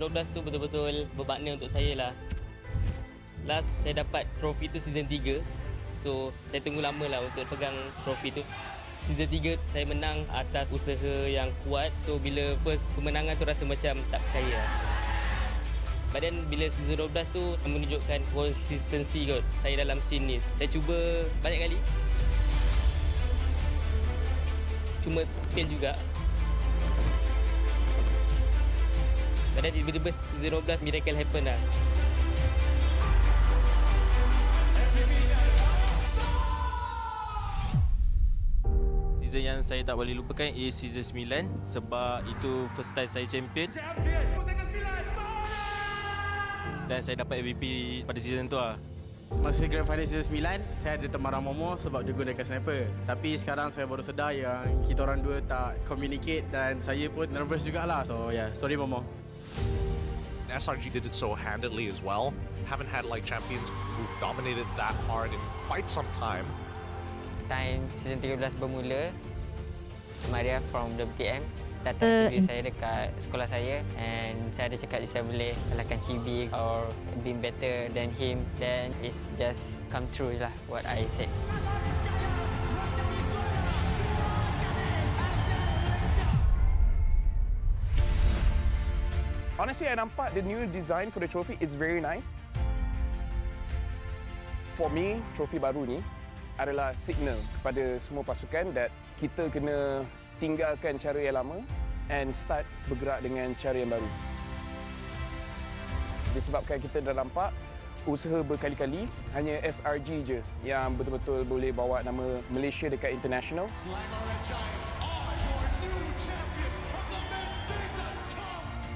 12 tu betul-betul bermakna untuk saya lah. Last saya dapat trofi tu season 3. So saya tunggu lama lah untuk pegang trofi tu. Season 3 saya menang atas usaha yang kuat. So bila first kemenangan tu rasa macam tak percaya. But then bila season 12 tu menunjukkan konsistensi kot saya dalam scene ni. Saya cuba banyak kali. Cuma fail juga. But then tiba-tiba season 12 miracle happen lah. Season yang saya tak boleh lupakan is season 9 sebab itu first time saya champion. Dan saya dapat MVP pada season tu lah. Masa Grand Final season 9, saya ada teman Momo sebab dia gunakan sniper. Tapi sekarang saya baru sedar yang kita orang dua tak communicate dan saya pun nervous jugalah. So yeah, sorry Momo. SRG did it so handedly as well. Haven't had like champions who've dominated that hard in quite some time. Time season 13 bermula, Maria from WTM datang interview saya dekat sekolah saya and saya ada cakap saya boleh kalahkan Chibi or be better than him, then it's just come true lah what I said. Honestly, I nampak the new design for the trophy is very nice. For me, trofi baru ni adalah signal kepada semua pasukan that kita kena tinggalkan cara yang lama and start bergerak dengan cara yang baru. Disebabkan kita dah nampak usaha berkali-kali, hanya SRG je yang betul-betul boleh bawa nama Malaysia dekat international.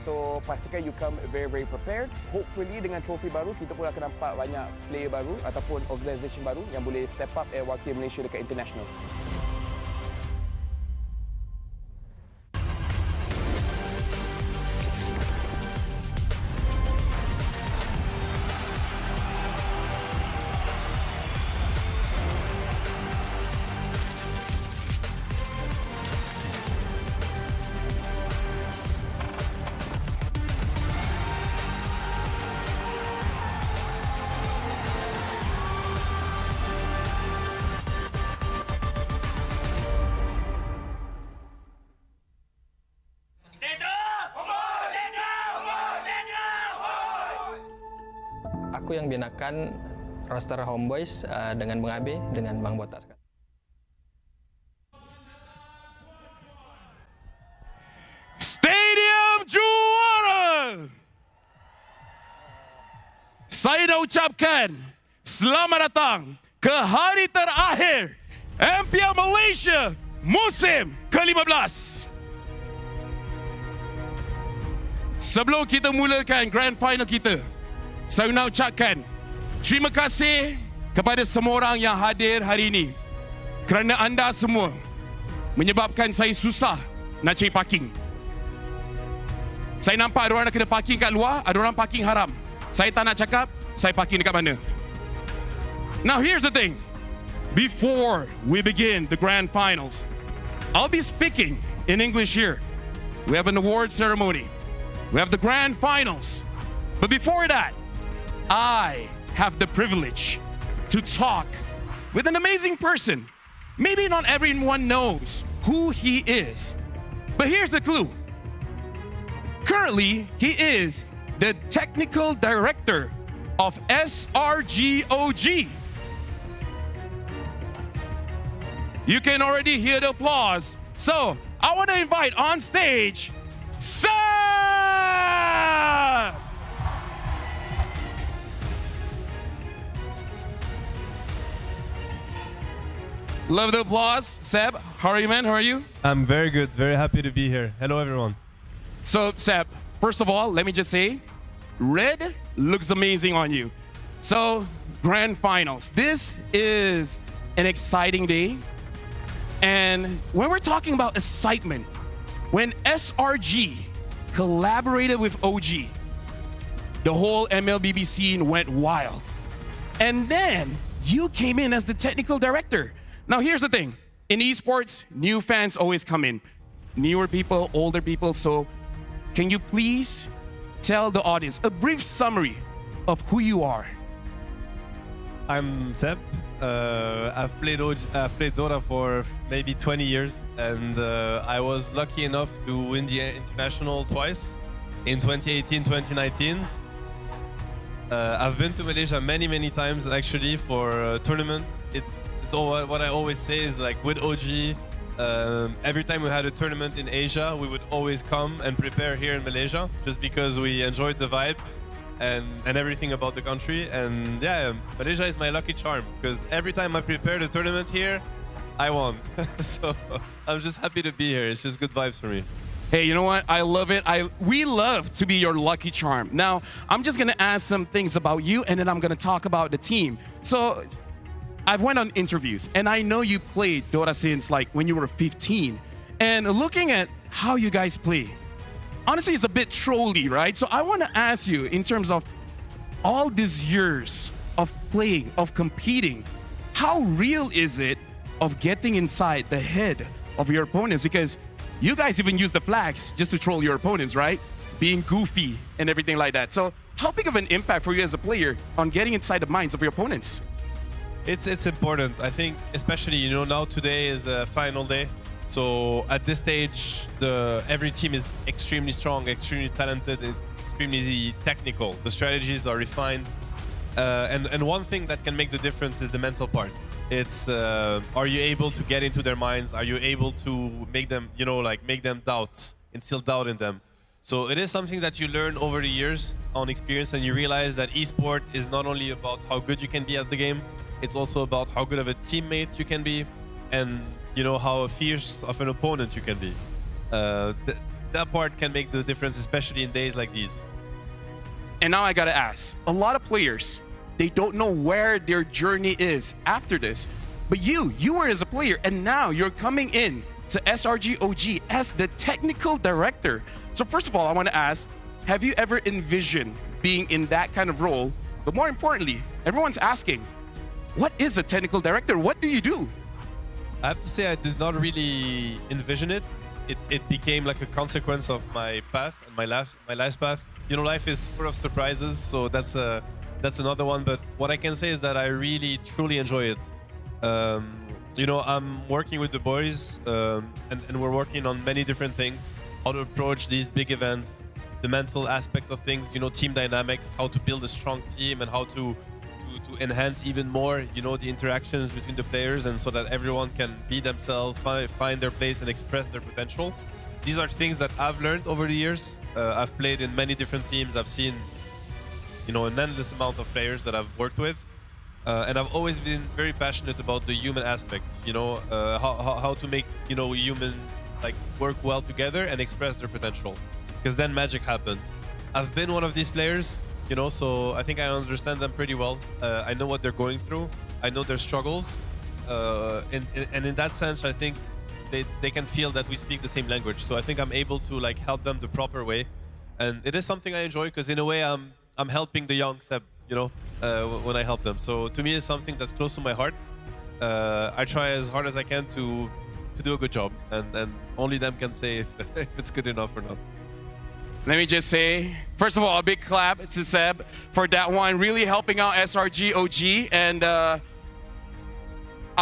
So pastikan you come very prepared. Hopefully dengan trofi baru kita pun akan nampak banyak player baru ataupun organisation baru yang boleh step up and wakil Malaysia dekat international. Aku yang binakan roster Homeboys dengan Bang Abe, dengan Bang Botak. Stadium juara! Saya dah ucapkan selamat datang ke hari terakhir MPL Malaysia musim ke-15. Sebelum kita mulakan Grand Final kita, saya nak ucapkan terima kasih kepada semua orang yang hadir hari ini kerana anda semua menyebabkan saya susah nak cari parking. Saya nampak ada orang nak kena parking kat luar, ada orang parking haram. Saya tak nak cakap saya parking dekat mana. Now here's the thing. Before we begin the grand finals, I'll be speaking in English here. We have an award ceremony. We have the grand finals. But before that, I have the privilege to talk with an amazing person. Maybe not everyone knows who he is, but here's the clue. Currently, he is the technical director of SRGOG. You can already hear the applause. So, I want to invite on stage, Seb! Love the applause. Seb, how are you, man? How are you? I'm very good. Very happy to be here. Hello, everyone. So, Seb, first of all, let me just say, red looks amazing on you. So, grand finals. This is an exciting day. And when we're talking about excitement, when SRG collaborated with OG, the whole MLBB scene went wild. And then you came in as the technical director. Now, here's the thing. In esports, new fans always come in. Newer people, older people. So can you please tell the audience a brief summary of who you are. I'm Seb. I've played Dota for maybe 20 years, and I was lucky enough to win the international twice in 2018, 2019. I've been to Malaysia many times actually for tournaments. It's all what I always say is like with OG. Every time we had a tournament in Asia, we would always come and prepare here in Malaysia, just because we enjoyed the vibe and everything about the country. And yeah, Malaysia is my lucky charm, because every time I prepared a tournament here, I won. So I'm just happy to be here. It's just good vibes for me. Hey, you know what? I love it. We love to be your lucky charm. Now, I'm just gonna ask some things about you, and then I'm gonna talk about the team. So, I've went on interviews, and I know you played Dota since like when you were 15. And looking at how you guys play, honestly, it's a bit trolly, right? So I want to ask you, in terms of all these years of playing, of competing, how real is it of getting inside the head of your opponents? Because you guys even use the flags just to troll your opponents, right? Being goofy and everything like that. So how big of an impact for you as a player on getting inside the minds of your opponents? It's important. I think, especially, you know, now today is a final day. So at this stage, every team is extremely strong, extremely talented, it's extremely technical. The strategies are refined. And one thing that can make the difference is the mental part. It's, are you able to get into their minds? Are you able to make them, you know, like make them doubt, instill doubt in them? So it is something that you learn over the years on experience, and you realize that esport is not only about how good you can be at the game, it's also about how good of a teammate you can be, and you know how fierce of an opponent you can be. That part can make the difference, especially in days like these. And now I gotta ask, a lot of players, they don't know where their journey is after this. But you were as a player, and now you're coming in to SRG OG as the technical director. So first of all, I want to ask, have you ever envisioned being in that kind of role? But more importantly, everyone's asking, what is a technical director? What do you do? I have to say I did not really envision it. It became like a consequence of my path, my life's path. You know, life is full of surprises, so that's another one. But what I can say is that I really, truly enjoy it. You know, I'm working with the boys, and we're working on many different things. How to approach these big events, the mental aspect of things, you know, team dynamics, how to build a strong team, and how to enhance even more, you know, the interactions between the players, and so that everyone can be themselves, find their place and express their potential. These are things that I've learned over the years. I've played in many different teams. I've seen, you know, an endless amount of players that I've worked with. And I've always been very passionate about the human aspect, you know, how to make, you know, humans like work well together and express their potential, because then magic happens. I've been one of these players, you know, so I think I understand them pretty well. I know what they're going through. I know their struggles. And in that sense, I think they can feel that we speak the same language. So I think I'm able to like help them the proper way. And it is something I enjoy, because in a way I'm helping the young Seb, you know, when I help them. So to me, it's something that's close to my heart. I try as hard as I can to do a good job, and only them can say if it's good enough or not. Let me just say, first of all, a big clap to Seb for that one, really helping out SRG OG. And I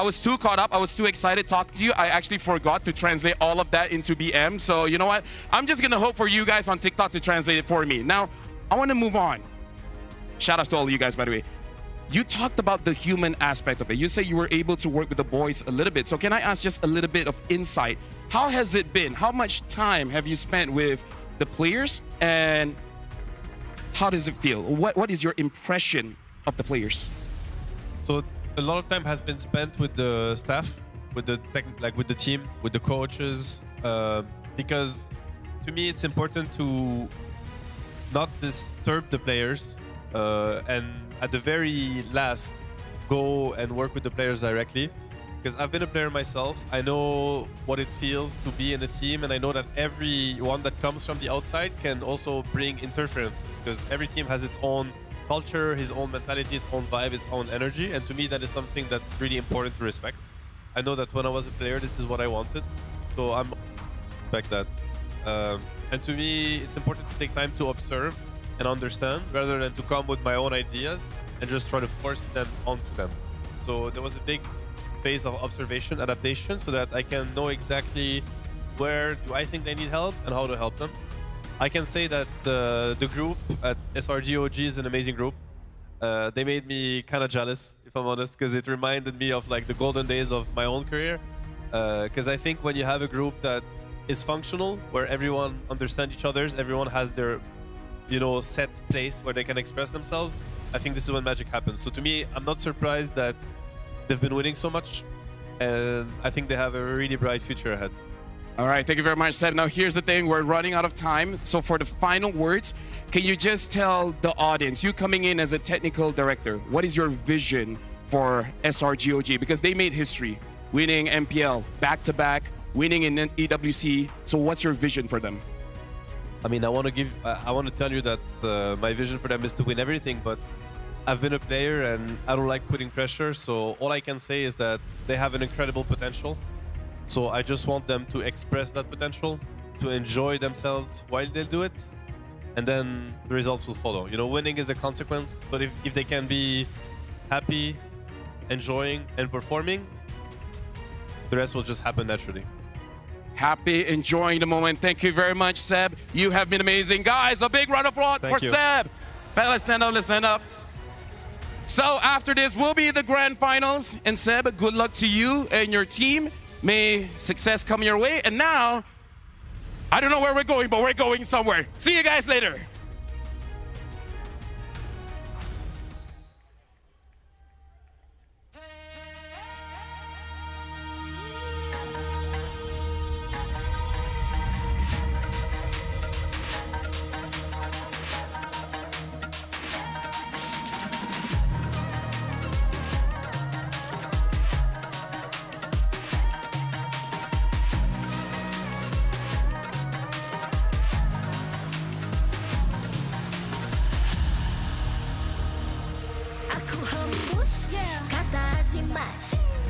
was too caught up, I was too excited talking to you. I actually forgot to translate all of that into BM. So you know what? I'm just gonna hope for you guys on TikTok to translate it for me. Now, I wanna move on. Shout outs to all of you guys, by the way. You talked about the human aspect of it. You say you were able to work with the boys a little bit. So can I ask just a little bit of insight? How has it been? How much time have you spent with the players, and how does it feel? What is your impression of the players? So a lot of time has been spent with the staff, with the team, with the coaches, because to me it's important to not disturb the players, and at the very last go and work with the players directly. Because I've been a player myself, I know what it feels to be in a team, and I know that everyone that comes from the outside can also bring interferences, because every team has its own culture, his own mentality, its own vibe, its own energy, and to me that is something that's really important to respect. I know that when I was a player, this is what I wanted, so I'm respect that. And to me, it's important to take time to observe and understand, rather than to come with my own ideas and just try to force them onto them. So there was a big phase of observation, adaptation, so that I can know exactly where do I think they need help and how to help them. I can say that the group at SRGOG is an amazing group. They made me kind of jealous, if I'm honest, because it reminded me of like the golden days of my own career. Because I think when you have a group that is functional, where everyone understands each other, everyone has their, you know, set place where they can express themselves, I think this is when magic happens. So to me, I'm not surprised that they've been winning so much, and I think they have a really bright future ahead. All right, thank you very much, Seb. Now, here's the thing. We're running out of time. So for the final words, can you just tell the audience, you coming in as a technical director, what is your vision for SRGOG? Because they made history, winning MPL back-to-back, winning in EWC. So what's your vision for them? I mean, I want to tell you that my vision for them is to win everything, but I've been a player and I don't like putting pressure. So all I can say is that they have an incredible potential. So I just want them to express that potential, to enjoy themselves while they do it, and then the results will follow. You know, winning is a consequence. So if they can be happy, enjoying, and performing, the rest will just happen naturally. Happy, enjoying the moment. Thank you very much, Seb. You have been amazing. Guys, a big round of applause for Seb. Let's stand up, let's stand up. So after this will be the grand finals. And Seb, good luck to you and your team. May success come your way. And now, I don't know where we're going, but we're going somewhere. See you guys later.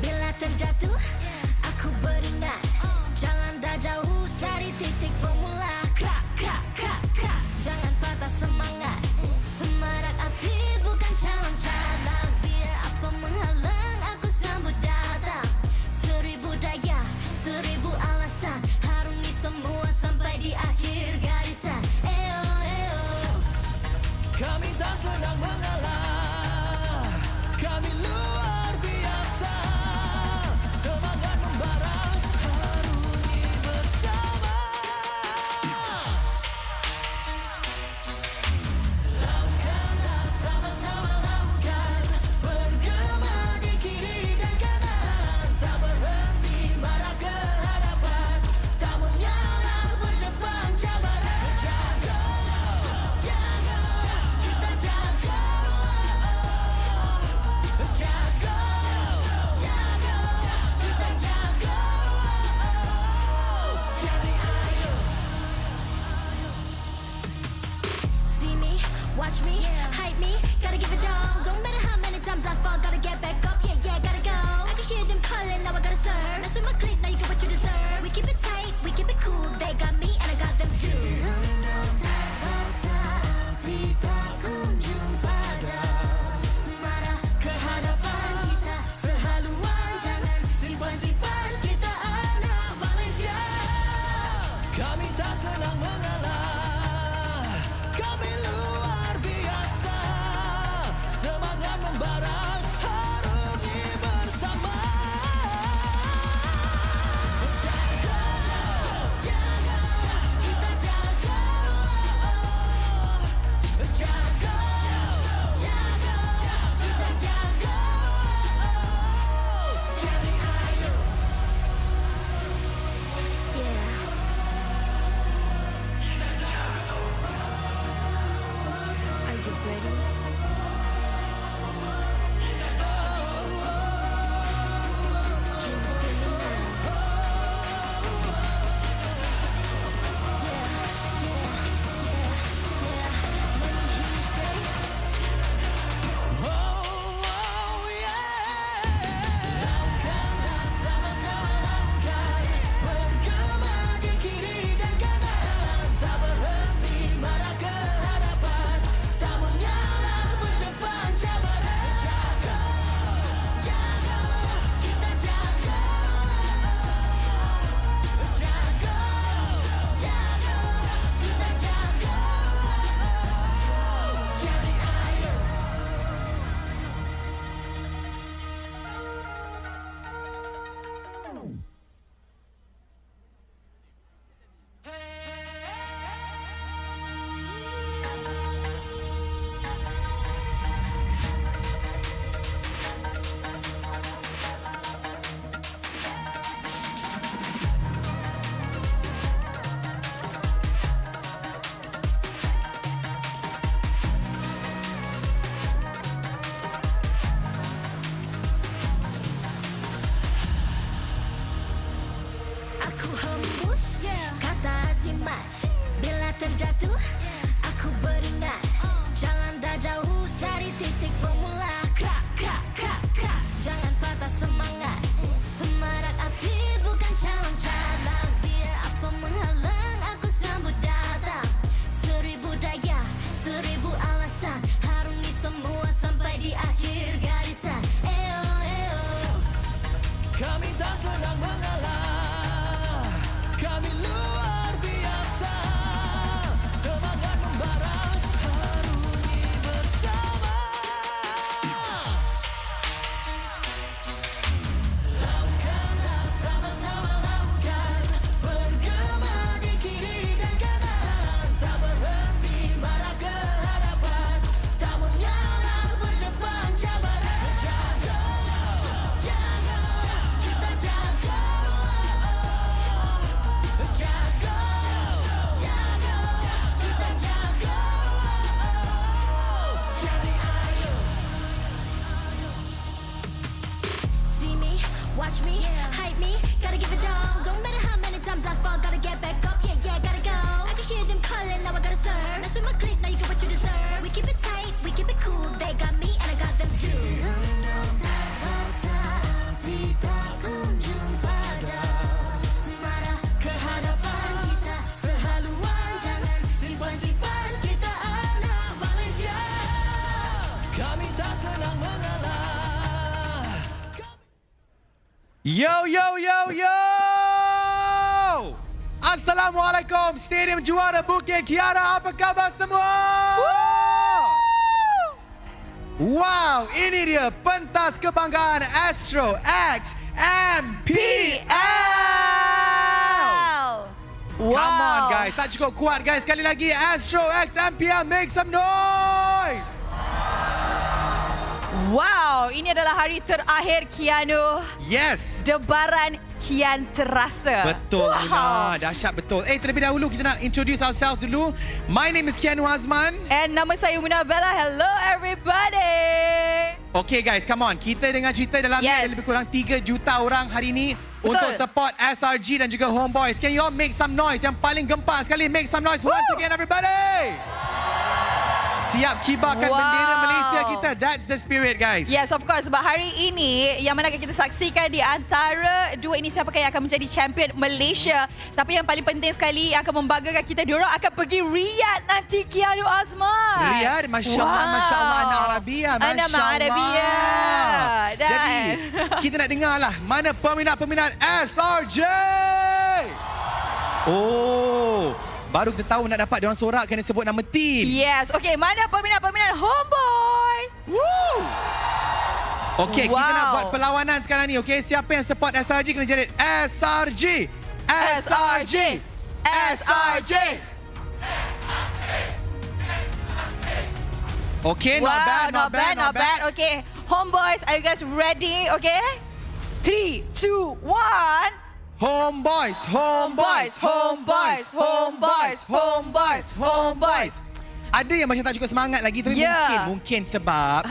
Bila terjatuh, aku beringat. Jangan dah jauh, cari titik bermula. Krak, krak, krak, krak. Jangan patah semangat. Semarak api bukan calang-calang. Biar apa menghalang, aku sambut datang. 1000 daya, 1000 alasan. Harungi semua sampai di akhir garisan. Eo, eo. Kami tak senang mengalah. Kami luar biasa. Semangat membara, harungi bersama. Langkahlah sama-sama langkah. Bergema di kiri dan kanan. Tak berhenti marah ke hadapan. Tak mengalah berdepan cabaran. Jaga, jaga, kita jaga. Jaga, jaga, kita jaga. Jadi ayo. See me, watch me, hype me, gotta give it all. Don't matter how many times I fall, gotta get back up, yeah, yeah, gotta go. I can hear them calling, now I gotta serve. Mess with my clique, now you get what you deserve. We keep it tight, we keep it cool, they got me and I got them too. Api tak kunjung padam. Marah ke hadapan kita, sehaluan jangan simpan-simpan. Kita anak Malaysia. Kami tak senang mengalah. Kami luar biasa. Semangat membara, harungi bersama. Jaga, jaga, kita jaga. semat. Bila terjatuh, aku beringat. Jalan dah jauh, cari titik bermula. Krak, krak, krak, krak. Jangan patah semangat. Semarak api bukan calang-calang. Biar apa menghalang, aku sambut datang. 1000 daya, 1000 alasan. Harungi semua sampai di akhir garisan. Eo, eo. Kami tak senang mengalah, kami luar biasa. Semangat membara, harungi bersama. Lakukanlah sama-sama lakukan, bergema di kiri dan kanan. Tak berhenti marah ke hadapan, tak mengalah berdepan cabaran. Jaga, jaga, kita jaga. Jaga, jaga, kita jaga. Jadi ayo. See me, watch me, hype me, gotta give it all. Don't matter how many times I fall, gotta get back up. Yeah, yeah, gotta go. I can hear them calling, now I gotta serve. Mess with my clique, now you get what you deserve. We keep it tight, we keep it cool. They got me and I got them too. Rasa api tak kunjung padam. Marah ke hadapan kita sehaluan. Jangan simpan-simpan, kita anak Malaysia. Kami tak senang mengalah. Yo, yo, yo, yo! Assalamualaikum, Stadium Juara Bukit Kiara, apa khabar semua? Wow, ini dia pentas kebanggaan Astro X MPL! Come on guys, tak cukup kuat guys. Sekali lagi, Astro X MPL, make some noise! Wow, ini adalah hari terakhir Keanu. Yes! Debaran kian terasa. Betul, Luna. Dahsyat betul. Terlebih dahulu kita nak introduce ourselves dulu. My name is Keanu Azman. And nama saya Muna Bella. Hello everybody. Okay guys, come on. Kita dengar cerita dalam ni ada lebih kurang 3 juta orang hari ni untuk support SRG dan juga Homeboys. Can you all make some noise? Yang paling gempak sekali, make some noise once again everybody. Siap kibarkan bendera Malaysia kita. That's the spirit guys. Yes, of course. Sebab hari ini yang mana akan kita saksikan di antara dua ini siapakah yang akan menjadi champion Malaysia. Tapi yang paling penting sekali yang akan membanggakan kita, diorang akan pergi Riyadh nanti, Keanu Azman. Riyadh, Masya Allah, Masya Allah, anak Arabia. Anak Arabia. Jadi, kita nak dengar lah mana peminat-peminat SRG. Oh, baru kita tahu nak dapat diorang sorak kena sebut nama team. Yes. Okay, mana peminat-peminat Homeboys? Woo! Okay, kita nak buat perlawanan sekarang ni. Okay, siapa yang support SRG kena jerit SRG. SRG. SRG. Okay, not bad. Okay, Homeboys, are you guys ready? Okay? 3, 2, 1. Homeboys, homeboys, homeboys, homeboys, homeboys, homeboys. Ada yang macam tak cukup semangat lagi, tapi mungkin sebab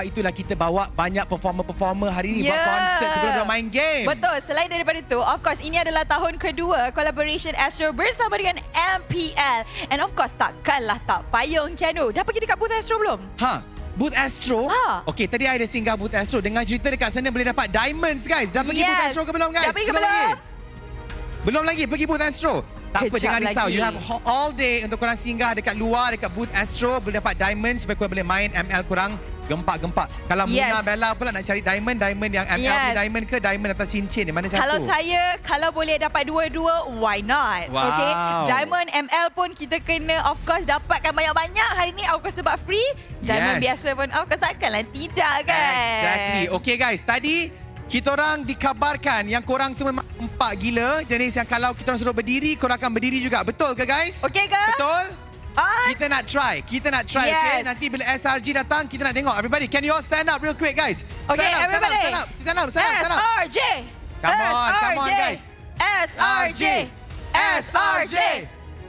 itulah kita bawa banyak performer hari ni buat konsert sebelum dia main game. Betul. Selain daripada itu, of course ini adalah tahun kedua collaboration Astro bersama dengan MPL. And of course takkanlah tak payung, Keanu. Dah pergi dekat booth Astro belum? Booth Astro? Okey, tadi I ada singgah booth Astro. Dengar cerita dekat sana boleh dapat diamonds guys. Dah pergi booth Astro ke belum guys? Dah pergi ke belum? Belum lagi pergi booth Astro. Tak apa, jangan risau. You have all day untuk korang singgah dekat luar, dekat booth Astro. Boleh dapat diamond supaya korang boleh main ML korang gempak-gempak. Kalau Muna Bella pula nak cari diamond yang ML punya diamond ke diamond atas cincin, mana satu? Kalau saya, kalau boleh dapat dua-dua, why not? Wow. Okay, diamond ML pun kita kena of course dapatkan banyak-banyak. Hari ni of course sebab free. Diamond biasa pun of course takkanlah tidak kan? Exactly. Okay guys, tadi kita orang dikabarkan yang korang semua empat gila. Jenis yang kalau kita orang suruh berdiri, korang akan berdiri juga. Betul ke guys? Okay ke? Betul? Kita nak try. Okay? Nanti bila SRG datang, kita nak tengok. Everybody, can you all stand up real quick guys? Okay, everybody. Stand up. SRG. Come on guys. SRG. SRG.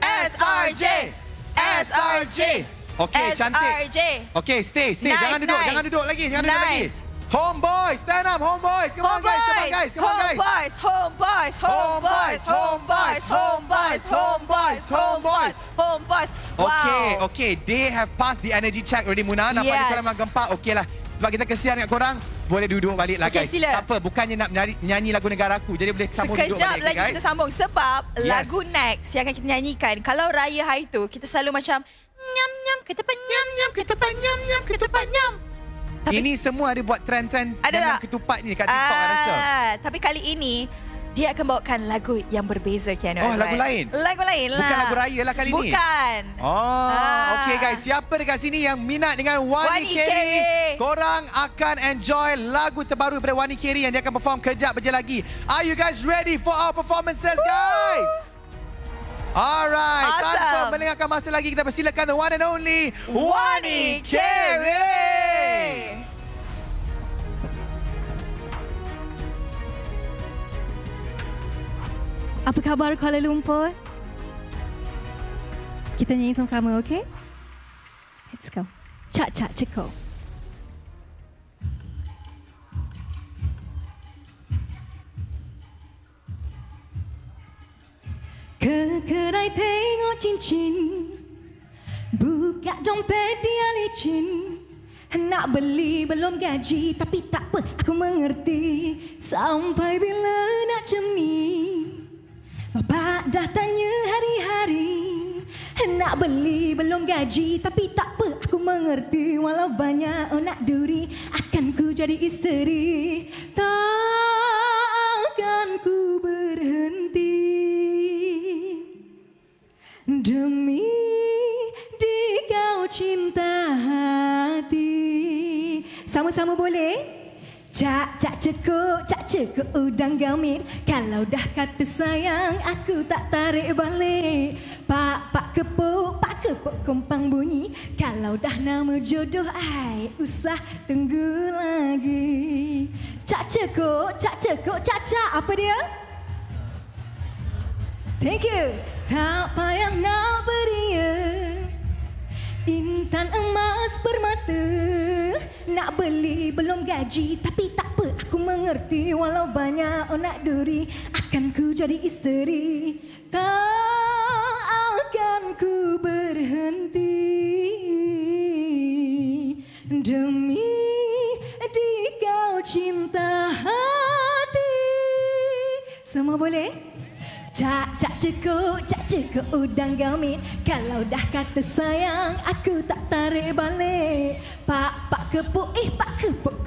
SRG. SRG. Okay, cantik. Okay, stay. Nice, Jangan duduk lagi. Homeboys, stand up, homeboys. Come on, guys. Come on, guys. Come on, guys. Homeboys, homeboys, homeboys, homeboys, homeboys, homeboys, homeboys. Wow. Okay. They have passed the energy check already, Muna. Nampak Yes. dia korang memang gempak. Okey lah. Sebab kita kesian kat korang, boleh duduk balik lah, Okey, guys. sila. Tak apa, bukannya nak nyanyi lagu negaraku. Jadi boleh sambung duduk Sekejap balik, lagi guys. kita sambung sebab Yes. lagu next yang akan kita nyanyikan. Kalau raya hari tu kita selalu macam nyam nyam ketupat nyam nyam ketupat nyam nyam ketupat nyam. Ini semua ada buat trend-trend Ada dengan tak? ketupat ni kat TikTok, I rasa. Tapi kali ini dia akan bawakan lagu yang berbeza, Kiano. Oh, lagu lain? Lagu lain lah. Bukan lagu raya lah kali ni? Bukan. Oh, okay guys. Siapa dekat sini yang minat dengan Wani Carey? Korang akan enjoy lagu terbaru daripada Wani Carey yang dia akan perform kejap je lagi. Are you guys ready for our performances, guys? Alright. Awesome. Tanpa melengahkan masa lagi, kita persilakan the one and only Wani Carey. Apa khabar Kuala Lumpur? Kita nyanyi sama-sama, okay? Let's go. Cak-cak ceko. Ke kedai tengok cincin, buka dompet dia licin. Nak beli belum gaji, tapi tak apa, aku mengerti. Sampai bila nak cemni, Bapak dah tanya hari-hari. Nak beli belum gaji, tapi tak apa, aku mengerti. Walau banyak nak duri, akan ku jadi isteri. Takkan ku berhenti demi di kau cinta hati. Sama-sama boleh? Cak cekuk udang gamit. Kalau dah kata sayang, aku tak tarik balik. Pak kepuk kompang bunyi. Kalau dah nama jodoh, ai usah tunggu lagi. Cak cekuk, cak apa dia? Thank you. Tak payah nak beria, intan emas permata. Nak beli belum gaji, tapi tak apa, aku mengerti. Walau banyak nak duri, akan ku jadi isteri. Tak akan ku berhenti demi di kau cinta hati. Semua boleh? Cak cekuk udang gamit. Kalau dah kata sayang, aku tak tarik balik. Pak kepuk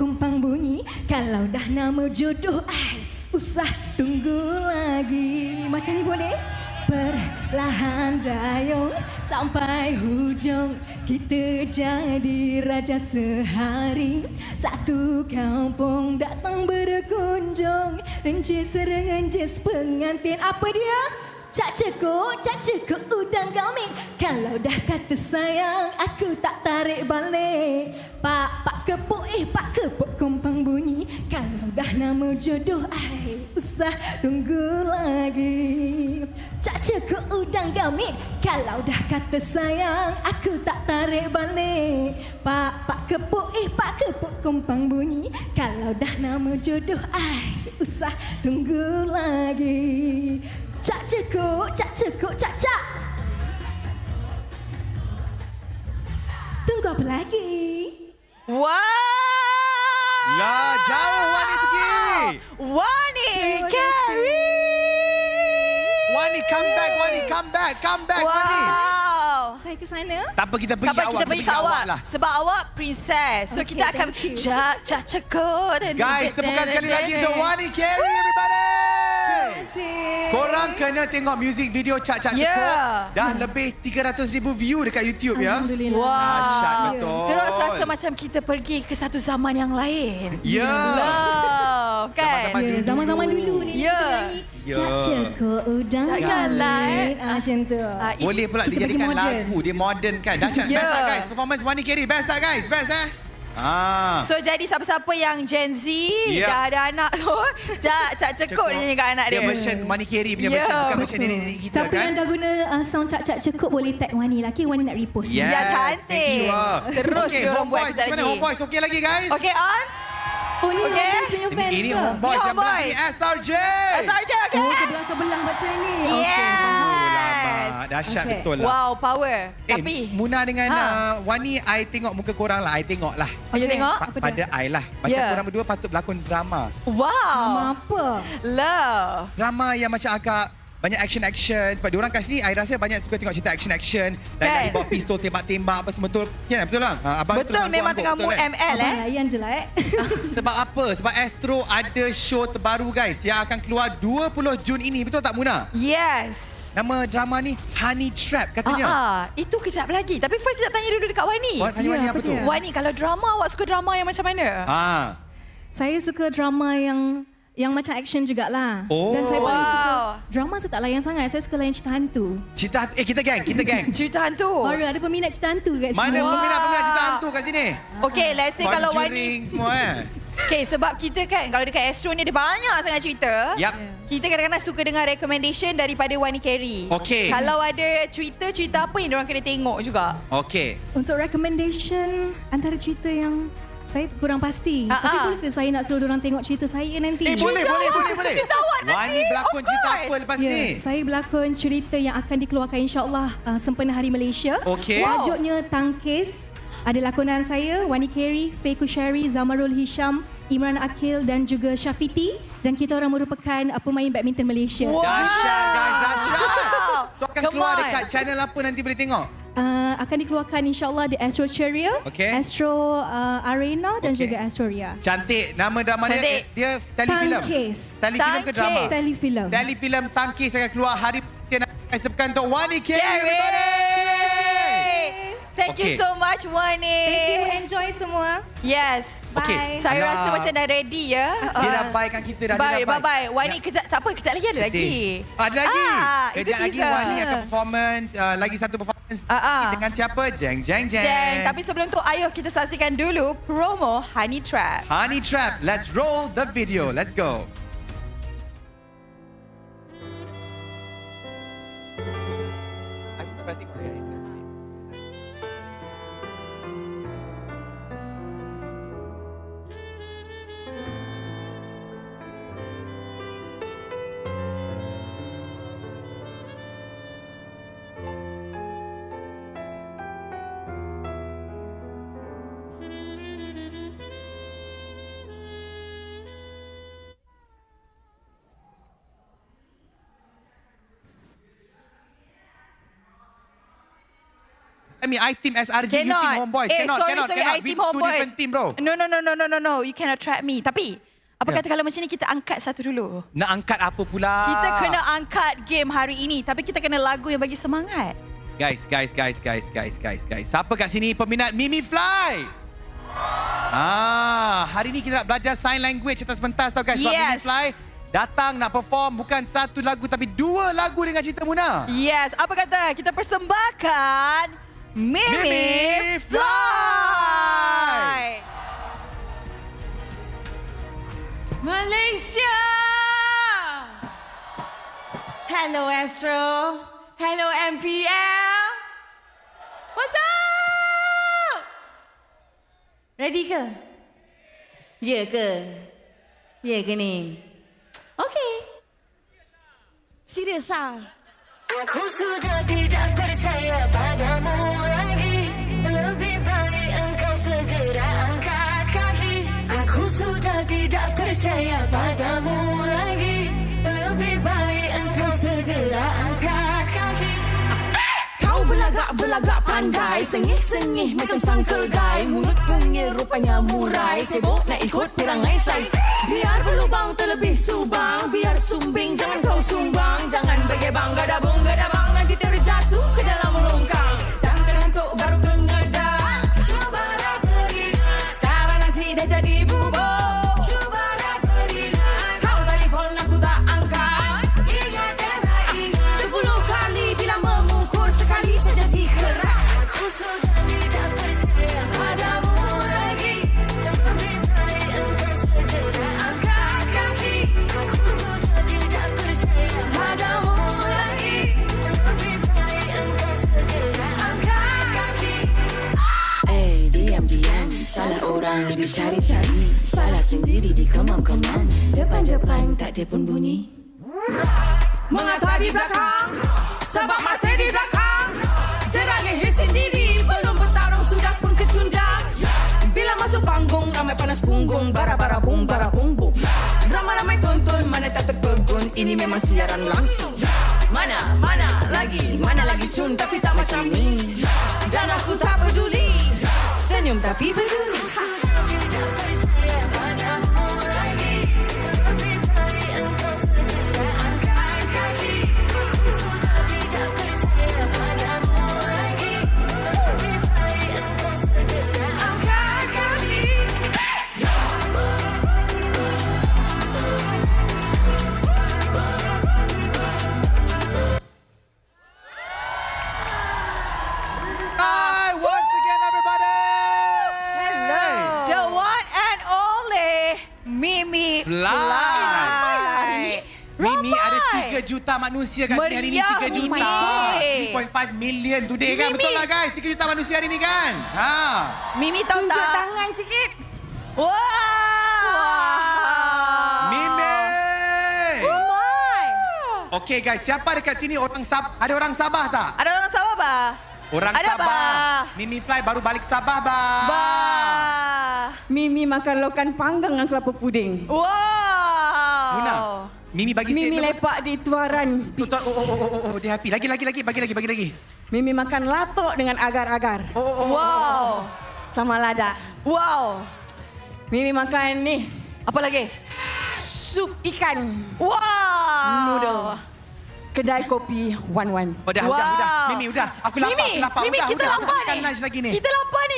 kompang bunyi. Kalau dah nama jodoh, ai usah tunggu lagi. Macam ni boleh? Perlahan dayung sampai hujung, kita jadi raja sehari. Satu kampung datang berkunjung, rencis pengantin. Apa dia? Cak cekuk udang gamit. Kalau dah kata sayang, aku tak tarik balik. Pak kepuk kompang bunyi. Kalau dah nama jodoh, ai usah tunggu lagi. Cak cekuk udang gamit. Kalau dah kata sayang, aku tak tarik balik. Pak kepuk kompang bunyi. Kalau dah nama jodoh, ai usah tunggu lagi. Cak cekuk, cak. Tunggu apa lagi? Wow! Lah, jauh Wani pergi. Wani Carey. Wani, come back, Wani. Wow. Saya ke sana? Tak apa, kita pergi awak. Kita pergi ke awak lah. sebab awak princess. So Okay, kita akan thank you. cak cekut. Guys, tepukan sekali lagi untuk Wani Carey, everybody. Terima kasih. Korang kena tengok music video Cak Cekuk. Yeah. Dah lebih 300,000 view dekat YouTube ya. Alhamdulillah. Dahsyat betul. Terus rasa macam kita pergi ke satu zaman yang lain. Ya. Love, kan? Zaman-zaman Zaman-zaman dulu ni Ya. kita nyanyi. Ya. Cak cekuk udang Janganlah, gamit. Macam tu. Boleh pula Kita dijadikan pergi modern. lagu. Dia modern kan. Dahsyat. Ya. Best tak guys? Performance Wani Carey. Best tak guys? Best So jadi siapa-siapa yang Gen Z Yep. dah ada anak tu, Cak cekut dia dengan anak dia. Dia version Wani Carey punya Ya, version. Bukan betul. version nenek-nenek kita Siapa kan. yang dah guna sound cak cekuk boleh tag Wani lah. Okay, Wani nak repost. Yes, Ya, cantik. make sure. Terus Okay, diorang buat homeboys. kejap Gimana lagi. homeboys? Okey lagi guys? Okay, Ons? Oh ni Okay. punya fans Ini ke? homeboys Ni yang belah homeboys. ni SRJ. SRJ, okay? Oh sebelah macam ni. Yes. Dahsyat Okay. betul lah. Wow, power. Tapi Muna dengan Wani, I tengok muka korang lah. I tengok lah. you tengok? Pada I lah. Macam Ya. korang berdua patut berlakon drama. Wow. Apa? Love. Drama yang macam agak banyak action-action. Sebab diorang kat sini, I rasa banyak suka tengok cerita action-action. Dan Kan? dari bawa pistol, tembak-tembak apa semua. Betul? Ya, betul lah. Abang Betul, memang tengah mood ML Layan je lah Sebab apa? Sebab Astro ada show terbaru guys yang akan keluar 20 Jun ini. Betul tak Muna? Yes. Nama drama ni Honey Trap katanya. Itu kejap lagi. Tapi first kita tanya dulu dekat Wani. Tanya Wani apa tu? Wani, kalau drama, awak suka drama yang macam mana? Saya suka drama yang macam action jugalah. Oh. Dan saya paling suka drama saya tak layan sangat. Saya suka layan cerita hantu. Cerita hantu. Kita geng. Cerita hantu. Baru ada peminat cerita hantu kat sini. Mana peminat-peminat cerita hantu kat sini? Okay, let's say kalau Wani. Conjuring semua Okay, sebab kita kan kalau dekat Astro ni ada banyak sangat cerita. Yap. Kita kadang-kadang suka dengar recommendation daripada Wani Carey. Okay. Kalau ada cerita apa yang diorang kena tengok juga? Okay. Untuk recommendation antara cerita yang saya kurang pasti. Tapi boleh ke saya nak suruh orang tengok cerita saya nanti? Boleh. Cerita awak nanti. Wani berlakon cerita apa lepas ni? Saya berlakon cerita yang akan dikeluarkan insyaAllah sempena Hari Malaysia. Okey. Tajuknya Tangkis. Ada lakonan saya, Wani Carey, Faye Kushari, Zamarul Hisham, Imran Akil dan juga Syafiti. Dan kita orang merupakan pemain badminton Malaysia. Dahsyat guys, dahsyat. So akan Come keluar on. dekat channel apa nanti boleh tengok? Akan dikeluarkan insyaAllah di Astro Ceria, Astro Arena dan juga Astro Ria. Cantik. Nama drama dia telefilm. Tangkis. Telefilm ke drama? Telefilm. Telefilm Tangkis akan keluar hari Persian. Sebekan untuk Wani Carey. Thank you so much, Wani. Thank you. Enjoy semua. Yes. Okay. Saya rasa macam dah ready ya. Dia dah bye-kan kita dah. Bye. Wani kejap, tak apa, kejap lagi ada lagi. Ada lagi. Itu Kejap lagi teaser. Wani akan performance. Lagi satu performance. Dengan siapa? Jeng. Tapi sebelum tu, ayo kita saksikan dulu promo Honey Trap. Honey Trap. Let's roll the video. Let's go. I team SRG, you team Homeboys. Sorry, I We team two Homeboys. different team, bro. No. You cannot trap me. Tapi, apa kata kalau macam ni kita angkat satu dulu? Nak angkat apa pula? Kita kena angkat game hari ini. Tapi kita kena lagu yang bagi semangat. Guys. Siapa kat sini peminat Mimi Fly? Hari ni kita nak belajar sign language atas pentas tau guys. Sebab Mimi Fly datang nak perform bukan satu lagu tapi dua lagu dengan cerita Muna. Yes, apa kata kita persembahkan Mimi Fly. Malaysia. Hello Astro. Hello MPL. What's up? Ready ke? Ya ke? Ya ke ni? Okay. Serius ah? Aku sudah tidak percaya padamu lagi. Lebih baik engkau segera angkat kaki. Aku sudah tidak percaya padamu lagi. Lebih baik engkau segera angkat kaki. Kau belagak pandai, sengih-sengih macam sang keldai. Mulut pungil rupanya murai, sibuk nak ikut perangai syai. Biar berlubang terlebih subang, biar sumbing jangan kau sumbang. Jangan bergebang gadabung nanti terjatuh ke dalam longkang. Dah terantuk baru pengadang, cubalah beringat. Sekarang nasi dah jadi bubur, cubalah beringat. Kau telefon aku tak angkat, ingat jangan ingat. 10 kali bila mengukur, sekali saja dikerak. Aku sudah tidak percaya padamu lagi. Lebih baik engkau segera angkat kaki. Aku sudah tidak percaya padamu lagi. Lebih Salah orang dicari-cari, salah sendiri dikemam-kemam. Depan-depan tak ada pun bunyi. Mengata di belakang, sebab masih di belakang. Jerat leher sendiri, belum bertarung sudah pun kecundang. Bila masuk panggung, ramai panas punggung. Bara-bara bung, bara bung bung. Ramai-ramai tonton, mana tak terpegun. Ini memang siaran langsung. Mana lagi cun, tapi tak macam ni. Dan aku tak peduli, senyum tapi berduri. Mimi ada 3 juta manusia kat sini hari ni. 3 juta 3.5 million today kan. Betul lah guys, 3 juta manusia hari ni kan. Mimi tahu tak? Tunjuk tangan sikit. Mimi. Okay guys, siapa dekat sini orang ada orang Sabah tak? Ada orang Sabah bah? Orang ada Sabah. Bah. Mimi Fly baru balik Sabah bah. Mimi makan lokan panggang dengan kelapa puding. Muna, Mimi bagi Mimi lepak di tuaran beach. Dia happy. Lagi. Bagi lagi. Mimi makan latok dengan agar-agar. Wow. Sama lada. Wow. Mimi makan ni. Apa lagi? Sup ikan. Wow. Noodle. Kedai kopi Wan-Wan. Udah. Mimi, udah. Aku lapar. Mimi, kita lapar ni. Makan lunch lagi ni. Kita lapar ni.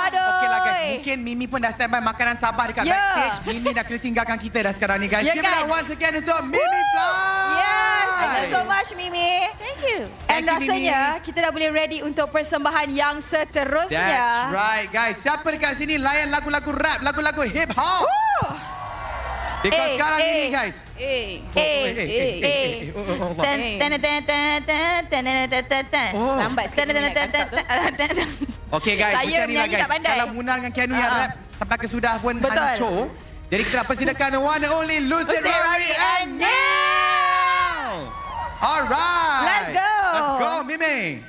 Aduh. Okey lah guys. Mungkin Mimi pun dah standby makanan Sabah dekat backstage. Mimi dah kena tinggalkan kita dah sekarang ni guys. Give it up once again untuk Mimi Fly. Yes. Thank you so much Mimi. Thank you. And rasanya kita dah boleh ready untuk persembahan yang seterusnya. That's right guys. Siapa dekat sini layan lagu-lagu rap, lagu-lagu hip hop? Because sekarang ini guys. Lambat sikit. Okay guys, Saya macam ni lah menyanyi guys. tak pandai. Kalau Muna dengan Keanu yang rap sampai kesudah pun hancur. Jadi kita nak persilakan the one and only Lucid Rory and Neil. Alright. Let's go, Mimi.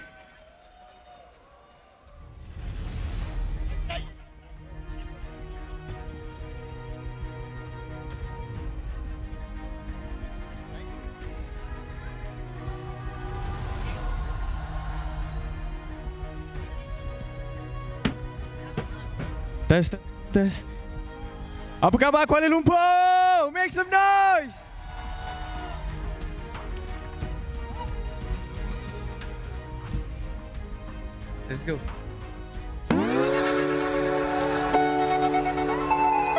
Test. Apa khabar Kuala Lumpur? Make some noise! Let's go.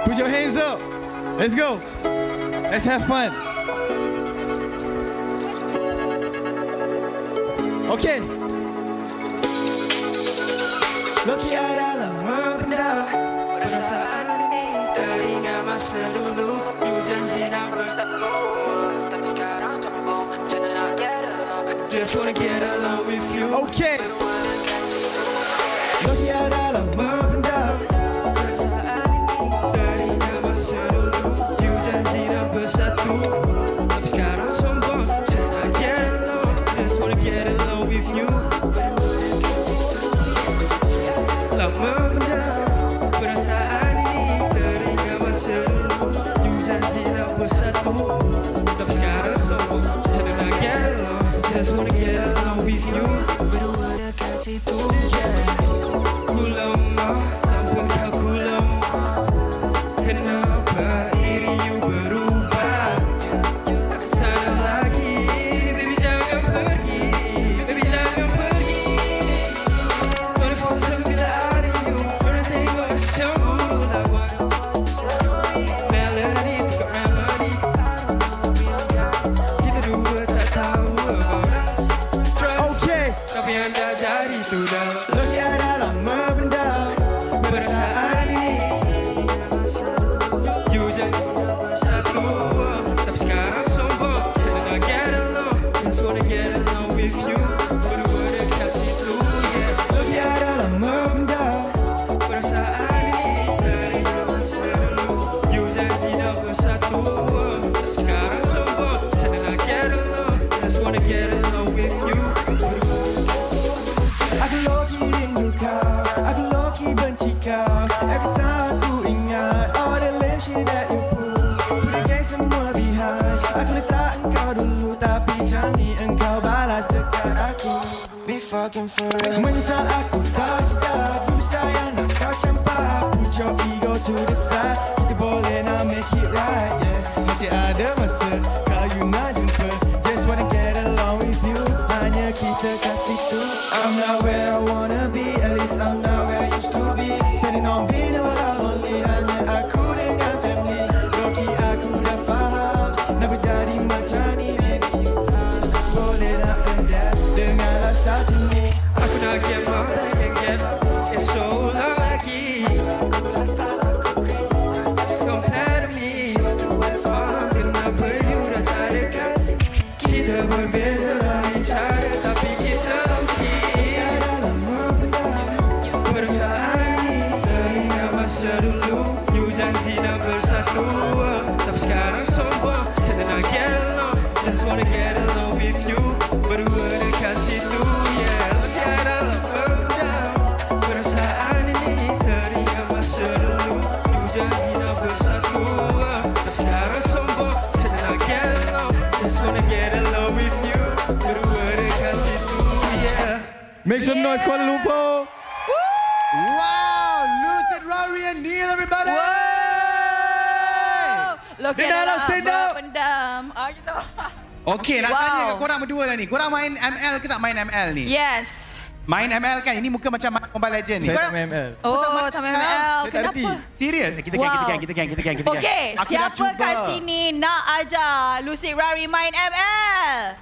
Put your hands up. Let's go. Let's have fun. Okay. Loki adalah merendah. Perasaan ini teringat masa dulu. You janji nak bersatu, tapi sekarang cembung. Jadi nak get along. Just wanna get along with you. Okay. Loki adalah merendah. Perasaan ini teringat masa dulu. You janji nak bersatu, tapi sekarang sombong. Jadi nak get along. Just wanna get along with you. Lama perasaan ini teringat masa dulu. You janji nak bersatu, tapi sekarang sombong. Jadi nak get along. Just wanna get along with you. Berdua dekat situ. Ku lemah, nampaknya ku lemah. Kenapa diri you berubah? Aku tak nak lagi. Baby jangan pergi. Baby jangan pergi. Boleh fokus bila ada you. Orang tengok sembuh lawan. Melody tukar remedy. Kita dua tak tahu about us. Trust. Okay. Tapi anda jadi tudang. Loki adalah membenda. Menyesal aku tak suka dulu sayang nak kau campak. Put your ego to the side. Kita boleh nak make it right, yeah. Masih ada masa kau you nak jumpa. Just wanna get along with you. Hanya kita kasih tu. I'm not where I wanna be. At least I'm not where I used to be. Standing on being all lonely. Hanya aku dengan family. Loki aku dah faham. Nak berjadi macam ni, baby. Boleh nak adapt dengan lifestyle ni. Aku nak get more than get. It's so lagi. Compare to me. Kenapa you dah tak ada kasih? Kita berbeza lain cara, tapi kita okey. Perasaan ini teringat masa dulu. You janji nak bersatu, tapi sekarang sombong. Jadi nak get along, just wanna get along with you. Berdua dekat situ, yeah. Tiada lembam. Perasaan ini teringat masa dulu. You janji nak bersatu, tapi sekarang sombong. Jadi nak get along, just wanna get along with you. Berdua dekat situ, yeah. Make some noise, Kuala Lumpur. Wow, Lucid, Rory and Neil, everybody. Look Stand at up, stand up. Pendam. Gitu. Okey, nak tanya kat korang berdua lah ni. Korang main ML ke tak main ML ni? Yes. Main ML kan? Ini muka macam main Mobile Legends ni. Saya tak main ML. Oh, tak main ML. Kenapa? Serius? Kita gang. Okey, Aku dah siapa cuba. kat sini nak ajar Lucid Rari main ML?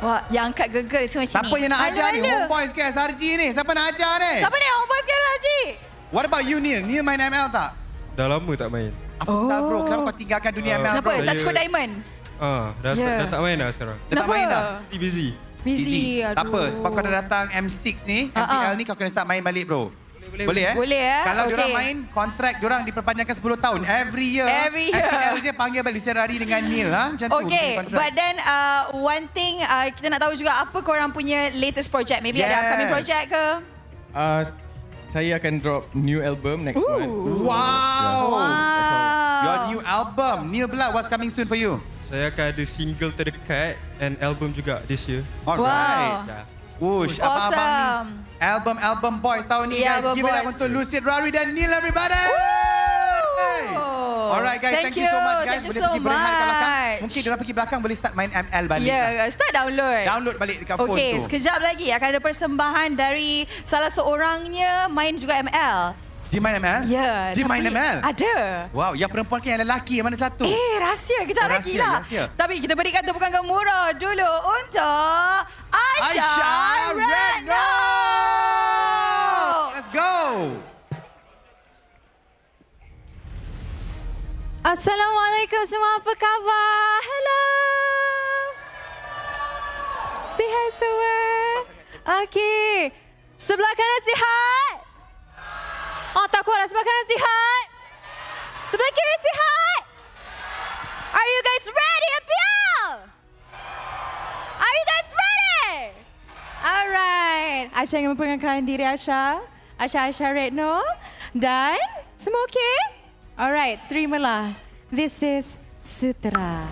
Wah, yang angkat gegel semua macam ni. Siapa yang nak ajar ni? Homeboys ke SRG ni? Siapa nak ajar ni? Siapa ni homeboys ke Haji? What about you, Neil? Neil main ML tak? Dah lama tak main. Apa sebab bro? Kenapa kau tinggalkan dunia ML Kenapa? bro? Tak cukup diamond? Dah tak main dah sekarang. Dah tak main dah? Busy. Aduh. Tak apa, sebab kau dah datang M6 ni, MPL ni kau kena start main balik bro. Boleh eh? Boleh eh? Kalau Okey. diorang main, kontrak diorang diperpanjangkan 10 tahun. Every year. MPL je panggil balik Lucid Rari dengan Neil. Macam tu. Okay, but then one thing kita nak tahu juga apa korang punya latest project. Maybe ada upcoming project ke? Saya akan drop new album next month. Wow. Your new album. Neil Blood, what's coming soon for you? Saya akan ada single terdekat and album juga this year. Alright. Wush, abang-abang ni. Album boys tahun ni guys. Give it up untuk Lucid Rari dan Neil everybody. Alright guys, thank you so much guys. Boleh pergi berehat kat belakang. Mungkin diorang pergi belakang boleh start main ML balik. Ya, start download. Download balik dekat phone tu. Okay, sekejap lagi akan ada persembahan dari salah seorangnya main juga ML. Dia main ML? Ya. Dia main ML? Ada. Wow, yang perempuan ke yang lelaki? Yang mana satu? Rahsia. Kejap lagi lah. Rahsia. Tapi kita berikan tepukan gemuruh dulu untuk Aisyah Redno. Let's go. Assalamualaikum semua, apa khabar? Hello. Sihat semua? Okey. Sebelah kanan sihat? Oh, tak kuat lah. Sebelah kanan sihat? Sebelah kiri sihat? Are you guys ready, MPL? Are you guys ready? Alright. Aisyah ingin memperkenalkan diri Aisyah. Aisyah Redno. Dan semua okey? Alright, terimalah. This is Sutra.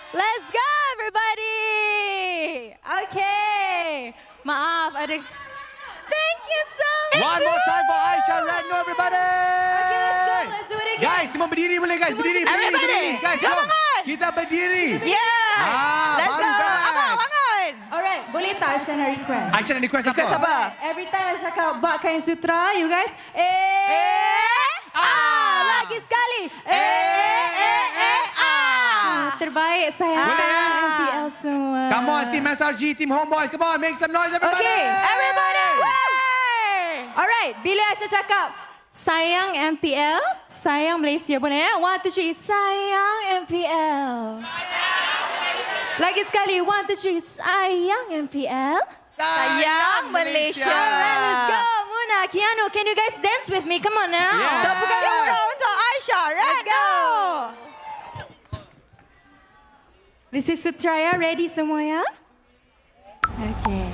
Let's go everybody. Okay. Maaf ada. Thank you so much. One more time for Aisyah Reno, everybody. Let's do it again. Guys, semua berdiri boleh guys? Berdiri. Guys, jom jom. bangun. Kita berdiri. Yes. Let's go. Bangun. Alright, boleh tak Aisyah nak request? Aisyah nak request apa? Request apa? Every time Aisyah cakap bak kain sutra, you guys. Lagi sekali. Terbaik sayang. MPL semua. Come on, Team SRG, Team Homeboys. Come on, make some noise, everybody. Okay, everybody. Alright, bila Aisyah cakap sayang MPL, sayang Malaysia boleh ya? 1, 2, 3, sayang MPL. Lagi sekali, 1, 2, 3, sayang MPL. Sayang Malaysia. Alright, let's go. Muna, Keanu, can you guys dance with me? Come on now. Tepukan dulu untuk Aisyah Reno. This is Sutraya, ready semua ya? Okay.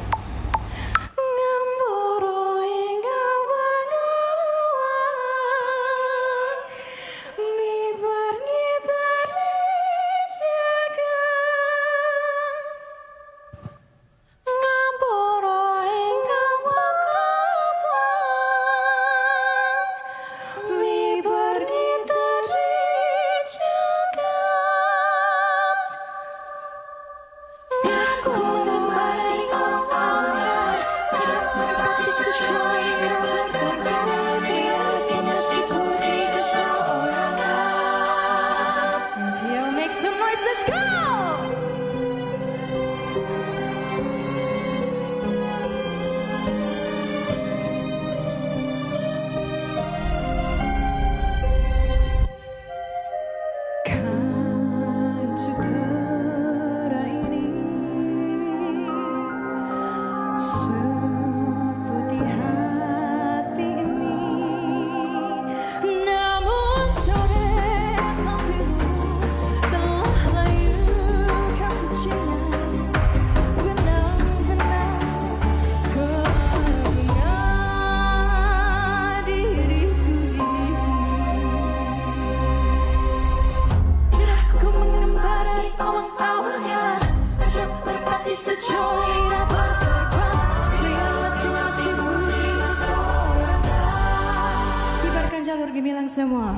Jalur gemilang semua.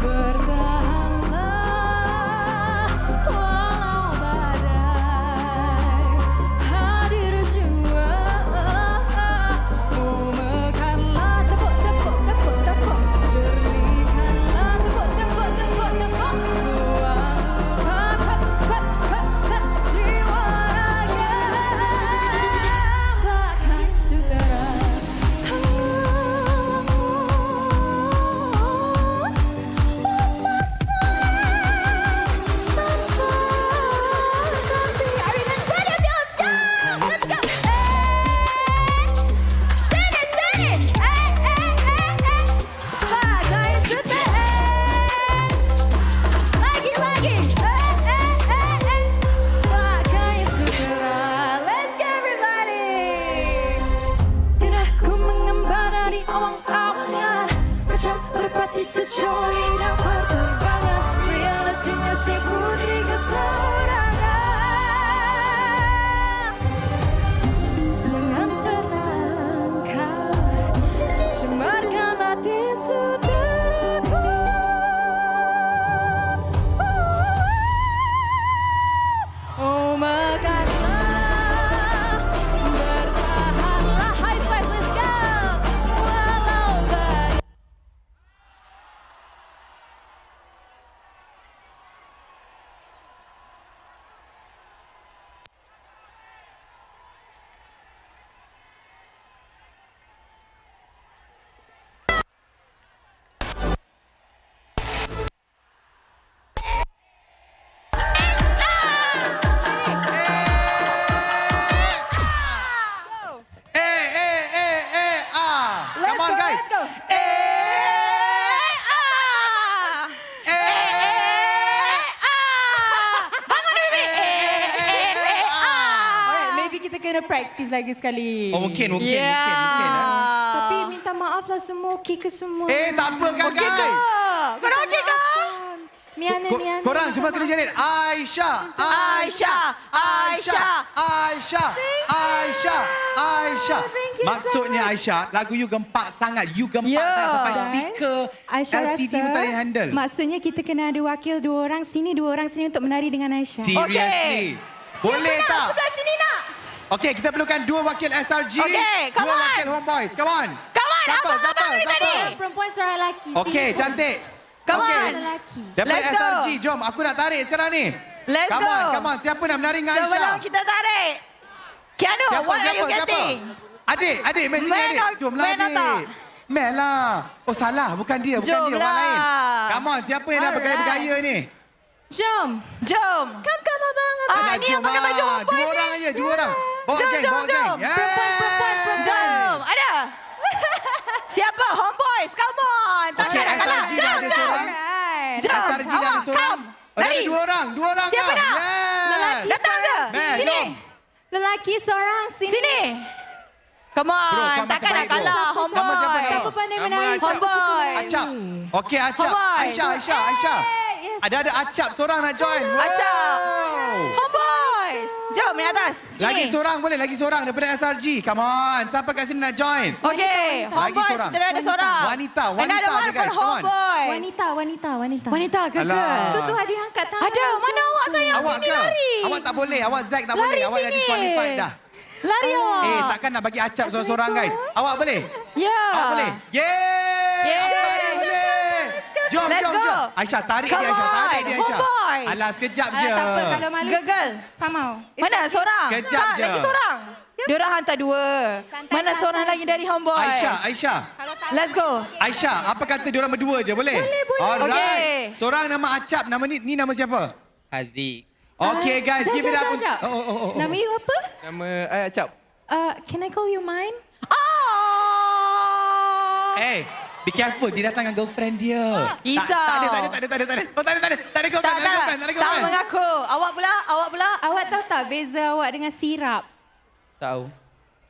Bertahanlah walau badai hadir jua. Memekanlah tepuk tepuk tepuk tepuk. Jernihkanlah tepuk tepuk tepuk tepuk. Buang jiwa raga pakai sutera. Securi dan perterbangan, realitinya sibuk di kesorangan. Jangan pernah kau cemarkan hati saudaraku. Oh makanlah, bertahanlah. High five, let's go. Walau badai. Come on, guys. Let's go. Bangun dulu. Alright, maybe kita kena practice lagi sekali. Oh, mungkin. Tapi minta maaf lah semua, okey ke semua? Tak apa kan, guys? Korang okey ke? Miana. Korang cuma kena jerit Aisyah. Maksudnya Aisyah, lagu you gempak sangat. You gempak sangat sampai speaker Aisyah LCD pun tak boleh handle. Maksudnya kita kena ada wakil 2 orang sini, 2 orang sini untuk menari dengan Aisyah. Seriously. Boleh Siapa tak? nak? Sebelah sini nak. Okey, kita perlukan 2 wakil SRG. Okey, come 2 on. wakil Homeboys. Come on. Siapa dari tadi? Seorang perempuan, seorang lelaki. Okey, cantik. Come Okey. on. Lelaki. Daripada Let's go. SRG, jom aku nak tarik sekarang ni. Let's come go. Come on. Siapa nak menari dengan Aisyah? Sebelum kita tarik. Keanu, what are you getting? Adik, main sini adik. Jomlah Man adik. atau? Mel lah. Oh salah, bukan dia, orang lain. Come on, siapa yang nak bergaya-bergaya ni? Jom. Come abang. Ni yang pakai baju Homeboys 2 orang aja, 2 orang. Bawa geng. Yeah. Perempuan. Jom. Ada? Siapa? Homeboys, come on. Takkan nak kalah. SRG dah ada seorang. Jom. SRG dah ada seorang. Lari. Ada 2 orang. Siapa nak? Yes. Datang je. Man, Sini. jom. Lelaki seorang Sini. Come on. Bro, kau Takkan nak macam kalah. baik, bro. Homeboys. Siapa pandai menari? Homeboys. Acap. Okey, Acap. Homeboys. Aisyah. Ada Acap seorang nak join. Wow. Acap. Homeboys. Jom ni atas. Sini. Lagi seorang boleh, lagi seorang daripada SRG. Come on, siapa kat sini nak join? Okey, Homeboys kita dah ada seorang. Wanita Another one je guys. for Homeboys. Wanita ke? Alah. Tu ada yang angkat tangan. Ada, mana awak sayang Awak sini ke? lari. Awak tak boleh, awak Zack tak Lari boleh. Awak dah sini. disqualified dah. Lari awak. Takkan nak bagi Acap seorang-seorang guys. Awak boleh? Ya. Awak boleh? Yeay! Awak boleh. Jom. Aisyah, tarik Come dia Aisyah. Tarik dia on, Aisyah. Homeboys. Alah, sekejap je. Tak apa, kalau malu. Gagal. Tak mau. Mana seorang? Kejap je. Lagi seorang. Diorang hantar 2. Mana seorang lagi dari Homeboys? Aisyah. Let's go. Aisyah, apa kata diorang berdua je boleh? Boleh. Alright. Okey. Seorang nama Acap, nama ni nama siapa? Haziq. Okay guys, give it up. Sekejap. Oh. Nama you apa? Nama Acap. Can I call you mine? Hey, be careful, dia datang dengan girlfriend dia. Risau. Tak ada. Oh, tak ada girlfriend. Tak mengaku. Awak pula. Awak tahu tak beza awak dengan sirap? Tahu.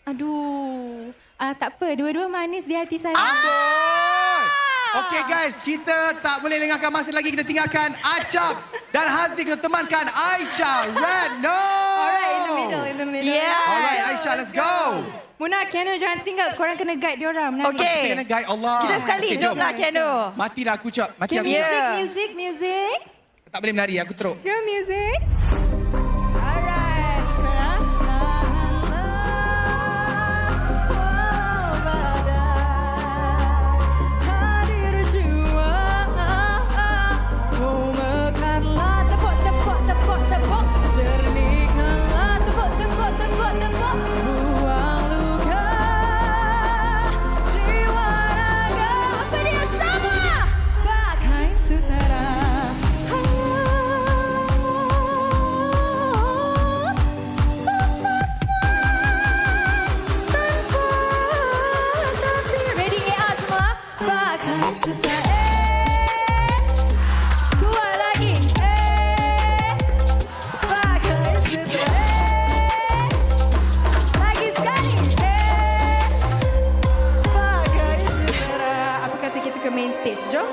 Aduh. Tak apa, dua-dua manis di hati saya. Amboi! Okay guys, kita tak boleh lengahkan masa lagi. Kita tinggalkan Acap dan Haziq kita temankan Aisyah. Red, no! Alright, in the middle. Yes. Alright, Aisyah, let's go. Muna, Keanu jangan tinggal. Korang kena guide diorang. menari. Okay. Kita kena guide Allah. Kita sekali, Okay, jomlah Keanu. Matilah aku, Cak. Mati aku. Music. Tak boleh menari, aku teruk. Go music. Alright. Hadir jua. Oh, mekarlah tepuk. Jernihkanlah tepuk. Buang luka. Jiwa raga. Apa dia sama? Pakai sutera. Ready AR semua? Pakai sutera. Keluar lagi. Pakai sutera. Lagi sekali. Pakai sutera. Apa kata kita ke main stage? Jom.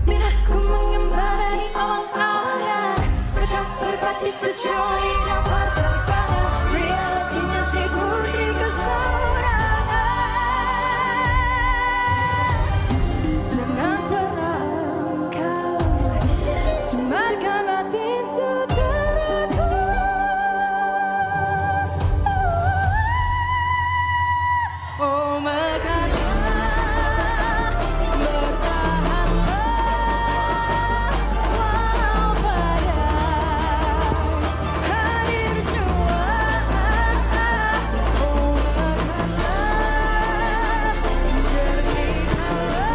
Minatku mengembara di awang-awangan. Pecah berpati securi dapat terpangan. Realitinya si putri keseorangan. Jangan pernah engkau semarkan batin saudaraku. Oh, mekarlah, bertahanlah, walau badai hadir jua. Oh, mekarlah, jernihkanlah,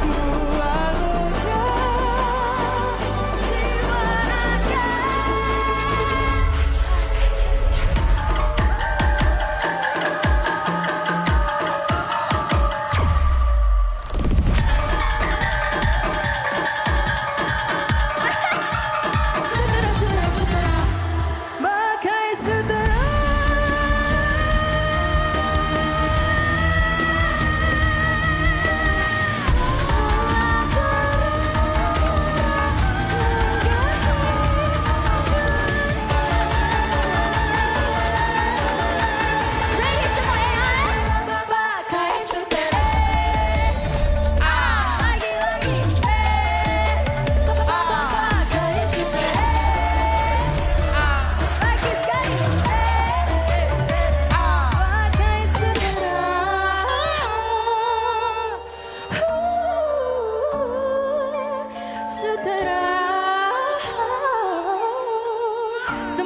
buang luka.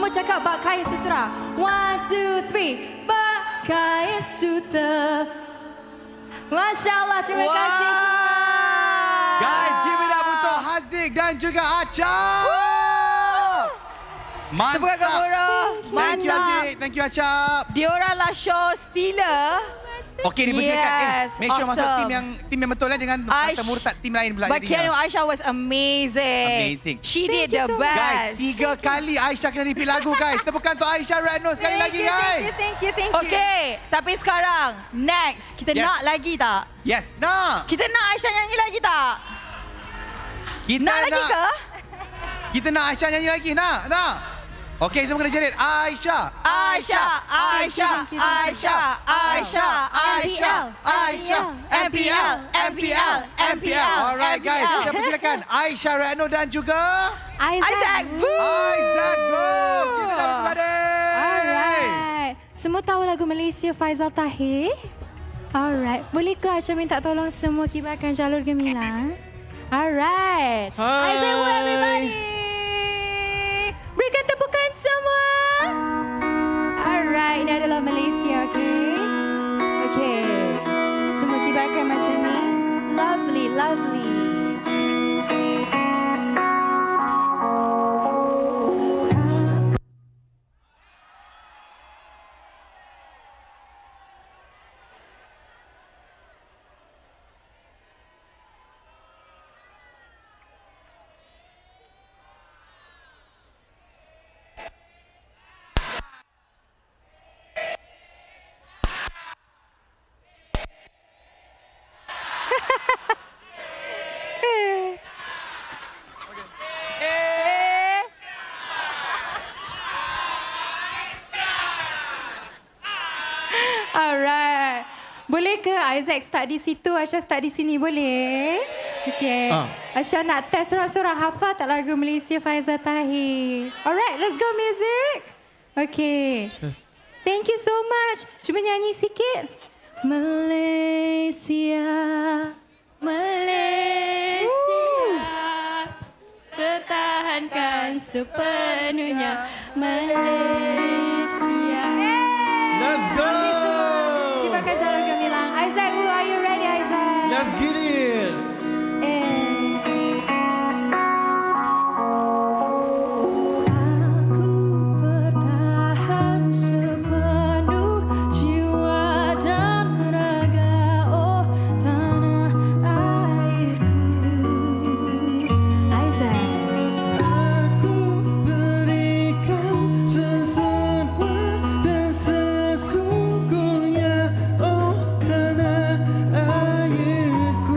Semua cakap bak kain sutera. 1, 2, 3. Bak kain sutera. Masya Allah, terima kasih semua. Guys, give it up untuk Haziq dan juga Acha. Mantap. Tepuk tangan murah. Thank you Haziq. Thank you Acha. Dioranglah show stealer. Okey, dipersilakan. Yes, Make sure masuk awesome. tim yang betul jangan kata murtad tim lain pula. But Keanu Aisyah was amazing. Amazing. She did the Guys, best. 3 kali Aisyah kena repeat lagu guys. Tepukan untuk Aisyah Radno sekali lagi guys. Thank you. Okay, tapi sekarang next kita Yes. nak lagi tak? Yes, nak. Kita nak Aisyah nyanyi lagi tak? Kita nak lagi ke? Kita nak Aisyah nyanyi lagi, nak. Okey, semua kena jerit. Aisyah. MPL. Alright guys, kita persilakan Aisyah Radno dan juga Isaac. Isaac, go. Give it up everybody. Alright. Semua tahu lagu Malaysia Faizal Tahir? Alright. Boleh ke Aisyah minta tolong semua kibarkan jalur gemilang? Alright. Isaac, everybody. Berikan tepukan semua. Alright, ini adalah Malaysia, okay? Okay. Semua kibarkan macam ni. Lovely, lovely. Alright. Boleh ke Isaac start di situ, Aisyah start di sini, boleh? Okay. Aisyah nak test sorang-sorang hafal tak lagu Malaysia Faizal Tahir? Alright, let's go music. Okay. Yes. Thank you so much. Cuba nyanyi sikit. Malaysia, Malaysia, pertahankan sepenuhnya Malaysia. Let's go. Kibarkan jalur gemilang. Isaac, are you ready, Isaac? Let's get it. Aku pertahan sepenuh jiwa dan raga, oh tanah airku. Isaac. Aku berikan sesemua dan sesungguhnya, oh tanah airku.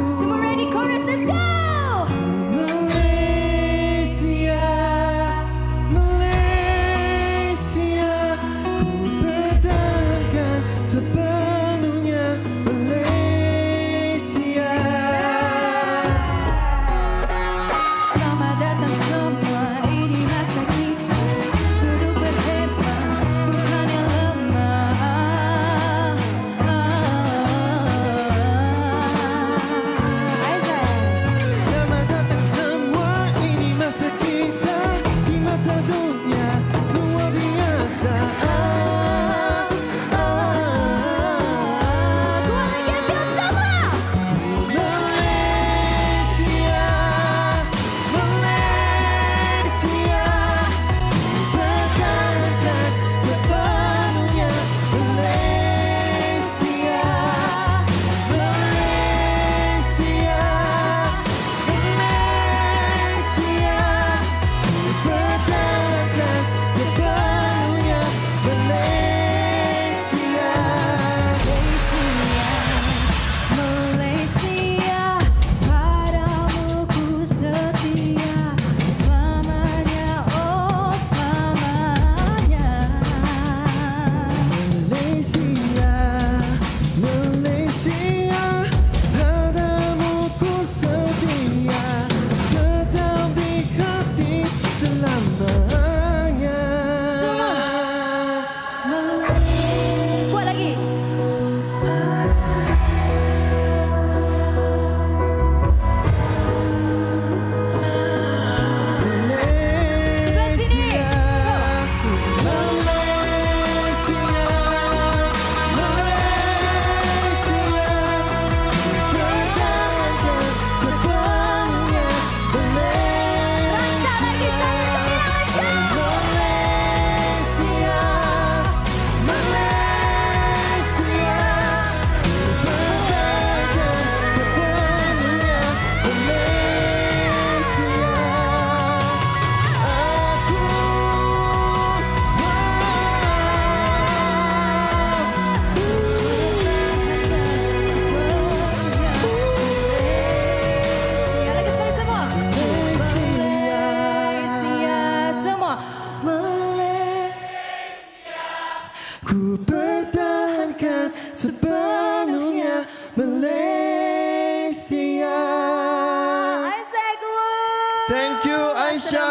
Thank you, Aisyah.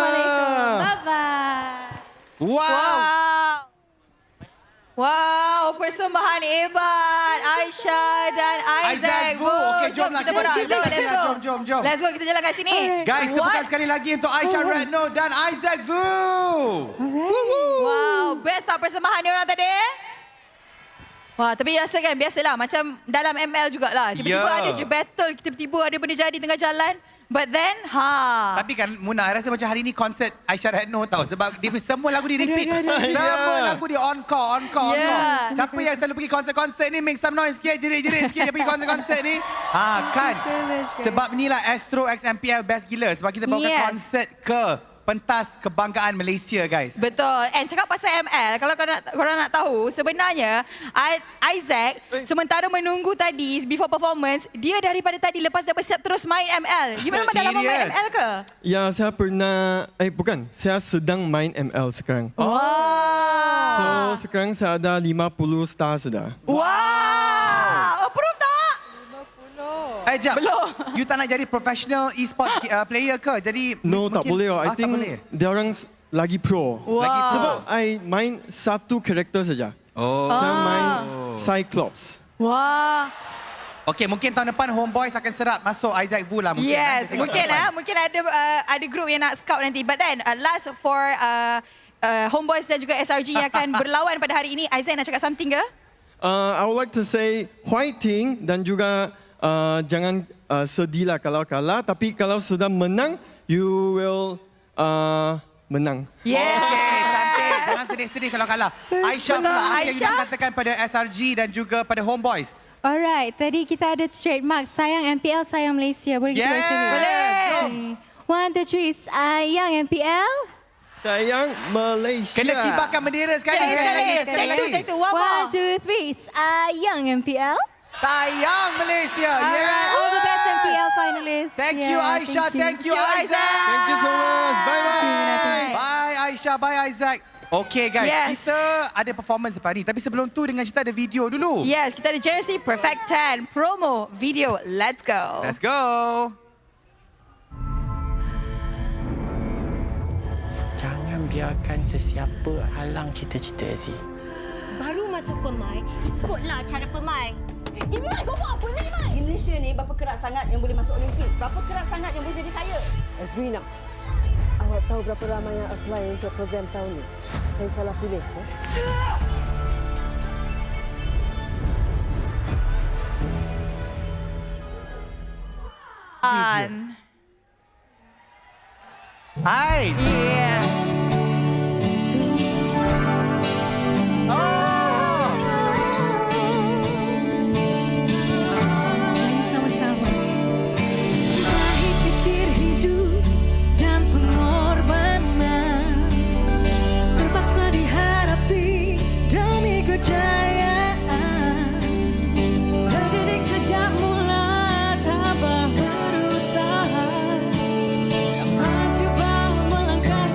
Bye-bye. Wow. Wow, persembahan hebat Aisyah dan Isaac. Okay, jom lah. kita borak. Jom, Let's go. jom. Let's go, kita jalan kat sini. Guys, tepukan sekali lagi untuk Aisyah Ratno dan Isaac Vu. Wow, best tak persembahan dia orang tadi? Wah, tapi rasa kan biasalah macam dalam ML jugalah. Tiba-tiba ada je battle, tiba-tiba ada benda jadi tengah jalan. But then, Tapi kan Muna, rasa macam hari ni konsert Aisyah Ratno tau. Sebab dia semua lagu di repeat. Semua lagu dia encore. Siapa yang selalu pergi konsert-konsert ni, make some noise sikit, jerit-jerit sikit yang pergi konsert-konsert ni. Kan. Sebab inilah Astro X MPL best gila. Sebab kita bawa konsert ke pentas kebanggaan Malaysia, guys. Betul. And cakap pasal ML, kalau korang nak tahu, sebenarnya Isaac sementara menunggu tadi before performance, dia daripada tadi lepas dah bersiap terus main ML. You memang dah lama main ML ke? Ya, saya pernah, bukan, saya sedang main ML sekarang. So, sekarang saya ada 50 star sudah. Wow! Approve tak? Jap. Belum. You tak nak jadi professional e-sports player ke? Jadi No, tak boleh. I think dia orang lagi pro. Sebab I main satu karakter saja. Saya main Cyclops. Wah. Okay, mungkin tahun depan Homeboys akan serap masuk Isaac Vu lah. Mungkin, yes, mungkin ada grup yang nak scout nanti. But then, last for Homeboys dan juga SRG yang akan berlawan pada hari ini. Isaac nak cakap something ke? I would like to say fighting dan juga jangan sedihlah kalau kalah, tapi kalau sudah menang, you will menang. Okay, cantik. Jangan sedih-sedih kalau kalah. Aisyah pula, apa yang you nak katakan pada SRG dan juga pada Homeboys? Alright, tadi kita ada trademark sayang MPL, sayang Malaysia. Boleh kita buat sini? Boleh. 1, 2, 3, sayang MPL. Sayang Malaysia. Kena kibarkan bendera sekali. Take two. 1, 2, 3, sayang MPL. Sayang Malaysia. All the best MPL finalists. Thank you, Aisyah. Thank you, Isaac. Thank you so much. Bye-bye. Bye, Aisyah. Bye, Isaac. Okay, guys. Kita ada performance lepas ni. Tapi sebelum tu, dengan kita ada video dulu. Yes, kita ada Jersey Perfect 10 promo video. Let's go. Let's go. Jangan biarkan sesiapa halang cita-cita Z. Baru masuk pemain, ikutlah cara pemain. Imai, kau buat apa ni, Imai? Malaysia ni berapa keras sangat yang boleh masuk Olimpik? Berapa keras sangat yang boleh jadi kaya? Azrina, awak tahu berapa ramai yang apply untuk program tahun ni? Saya salah pilih. Hai. Yes. Melangkah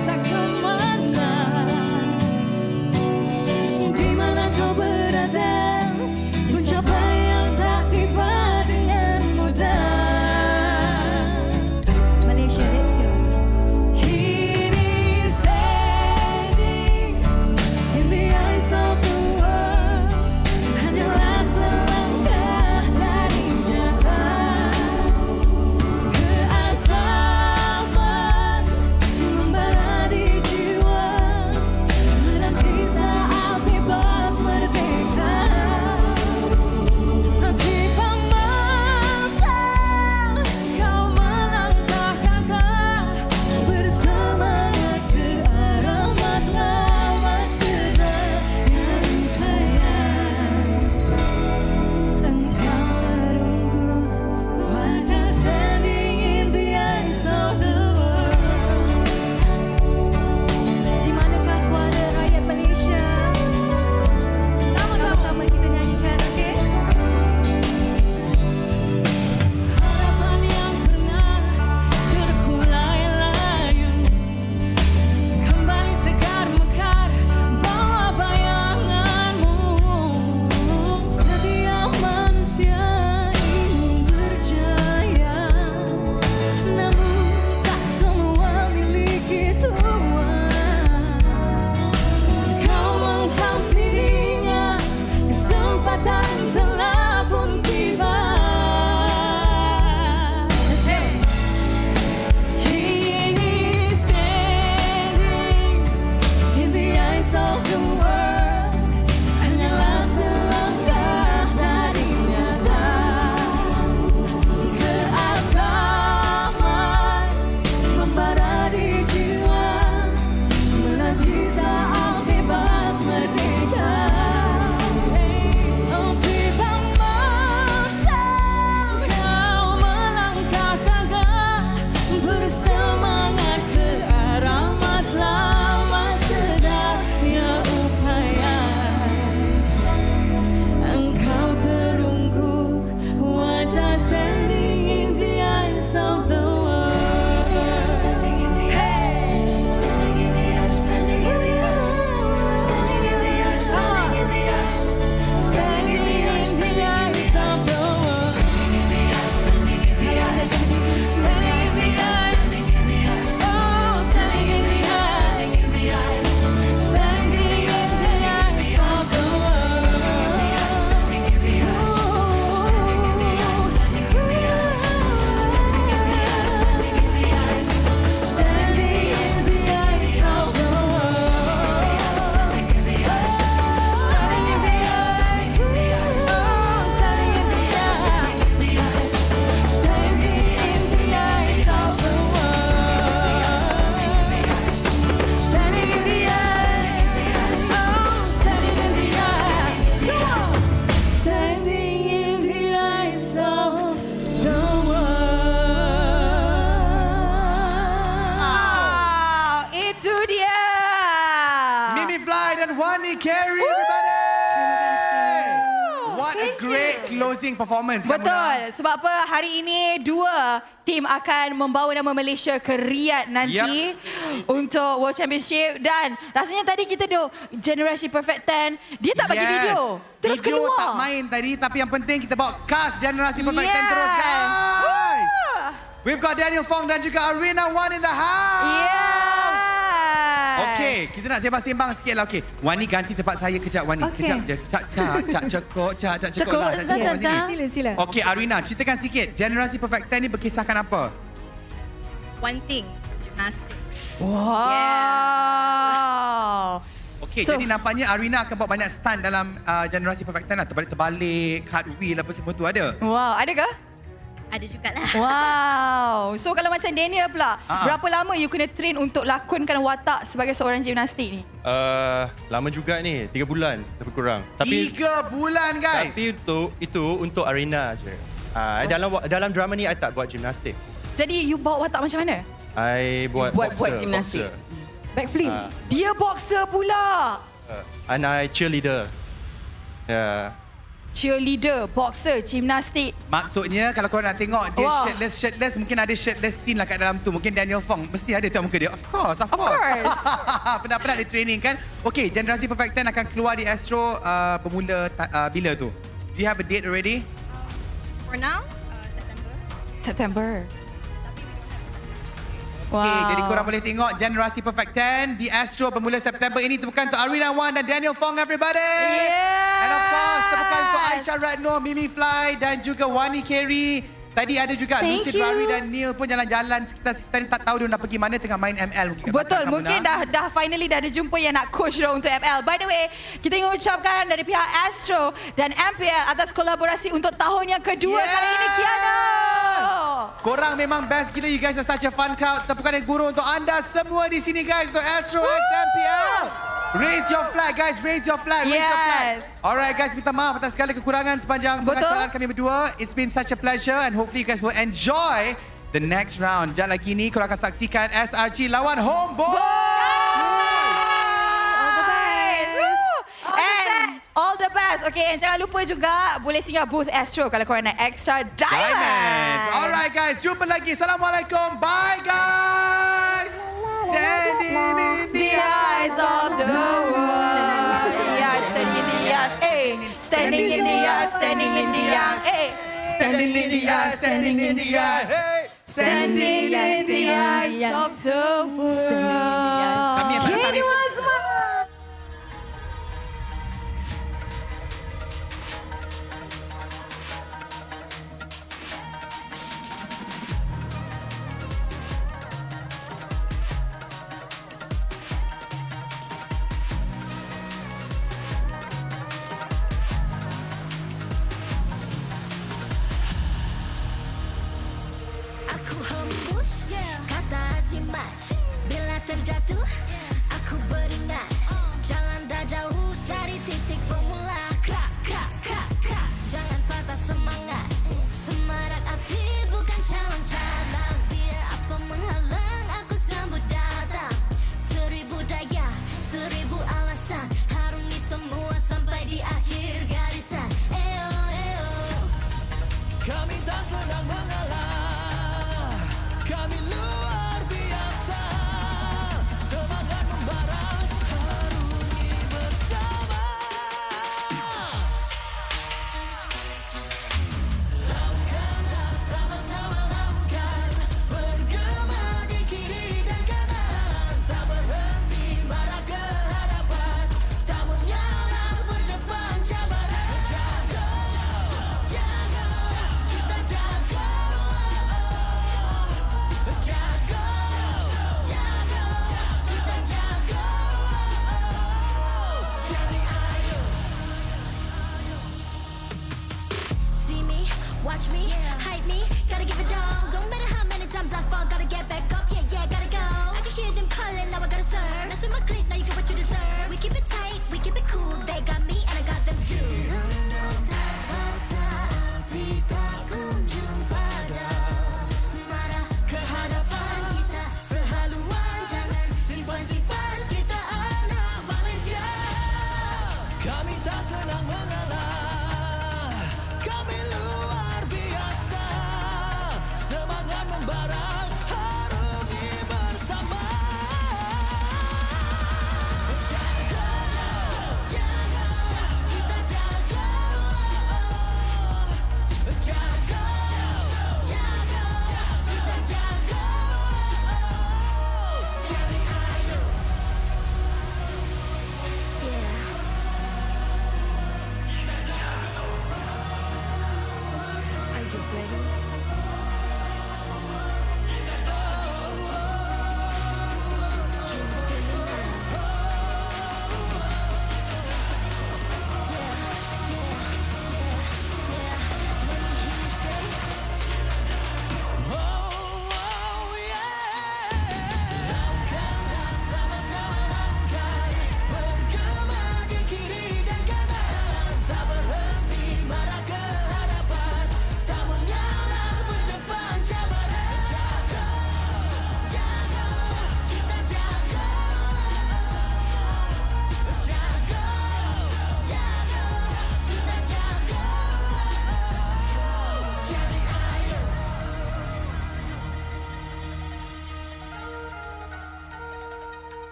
Wani Carey, everybody. What a great closing performance. Betul. Sebab apa hari ini dua tim akan membawa nama Malaysia ke Riyadh nanti untuk World Championship. Dan rasanya tadi kita generasi Perfect 10, dia tak bagi video. Terus video keluar. tak main tadi, tapi yang penting kita bawa cast generasi Perfect 10 terus, guys. We've got Daniel Fong dan juga Arena One in the house. Okay, kita nak sembang-sembang sikit lah. Okay, Wani ganti tempat saya kejap, Wani. Kejap je. Cak cekok lah. Sila. Okay, Arina, ceritakan sikit. Generasi Perfect 10 ni berkisahkan apa? One thing, gymnastics. Wow. Okay, jadi nampaknya Arina akan buat banyak stunt dalam generasi Perfect 10 lah. Terbalik-terbalik, cartwheel apa semua tu ada. Wow, ada ke? Ada jugalah. Wow. So kalau macam Daniel pula, berapa lama you kena train untuk lakonkan watak sebagai seorang gimnastik ni? Lama juga ni, 3 bulan lebih kurang. Tapi 3 bulan, guys. Tapi untuk arena je. Dalam drama ni I tak buat gymnastik. Jadi you bawa watak macam mana? I buat gimnastik. Backflip. Dia boxer pula. And I cheerleader. Cheerleader, boxer, gimnastik. Maksudnya kalau korang nak tengok dia shirtless, mungkin ada shirtless scene lah kat dalam tu. Mungkin Daniel Fong mesti ada tengok muka dia. Of course. Pernah ditraining kan? Okay, generasi Perfect 10 akan keluar di Astro bermula bila tu? Do you have a date already? For now, September. Okay, jadi korang boleh tengok generasi Perfect 10 di Astro bermula September ini. Tepukan untuk Arina One dan Daniel Fong, everybody. And of course, tepukan untuk Aisyah Ratno, Mimi Fly dan juga Wani Carey. Tadi ada juga Lucid Rari dan Neil pun jalan-jalan sekitar ni, tak tahu dia nak pergi mana, tengah main ML mungkin. Betul, mungkin dah finally dah ada jumpa yang nak coach dia untuk ML. By the way, kita ingin ucapkan dari pihak Astro dan MPL atas kolaborasi untuk tahun yang kedua kali ini, Kiana. Korang memang best gila, you guys are such a fun crowd. Tepukan yang guru untuk anda semua di sini, guys, untuk Astro X MPL. Raise your flag, guys. Raise your flag. Raise your flag. Alright, guys. Minta maaf atas segala kekurangan sepanjang pengacaraan kami berdua. It's been such a pleasure and hopefully you guys will enjoy the next round. Sekejap lagi ni, korang akan saksikan SRG lawan Homeboy. All the best. And all the best. Okay, and jangan lupa juga boleh singgah booth Astro kalau korang nak extra diamond. Alright, guys. Jumpa lagi. Assalamualaikum. Bye, guys. Standing in the eyes of the world. Standing in the eyes. Standing in the eyes. Standing in the eyes. Standing in the eyes. Standing in the eyes. Standing in the eyes of the world. Kami yang tak tarik. Aku hembus kata simat. Bila terjatuh aku beringat. Jalan dah jauh cari titik bermula. Krak, krak, krak, krak. Jangan patah semangat. Semarak api bukan calon cadangan. Biar apa menghalang aku sambut datang. 1000 daya, 1000 alasan. Harungi semua sampai di akhir garisan. Eo, eo. Kami tak sedang mengalah. Kami luar biasa. Semangat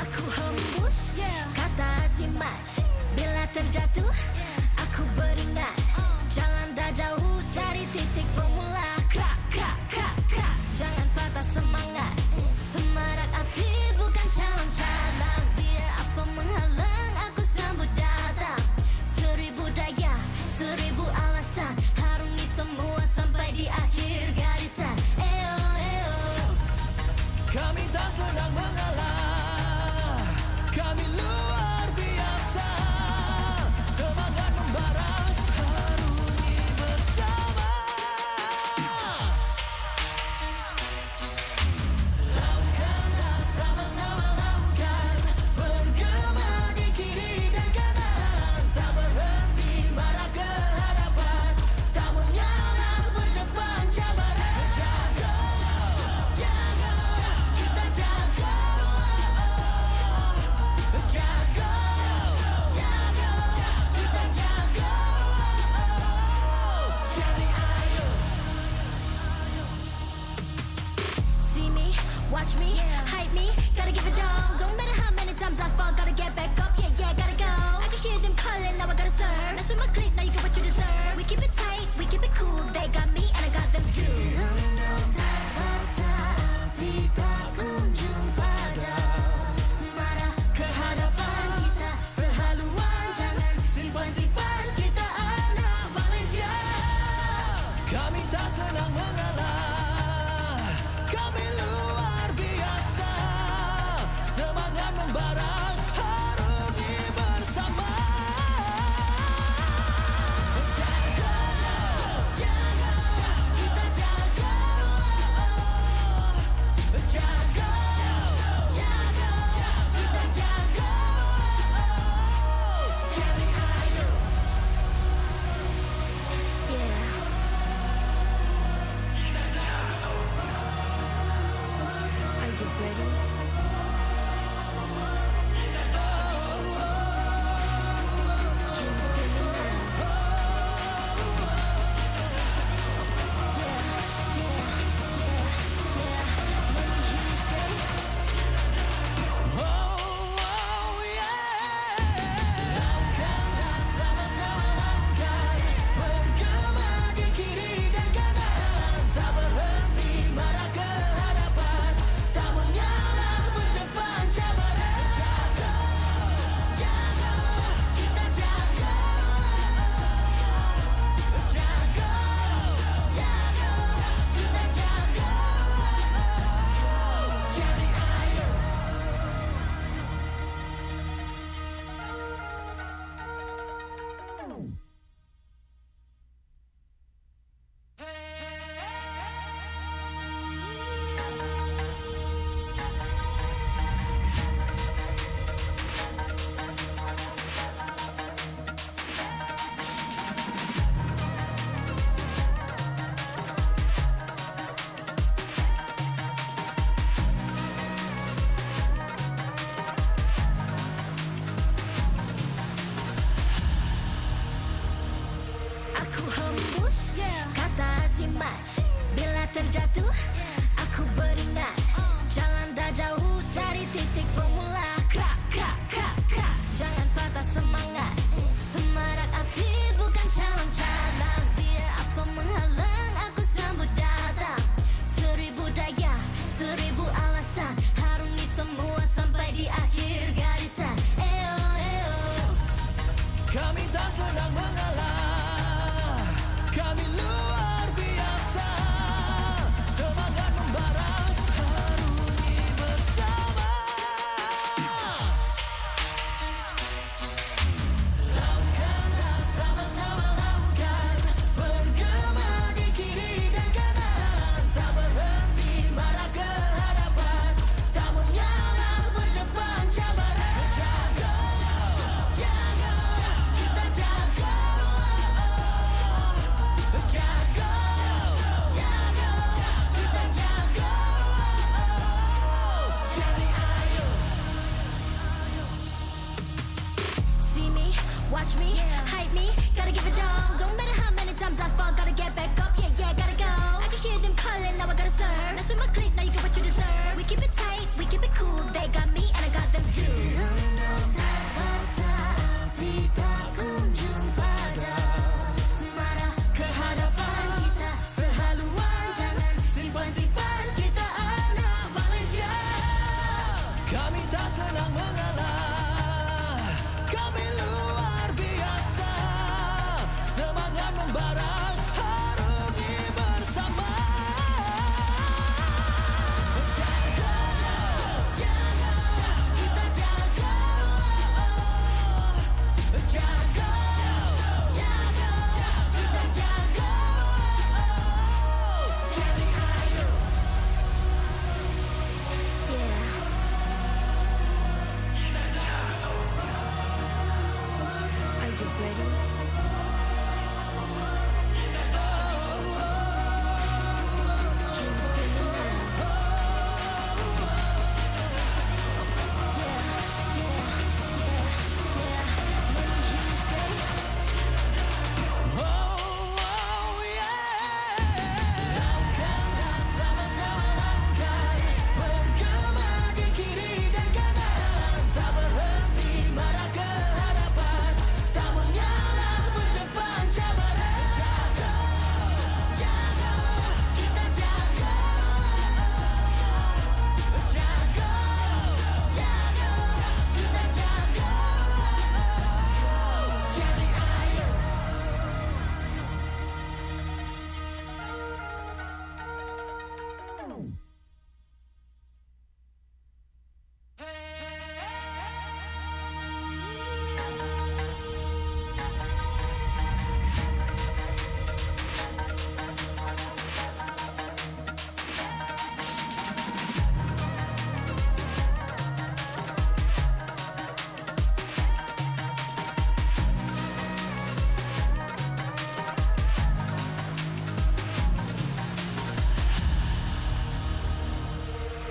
Aku hembus kata simat. Bila terjatuh aku beringat. Jalan dah jauh cari titik bermula. Krak, krak, krak, krak. Jangan patah semangat. Semarak api bukan calon calang. Biar apa menghalang aku sambut datang. 1000 daya, 1000 alasan. Harungi semua sampai di akhir garisan. Eo, eo. Kami tak senang mengalah. Kami luar biasa. Semangat membara, harungi bersama. Langkahlah sama-sama langkah. Bergema di kiri dan kanan. Tak berhenti marah ke hadapan. Tak mengalah berdepan cabaran. Jaga, jaga, kita jaga. Jaga, jaga, kita jaga. Cari air. See me, watch me, hype me, gotta give it all. Don't matter how many times I fall, gotta get back up, yeah, yeah, gotta go. I can hear them calling, now I gotta serve. Mess with my clique, now you get what you deserve. We keep it tight, we keep it cool, they got me and I got them too. Rasa api tak kunjung padam. Marah ke hadapan kita sehaluan. Jangan simpan-simpan, kita anak Malaysia. Kami tak senang mengalah. Kami luar biasa. Semangat membara, harungi bersama. Jaga, jaga, kita jaga. Jaga, jaga, kita jaga. Cari air. Yeah. Are you ready? Can you feel me now? Yeah, yeah, yeah, yeah. Let me hear you say. Langkahlah sama-sama langkah. Bergema di kiri dan kanan. Tak berhenti marah ke hadapan. Tak mengalah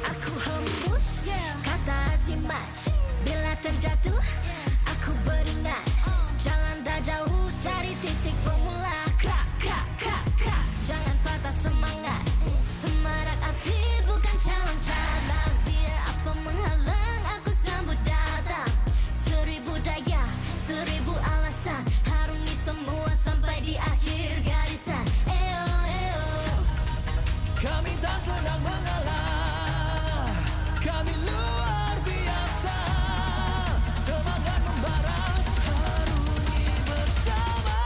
Aku hembus kata azimat. Bila terjatuh aku beringat. Jalan dah jauh cari titik bermula. Krak, krak, krak, krak. Jangan patah semangat. Semarak api bukan calon cadangan. Biar apa menghalang aku sambut datang. 1000 daya, 1000 alasan. Harungi semua sampai di akhir garisan. Eo, eo. Kami tak senang mengalah. Kami luar biasa. Semangat membara, harungi bersama.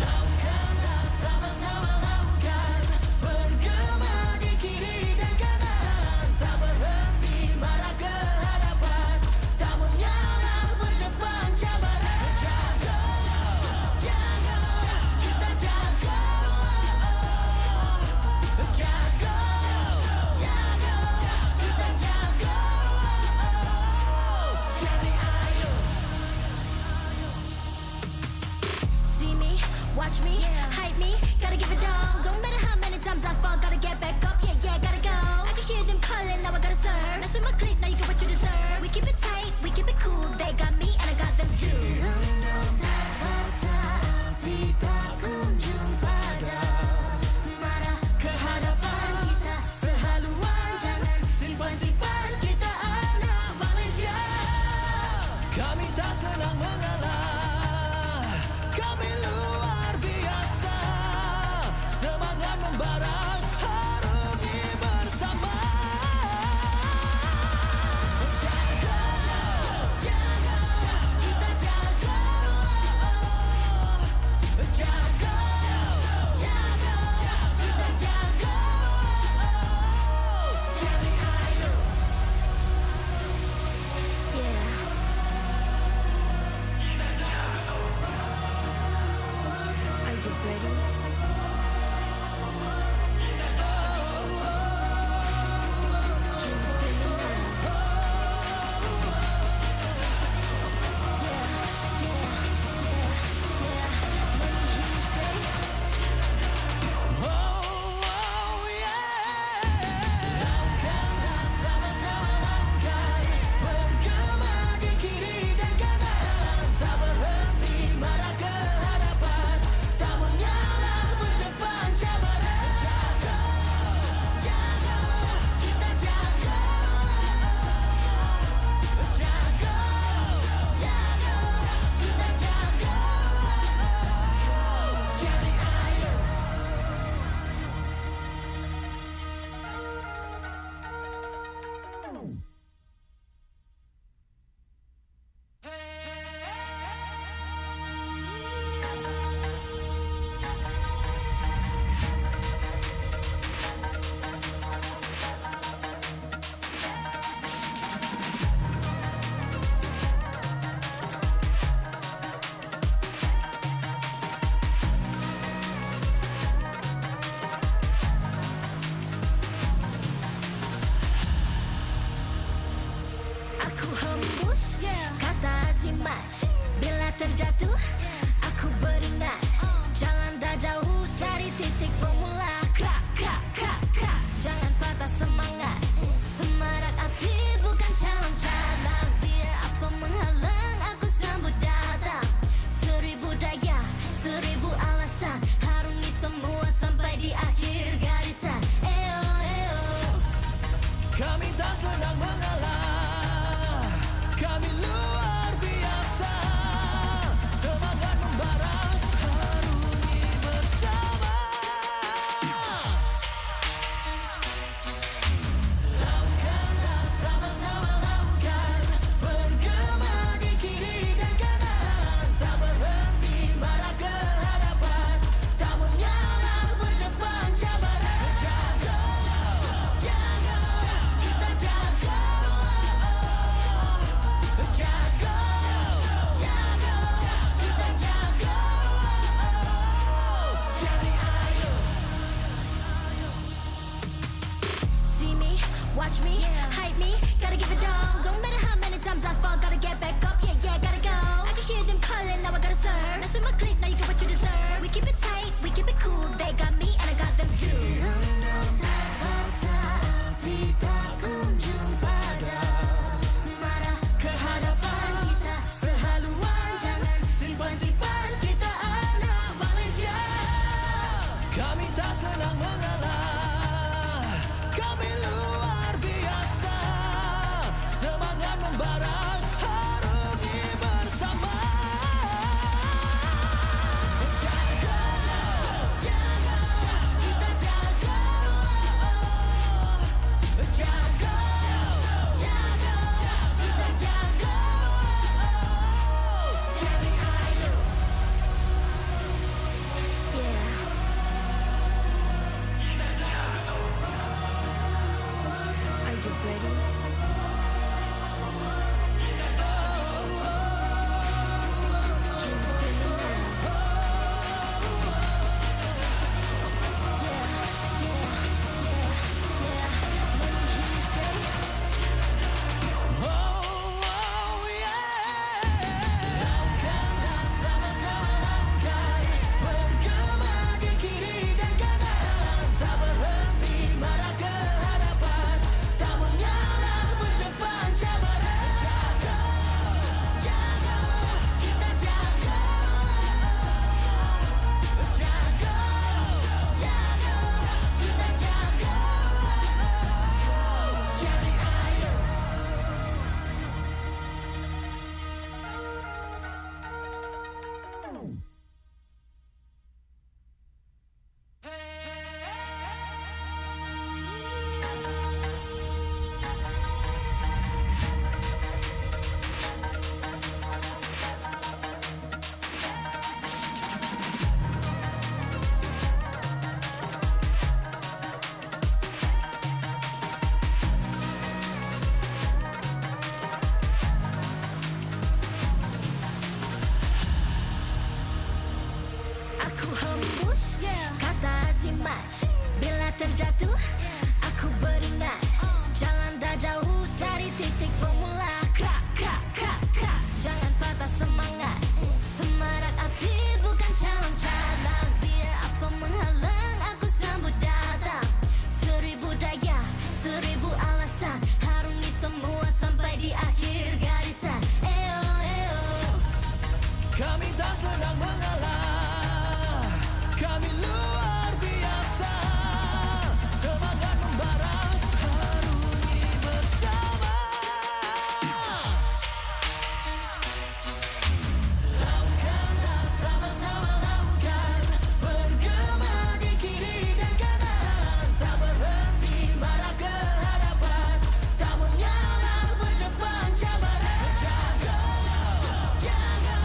Lakukanlah sama-sama lakukan. Bergema di kiri dan kanan. Tak berhenti marah ke hadapan. Tak mengalah berdepan cabaran. Jaga, jaga, kita jaga. Jaga, jaga, kita jaga. Jadi ayo. See me, watch me, hype me, gotta give it all. Don't matter how many times I fall, gotta get back up, yeah, yeah, gotta go. I can hear them calling, now I gotta serve. Mess with my clique, now you get what you deserve. We keep it tight, we keep it cool, they got me and I got them too. Rasa api tak kunjung padam. Marah ke hadapan kita, sehaluan jangan simpan-simpan. Kita anak Malaysia. Kami tak senang mengalah. Kami luar biasa. Semangat membara, harungi bersama. Jaga, jaga, kita jaga. Jaga, jaga, kita jaga. Jadi ayo. Yeah. Are you ready? Can you feel me now? Yeah, yeah, yeah, yeah. Let me hear you say. Lakukanlah sama-sama lakukan. Bergema di kiri dan kanan. Tak berhenti marah ke hadapan. Tak mengalah berdepan cabaran. Jaga, jaga, kita jaga. Jaga, jaga, kita jaga. Jadi ayo. Aku hembus kata azimat. Bila terjatuh aku beringat. Jalan dah jauh cari titik bermula. Krak, krak, krak, krak. Jangan patah semangat. Semarak api bukan calon cadangan. Biar apa menghalang aku sambut datang. 1000 daya, 1000 alasan. Harungi semua sampai di akhir garisan. Eo, eo. Kami tak senang mengalah. Kami luar biasa. Semangat membara, harungi bersama. Lakukanlah sama-sama lakukan. Bergema di kiri dan kanan. Tak berhenti marah ke hadapan. Tak mengalah berdepan cabaran. Jaga, jaga, kita jaga. Jaga, jaga, kita jaga. Jadi ayo. See me, watch me, hype me, gotta give it all. Don't matter how many times I fall, gotta get back up, yeah, yeah, gotta go. I can hear them calling, now I gotta serve. Mess with my clique, now you get what you deserve. We keep it tight, we keep it cool, they got me and I got them too. Kami tak senang mengalah, kami luar biasa. Semangat membara, harungi bersama. Jaga, jaga, kita jaga. Jaga, jaga, kita jaga. Jadi idol. Are you ready? Can you feel me now? Yeah, yeah, yeah, yeah. Let me hear you say. Langkahlah sama-sama langkah, bergema di kiri dan kanan, tak berhenti marah ke hadapan, tak mengalah berdepan cabaran. Jaga, jaga, kita jaga. Jaga, jaga, kita jaga. Jadi idol. Aku hembus kata simat. Bila terjatuh aku beringat. Jalan dah jauh cari titik bermula. Krak, krak, krak, krak. Jangan patah semangat. Semarak api bukan calon cadangan. Biar apa menghalang aku sambut datang. 1000 daya, 1000 alasan. Harungi semua sampai di akhir garisan. Eo, eo. Kami tak senang mengalah, kami luar biasa. Semangat membara, harungi bersama. Langkahlah sama-sama langkah, bergema di kiri dan kanan, tak berhenti marah ke hadapan, tak mengalah berdepan cabaran. Jaga, jaga,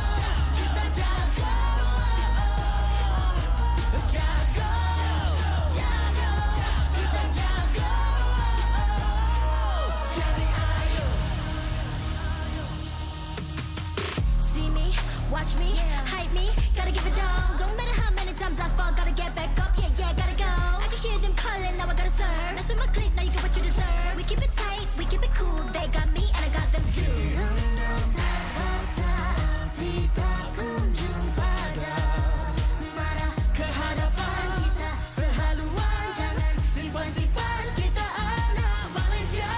kita jaga. Jaga, jaga, kita jaga. Jadi idol. See me, watch me, hype me, gotta give it all. Don't matter how many times I fall, gotta get back up, yeah, yeah, gotta go. I can hear them calling, now I gotta serve. Mess with my clique, now you get what you deserve. We keep it tight, we keep it cool, they got me and I got them too. Rasa api tak kunjung padam. Marah ke hadapan kita, sehaluan jangan simpan-simpan. Kita anak Malaysia.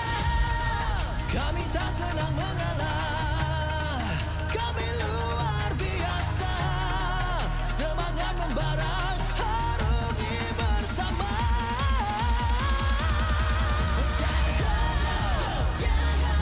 Kami tak senang mengalah, kami luar biasa. Semangat membara, harungi bersama. Jaga, jaga,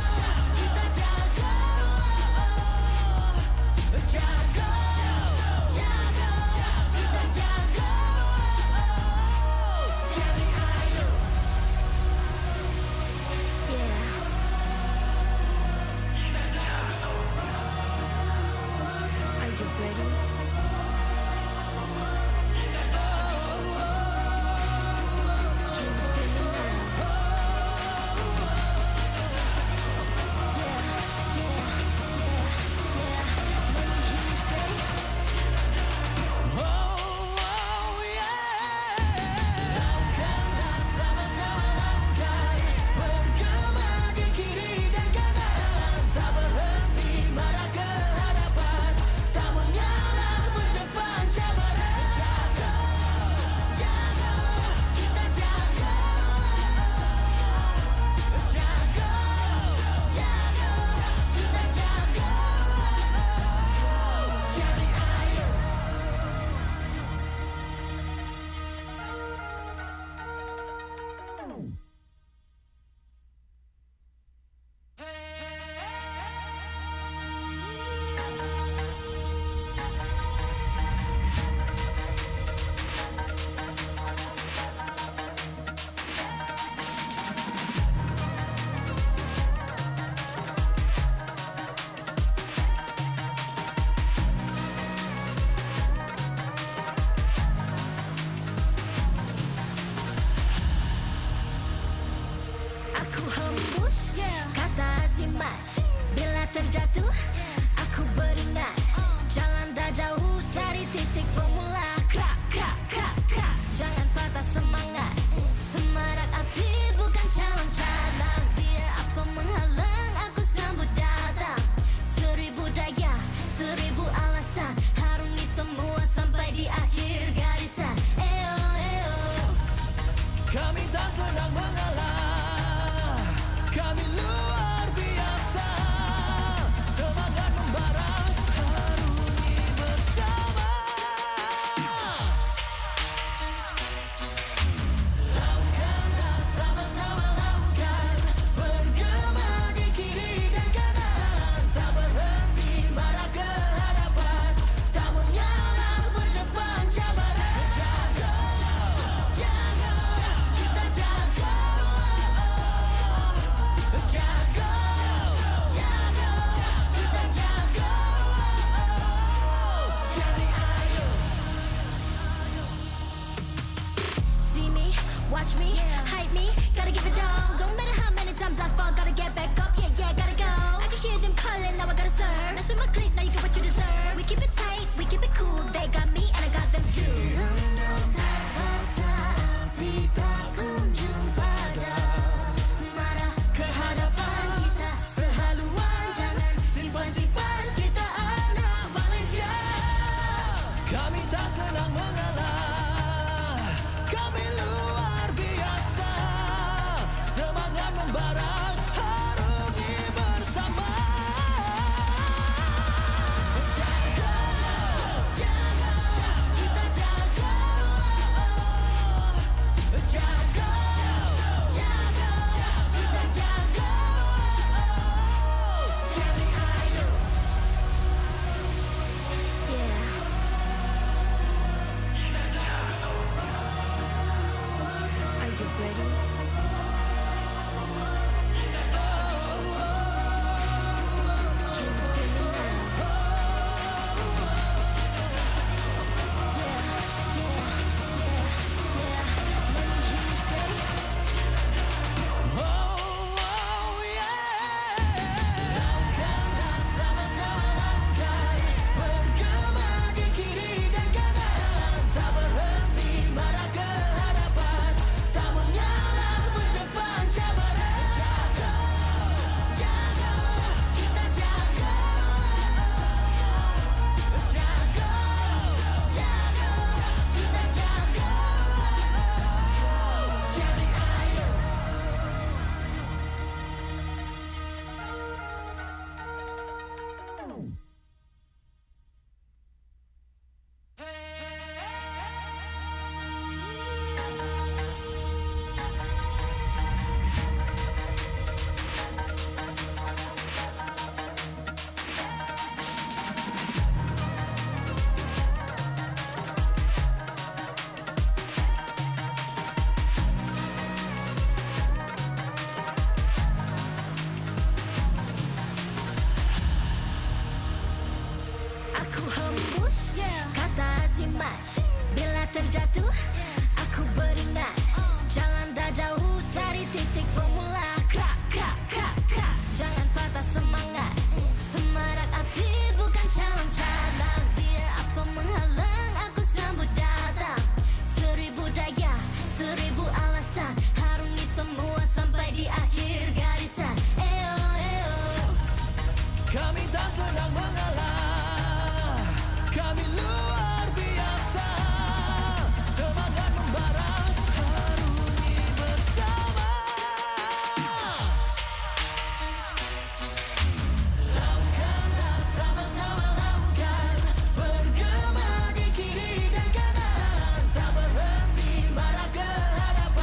Aku hembus kata simat. Bila terjatuh aku beringat. Jalan dah jauh cari titik bermula. Krak, krak, krak, krak. Jangan patah semangat. Semarak api bukan calon cadangan. Biar apa menghalang aku sambut datang. 1000 daya, 1000 alasan. Harungi semua sampai di akhir garisan. Eo, eo. Kami tak senang mengalah. Kami luar biasa. Semangat membara. Harungi bersama. Lakukanlah sama-sama lakukan. Bergema di kiri dan kanan. Tak berhenti marah ke hadapan. Tak mengalah berdepan cabaran. Jaga, jaga, kita jaga. Jaga, jaga, kita jaga. Jadi ayo. See me, watch me, hype me, gotta give it all. Don't matter how many times I fall, gotta get back up, yeah, yeah, gotta go. I can hear them calling, now I gotta serve. Mess with my clique, now you get what you deserve. We keep it tight, we keep it cool, they got me and I got them too. Rasa api tak kunjung padam. Marah ke hadapan kita, sehaluan jangan simpan-simpan. Kita anak Malaysia. Kami tak senang mengalah. Kami luar biasa. Semangat membara. Harungi bersama. Jaga, jaga, kita jaga. Jaga, jaga, kita jaga. Jadi ayo. Yeah. Are you ready? Can you feel me now? Yeah, yeah, yeah, yeah. Let me hear you say. Lakukanlah sama-sama lakukan. Bergema di kiri dan kanan. Tak berhenti marah ke hadapan. Tak mengalah berdepan cabaran. Jaga, jaga, kita jaga. Jaga, jaga, kita jaga. Jadi ayo. Aku hembus kata simat. Bila terjatuh aku beringat. Jalan dah jauh cari titik bermula. Krak, krak, krak, krak. Jangan patah semangat. Semarak api bukan calon cadangan. Biar apa menghalang aku sambut datang. 1000 daya, 1000 alasan. Harungi semua sampai di akhir garisan. Eo, eo. Kami tak senang mengalah. Kami luar biasa. Semangat membara. Harungi bersama. Lakukanlah sama-sama lakukan. Bergema di kiri dan kanan. Tak berhenti marah ke hadapan.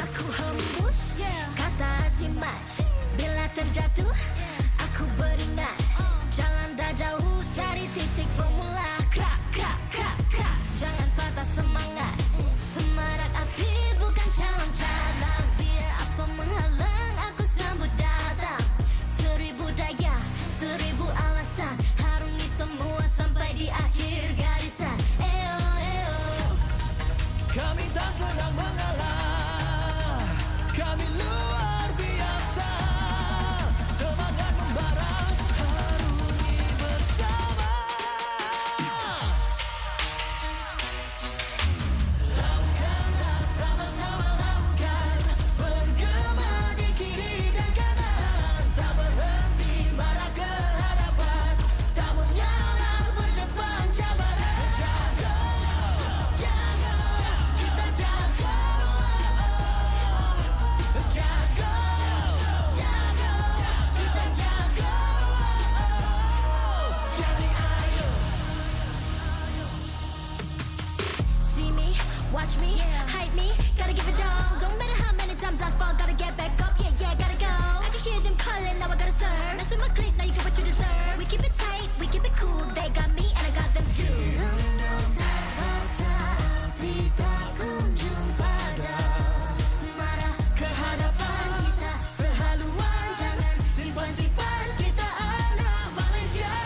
Aku hembus kata simat. Bila terjatuh aku beringat. Jalan dah jauh cari titik bermula. Krak, krak, krak, krak. Jangan patah semangat. Semarak api bukan calon cadangan. Biar apa menghalang aku sambut datang. 1000 daya, 1000 alasan. Harungi semua sampai di akhir garisan. Eo, eo. Kami tak senang mengalah. Kami luar biasa. Semangat membara. Harungi bersama. Langkahlah sama-sama langkah. Bergema di kiri dan kanan. Tak berhenti marah ke hadapan. Tak mengalah berdepan cabaran. Jaga, jaga, kita jaga. Jaga, jaga, kita jaga. Jadi ayo. See me, watch me, hype me, gotta give it all. Don't matter how many times I fall, gotta get back up, yeah, yeah, gotta go. I can hear them calling, now I gotta serve. Mess with my clique, now you get what you deserve. We keep it tight, we keep it cool, they got me and I got them too. Api tak kunjung padam. Marah ke hadapan kita, sehaluan jangan simpan-simpan. Kita anak Malaysia.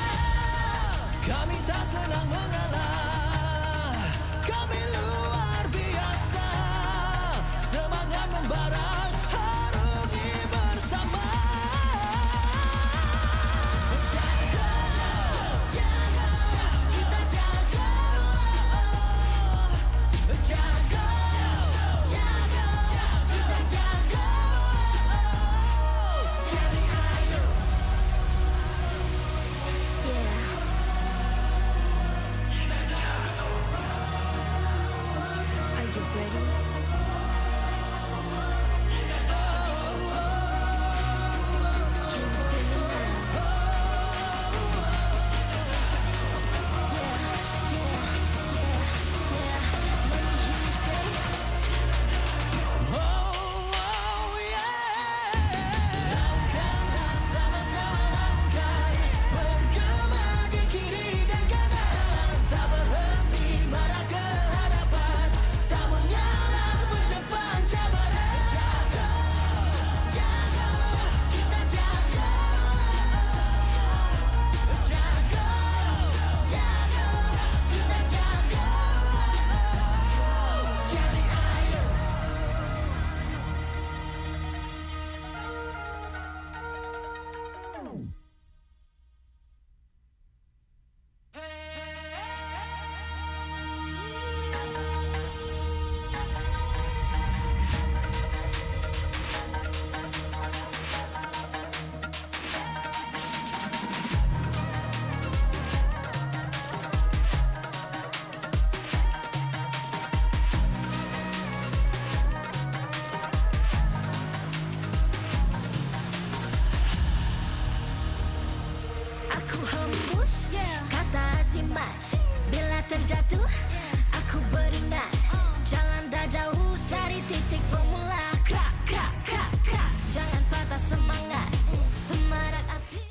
Kami tak senang mengalah. Kami luar biasa. Semangat membara. Harungi bersama. Jaga, jaga, kita jaga. Jaga, jaga, kita jaga. Jadi ayo. Yeah. Are you ready? Can you feel me now? Yeah, yeah, yeah, yeah. Let me hear you say. Langkahlah sama-sama langkah. Bergema di kiri dan kanan. Tak berhenti marah ke hadapan. Tak mengalah berdepan cabaran. Jaga, jaga, kita jaga. Jaga, jaga, kita jaga. Jadi ayo. Aku hembus kata simat. Bila terjatuh aku beringat. Jalan dah jauh cari titik bermula. Krak, krak, krak, krak. Jangan patah semangat. Semarak api.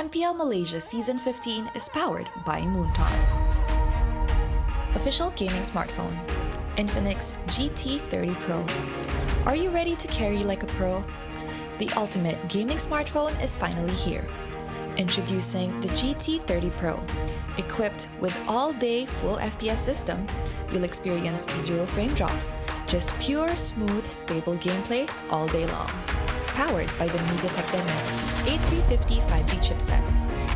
MPL Malaysia Season 15 is powered by Montage. Official gaming smartphone, Infinix GT30 Pro. Are you ready to carry like a pro? The ultimate gaming smartphone is finally here. Introducing the GT30 Pro. Equipped with all-day full FPS system, you'll experience zero frame drops, just pure, smooth, stable gameplay all day long. Powered by the MediaTek Dimensity 835 MPL 5G chipset.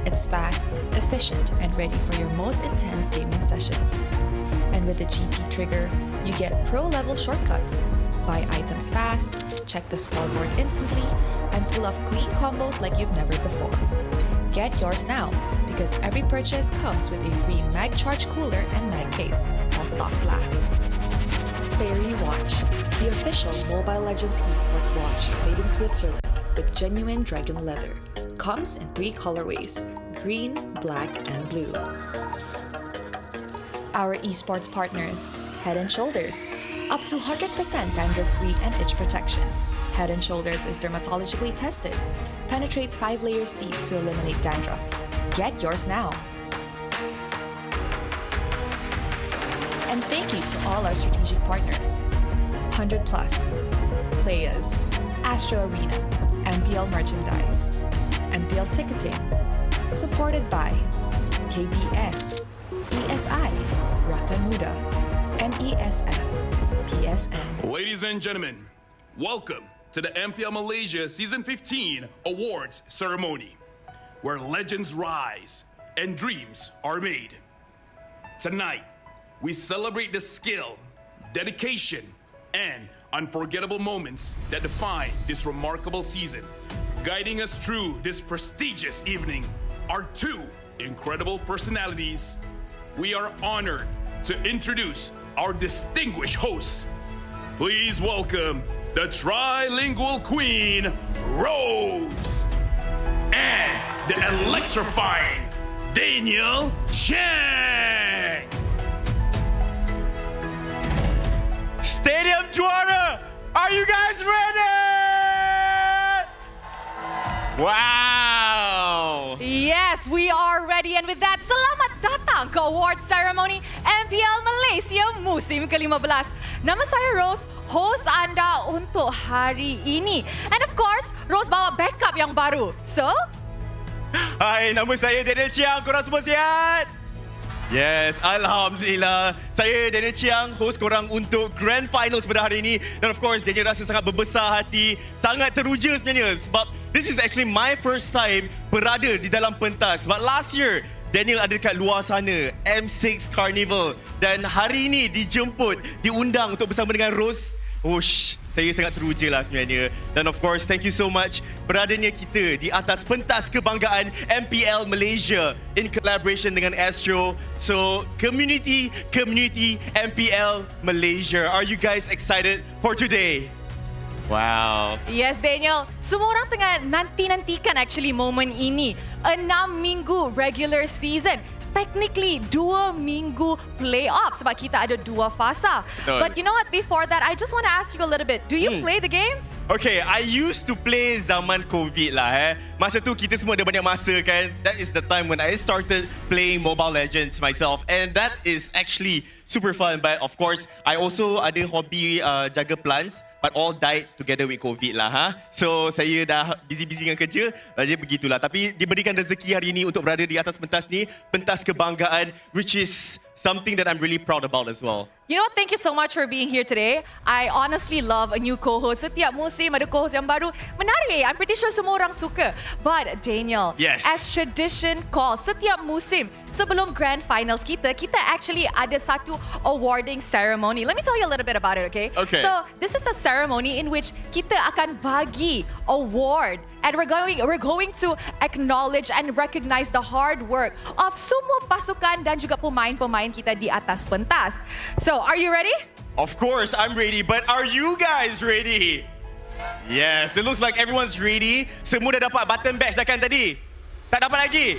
It's fast, efficient, and ready for your most intense gaming sessions. And with the GT trigger, you get pro-level shortcuts. Buy items fast, check the scoreboard instantly, and pull off clean combos like you've never before. Get yours now, because every purchase comes with a free mag charge cooler and mag case, while stocks last. Fairy Watch, the official Mobile Legends esports watch made in Switzerland with genuine dragon leather. Comes in 3 colorways, green, black, and blue. Our esports partners, Head & Shoulders, up to 100% dandruff-free and itch protection. Head & Shoulders is dermatologically tested, penetrates 5 layers deep to eliminate dandruff. Get yours now. And thank you to all our strategic partners. 100 Plus, Playas, Astro Arena, MPL Merchandise, MPL Ticketing, supported by KBS, ESI, Rakan Muda, MESF, PSN. Ladies and gentlemen, welcome to the MPL Malaysia Season 15 Awards Ceremony, where legends rise and dreams are made. Tonight, we celebrate the skill, dedication, and unforgettable moments that define this remarkable season. Guiding us through this prestigious evening are 2 incredible personalities. We are honored to introduce our distinguished hosts. Please welcome the trilingual queen, Rose, and the electrifying Daniel Chang. Stadium Juara, are you guys ready? Wow! Yes, we are ready. And with that, selamat datang ke award ceremony MPL Malaysia musim ke-15. Nama saya Rose, host anda untuk hari ini. And of course, Rose bawa backup yang baru. So? Hai, nama saya Daniel Chiang. Korang semua sihat? Yes, Alhamdulillah. Saya Daniel Chiang, host korang untuk Grand Finals pada hari ini. Dan of course, Daniel rasa sangat berbesar hati, sangat teruja sebenarnya. Sebab this is actually my first time berada di dalam pentas. Sebab last year, Daniel ada dekat luar sana, M6 Carnival. Dan hari ini dijemput, diundang untuk bersama dengan Rose. Saya sangat teruja lah sebenarnya. Dan of course, thank you so much beradanya kita di atas pentas kebanggaan MPL Malaysia in collaboration dengan Astro. So, community MPL Malaysia. Are you guys excited for today? Wow. Yes, Daniel. Semua orang tengah nanti-nantikan actually momen ini. 6 minggu regular season. Technically 2 minggu playoff sebab kita ada 2 fasa. But you know what? Before that, I just want to ask you a little bit. Do you play the game? Okay, I used to play zaman COVID lah. Masa tu kita semua ada banyak masa kan. That is the time when I started playing Mobile Legends myself. And that is actually super fun. But of course, I also ada hobi jaga plants. But all died together with COVID lah. So saya dah busy-busy dengan kerja. Jadi begitulah. Tapi diberikan rezeki hari ini untuk berada di atas pentas ni. Pentas kebanggaan, which is something that I'm really proud about as well. You know, thank you so much for being here today. I honestly love a new co-host. Setiap musim ada co-host yang baru. Menarik. I'm pretty sure semua orang suka. But Daniel, yes, as tradition calls, setiap musim sebelum Grand Finals kita actually ada satu awarding ceremony. Let me tell you a little bit about it, okay? Okay. So, this is a ceremony in which kita akan bagi award. And we're going to acknowledge and recognize the hard work of semua pasukan dan juga pemain-pemain kita di atas pentas. So, are you ready? Of course, I'm ready. But are you guys ready? Yes, it looks like everyone's ready. Semua dah dapat button badge dah kan tadi? Tak dapat lagi?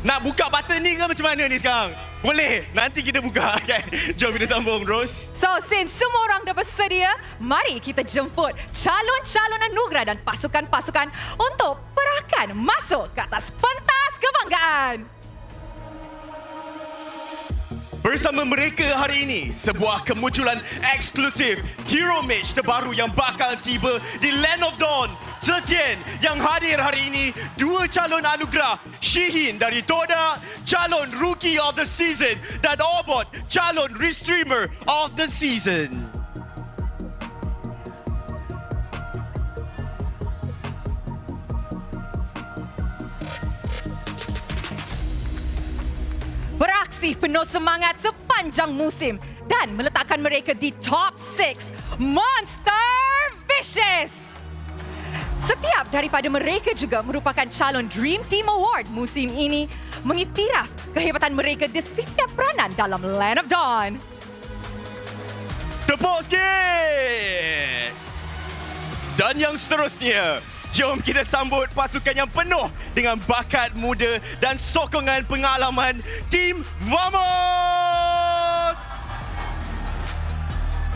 Nak buka button ni ke macam mana ni sekarang? Boleh, nanti kita buka kan? Jom kita sambung, Rose. So, since semua orang dah bersedia, mari kita jemput calon-calon anugerah dan pasukan-pasukan untuk perahkan masuk ke atas pentas kebanggaan. Bersama mereka hari ini, sebuah kemunculan eksklusif hero match terbaru yang bakal tiba di Land of Dawn. Zetian yang hadir hari ini, 2 calon anugerah, Shihin dari Toda, calon Rookie of the Season, dan Obot, calon Restreamer of the Season. aksi penuh semangat sepanjang musim dan meletakkan mereka di top 6 Monster Vicious. Setiap daripada mereka juga merupakan calon Dream Team Award musim ini, mengiktiraf kehebatan mereka di setiap peranan dalam Land of Dawn. Tepuk sikit! Dan yang seterusnya, jom kita sambut pasukan yang penuh dengan bakat muda dan sokongan pengalaman, Team Vamos!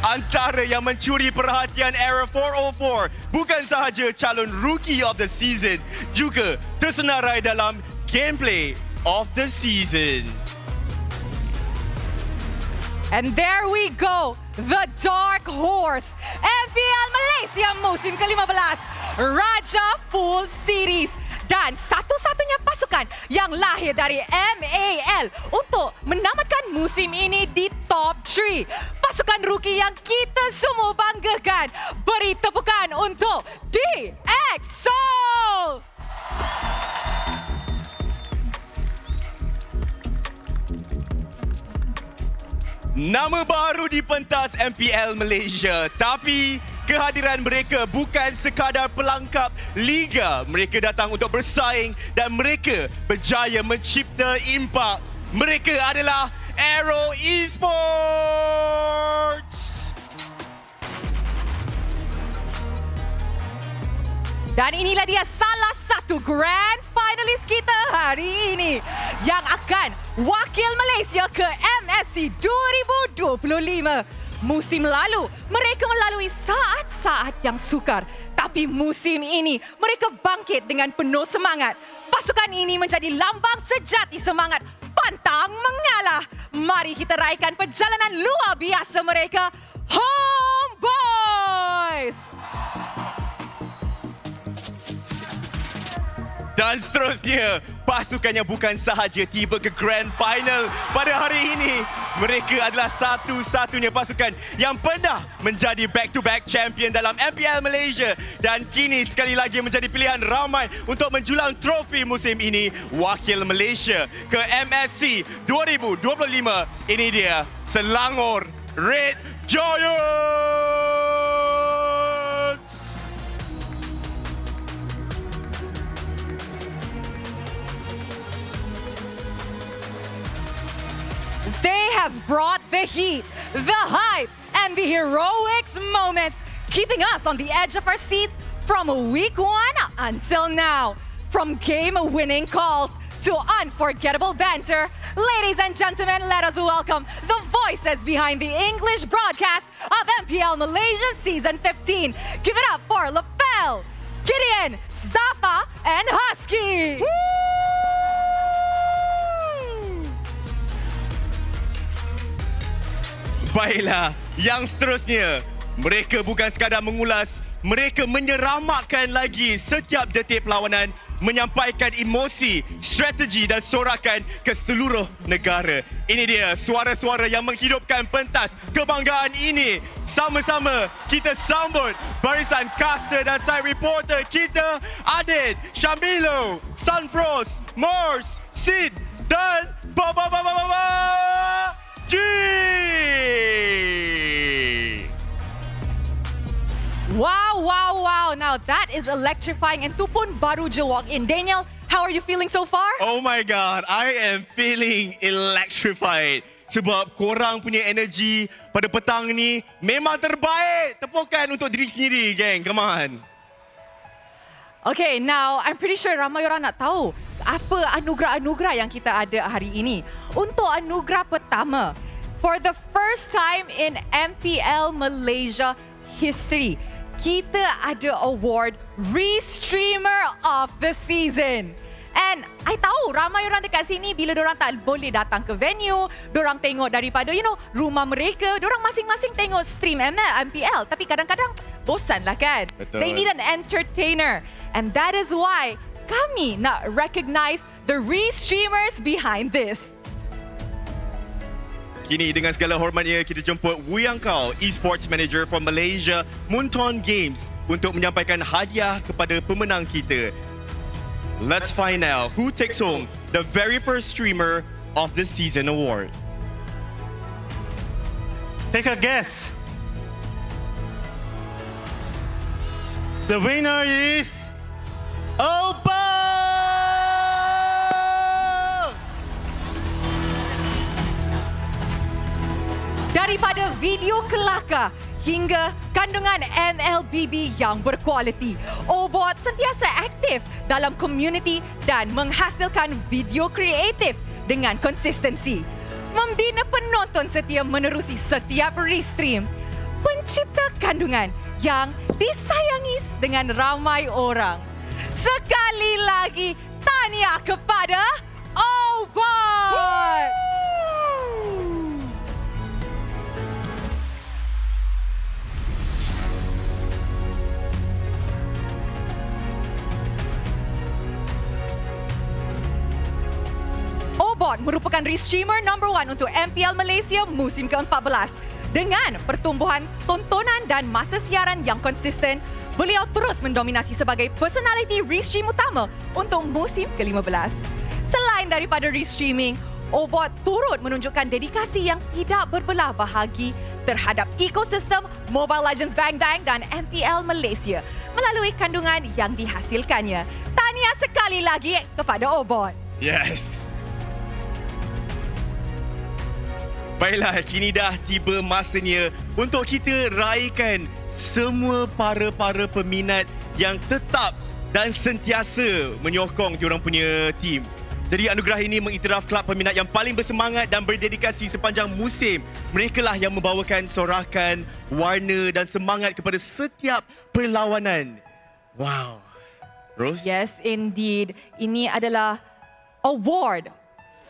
Antara yang mencuri perhatian era 404 bukan sahaja calon Rookie of the Season, juga tersenarai dalam Gameplay of the Season. And there we go, the Dark Horse, MPL Malaysia musim ke-15, Raja Full Series dan satu-satunya pasukan yang lahir dari MAL untuk menamatkan musim ini di top 3. Pasukan rookie yang kita semua banggakan. Beri tepukan untuk DX Soul! Nama baru di pentas MPL Malaysia, tapi kehadiran mereka bukan sekadar pelengkap liga. Mereka datang untuk bersaing dan mereka berjaya mencipta impak. Mereka adalah Aero Esports. Dan inilah dia salah satu grand finalis kita hari ini yang akan wakil Malaysia ke MSC 2025. Musim lalu, mereka melalui saat-saat yang sukar. Tapi musim ini, mereka bangkit dengan penuh semangat. Pasukan ini menjadi lambang sejati semangat pantang mengalah. Mari kita raikan perjalanan luar biasa mereka, Homeboys! Dan seterusnya, pasukan yang bukan sahaja tiba ke Grand Final pada hari ini. Mereka adalah satu-satunya pasukan yang pernah menjadi back-to-back champion dalam MPL Malaysia. Dan kini sekali lagi menjadi pilihan ramai untuk menjulang trofi musim ini. Wakil Malaysia ke MSC 2025. Ini dia, Selangor Red Giants! They have brought the heat, the hype, and the heroics moments, keeping us on the edge of our seats from week 1 until now. From game-winning calls to unforgettable banter, ladies and gentlemen, let us welcome the voices behind the English broadcast of MPL Malaysia Season 15. Give it up for Lapel, Gideon, Staffa, and Husky. Baiklah, yang seterusnya, mereka bukan sekadar mengulas, mereka menyeramakkan lagi setiap detik perlawanan, menyampaikan emosi, strategi dan sorakan ke seluruh negara. Ini dia suara-suara yang menghidupkan pentas kebanggaan ini. Sama-sama kita sambut barisan caster dan side reporter kita, Adit, Syamilo, Sunfrost, Morse, Sid dan G! Wow, wow, wow. Now that is electrifying. And tu pun baru je walk in. Daniel, how are you feeling so far? Oh my God, I am feeling electrified. Sebab korang punya energi pada petang ni memang terbaik. Tepukan untuk diri sendiri, geng. Come on. Okay, now I'm pretty sure ramai orang nak tahu apa anugerah-anugerah yang kita ada hari ini. Untuk anugerah pertama, for the first time in MPL Malaysia history, kita ada award Restreamer of the Season. And I tahu ramai orang dekat sini bila diorang tak boleh datang ke venue, diorang tengok daripada rumah mereka, diorang masing-masing tengok stream MPL, tapi kadang-kadang bosan lah kan. Betul. They need an entertainer. And that is why kami nak recognize the Restreamers behind this. Kini dengan segala hormatnya kita jemput Wuyang Kau, Esports Manager from Malaysia, Montage Games untuk menyampaikan hadiah kepada pemenang kita. Let's find out who takes home the very first streamer of the Season award. Take a guess. The winner is Opa! Daripada video kelakar hingga kandungan MLBB yang berkualiti, Obot sentiasa aktif dalam komuniti dan menghasilkan video kreatif dengan konsistensi. Membina penonton setia menerusi setiap restream. Pencipta kandungan yang disayangi dengan ramai orang. Sekali lagi, tahniah kepada Obot! Obot merupakan restreamer number 1 untuk MPL Malaysia musim ke-14. Dengan pertumbuhan tontonan dan masa siaran yang konsisten, beliau terus mendominasi sebagai personality restream utama untuk musim ke-15. Selain daripada restreaming, Obot turut menunjukkan dedikasi yang tidak berbelah bahagi terhadap ekosistem Mobile Legends Bang Bang dan MPL Malaysia melalui kandungan yang dihasilkannya. Tahniah sekali lagi kepada Obot. Yes. Baiklah, kini dah tiba masanya untuk kita raikan semua para peminat yang tetap dan sentiasa menyokong diorang punya tim. Jadi anugerah ini mengiktiraf kelab peminat yang paling bersemangat dan berdedikasi sepanjang musim. Mereka lah yang membawakan sorakan, warna dan semangat kepada setiap perlawanan. Wow. Rose? Yes, indeed. Ini adalah award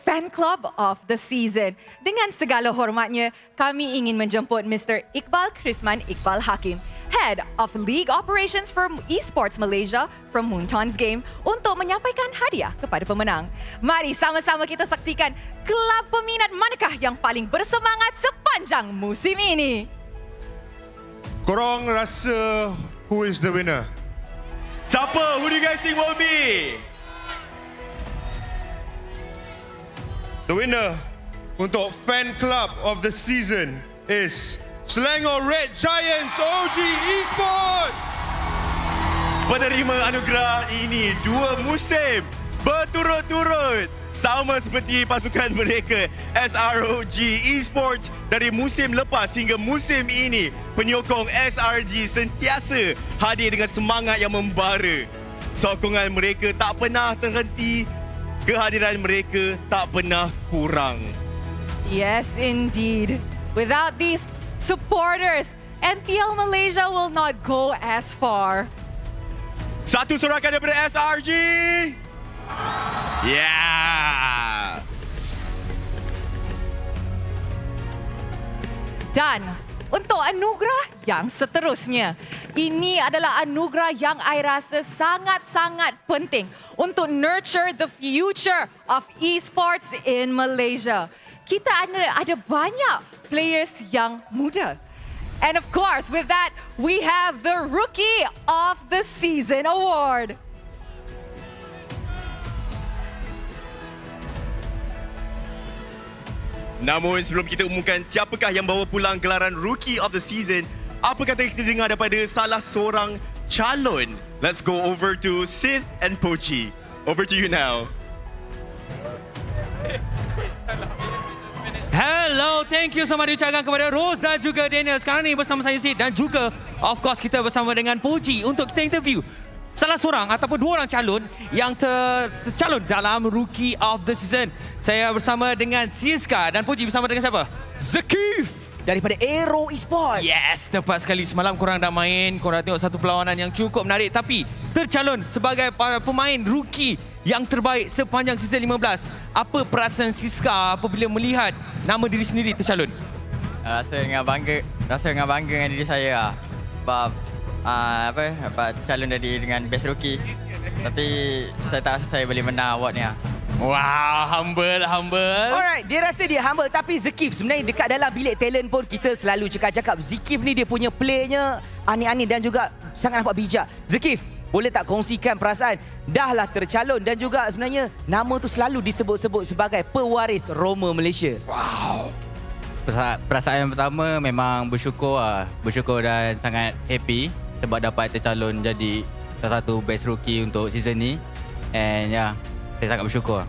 Fan Club of the Season. Dengan segala hormatnya, kami ingin menjemput Mr. Iqbal Krisman Iqbal Hakim, Head of League Operations for Esports Malaysia from Montage Game untuk menyampaikan hadiah kepada pemenang. Mari sama-sama kita saksikan kelab peminat manakah yang paling bersemangat sepanjang musim ini. Korang rasa who is the winner? Siapa? Who do you guys think will be? The winner untuk Fan Club of the Season is Selangor Red Giants OG Esports. Penerima anugerah ini 2 musim berturut-turut, sama seperti pasukan mereka SROG Esports dari musim lepas hingga musim ini. Penyokong SRG sentiasa hadir dengan semangat yang membara. Sokongan mereka tak pernah terhenti. Kehadiran mereka tak pernah kurang. Yes, indeed. Without these supporters, MPL Malaysia will not go as far. Satu sorakan daripada SRG. Yeah. Dan untuk anugerah yang seterusnya, ini adalah anugerah yang I rasa sangat-sangat penting untuk nurture the future of esports in Malaysia. Kita ada banyak players yang muda. And of course, with that, we have the Rookie of the Season award. Namun sebelum kita umumkan siapakah yang bawa pulang gelaran Rookie of the Season, apa kata kita dengar daripada salah seorang calon? Let's go over to Sith and Pochi. Over to you now. Hello, thank you sama diucapkan kepada Rose dan juga Daniel. Sekarang ni bersama saya Sid dan juga of course kita bersama dengan Pochi untuk kita interview salah seorang ataupun 2 orang calon yang tercalon dalam Rookie of the Season. Saya bersama dengan Siska dan Pochi bersama dengan siapa? Zakif daripada Aero Esports. Yes, tepat sekali. Semalam korang dah main, korang tengok satu perlawanan yang cukup menarik tapi tercalon sebagai pemain rookie yang terbaik sepanjang season 15. Apa perasaan Siska apabila melihat nama diri sendiri tercalon? Rasa dengan bangga dengan diri saya lah. Sebab dapat calon dengan best rookie. Tapi saya tak rasa saya boleh menang award ni lah. Wow, humble. Alright, dia rasa dia humble tapi Zakif sebenarnya dekat dalam bilik talent pun kita selalu cakap Zakif ni dia punya playnya aneh-aneh dan juga sangat nampak bijak. Zakif, boleh tak kongsikan perasaan dah lah tercalon dan juga sebenarnya nama tu selalu disebut-sebut sebagai pewaris Roma Malaysia. Wow. Perasaan yang pertama memang bersyukur lah. Bersyukur dan sangat happy sebab dapat tercalon jadi salah satu best rookie untuk season ni. And ya, saya sangat bersyukur.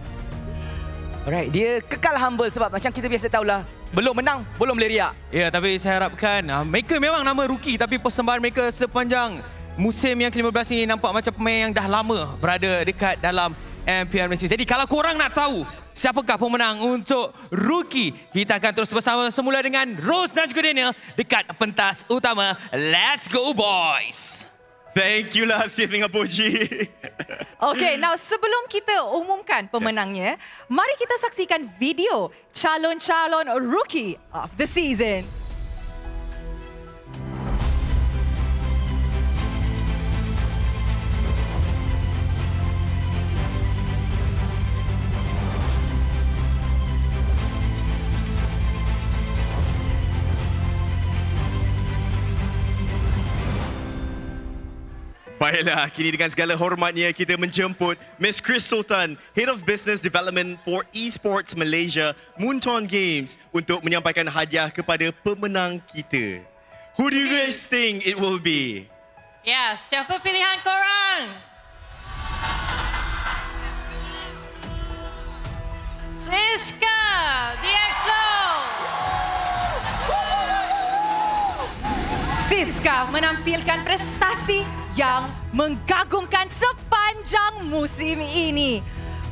Alright, dia kekal humble sebab macam kita biasa tahulah, belum menang, belum boleh riak. Ya, tapi saya harapkan mereka memang nama rookie tapi persembahan mereka sepanjang musim yang ke-15 ini nampak macam pemain yang dah lama berada dekat dalam MPL Malaysia. Jadi kalau korang nak tahu siapakah pemenang untuk rookie, kita akan terus bersama semula dengan Rose dan juga Daniel dekat pentas utama. Let's go boys! Thank you lah Steve dengan Puji. Okay, now sebelum kita umumkan pemenangnya, mari kita saksikan video calon-calon Rookie of the Season. Baiklah, kini dengan segala hormatnya kita menjemput Miss Chris Sultan, Head of Business Development for Esports Malaysia, Montage Games untuk menyampaikan hadiah kepada pemenang kita. Who do you guys think it will be? Ya, siapa pilihan korang? Siska, DXO! Siska menampilkan prestasi yang menggagumkan sepanjang musim ini.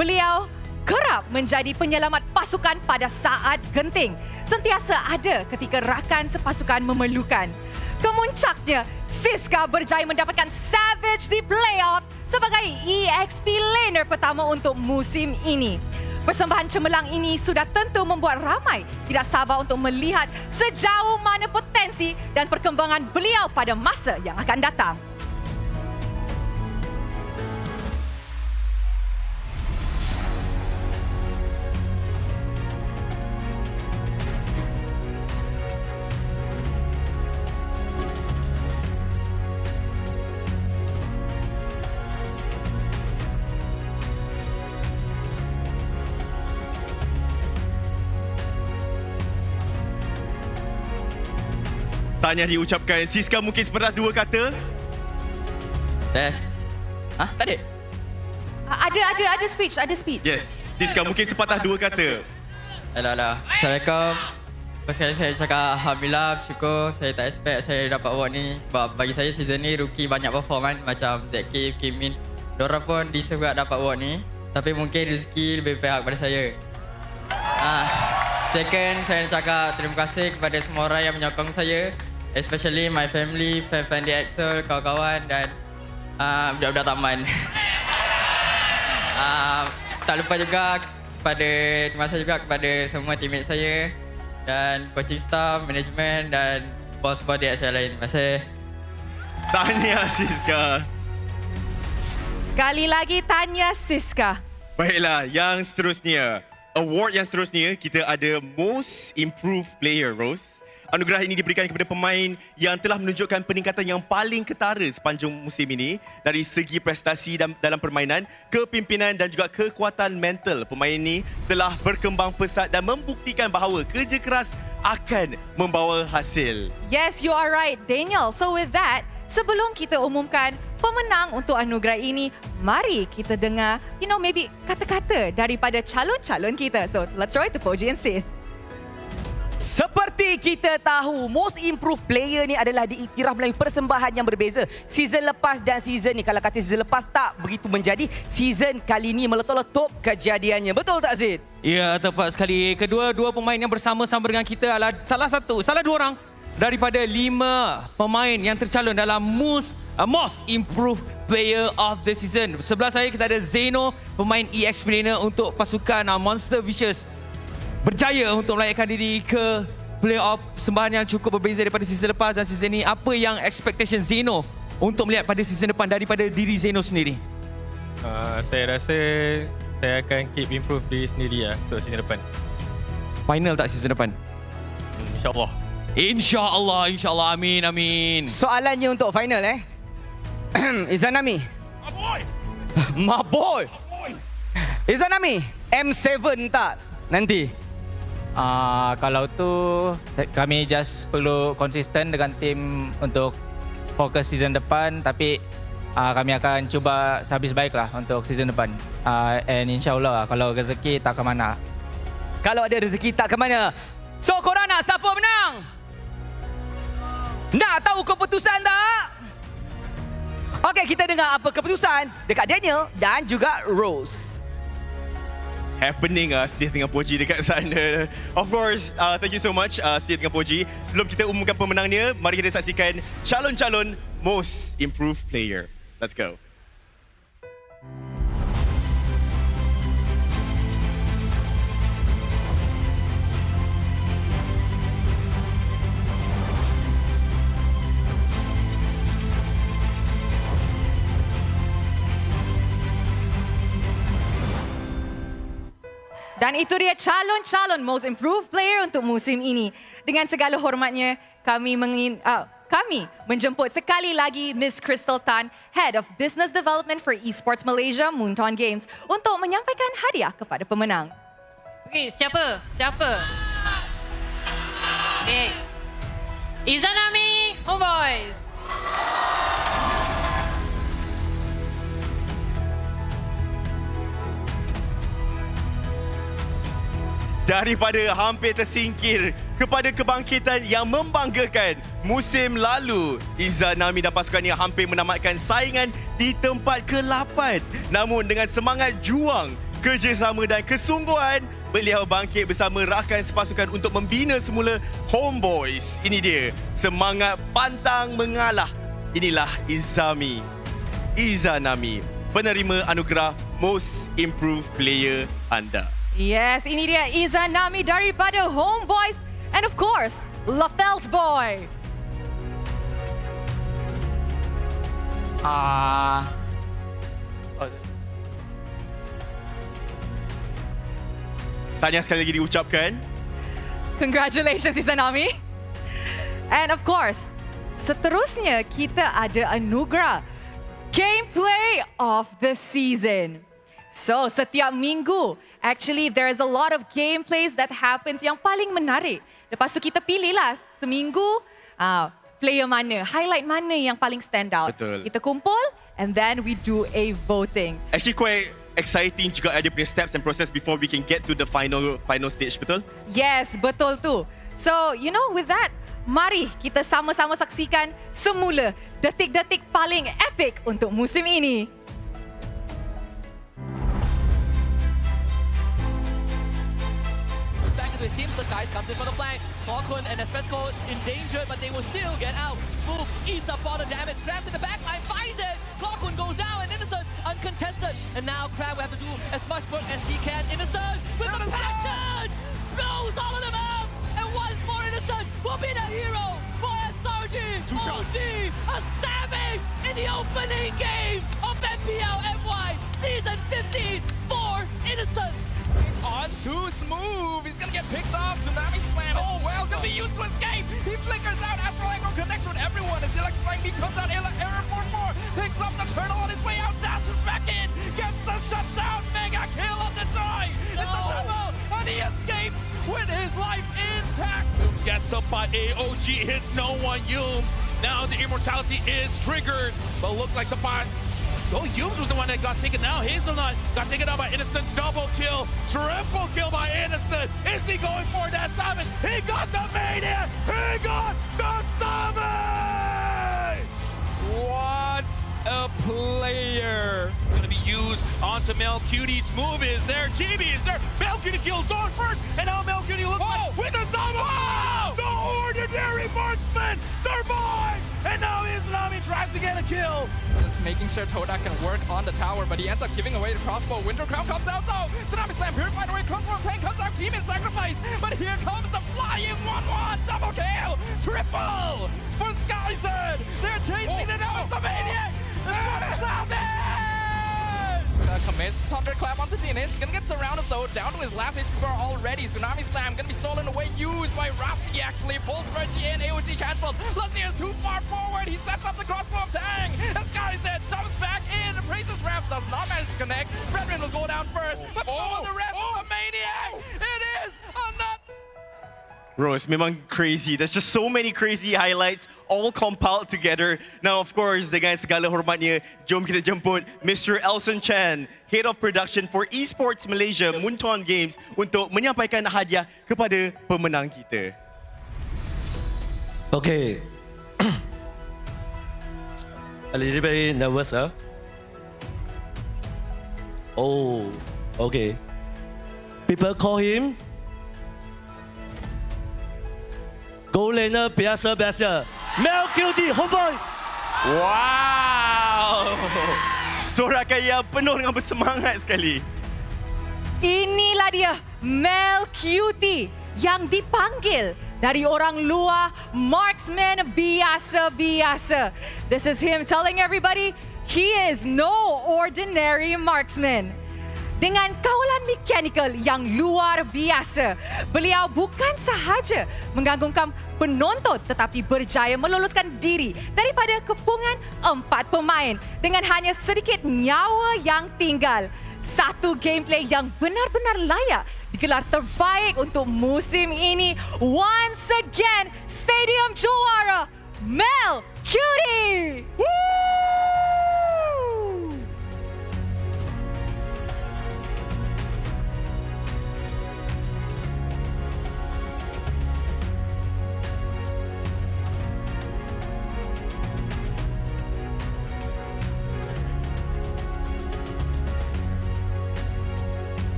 Beliau kerap menjadi penyelamat pasukan pada saat genting. Sentiasa ada ketika rakan sepasukan memerlukan. Kemuncaknya, Siska berjaya mendapatkan Savage di playoffs sebagai EXP laner pertama untuk musim ini. Persembahan cemerlang ini sudah tentu membuat ramai tidak sabar untuk melihat sejauh mana potensi dan perkembangan beliau pada masa yang akan datang. Tahniah diucapkan. Siska mungkin sepatah dua kata. Yes. Tak ada? Ada speech. Yes. Siska mungkin sepatah dua kata. Alah. Assalamualaikum. First kali saya cakap Alhamdulillah, bersyukur. Saya tak expect saya dapat award ni. Sebab bagi saya season ni rookie banyak perform kan. Macam Zeki, Kimin. Diorang pun deserve dapat award ni. Tapi mungkin rezeki lebih pihak pada saya. Second, saya nak cakap terima kasih kepada semua orang yang menyokong saya. Especially my family, fan-fan di Excel, kawan-kawan dan budak-budak taman. Tak lupa juga terima kasih juga kepada semua teammate saya dan coaching staff, management dan bos-bos di Excel lain. Terima kasih. Tahniah Siska. Sekali lagi tahniah Siska. Baiklah, yang seterusnya. Award yang seterusnya, kita ada Most Improved Player, Rose. Anugerah ini diberikan kepada pemain yang telah menunjukkan peningkatan yang paling ketara sepanjang musim ini dari segi prestasi dalam permainan, kepimpinan dan juga kekuatan mental. Pemain ini telah berkembang pesat dan membuktikan bahawa kerja keras akan membawa hasil. Yes, you are right, Daniel. So with that, sebelum kita umumkan pemenang untuk anugerah ini, mari kita dengar, maybe kata-kata daripada calon-calon kita. So, let's try to Puji and Sith. Seperti kita tahu, Most Improved Player ni adalah diiktiraf melalui persembahan yang berbeza. Season lepas dan season ni, kalau kata season lepas tak begitu menjadi, season kali ni meletup-letup kejadiannya. Betul tak Zid? Ya, tepat sekali. Kedua-dua pemain yang bersama-sama dengan kita adalah salah dua orang daripada 5 pemain yang tercalon dalam Most Improved Player of the Season. Sebelah saya kita ada Zeno, pemain EXP laner untuk pasukan Monster Vicious. Berjaya untuk melayakkan diri ke playoff, persembahan yang cukup berbeza daripada season lepas dan season ini. Apa yang expectation Zeno untuk melihat pada season depan daripada diri Zeno sendiri? Saya rasa saya akan keep improve diri sendiri untuk season depan. Final tak season depan? InsyaAllah. InsyaAllah. Amin. Soalannya untuk final Izanami. My boy. Izanami, M7 tak nanti? Kalau tu kami just perlu konsisten dengan tim untuk fokus season depan, tapi kami akan cuba sehabis baik lah untuk season depan. And insyaAllah kalau rezeki tak ke mana. Kalau ada rezeki tak ke mana. So korang nak siapa menang? Nak tahu keputusan tak? Okey, kita dengar apa keputusan dekat Daniel dan juga Rose. Happening Sid dengan Poji dekat sana. Of course, thank you so much Sid dengan Poji. Sebelum kita umumkan pemenangnya, mari kita saksikan calon-calon Most Improved Player. Let's go. Dan itu dia calon-calon Most Improved Player untuk musim ini. Dengan segala hormatnya, kami menjemput sekali lagi Miss Crystal Tan, Head of Business Development for Esports Malaysia, Montage Games, untuk menyampaikan hadiah kepada pemenang. Okey, siapa? Okay. Izanami Homeboys. Daripada hampir tersingkir kepada kebangkitan yang membanggakan musim lalu, Izanami dan pasukannya hampir menamatkan saingan di tempat ke-8. Namun dengan semangat juang, kerjasama dan kesungguhan, beliau bangkit bersama rakan sepasukan untuk membina semula Homeboys. Ini dia, semangat pantang mengalah. Inilah Izanami, penerima anugerah Most Improved Player anda. Yes, ini dia Izanami daripada Homeboys and of course, Lafel's Boy. Tahniah sekali lagi diucapkan. Congratulations Izanami. And of course, seterusnya kita ada anugerah Gameplay of the Season. So, setiap minggu, actually there is a lot of gameplays that happens yang paling menarik. Lepas tu kita pilihlah seminggu player mana, highlight mana yang paling stand out. Betul. Kita kumpul and then we do a voting. Actually quite exciting juga ada punya steps and process before we can get to the final stage, betul? Yes, betul tu. So, with that, mari kita sama-sama saksikan semula detik-detik paling epic untuk musim ini. His team, the guys comes in for the flank. Falcon and Espesco in danger, but they will still get out. Move, eats up all the damage. Crab to the backline, finds it. Falcon goes down, and Innocent uncontested. And now Crab will have to do as much work as he can. Innocent with the passion! Blows all of them out! And once more Innocent will be the hero for SRG. OG, a savage in the opening game of MPL MY Season 15 for Innocent. On too smooth. He's gonna get picked off. Tsunami slam. Oh well, gonna be used to escape. He flickers out. Astral Aggro connects with everyone. As the electrifying beat comes out. Error 4-4. Picks up the turtle on his way out. Dashes back in. Gets the shutdown. Mega kill on the die. It's a double. And he escapes with his life intact. Yums gets up by AOG. Hits no one. Yums. Now the immortality is triggered. But looks like the fire. Oh, Yums was the one that got taken out. Hazelnut got taken out by Innocent. Double kill. Triple kill by Innocent. Is he going for that Savage? He got the Mania. He got the Savage. What a player. Gonna be used onto Melcutie. Smooth is there. GB is there. Melcutie kills on first. And now Melcutie looks like with a Zama. Wow! The ordinary marksman survives. And now Izanami tries to get a kill. Just making sure Toda can work on the tower, but he ends up giving away the crossbow. Winter Crown comes out though. Tsunami Slam, purified away, crossbow tank comes out, demon sacrifice. But here comes the flying 1-1, double kill, triple for Skyzed. They're chasing it out, the maniac. What is happening? commits. Thunderclap onto Dinesh. Gonna get surrounded though. Down to his last HP bar already. Tsunami Slam gonna be stolen away. Used by Rafty actually. Full Frenchie and AOG cancelled. Lucier is too far forward. He sets up the crossbow of Tang. As Scotty said, jumps back in. Praises Ramp does not manage to connect. Brethren will go down first. But the rest of the Maniac. It is another. Rose, memang crazy. There's just so many crazy highlights all compiled together. Now, of course, dengan segala hormatnya, jom kita jemput Mr. Elson Chan, Head of Production for Esports Malaysia Montage Games untuk menyampaikan hadiah kepada pemenang kita. Okay. A little bit nervous, huh? Oh, okay. People call him Gold laner biasa. Male QT, homeboys. Wow! Sorakan yang penuh dengan bersemangat sekali. Inilah dia, Mel Cutie yang dipanggil dari orang luar marksman biasa. This is him telling everybody he is no ordinary marksman. Dengan kawalan mechanical yang luar biasa, beliau bukan sahaja menggantungkan penonton tetapi berjaya meloluskan diri daripada kepungan 4 pemain dengan hanya sedikit nyawa yang tinggal. Satu gameplay yang benar-benar layak digelar terbaik untuk musim ini. Once again, Stadium juara Mel Cutie. Woo!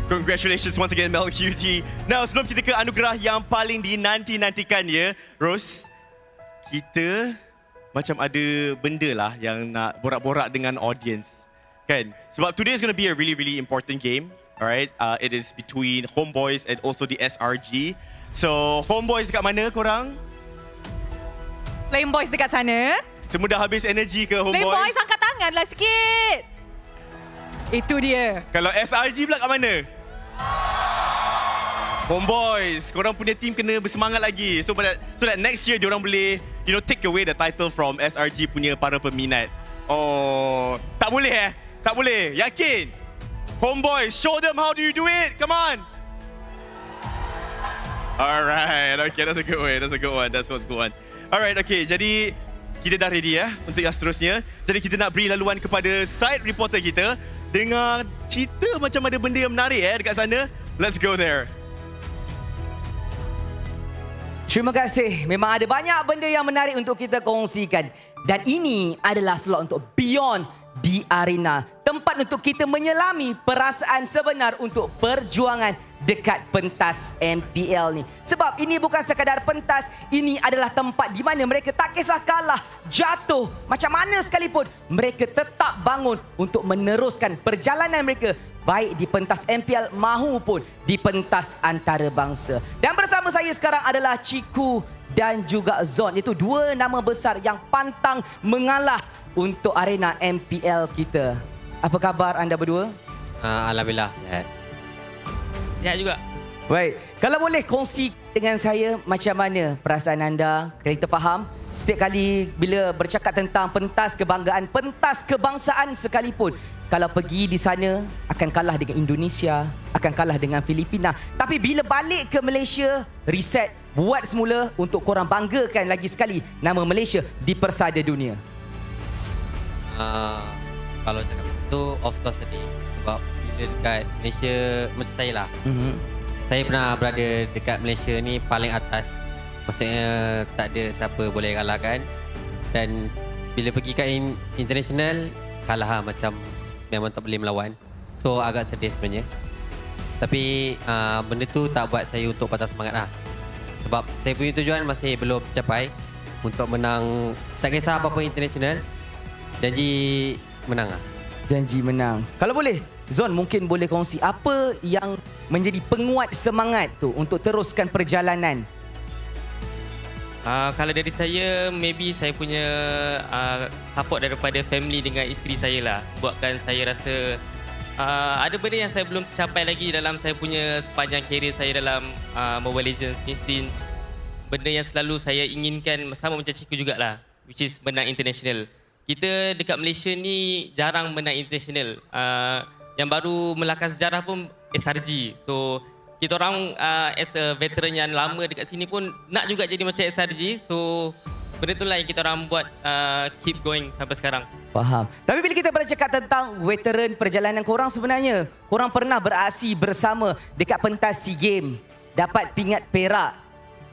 Congratulations once again, Mel QT. Now, sebelum kita ke anugerah yang paling dinanti-nantikan ya, Rose, kita macam ada benda lah yang nak borak-borak dengan audience. Kan? Sebab today is going to be a really important game. Alright, it is between Homeboys and also the SRG. So, Homeboys dekat mana korang? Flame Boys dekat sana. Semua dah habis energi ke Homeboys? Flame Boys angkat tangan lah sikit. Itu dia. Kalau SRG pula kat mana? Homeboys, korang punya team kena bersemangat lagi. So that next year diorang boleh, take away the title from SRG punya para peminat. Oh, tak boleh Tak boleh. Yakin? Homeboys, show them how do you do it. Come on. Alright, okay, that's a good one. That's what's good one. Alright, okay, jadi kita dah ready untuk yang seterusnya. Jadi kita nak beri laluan kepada side reporter kita dengan cerita macam ada benda yang menarik dekat sana. Let's go there. Terima kasih. Memang ada banyak benda yang menarik untuk kita kongsikan. Dan ini adalah slot untuk Beyond the Arena. Tempat untuk kita menyelami perasaan sebenar untuk perjuangan dekat pentas MPL ni. Sebab ini bukan sekadar pentas, ini adalah tempat di mana mereka tak kisah kalah, jatuh, macam mana sekalipun, mereka tetap bangun untuk meneruskan perjalanan mereka baik di pentas MPL mahupun di pentas antarabangsa. Dan bersama saya sekarang adalah Ciku dan juga Zon. Itu dua nama besar yang pantang mengalah untuk arena MPL kita. Apa khabar anda berdua? Alhamdulillah sihat. Sihat juga. Baik, kalau boleh kongsi dengan saya macam mana perasaan anda? Kita faham setiap kali bila bercakap tentang pentas kebanggaan, pentas kebangsaan sekalipun, kalau pergi di sana akan kalah dengan Indonesia, akan kalah dengan Filipina. Tapi bila balik ke Malaysia, reset, buat semula untuk korang banggakan lagi sekali nama Malaysia di persada dunia. Kalau cakap itu, of course sedih. Sebab bila dekat Malaysia, macam saya lah. Saya pernah berada dekat Malaysia ni paling atas. Maksudnya tak ada siapa boleh kalahkan. Dan bila pergi kat international, kalah lah, macam memang tak boleh melawan. So agak sedih sebenarnya. Tapi benda tu tak buat saya untuk patah semangat lah. Sebab saya punya tujuan masih belum tercapai untuk menang. Tak kisah apa-apa international, janji menang lah. Janji menang. Kalau boleh, Zon mungkin boleh kongsi apa yang menjadi penguat semangat tu untuk teruskan perjalanan. Kalau dari saya, maybe saya punya support daripada family dengan isteri saya lah. Buatkan saya rasa ada benda yang saya belum tercapai lagi dalam saya punya sepanjang career saya dalam Mobile Legends ni, since benda yang selalu saya inginkan sama macam Ciku jugalah, which is menang international. Kita dekat Malaysia ni jarang menang international. Yang baru melahkan sejarah pun SRG. So kita orang as a veteran yang lama dekat sini pun nak juga jadi macam SRG. So benda itulah yang kita orang buat keep going sampai sekarang. Faham. Tapi bila kita bercakap tentang veteran perjalanan korang, sebenarnya korang pernah beraksi bersama dekat pentas SEA Games, dapat pingat perak.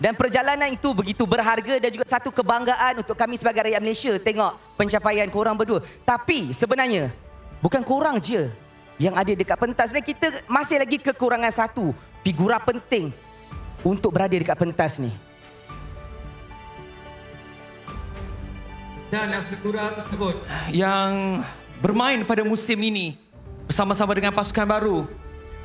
Dan perjalanan itu begitu berharga dan juga satu kebanggaan untuk kami sebagai rakyat Malaysia tengok pencapaian korang berdua. Tapi sebenarnya bukan korang je yang ada dekat pentas. Sebenarnya kita masih lagi kekurangan satu figura penting untuk berada dekat pentas ni. Dan figura tersebut yang bermain pada musim ini bersama-sama dengan pasukan baru,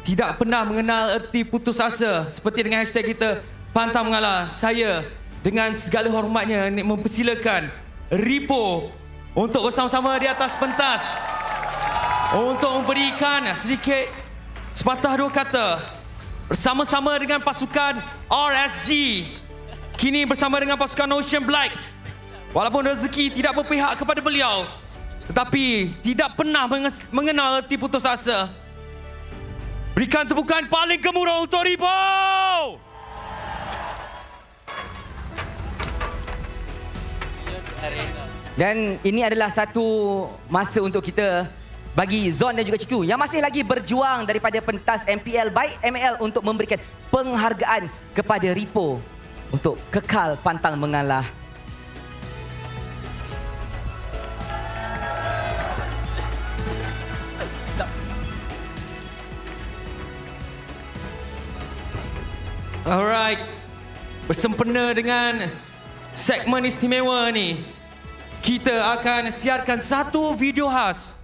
tidak pernah mengenal erti putus asa. Seperti dengan hashtag kita, pantang mengalah. Saya dengan segala hormatnya mempersilakan Ripo untuk bersama-sama di atas pentas untuk memberikan sedikit sepatah dua kata bersama-sama dengan pasukan RSG, kini bersama dengan pasukan Ocean Black. Walaupun rezeki tidak berpihak kepada beliau, tetapi tidak pernah mengenal erti putus asa. Berikan tepukan paling gemuruh untuk Ripo. Dan ini adalah satu masa untuk kita bagi Zon dan juga Ciku yang masih lagi berjuang daripada pentas MPL by ML untuk memberikan penghargaan kepada Ripo untuk kekal pantang mengalah. Alright, bersempena dengan segmen istimewa ni, kita akan siarkan satu video khas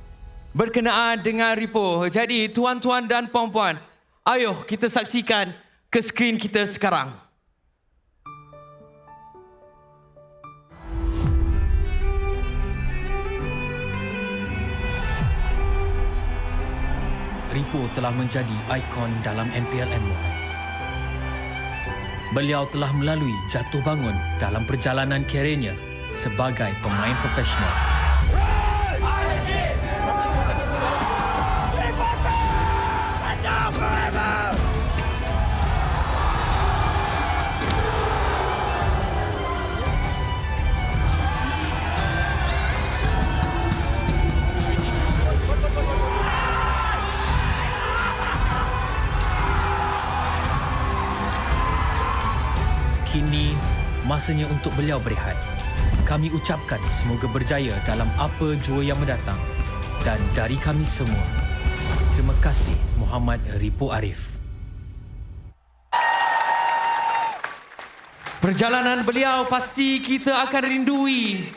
berkenaan dengan Ripo. Jadi tuan-tuan dan puan-puan, ayo kita saksikan ke skrin kita sekarang. Ripo telah menjadi ikon dalam MPL MY. Beliau telah melalui jatuh bangun dalam perjalanan karirnya sebagai pemain profesional. Kini masanya untuk beliau berehat. Kami ucapkan semoga berjaya dalam apa jua yang mendatang. Dan dari kami semua, terima kasih Muhammad Ripo Arif. Perjalanan beliau pasti kita akan rindui.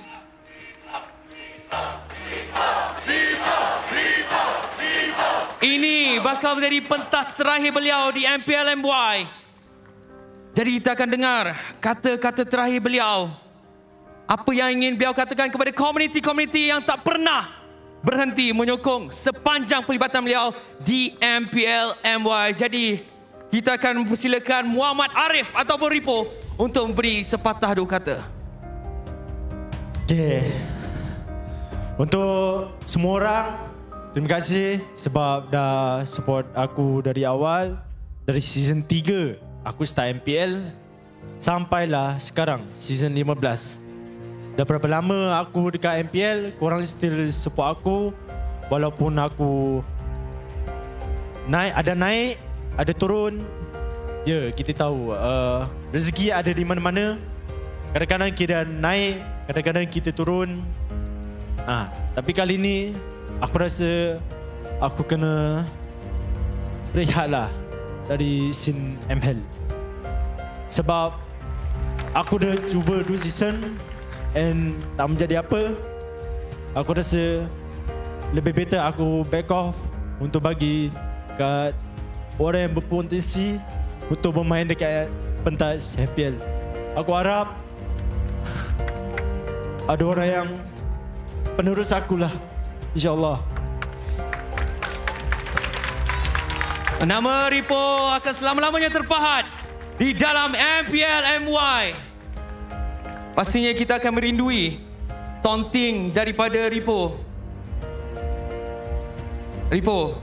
Ini bakal menjadi pentas terakhir beliau di MPL MY. Jadi kita akan dengar kata-kata terakhir beliau. Apa yang ingin beliau katakan kepada komuniti-komuniti yang tak pernah berhenti menyokong sepanjang pelibatan beliau di MPL MY. Jadi kita akan mempersilakan Muhammad Arif ataupun Ripo untuk memberi sepatah dua kata. Okay. Untuk semua orang, terima kasih sebab dah support aku dari awal. Dari season 3 aku start MPL sampailah sekarang season 15. Dah berapa lama aku dekat MPL, korang still support aku walaupun aku naik, ada turun. Ya, kita tahu rezeki ada di mana-mana. Kadang-kadang kita naik, kadang-kadang kita turun. Tapi kali ni aku rasa aku kena rehatlah dari scene MPL. Sebab aku dah cuba 2 season and tak menjadi apa. Aku rasa lebih better aku back off untuk bagi kat orang yang berpotensi untuk bermain dekat pentas MPL. Aku harap ada orang yang penerus aku lah, insyaAllah. Nama Ripo akan selama-lamanya terpahat di dalam MPL MY. Pastinya kita akan merindui taunting daripada Ripo. Ripo,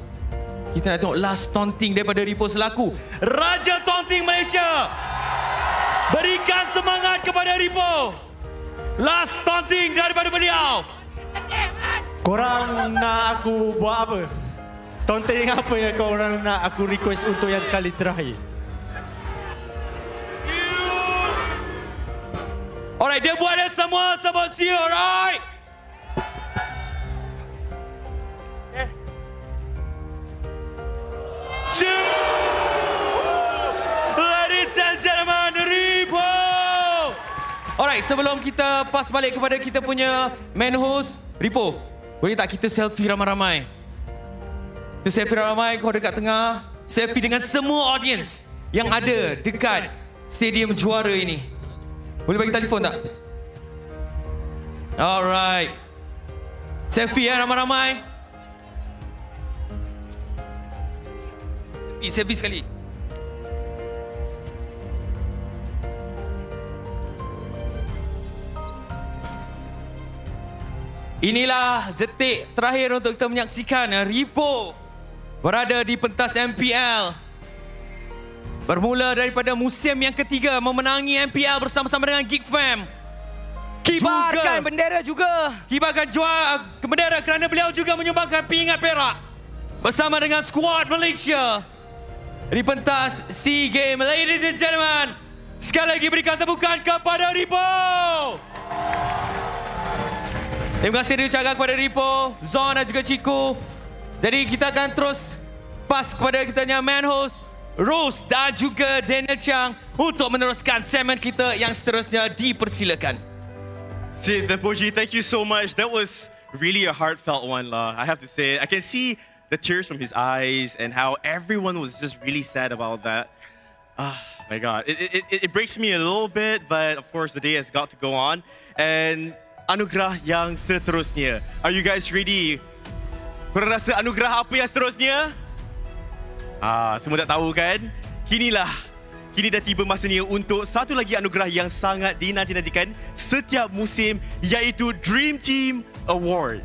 kita nak tengok last taunting daripada Ripo selaku Raja Taunting Malaysia. Berikan semangat kepada Ripo. Last taunting daripada beliau. Korang nak aku buat apa? Taunting apa yang korang nak aku request untuk yang kali terakhir? Alright, dia buat dia semua sebut see you, alright? See you! Ladies and gentlemen, Ripo! Alright, sebelum kita pass balik kepada kita punya main host, Ripo, boleh tak kita selfie ramai-ramai? Kita selfie ramai, kau dekat tengah, selfie dengan semua audience yang ada dekat stadium juara ini. Boleh bagi telefon tak? Alright. Selfie ramai-ramai. Selfie sekali. Inilah detik terakhir untuk kita menyaksikan Ripo berada di pentas MPL. Bermula daripada musim yang ketiga memenangi MPL bersama-sama dengan Geek Fam. Kibarkan bendera juga. Kibarkan bendera kerana beliau juga menyumbangkan pingat perak bersama dengan skuad Malaysia di pentas SEA Games. Ladies and gentlemen, sekali lagi berikan tepukan kepada Ripo. Terima kasih diucapkan kepada Ripo, Zon dan juga Chico. Jadi kita akan terus pass kepada kita punya main host Rose dan juga Daniel Chang untuk meneruskan segmen kita yang seterusnya. Dipersilakan. Sid and Puji, thank you so much. That was really a heartfelt one, lah. I have to say, I can see the tears from his eyes and how everyone was just really sad about that. Ah, my God, it breaks me a little bit, but of course the day has got to go on. And anugerah yang seterusnya, are you guys ready? Korang rasa anugerah apa yang seterusnya? Semua tak tahu kan? Kini dah tiba masanya untuk satu lagi anugerah yang sangat dinanti-nantikan setiap musim, iaitu Dream Team Award.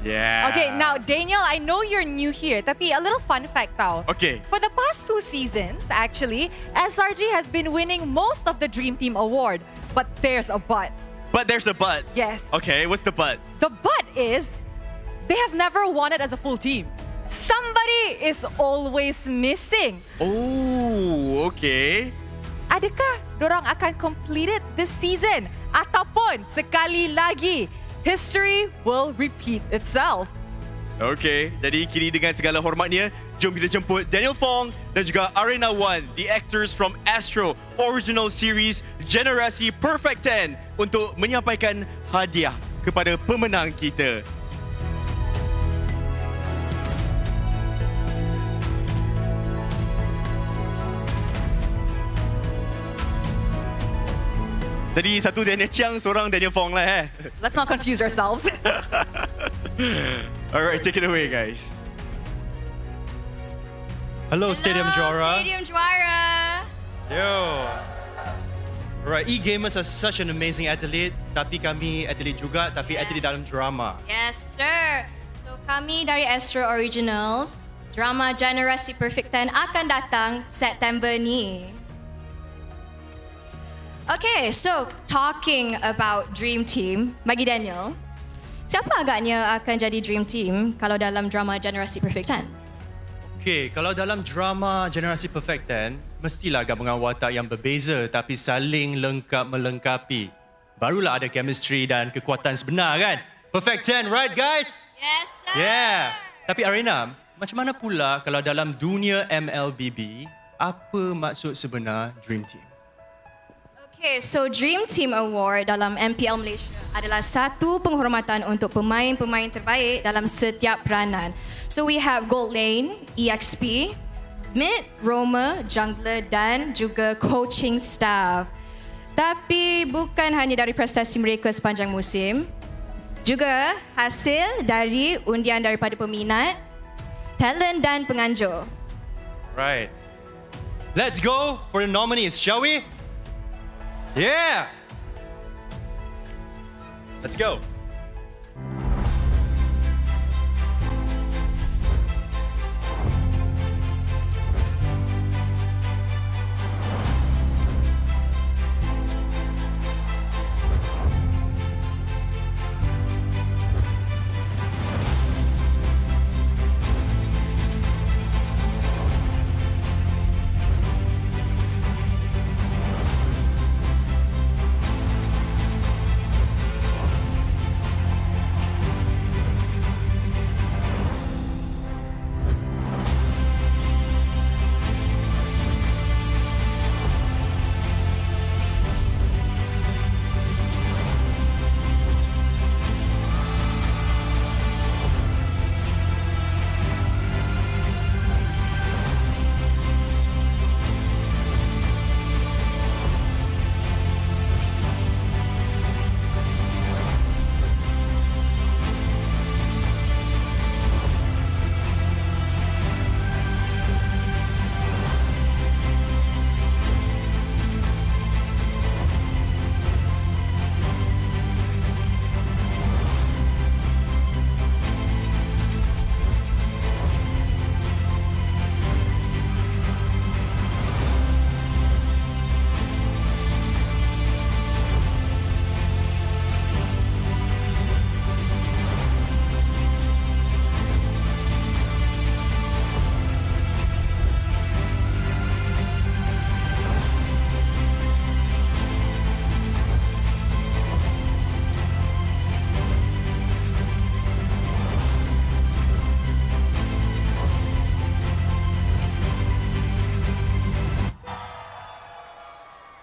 Yeah. Okay, now Daniel, I know you're new here, tapi a little fun fact tau. Okay. For the past 2 seasons, actually, SRG has been winning most of the Dream Team Award. But there's a but. But there's a but? Yes. Okay, what's the but? The but is, they have never won it as a full team. Somebody is always missing. Oh, okay. Adakah dorang akan complete it this season? Ataupun sekali lagi, history will repeat itself? Okay, jadi kini dengan segala hormatnya, jom kita jemput Daniel Fong dan juga Arena One, the actors from Astro Original Series Generasi Perfect 10 untuk menyampaikan hadiah kepada pemenang kita. Jadi satu Daniel Chiang, seorang Daniel Fong lah Let's not confuse ourselves. Alright, take it away guys. Hello, Stadium Juara. Stadium Juara. Yo. Alright, e-gamers are such an amazing athlete. Tapi kami athlete juga, tapi athlete dalam drama. Yes, sir. So kami dari Astro Originals, drama Generasi Perfect 10 akan datang September ni. Okay, so talking about Dream Team, bagi Daniel, siapa agaknya akan jadi Dream Team kalau dalam drama Generasi Perfect 10? Okay, kalau dalam drama Generasi Perfect 10, mestilah gabungan watak yang berbeza tapi saling lengkap melengkapi. Barulah ada chemistry dan kekuatan sebenar kan? Perfect 10, right guys? Yes, sir. Yeah. Tapi Arena, macam mana pula kalau dalam dunia MLBB, apa maksud sebenar Dream Team? Okay, so Dream Team Award dalam MPL Malaysia adalah satu penghormatan untuk pemain-pemain terbaik dalam setiap peranan. So we have Gold Lane, EXP, Mid, Roamer, Jungler dan juga coaching staff. Tapi bukan hanya dari prestasi mereka sepanjang musim, juga hasil dari undian daripada peminat, talent dan penganjur. Right. Let's go for the nominees, shall we? Yeah! Let's go.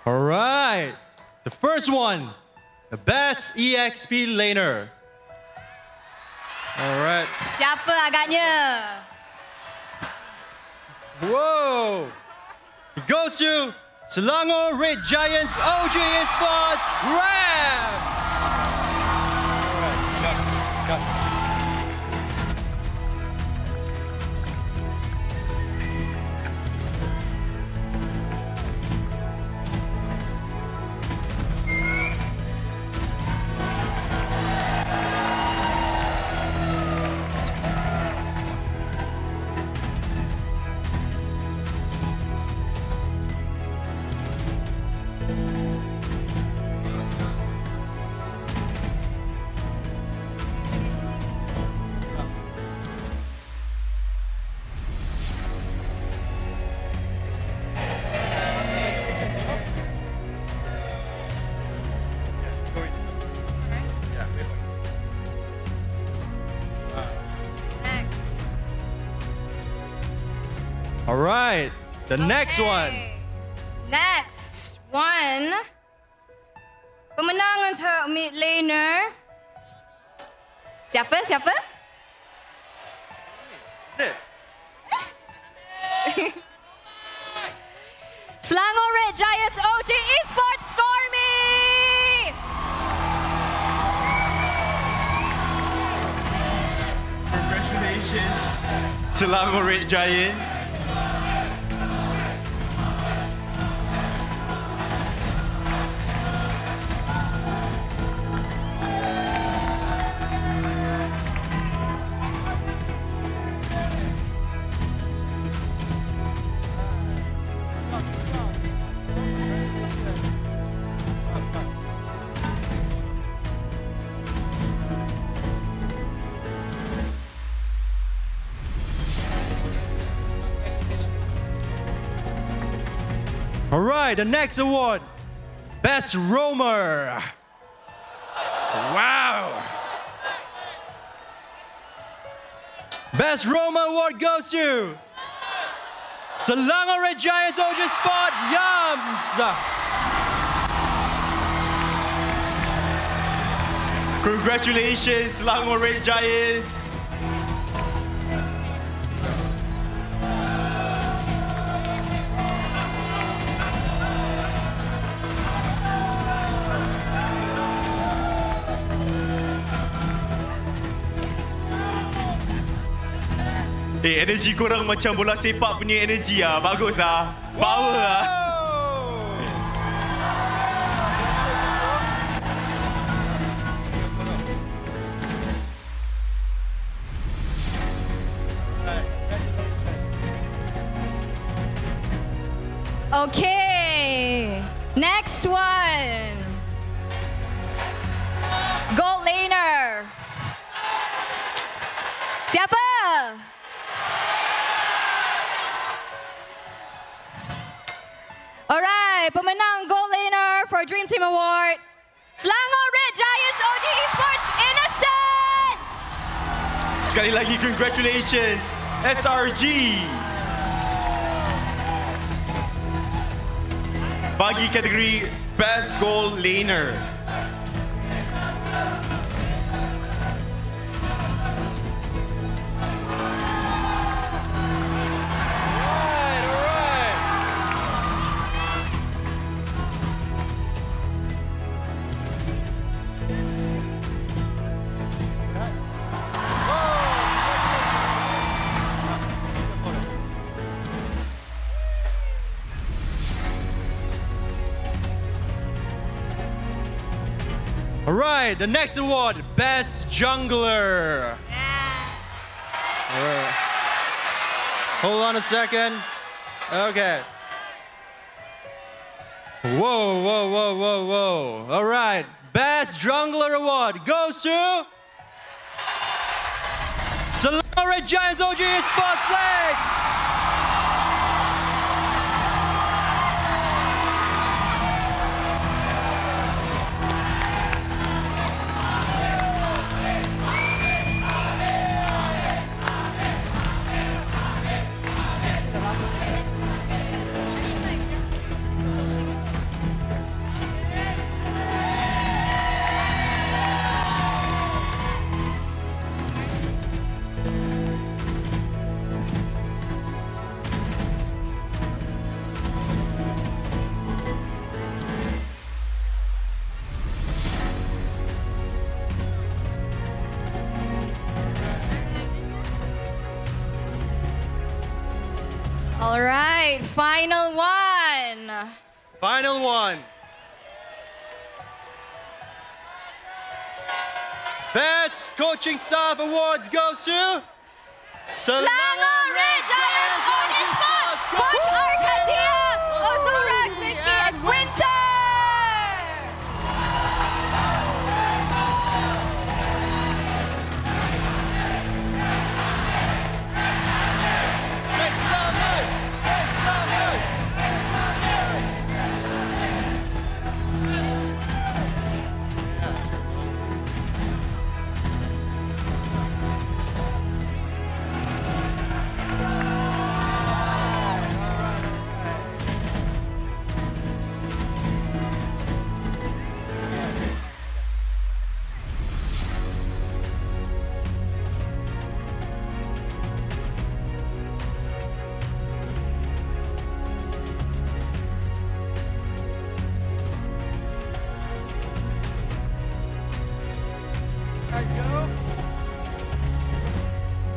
All right. The first one, the best EXP laner. All right. Siapa agaknya? Whoa! It goes to Selangor Red Giants OG Esports Grab! All right, the next one. Next one. Pemenang untuk mid laner. Siapa? Selangor Red Giants OG Esports Stormy. Congratulations, Selangor Red Giants. All right, the next award, Best Roamer. Wow. Best Roamer award goes to Selangor Red Giants OG Spot Yams. Congratulations, Selangor Red Giants. Energi korang macam bola sepak punya energi ah. Bagus ah. Power ah. Okay, next one. Gold laner. Siapa? Alright, pemenang Gold Laner for Dream Team Award, Selangor Red Giants OG Esports Innocent. Sekali lagi congratulations SRG. Bagi kategori Best Gold Laner. Alright, the next award, Best Jungler. Alright. Hold on a second. Okay. Whoa, whoa, whoa, whoa, whoa. Alright, Best Jungler Award goes to Selangor Red Giants OG Esports Legs. All right, final one. Final one. Best Coaching Staff Awards goes to Selangor Red Giants OG Esports, Coach Arcadia, Ozurak, Zeki, and Winter.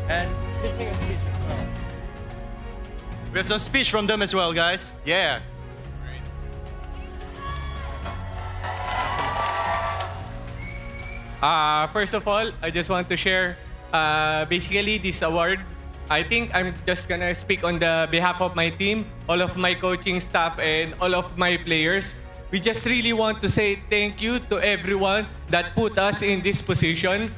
And listening a speech as well. We have some speech from them as well, guys. Yeah. First of all, I just want to share basically this award. I think I'm just gonna speak on the behalf of my team, all of my coaching staff, and all of my players. We just really want to say thank you to everyone that put us in this position.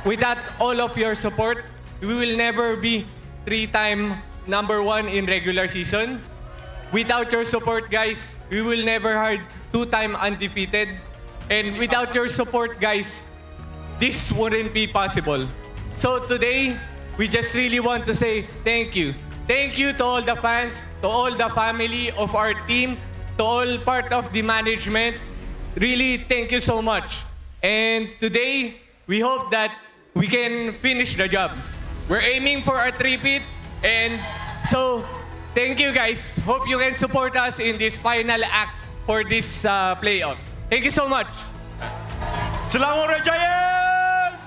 Without all of your support, we will never be 3-time #1 in regular season. Without your support, guys, we will never have 2-time undefeated. And without your support, guys, this wouldn't be possible. So today, we just really want to say thank you. Thank you to all the fans, to all the family of our team, to all part of the management. Really, thank you so much. And today, we hope that we can finish the job. We're aiming for a three-peat. And so, thank you guys. Hope you can support us in this final act for this playoffs. Thank you so much. Selangor Red Giants!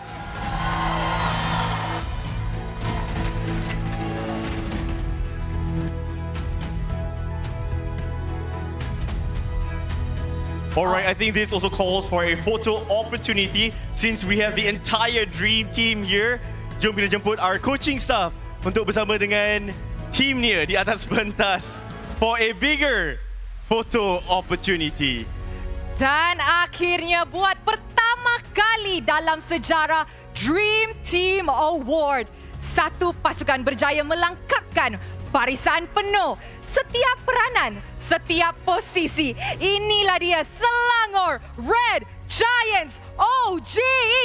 Alright, I think this also calls for a photo opportunity since we have the entire dream team here. Jom kita jemput our coaching staff untuk bersama dengan teamnya di atas pentas for a bigger photo opportunity. Dan akhirnya buat pertama kali dalam sejarah Dream Team Award, satu pasukan berjaya melengkapkan barisan penuh, setiap peranan, setiap posisi. Inilah dia Selangor Red Giants OG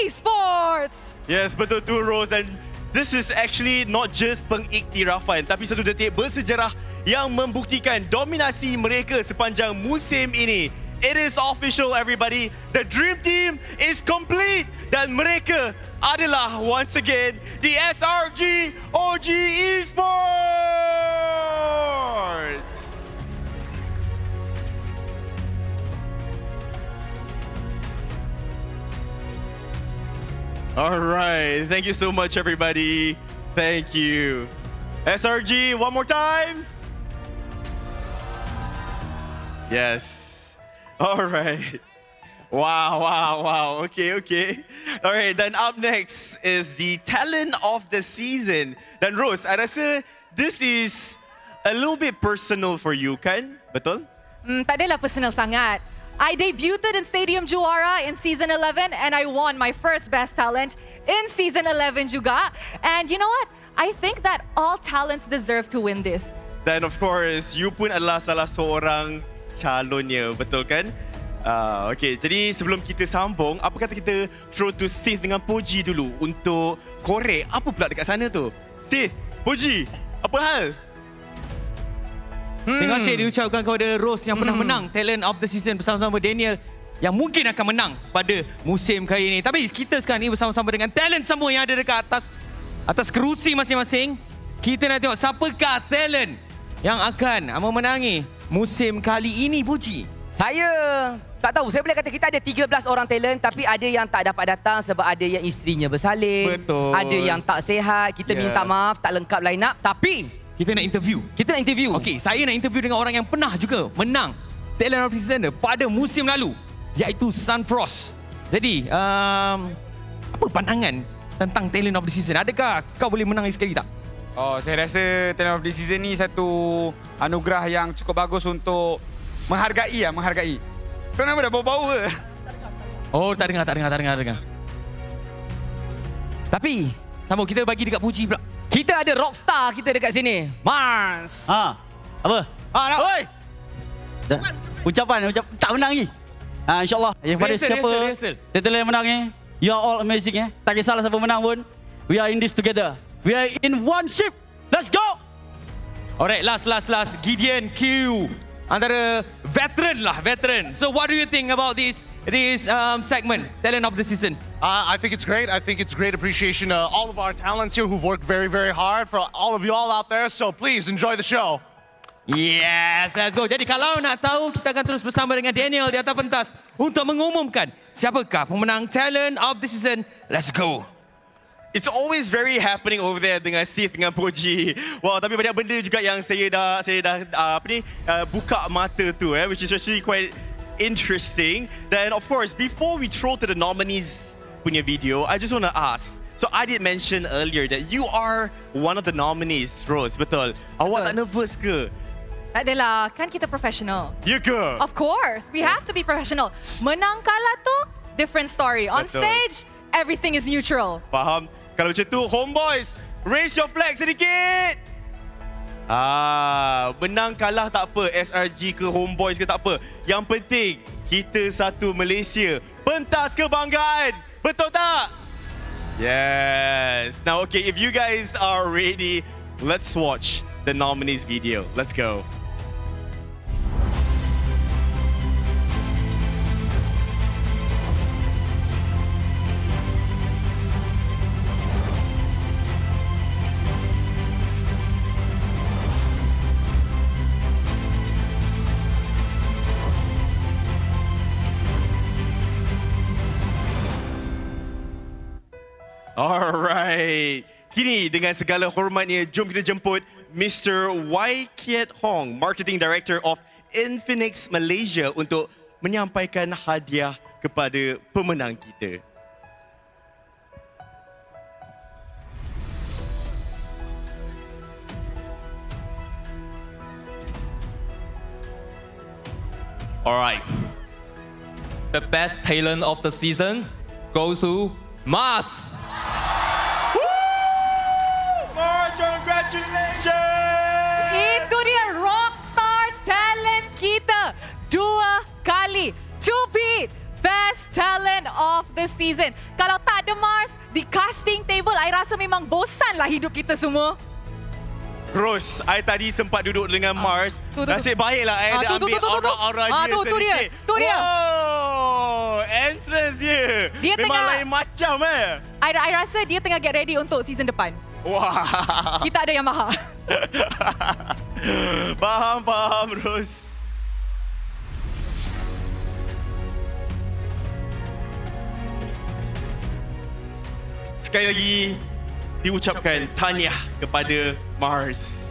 Esports. Yes, betul tu Rose, and this is actually not just pengiktirafan tapi satu detik bersejarah yang membuktikan dominasi mereka sepanjang musim ini. It is official, everybody. The Dream Team is complete dan mereka adalah once again the SRG OG Esports. All right, thank you so much, everybody. Thank you. SRG, one more time. Yes. All right. Wow. Okay. All right, then up next is the talent of the season. Dan Rose, I rasa this is a little bit personal for you, kan? Betul? Tak adalah personal sangat. I debuted in Stadium Juara in Season 11 and I won my first Best Talent in Season 11 juga. And you know what? I think that all talents deserve to win this. Then of course, you pun adalah salah seorang calonnya, betul kan? Okay, jadi sebelum kita sambung, apa kata kita throw to Sith dengan Poji dulu untuk korek apa pula dekat sana tu? Sith, Poji, apa hal? Terima kasih diucapkan kepada Rose yang pernah menang Talent of the Season bersama-sama Daniel yang mungkin akan menang pada musim kali ini. Tapi kita sekarang ni bersama-sama dengan talent semua yang ada dekat atas kerusi masing-masing. Kita nak tengok siapakah talent yang akan memenangi musim kali ini, Puji. Saya tak tahu. Saya boleh kata kita ada 13 orang talent tapi ada yang tak dapat datang sebab ada yang isterinya bersalin. Betul. Ada yang tak sihat. Kita minta maaf tak lengkap line up tapi kita nak interview. Okey, saya nak interview dengan orang yang pernah juga menang Talent of the Season pada musim lalu, iaitu Sunfrost. Jadi, apa pandangan tentang Talent of the Season? Adakah kau boleh menang sekali tak? Oh, saya rasa Talent of the Season ni satu anugerah yang cukup bagus untuk menghargai. Kau nama dah bau-bau ke? Oh, tak dengar. Tapi, sama kita bagi dekat Puji pula. kita ada rockstar kita dekat sini. Mars. Apa? Oi. Ucapan tak menang lagi. InsyaAllah. Pada siapa title yang menang ni, you are all amazing . Tak kisahlah siapa menang pun. We are in this together. We are in one ship. Let's go. Alright, last. Gideon Q. Antara veteran. So what do you think about this segment, Talent of the Season? I think it's great. I think it's great appreciation to all of our talents here who've worked very, very hard, for all of you all out there. So please enjoy the show. Yes, let's go. Jadi kalau nak tahu, kita akan terus bersama dengan Daniel di atas pentas untuk mengumumkan siapakah pemenang Talent of the Season. Let's go. It's always very happening over there dengan Sith, dengan Poji. Wow, tapi banyak benda juga yang saya dah buka mata tu, which is actually quite interesting. Then of course, before we throw to the nominees punya video, I just want to ask. So I did mention earlier that you are one of the nominees, Rose. Betul? Awak tak nervous ke? Tak adalah, kan kita professional. Ya ke? Of course, we have to be professional. Menang kalah tu, different story. On stage, everything is neutral. Faham? Kalau macam tu, homeboys, raise your flag sedikit. Menang kalah tak apa, SRG ke homeboys ke tak apa. Yang penting, kita satu Malaysia. Pentas kebanggaan. Betul tak? Yes. Now, okay, if you guys are ready, let's watch the nominees video. Let's go. Alright. Kini dengan segala hormatnya, jom kita jemput Mr. Wai Kiat Hong, Marketing Director of Infinix Malaysia untuk menyampaikan hadiah kepada pemenang kita. Alright. The best talent of the season goes to Mars. Mars, congratulations! Itu dia rockstar talent kita. 2 kali. To beat best talent of the season. Kalau tak ada Mars di casting table, I rasa memang bosanlah hidup kita semua. Rose, I tadi sempat duduk dengan Mars. Nasib baiklah I ada ambil aura-aura dia sedikit. Tu dia. Wow, entrance dia. Memang lain macam I rasa dia tengah get ready untuk season depan. Wah. Kita ada Yamaha. Faham, Rose. Sekali lagi diucapkan tahniah kepada Mars.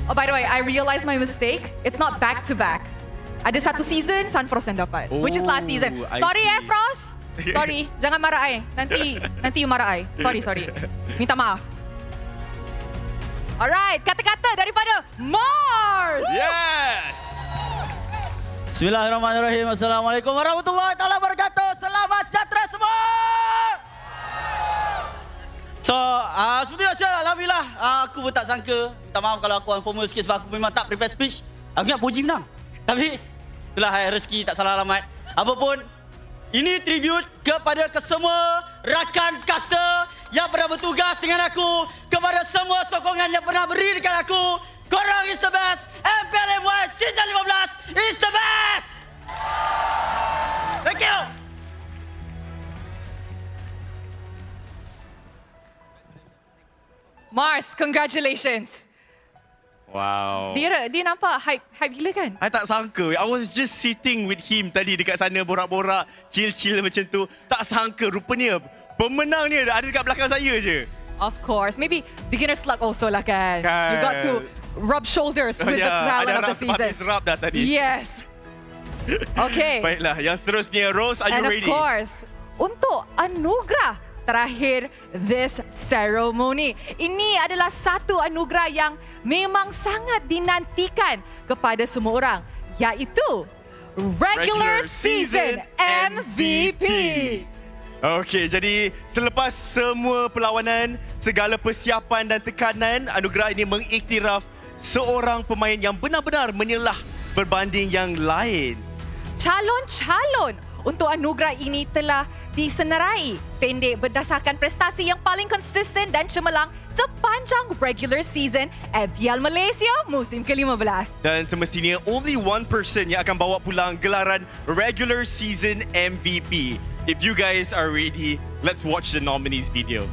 Oh, by the way, I realized my mistake. It's not back to back. Ada satu season Sunfrost yang dapat, which is last season. Sorry Frost. Sorry, jangan marah I. Nanti you marah I. Sorry. Minta maaf. Alright, kata-kata daripada Mars. Yes. Bismillahirrahmanirrahim. Assalamualaikum warahmatullahi wabarakatuh. Selamat sejahtera semua. So, seperti biasa, alhamdulillah, aku pun tak sangka. Minta maaf kalau aku informal sikit sebab aku memang tak prepare speech. Aku ingat Puji menang. Tapi, itulah rezeki tak salah alamat. Apapun, ini tribute kepada kesemua rakan caster yang pernah bertugas dengan aku, kepada semua sokongan yang pernah beri dekat aku. Korang is the best. MPL MY Season 15 is the best. Thank you. Mars, congratulations. Wow. Dia nampak hype gila kan? I tak sangka. I was just sitting with him tadi dekat sana borak-borak, chill macam tu. Tak sangka rupanya pemenang ni ada dekat belakang saya je. Of course. Maybe beginner's luck also lah kan. You got to rub shoulders with the talent of the season. Habis rub dah tadi. Yes. Okay. Baiklah, yang seterusnya, Rose, are you ready? And of course, untuk anugerah terakhir this ceremony. Ini adalah satu anugerah yang memang sangat dinantikan kepada semua orang, iaitu Regular Season MVP. Okey, jadi selepas semua perlawanan, segala persiapan dan tekanan, anugerah ini mengiktiraf seorang pemain yang benar-benar menyelah berbanding yang lain. Calon-calon untuk anugerah ini telah disenarai pendek berdasarkan prestasi yang paling konsisten dan cemerlang sepanjang regular season MPL Malaysia musim ke-15. Dan semestinya only one person yang akan bawa pulang gelaran regular season MVP. If you guys are ready, let's watch the nominees video.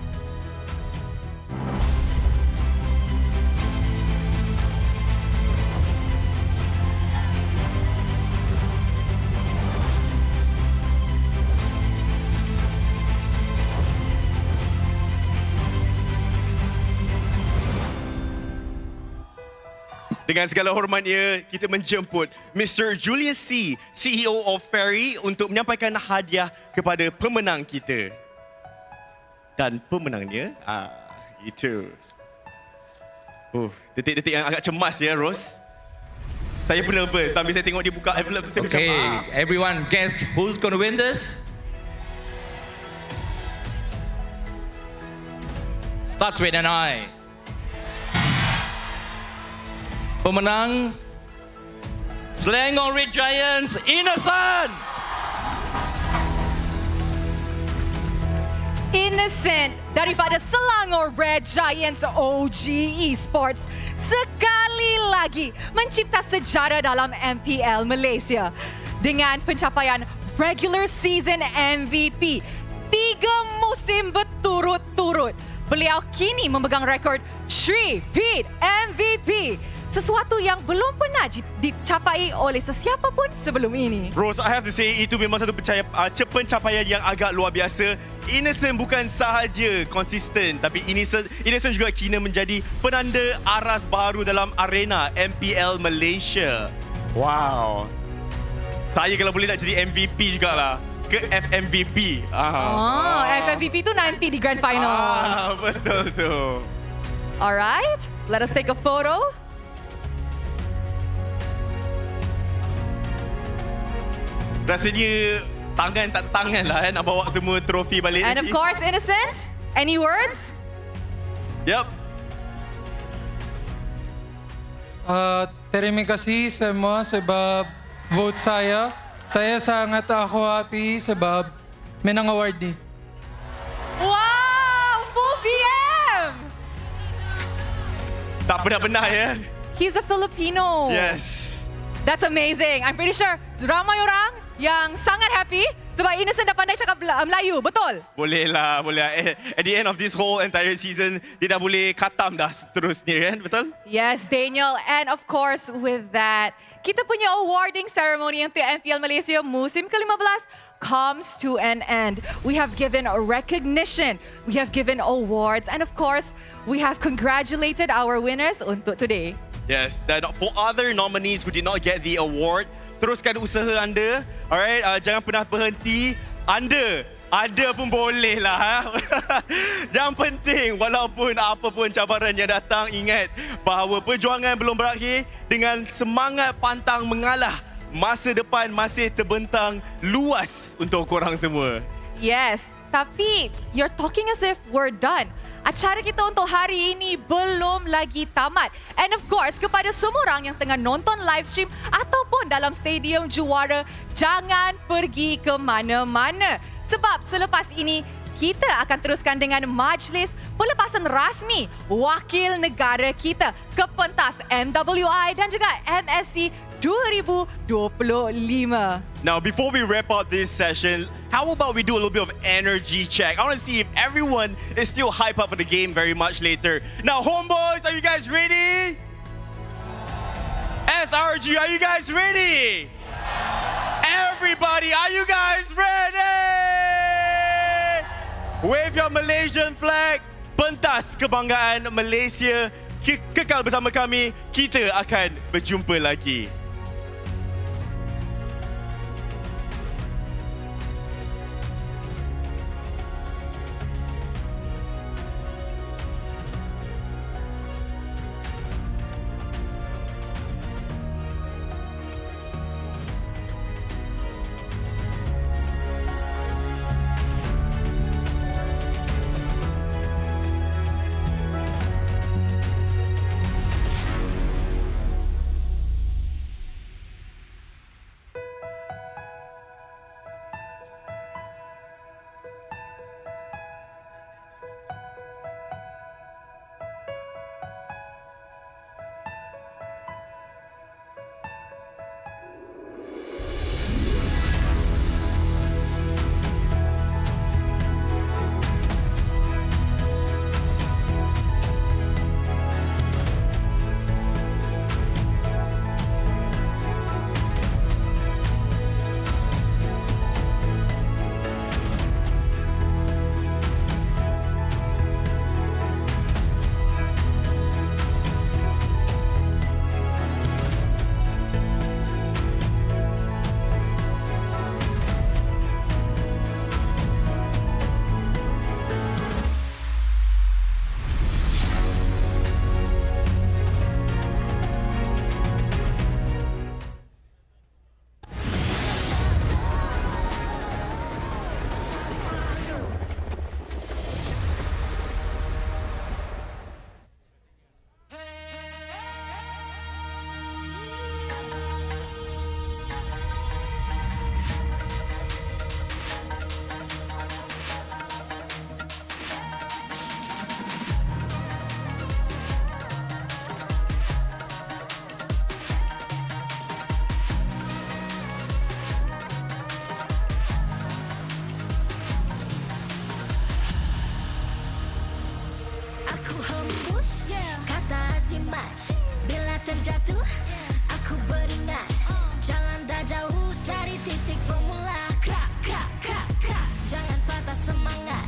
Dengan segala hormatnya, kita menjemput Mr. Julius C, CEO of Ferry untuk menyampaikan hadiah kepada pemenang kita. Dan pemenangnya, itu. Detik-detik yang agak cemas ya, Rose. Saya pun nervous sambil saya tengok dia buka envelope tu. Okay, everyone guess who's going to win this? Starts with an I. Pemenang Selangor Red Giants, Innocent. Innocent daripada Selangor Red Giants OG Esports sekali lagi mencipta sejarah dalam MPL Malaysia dengan pencapaian regular season MVP 3 musim berturut-turut. Beliau kini memegang rekod 3-peat MVP. Sesuatu yang belum pernah dicapai oleh sesiapa pun sebelum ini. Rose, I have to say itu memang satu pencapaian yang agak luar biasa. Innocent bukan sahaja konsisten, tapi Innocent juga kini menjadi penanda aras baru dalam arena MPL Malaysia. Wow. Saya kalau boleh nak jadi MVP jugalah. Ke FMVP. FMVP tu nanti di Grand Finals. Betul tu. Alright, let us take a photo. Rasanya tangan tak tangan lah nak bawa semua trofi balik. And of course, Innocent, any words? Yep. Terima kasih semua sebab vote saya. Saya sangat happy sebab menang award ni. Wow, full BM! Tak pernah ya. He's a Filipino. Yes. That's amazing. I'm pretty sure ramai orang yang sangat happy sebab Innocent dah pandai cakap Melayu, betul? Boleh lah. At the end of this whole entire season, dia dah boleh khatam dah seterusnya kan, betul? Yes, Daniel. And of course, with that, kita punya awarding ceremony untuk MPL Malaysia musim ke-15 comes to an end. We have given recognition, we have given awards, and of course, we have congratulated our winners untuk today. Yes, dan for other nominees who did not get the award, teruskan usaha anda. Alright, jangan pernah berhenti. Anda pun boleh lah. Yang penting, walaupun apa pun cabaran yang datang, ingat bahawa perjuangan belum berakhir. Dengan semangat pantang mengalah, masa depan masih terbentang luas untuk korang semua. Yes, tapi you're talking as if we're done. Acara kita untuk hari ini belum lagi tamat. And of course, kepada semua orang yang tengah nonton live stream ataupun dalam stadium juara, jangan pergi ke mana-mana. Sebab selepas ini, kita akan teruskan dengan majlis pelepasan rasmi wakil negara kita ke pentas MWI dan juga MSC 2025. Now, before we wrap up this session, how about we do a little bit of energy check? I want to see if everyone is still hyped up for the game very much later. Now, homeboys, are you guys ready? SRG, are you guys ready? Everybody, are you guys ready? Wave your Malaysian flag. Pentas kebanggaan Malaysia. Kekal bersama kami. Kita akan berjumpa lagi. Bila terjatuh, aku beringat jalan dah jauh, cari titik bermula. Krak, krak, krak, krak. Jangan patah semangat.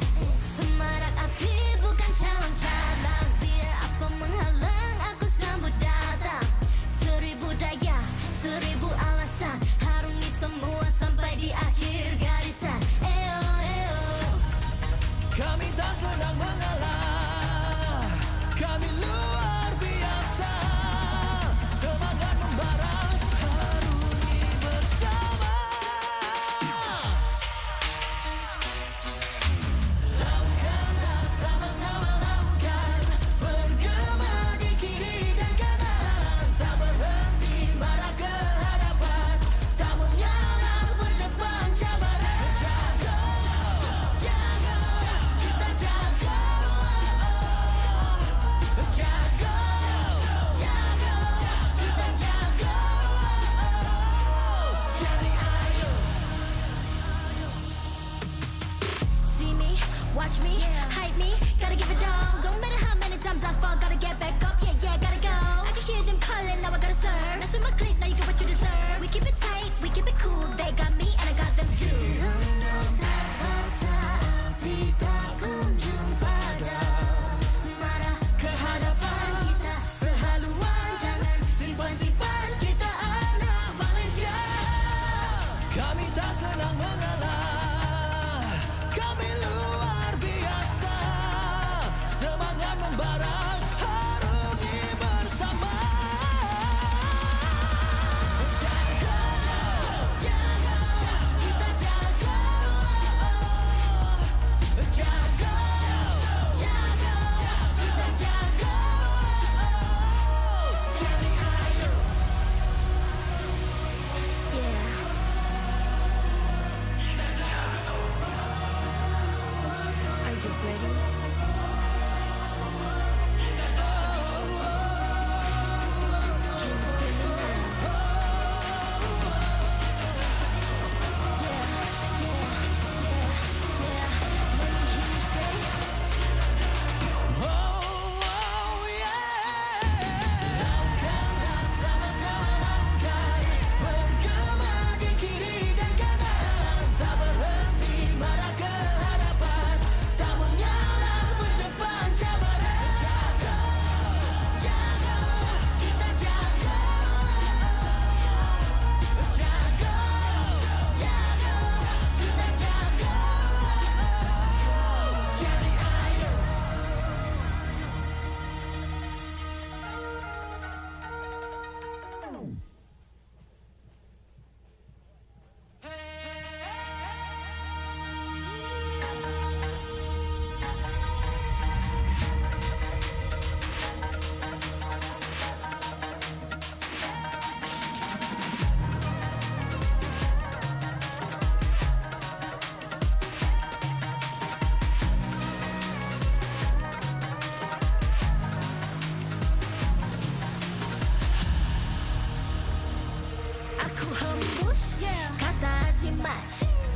aku hembus kata simat.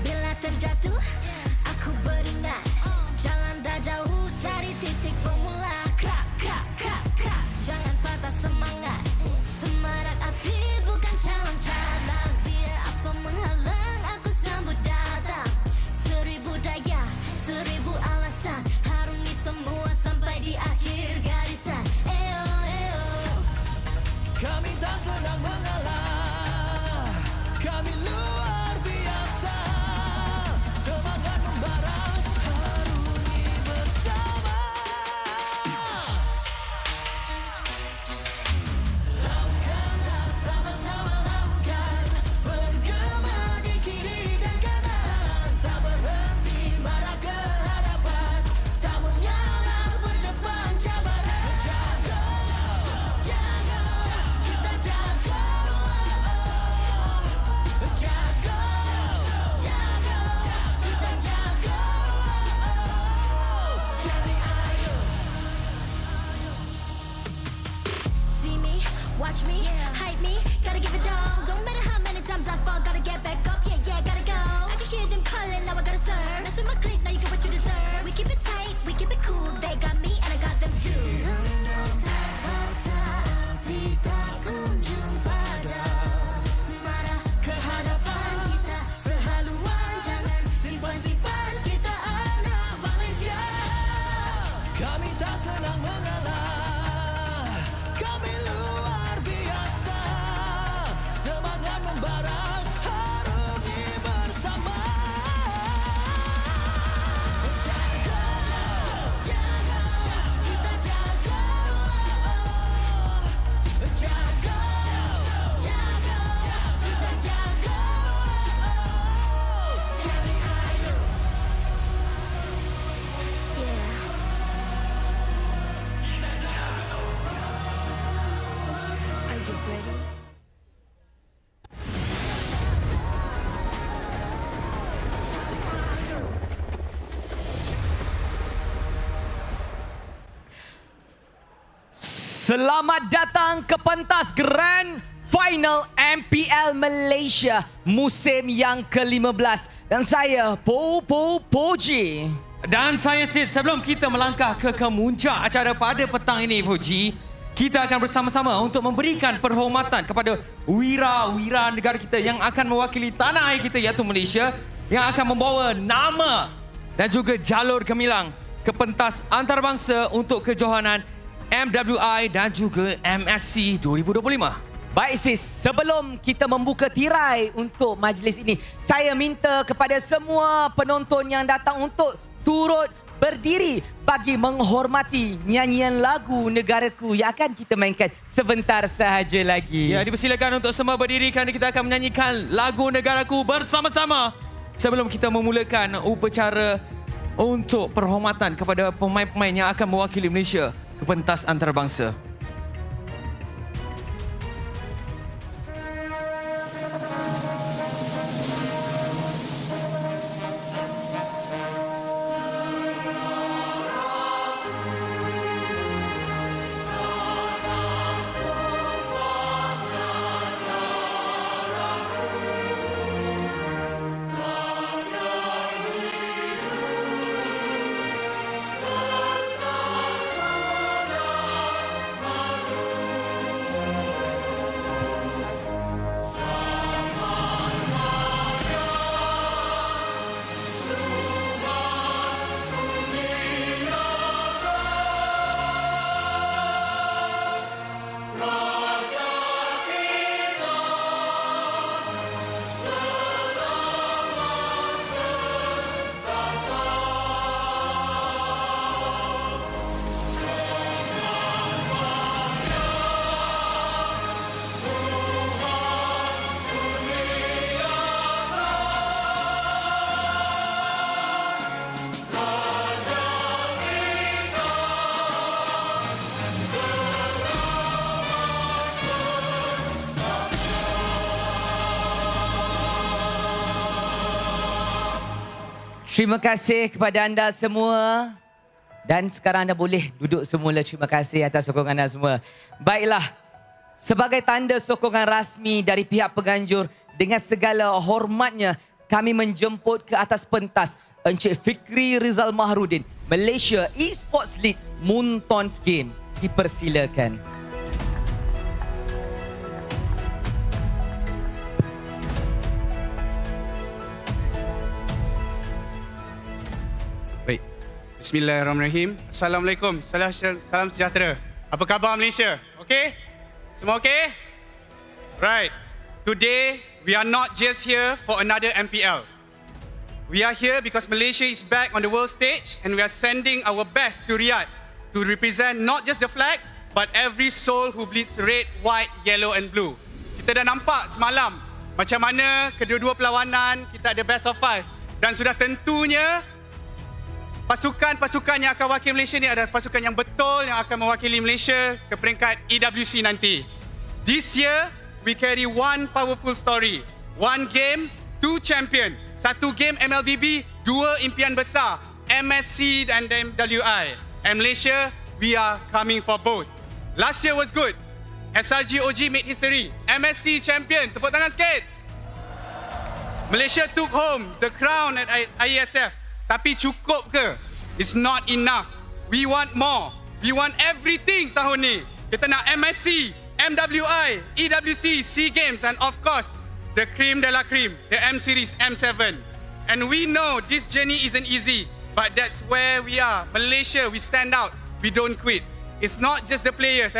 Bila terjatuh aku beringat. Jalan dah jauh cari titik bermula. Krak, krak, krak, krak. Jangan patah semangat. Semarak api bukan calon cadangan. Biar apa menghalang aku sambut datang. 1000 daya, 1000 alasan. Harungi semua sampai di akhir garisan. Eo, eo. Kami tak senang mengalah. Kami luar biasa. Semangat membara. Harungi bersama. Langkahlah sama-sama langkah. Bergema di kiri dan kanan. Tak berhenti marah ke hadapan. Tak mengalah berdepan cabaran. Jaga, jaga, kita jaga. Jaga, jaga, kita jaga. Jadi ayo. See me, watch me, hype me, gotta give it all. Don't matter how many times I fall, gotta get back up, yeah, yeah, gotta go. I can hear them calling, now I gotta serve. Mess with my clique, now you get what you deserve. We keep it tight, we keep it cool, they got me and I got them too. Rasa api tak kunjung padam. Marah ke hadapan kita, sehaluan jangan simpan-simpan. Kita anak Malaysia. Kami tak senang mengalah. Kami luar biasa. Semangat membara. Harungi bersama. Jaga, jaga, kita jaga. Jaga, jaga, kita jaga. Jadi ayo. Yeah. Are you ready? Selamat datang ke pentas Grand Final MPL Malaysia musim yang ke-15 dan saya Poji. Dan saya Sid, sebelum kita melangkah ke kemuncak acara pada petang ini Poji, kita akan bersama-sama untuk memberikan perhormatan kepada wira-wira negara kita yang akan mewakili tanah air kita iaitu Malaysia, yang akan membawa nama dan juga jalur gemilang ke pentas antarabangsa untuk kejohanan MWI dan juga MSC 2025. Baik sis, sebelum kita membuka tirai untuk majlis ini, saya minta kepada semua penonton yang datang untuk turut berdiri bagi menghormati nyanyian lagu negaraku yang akan kita mainkan sebentar sahaja lagi. Ya, dipersilakan untuk semua berdiri kerana kita akan menyanyikan lagu negaraku bersama-sama sebelum kita memulakan upacara untuk perhormatan kepada pemain-pemain yang akan mewakili Malaysia ke pentas antarabangsa. Terima kasih kepada anda semua. Dan sekarang anda boleh duduk semula. Terima kasih atas sokongan anda semua. Baiklah, sebagai tanda sokongan rasmi dari pihak penganjur, dengan segala hormatnya kami menjemput ke atas pentas Encik Fikri Rizal Mahrudin, Malaysia Esports Lead Montage Game. Dipersilakan. Baik. Bismillahirrahmanirrahim. Assalamualaikum. Salam sejahtera. Apa khabar Malaysia? Okey? Semua okey? Right. Today, we are not just here for another MPL. We are here because Malaysia is back on the world stage and we are sending our best to Riyadh to represent not just the flag, but every soul who bleeds red, white, yellow and blue. Kita dah nampak semalam macam mana kedua-dua perlawanan kita ada best of 5. Dan sudah tentunya pasukan-pasukan yang akan wakil Malaysia ni adalah pasukan yang betul yang akan mewakili Malaysia ke peringkat EWC nanti. This year, we carry one powerful story. One game, two champion. Satu game MLBB, dua impian besar. MSC dan MWI. And Malaysia, we are coming for both. Last year was good. SRG OG made history. MSC champion. Tepuk tangan sikit. Malaysia took home the crown at IESF. Tapi cukup ke? It's not enough. We want more. We want everything tahun ni. Kita nak MSC, MWI, EWC, SEA Games and of course, the cream de la cream, the M Series M7. And we know this journey isn't easy, but that's where we are. Malaysia, we stand out. We don't quit. It's not just the players,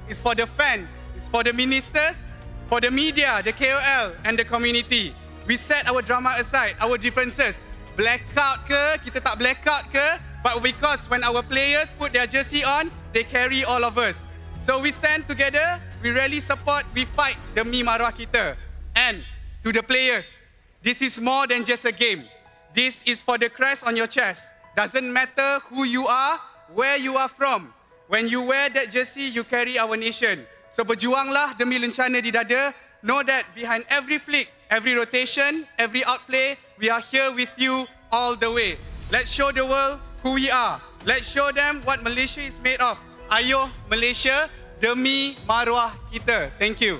It's for the fans. It's for the ministers, for the media, the KOL and the community. We set our drama aside, our differences. Blackout ke, kita tak blackout ke, but because when our players put their jersey on, they carry all of us. So we stand together, we really support, we fight demi maruah kita. And to the players, this is more than just a game. This is for the crest on your chest. Doesn't matter who you are, where you are from. When you wear that jersey, you carry our nation. So berjuanglah demi lencana di dada. Know that behind every flick, every rotation, every outplay, we are here with you all the way. Let's show the world who we are. Let's show them what Malaysia is made of. Ayuh Malaysia, demi maruah kita. Thank you.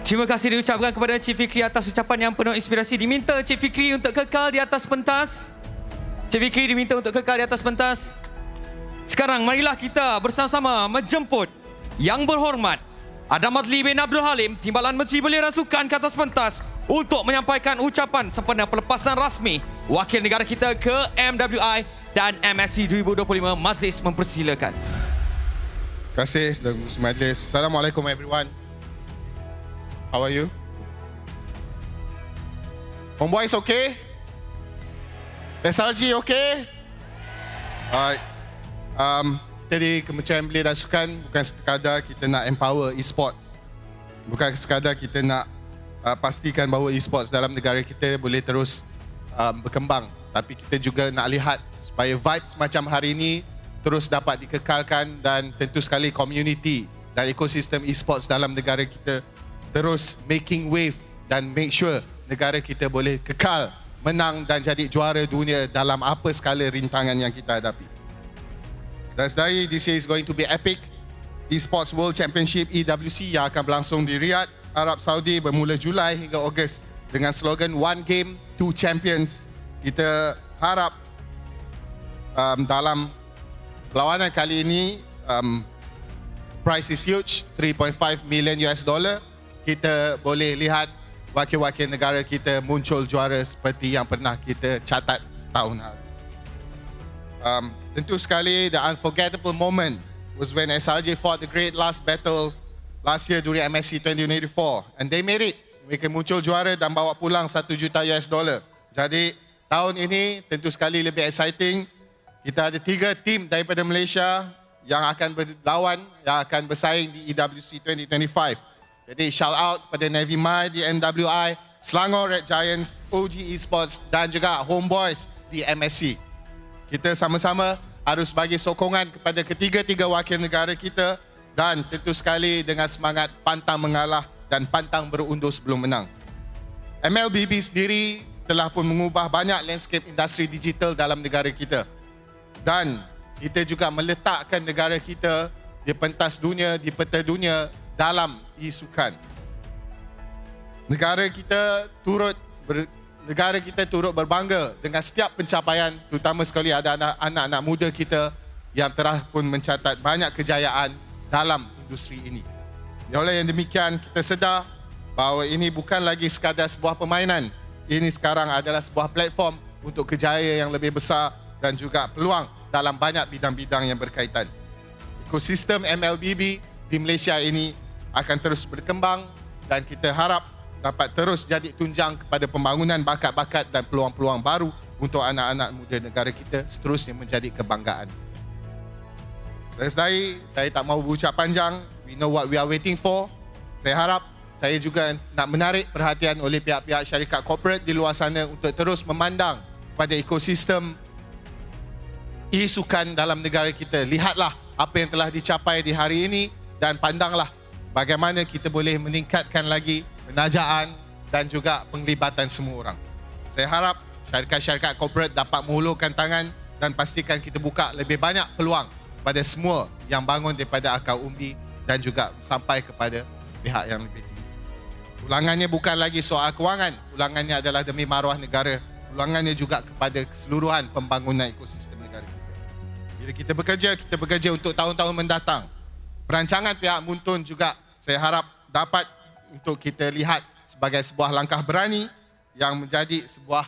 Terima kasih diucapkan kepada Encik Fikri atas ucapan yang penuh inspirasi. Diminta Encik Fikri untuk kekal di atas pentas. Encik Fikri diminta untuk kekal di atas pentas. Sekarang marilah kita bersama-sama menjemput yang berhormat Adamatli bin Abdul Halim, Timbalan Menteri Belia dan Sukan ke atas pentas untuk menyampaikan ucapan sempena pelepasan rasmi wakil negara kita ke MWI dan MSC 2025. Majlis mempersilakan. Terima kasih sedang majlis. Assalamualaikum everyone. How are you? Homeboys okay? SRG okay? Alright. Jadi Kementerian Belia dan Sukan bukan sekadar kita nak empower e-sports. Bukan sekadar kita nak pastikan bahawa e-sports dalam negara kita boleh terus berkembang. Tapi kita juga nak lihat supaya vibes macam hari ini terus dapat dikekalkan dan tentu sekali community dan ekosistem e-sports dalam negara kita terus making wave dan make sure negara kita boleh kekal menang dan jadi juara dunia dalam apa skala rintangan yang kita hadapi. Saudara-saudari, this year is going to be epic. Esports World Championship EWC yang akan berlangsung di Riyadh, Arab Saudi bermula Julai hingga Ogos dengan slogan One Game, Two Champions. Kita harap dalam perlawanan kali ini prize is huge, $3.5 million. Kita boleh lihat wakil-wakil negara kita muncul juara seperti yang pernah kita catat tahun lalu. Tentu sekali, the unforgettable moment was when SRJ fought the great last battle last year during MSC 2084. And they made it. Mereka muncul juara dan bawa pulang $1 juta. Jadi, tahun ini tentu sekali lebih exciting. Kita ada 3 tim daripada Malaysia yang akan berlawan, yang akan bersaing di EWC 2025. Jadi, shout out pada Navy Mai di MWI, Selangor Red Giants, OG Esports dan juga Homeboys di MSC. Kita sama-sama harus bagi sokongan kepada ketiga-tiga wakil negara kita dan tentu sekali dengan semangat pantang mengalah dan pantang berundur sebelum menang. MLBB sendiri telah pun mengubah banyak landscape industri digital dalam negara kita. Dan kita juga meletakkan negara kita di pentas dunia, di peta dunia dalam e-sukan. Negara kita turut berbangga dengan setiap pencapaian, terutama sekali ada anak-anak muda kita yang telah pun mencatat banyak kejayaan dalam industri ini. Oleh yang demikian, kita sedar bahawa ini bukan lagi sekadar sebuah permainan. Ini sekarang adalah sebuah platform untuk kejayaan yang lebih besar dan juga peluang dalam banyak bidang-bidang yang berkaitan. Ekosistem MLBB di Malaysia ini akan terus berkembang dan kita harap dapat terus jadi tunjang kepada pembangunan bakat-bakat dan peluang-peluang baru untuk anak-anak muda negara kita seterusnya menjadi kebanggaan. Saya tak mahu berucap panjang. We know what we are waiting for. Saya harap saya juga nak menarik perhatian oleh pihak-pihak syarikat korporat di luar sana untuk terus memandang pada ekosistem e-sukan dalam negara kita. Lihatlah apa yang telah dicapai di hari ini dan pandanglah bagaimana kita boleh meningkatkan lagi penajaan dan juga penglibatan semua orang. Saya harap syarikat-syarikat korporat dapat mengulurkan tangan dan pastikan kita buka lebih banyak peluang pada semua yang bangun daripada akar umbi dan juga sampai kepada pihak yang lebih tinggi. Ulangannya bukan lagi soal kewangan, ulangannya adalah demi maruah negara, ulangannya juga kepada keseluruhan pembangunan ekosistem negara kita. Bila kita bekerja untuk tahun-tahun mendatang. Perancangan pihak Muntun juga saya harap dapat untuk kita lihat sebagai sebuah langkah berani yang menjadi sebuah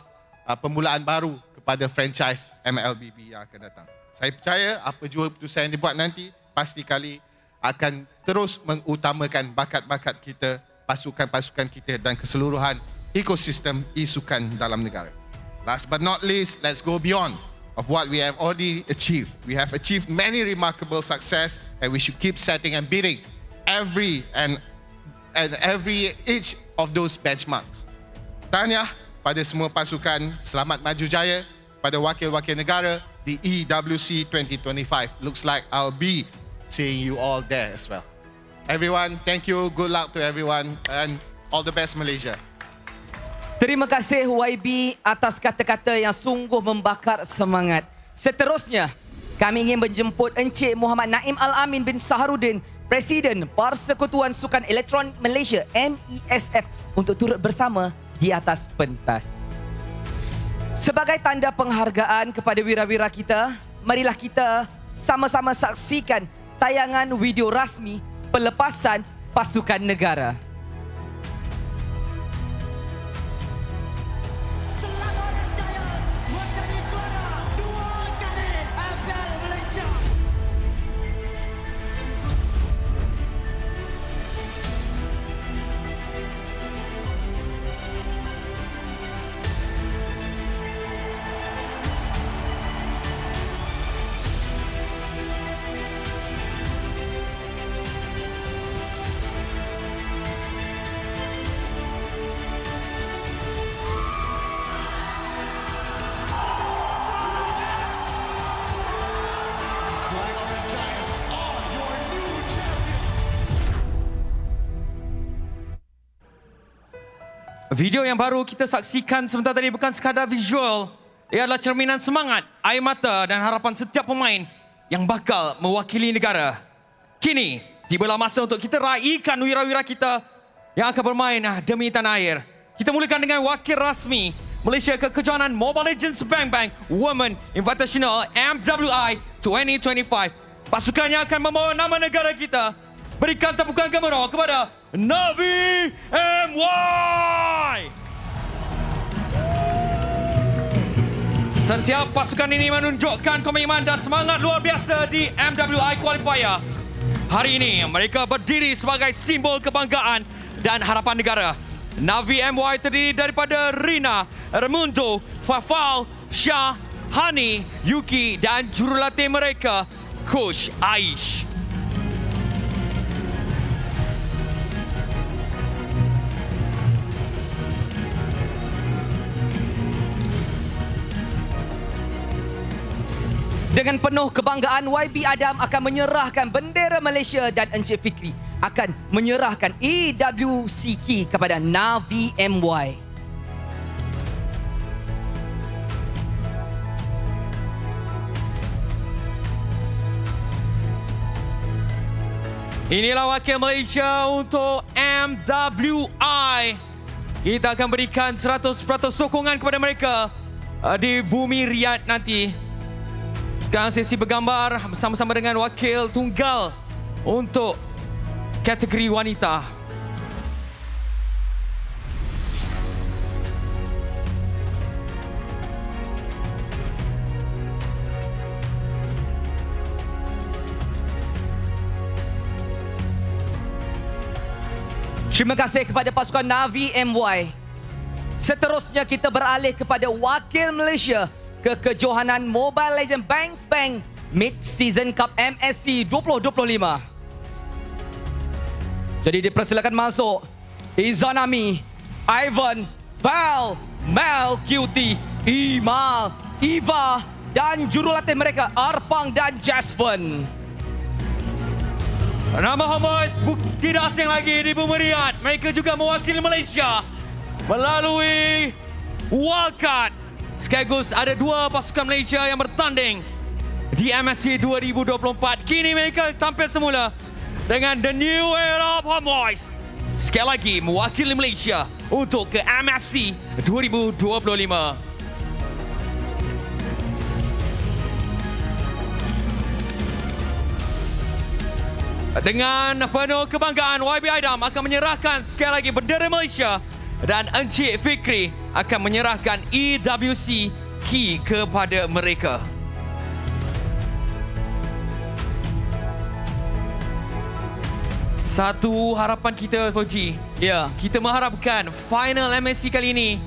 permulaan baru kepada franchise MLBB yang akan datang. Saya percaya apa jua keputusan yang dibuat nanti pasti kali akan terus mengutamakan bakat-bakat kita, pasukan-pasukan kita dan keseluruhan ekosistem e-sukan dalam negara. Last but not least, let's go beyond of what we have already achieved. We have achieved many remarkable success and we should keep setting and beating each of those benchmarks. Tahniah pada semua pasukan, selamat maju jaya pada wakil-wakil negara di EWC 2025. Looks like I'll be seeing you all there as well. Everyone, thank you, good luck to everyone and all the best Malaysia. Terima kasih YB atas kata-kata yang sungguh membakar semangat. Seterusnya, kami ingin menjemput Encik Muhammad Naim Al-Amin bin Saharudin, Presiden Persekutuan Sukan Elektronik Malaysia MESF untuk turut bersama di atas pentas. Sebagai tanda penghargaan kepada wira-wira kita, marilah kita sama-sama saksikan tayangan video rasmi pelepasan pasukan negara. Video yang baru kita saksikan sebentar tadi bukan sekadar visual. Ia adalah cerminan semangat, air mata dan harapan setiap pemain yang bakal mewakili negara. Kini, tibalah masa untuk kita raikan wira-wira kita yang akan bermain demi tanah air. Kita mulakan dengan wakil rasmi Malaysia ke kejohanan Mobile Legends Bang Bang Women Invitational MWI 2025. Pasukannya akan membawa nama negara kita. Berikan tepukan gemuruh kepada Navi MY. Setiap pasukan ini menunjukkan komitmen dan semangat luar biasa di MWI Qualifier. Hari ini mereka berdiri sebagai simbol kebanggaan dan harapan negara. Navi MY terdiri daripada Rina, Raimundo, Fafal, Shah, Hani, Yuki dan jurulatih mereka, Coach Aish. Dengan penuh kebanggaan, YB Adam akan menyerahkan bendera Malaysia dan Encik Fikri akan menyerahkan EWC key kepada Navi MY. Inilah wakil Malaysia untuk MWI. Kita akan berikan 100% sokongan kepada mereka di bumi Riyadh nanti. Sekarang sesi bergambar bersama-sama dengan wakil tunggal untuk kategori wanita. Terima kasih kepada pasukan Navi MY. Seterusnya kita beralih kepada wakil Malaysia ke kejohanan Mobile Legends Bang Mid-Season Cup MSC 2025. Jadi dipersilakan masuk Izanami, Ivan, Val, Mel, Cutie, Imal, Eva dan jurulatih mereka Arpang dan Jaspen. Nama Homeboys tidak asing lagi di bumi Riyadh. Mereka juga mewakili Malaysia melalui wildcard. Sekaligus ada dua pasukan Malaysia yang bertanding di MSC 2024. Kini mereka tampil semula dengan The New Era of Homeboys. Sekali lagi mewakili Malaysia untuk ke MSC 2025. Dengan penuh kebanggaan, YB Idam akan menyerahkan sekali lagi bendera Malaysia dan Encik Fikri akan menyerahkan EWC key kepada mereka. Satu harapan kita, Fauji. Ya. Kita mengharapkan final MSC kali ini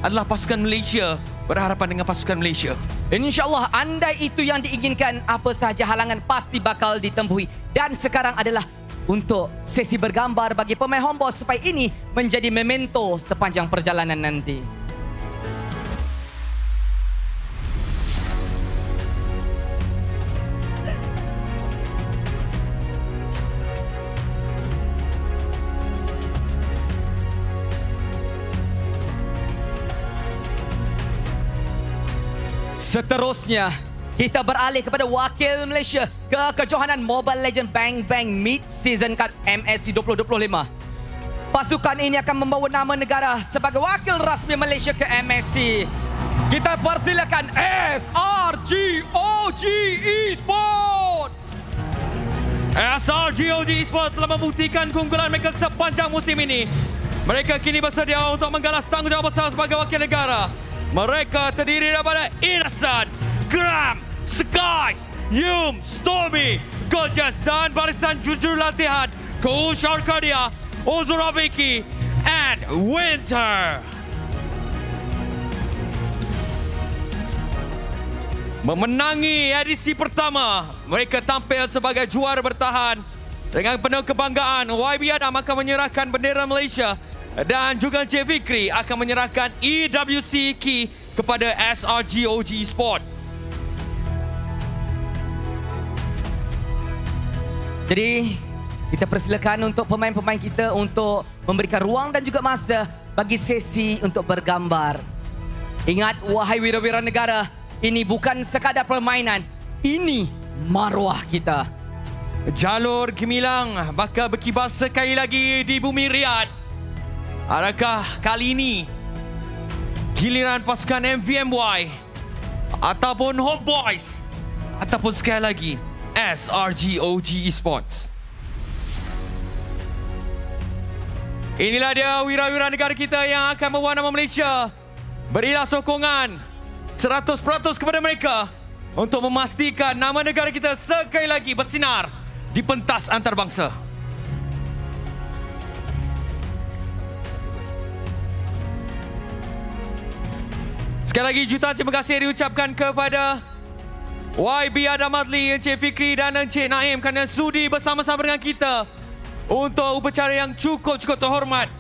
adalah pasukan Malaysia berhadapan dengan pasukan Malaysia. InsyaAllah andai itu yang diinginkan, apa sahaja halangan pasti bakal ditempuhi. Dan sekarang adalah untuk sesi bergambar bagi pemain Homeboys supaya ini menjadi memento sepanjang perjalanan nanti. Seterusnya, kita beralih kepada wakil Malaysia ke kejohanan Mobile Legends Bang Mid-Season Cup MSC 2025. Pasukan ini akan membawa nama negara sebagai wakil rasmi Malaysia ke MSC. Kita persilakan SRGOG Esports. SRGOG Esports telah membuktikan keunggulan mereka sepanjang musim ini. Mereka kini bersedia untuk menggalas tanggungjawab besar sebagai wakil negara. Mereka terdiri daripada Innocent, Gram, Skies, Yum, Stormy, Gorgeous dan barisan jujur latihan Cool Sharkadia, Ozura Vicky and Winter. Memenangi edisi pertama, mereka tampil sebagai juara bertahan. Dengan penuh kebanggaan, YB Adam akan menyerahkan bendera Malaysia dan juga Encik Fikri akan menyerahkan EWC key kepada SRGOG Sport. Jadi, kita persilakan untuk pemain-pemain kita untuk memberikan ruang dan juga masa bagi sesi untuk bergambar. Ingat, wahai wira-wira negara, ini bukan sekadar permainan. Ini maruah kita. Jalur gemilang bakal berkibar sekali lagi di bumi Riyadh. Adakah kali ini giliran pasukan MVMY ataupun Homeboys ataupun sekali lagi SRGOG Esports? Inilah dia wira-wira negara kita yang akan membawa nama Malaysia. Berilah sokongan 100% kepada mereka untuk memastikan nama negara kita sekali lagi bersinar di pentas antarabangsa. Sekali lagi jutaan terima kasih diucapkan kepada YB Adam Adli, Encik Fikri dan Encik Naim kerana sudi bersama-sama dengan kita untuk upacara yang cukup terhormat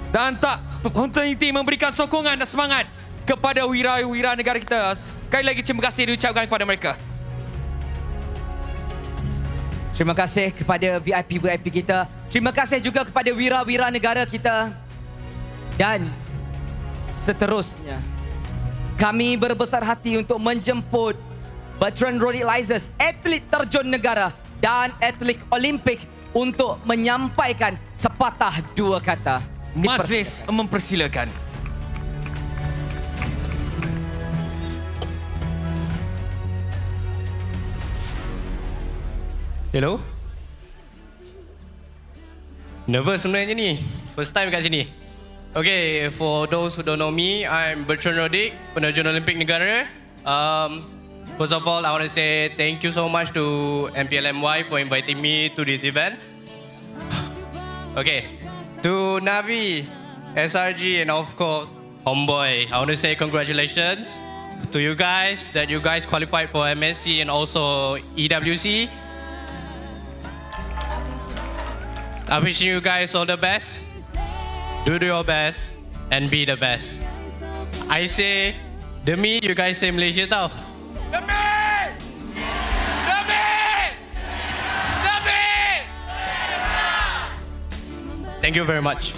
dan tak henti memberikan sokongan dan semangat kepada wira-wira negara kita. Sekali lagi terima kasih diucapkan kepada mereka. Terima kasih kepada VIP kita. Terima kasih juga kepada wira-wira negara kita. Dan seterusnya, kami berbesar hati untuk menjemput veteran road elizers, atlet terjun negara dan atlet Olimpik untuk menyampaikan sepatah dua kata. Majlis mempersilakan. Hello? Nervous sebenarnya ni. First time kat sini. Okay, for those who don't know me, I'm Bertrand Rodick, penerjun Olimpik negara. First of all, I want to say thank you so much to MPL MY for inviting me to this event. Okay, to Navi, SRG, and of course, Homeboy, I want to say congratulations to you guys that you guys qualified for MSC and also EWC. I wish you guys all the best. Do your best and be the best. I say, demi you guys say Malaysia tau. Thank you very much.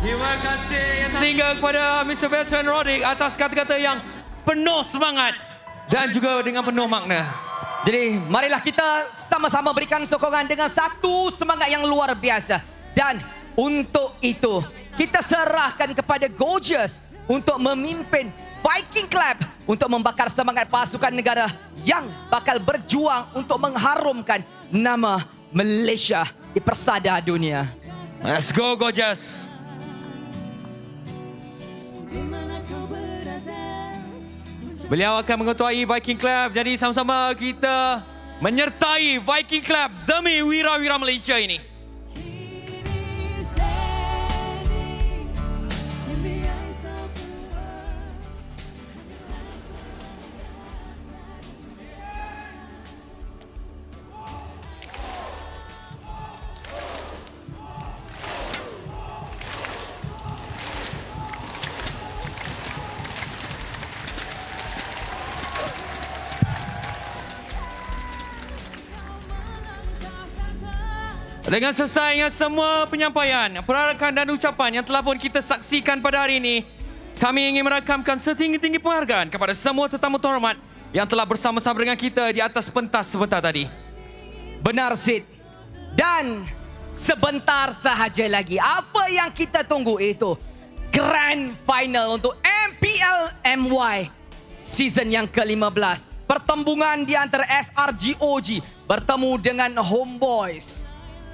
Terima kasih yang tinggal kepada Mr. Bertrand Rodick atas kata-kata yang penuh semangat dan juga dengan penuh makna. Jadi marilah kita sama-sama berikan sokongan dengan satu semangat yang luar biasa. Dan untuk itu kita serahkan kepada Gorgeous untuk memimpin Viking Club untuk membakar semangat pasukan negara yang bakal berjuang untuk mengharumkan nama Malaysia di persada dunia. Let's go Gorgeous. Beliau akan mengetuai Viking Club. Jadi sama-sama kita menyertai Viking Club demi wira-wira Malaysia ini. Dengan selesainya semua penyampaian, perarakan dan ucapan yang telah pun kita saksikan pada hari ini, kami ingin merakamkan setinggi-tinggi penghargaan kepada semua tetamu terhormat yang telah bersama-sama dengan kita di atas pentas sebentar tadi. Benar, Sid. Dan sebentar sahaja lagi, apa yang kita tunggu itu Grand Final untuk MPL MY season yang ke-15. Pertembungan di antara SRGOG bertemu dengan Homeboys.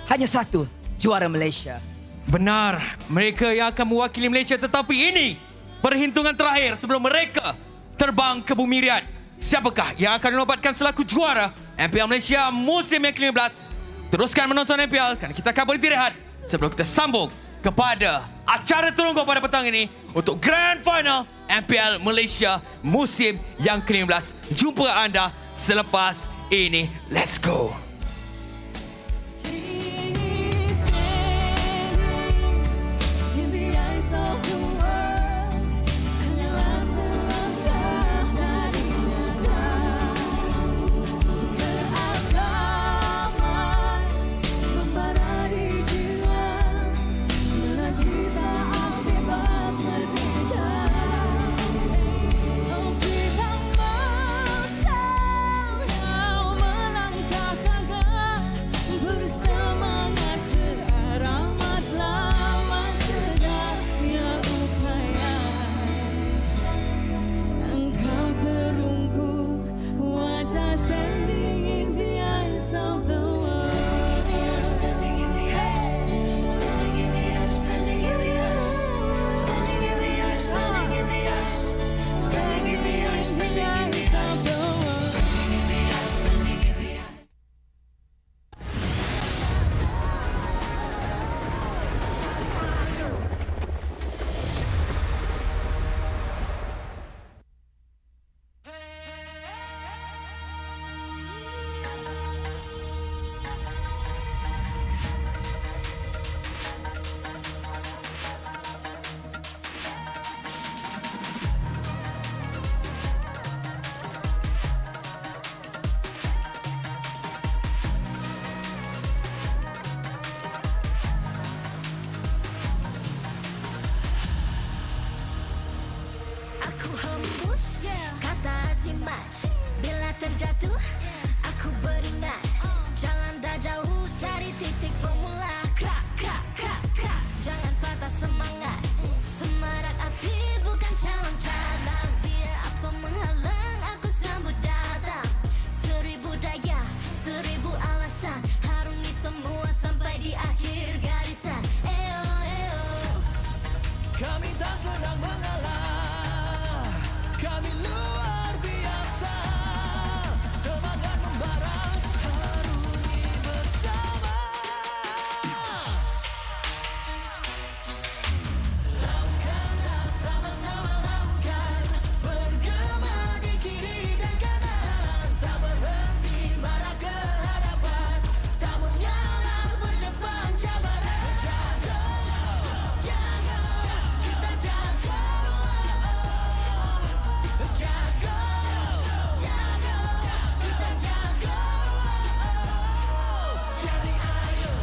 Hanya satu juara Malaysia. Benar, mereka yang akan mewakili Malaysia, tetapi ini perhitungan terakhir sebelum mereka terbang ke bumi Riyadh. Siapakah yang akan dinobatkan selaku juara MPL Malaysia musim yang ke-15? Teruskan menonton MPL dan kita akan berhenti rehat sebelum kita sambung kepada acara terunggu pada petang ini untuk Grand Final MPL Malaysia musim yang ke-15. Jumpa anda selepas ini. Let's go. Kata simat, bila terjatuh, aku beringat. Jangan Kami tak senang mengalah, kami luar biasa. Semangat membara, harungi bersama. Lakukanlah sama-sama lakukan, bergema di kiri dan kanan, tak berhenti marah ke hadapan, tak mengalah berdepan cabaran. Jaga, jaga, kita jaga. Jaga, jaga, kita jaga. Jadi ayo.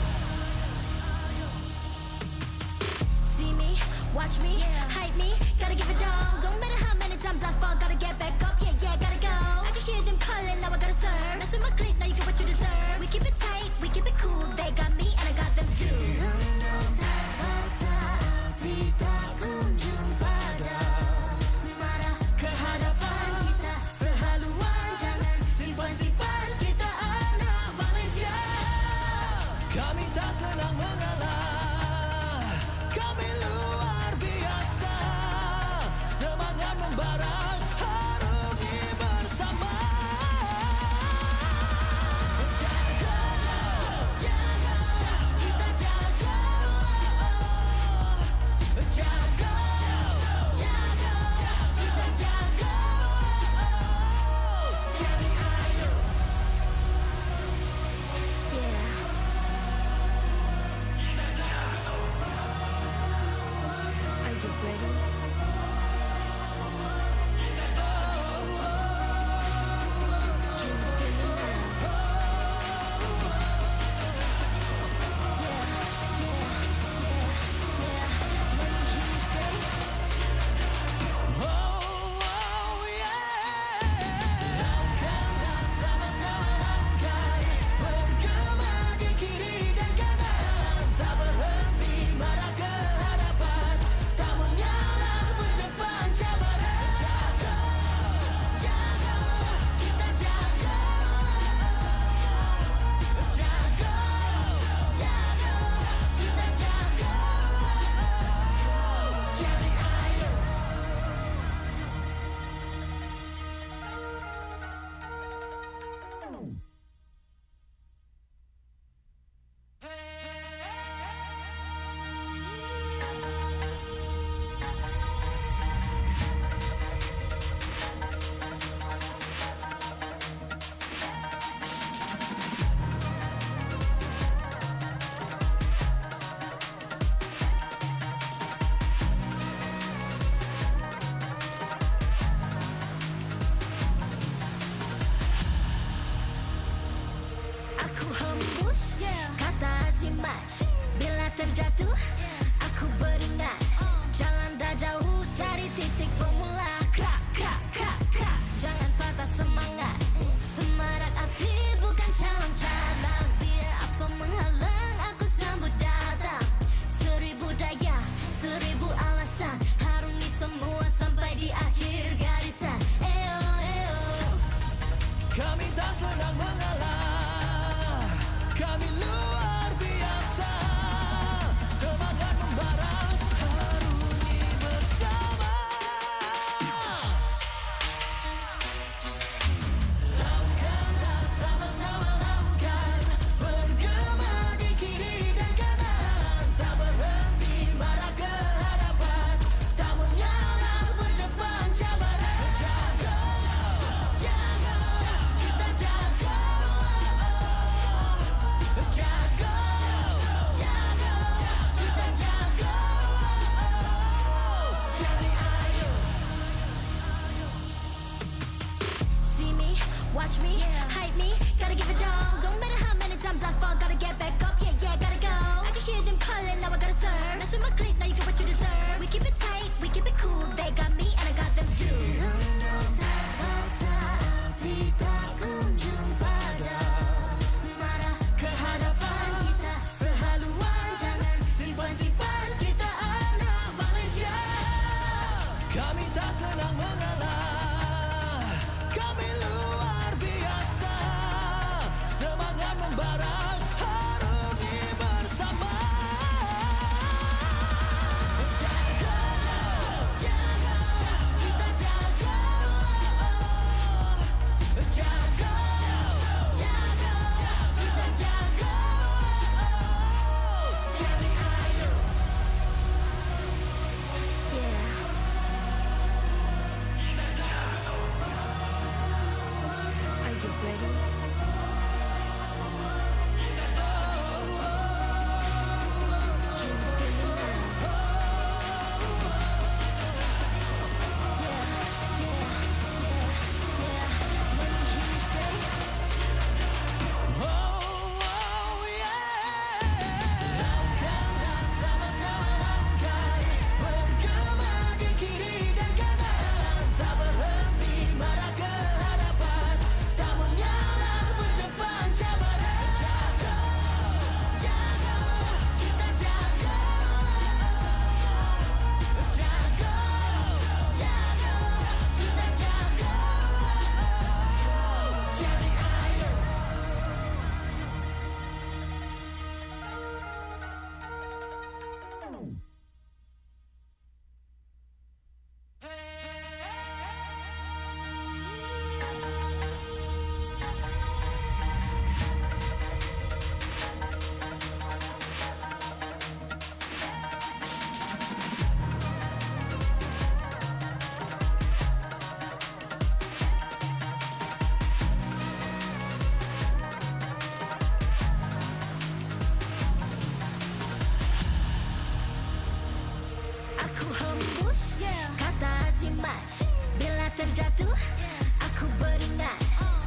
See me, watch me, hype me, gotta give it all. Don't matter how many times I fall, gotta get back up. Yeah, yeah, gotta go. I can hear them calling, now I gotta serve. Mess with my clique, now you get what you deserve. We keep it tight, we keep it cool. They got me and I got them too. Rundung terpaksa, api tak kunjung padam. Marah ke hadapan kita sehaluan, jangan simpan-simpan, kita anak Malaysia. Kami tak senang mengalah, kami luar biasa. Semangat membara, harungi bersama. Jaga, jaga, kita jaga. Jaga, jaga, kita jaga. Jadi ayo. Yeah. Are you ready? Can you feel me now? Yeah, yeah, yeah, yeah. Let me hear you say. Lakukanlah sama-sama lakukan, bergema di kiri dan kanan, tak berhenti marah ke hadapan, tak mengalah berdepan cabaran. Jaga, jaga, kita jaga. Jaga, jaga, kita jaga. Jadi ayo. Aku hembus kata azimat. Bila terjatuh, aku beringat. Jalan dah jauh, cari titik bermula. Krak, krak, krak, krak. Jangan patah semangat. Semarak api bukan calon cadang. Biar apa menghalang, aku sambut datang. 1000 daya, 1000 alasan. Harungi semua sampai di akhir garisan. Eyo, eyo. Kami tak senang mengalah, kami luar biasa. Semangat membara, harungi bersama. Lakukanlah sama-sama lakukan, bergema di kiri dan kanan, tak berhenti marah ke hadapan, tak mengalah berdepan cabaran. Jaga, jaga, kita jaga. Jaga, jaga, kita jaga. Jadi ayo. See me, watch me, hype me, gotta give it all. Don't matter how many times I fall, gotta get back up. Yeah, yeah, gotta go. I can hear them calling, now I gotta serve. Mess with my clique, now you get what you deserve. We keep it tight, we keep it cool. They got me and I got them too. Rundung terpaksa, api tak kunjung padam. Marah ke hadapan kita sehaluan, jangan simpan-simpan, kita anak Malaysia. Kami tak senang mengalah, kami luar biasa. Semangat membara, harungi bersama. Jaga, Aku hembus kata azimat. Bila terjatuh aku beringat.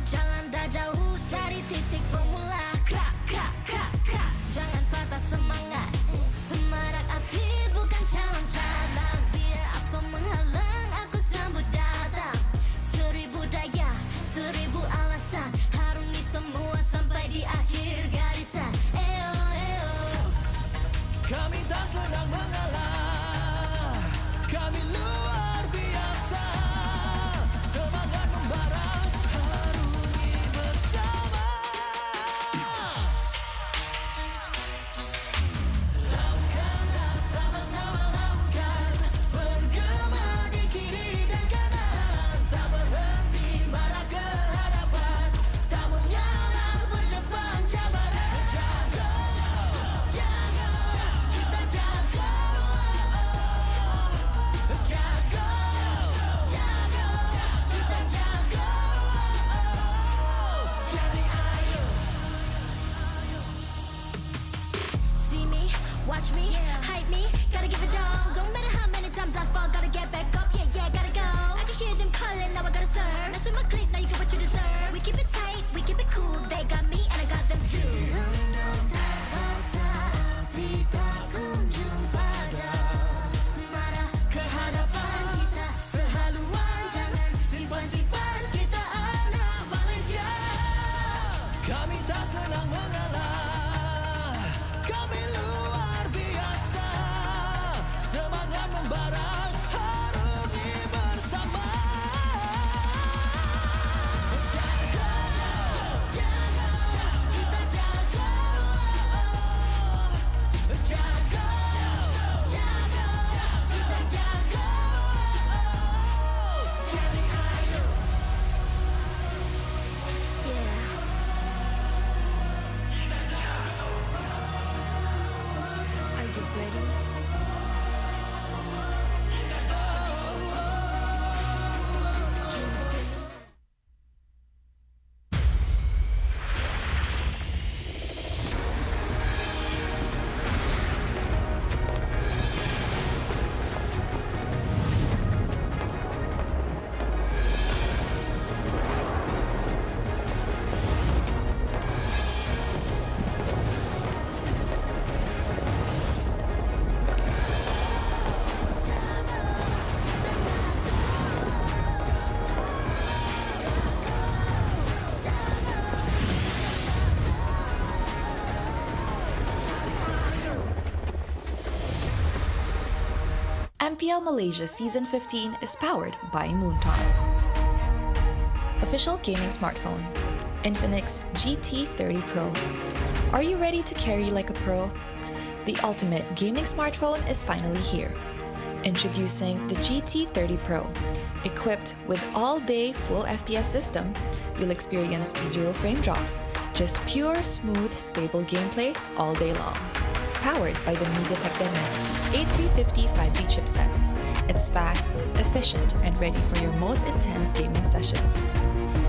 Jalan dah jauh cari titik bermula. Krak, krak, krak, krak. Jangan patah semangat. Semarak api bukan calon cadangan. Biar apa menghalang aku sambut datang. 1000 daya, 1000 alasan. Harungi semua sampai di akhir garisan. Eo, eo. Kami tak senang mengalah. Kami luar biasa. Semangat membara. Harungi bersama. Lakukanlah sama-sama lakukan. Bergema di kiri dan kanan. Tak berhenti marah ke hadapan. Tak mengalah berdepan cabaran. Jaga, jaga, kita jaga. Jaga, jaga, kita jaga. Jadi ayo. See me, watch me, hype me, gotta give it all. Don't matter how many times I fall, gotta get back up. Yeah, yeah, gotta go. I can hear them calling, now I gotta serve. Mess with my clique, now you get what you deserve. We keep it tight, we keep it cool. They got me and I got them too. Rasa api tak kunjung padam. Marah ke hadapan kita sehaluan. Jangan simpan-simpan, kita anak Malaysia. Kami tak senang mengalah. Kami luar biasa. Semangat membara. Harungi bersama. Jaga, jaga, kita jaga. Jaga, jaga, kita jaga. Jadi ayo. Yeah. Are you ready? Can you feel it? MPL Malaysia Season 15 is powered by Montage. Official gaming smartphone, Infinix GT30 Pro. Are you ready to carry like a pro? The ultimate gaming smartphone is finally here. Introducing the GT30 Pro. Equipped with all-day full FPS system, you'll experience 0 frame drops, just pure, smooth, stable gameplay all day long. Powered by the MediaTek Dimensity 8350 5G chipset. It's fast, efficient, and ready for your most intense gaming sessions.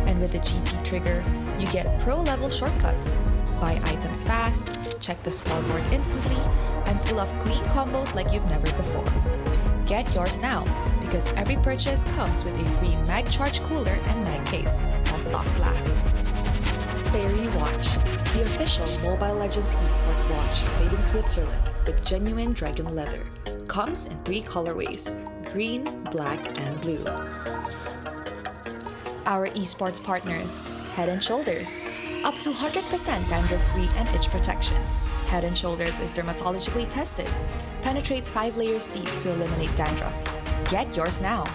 And with the GT trigger, you get pro-level shortcuts. Buy items fast, check the scoreboard instantly, and pull off clean combos like you've never before. Get yours now, because every purchase comes with a free mag charge cooler and mag case, while stocks last. Fairy Watch, the official Mobile Legends esports watch made in Switzerland with genuine dragon leather. Comes in 3 colorways, green, black, and blue. Our esports partners, Head & Shoulders, up to 100% dandruff-free and itch protection. Head & Shoulders is dermatologically tested, penetrates 5 layers deep to eliminate dandruff. Get yours now.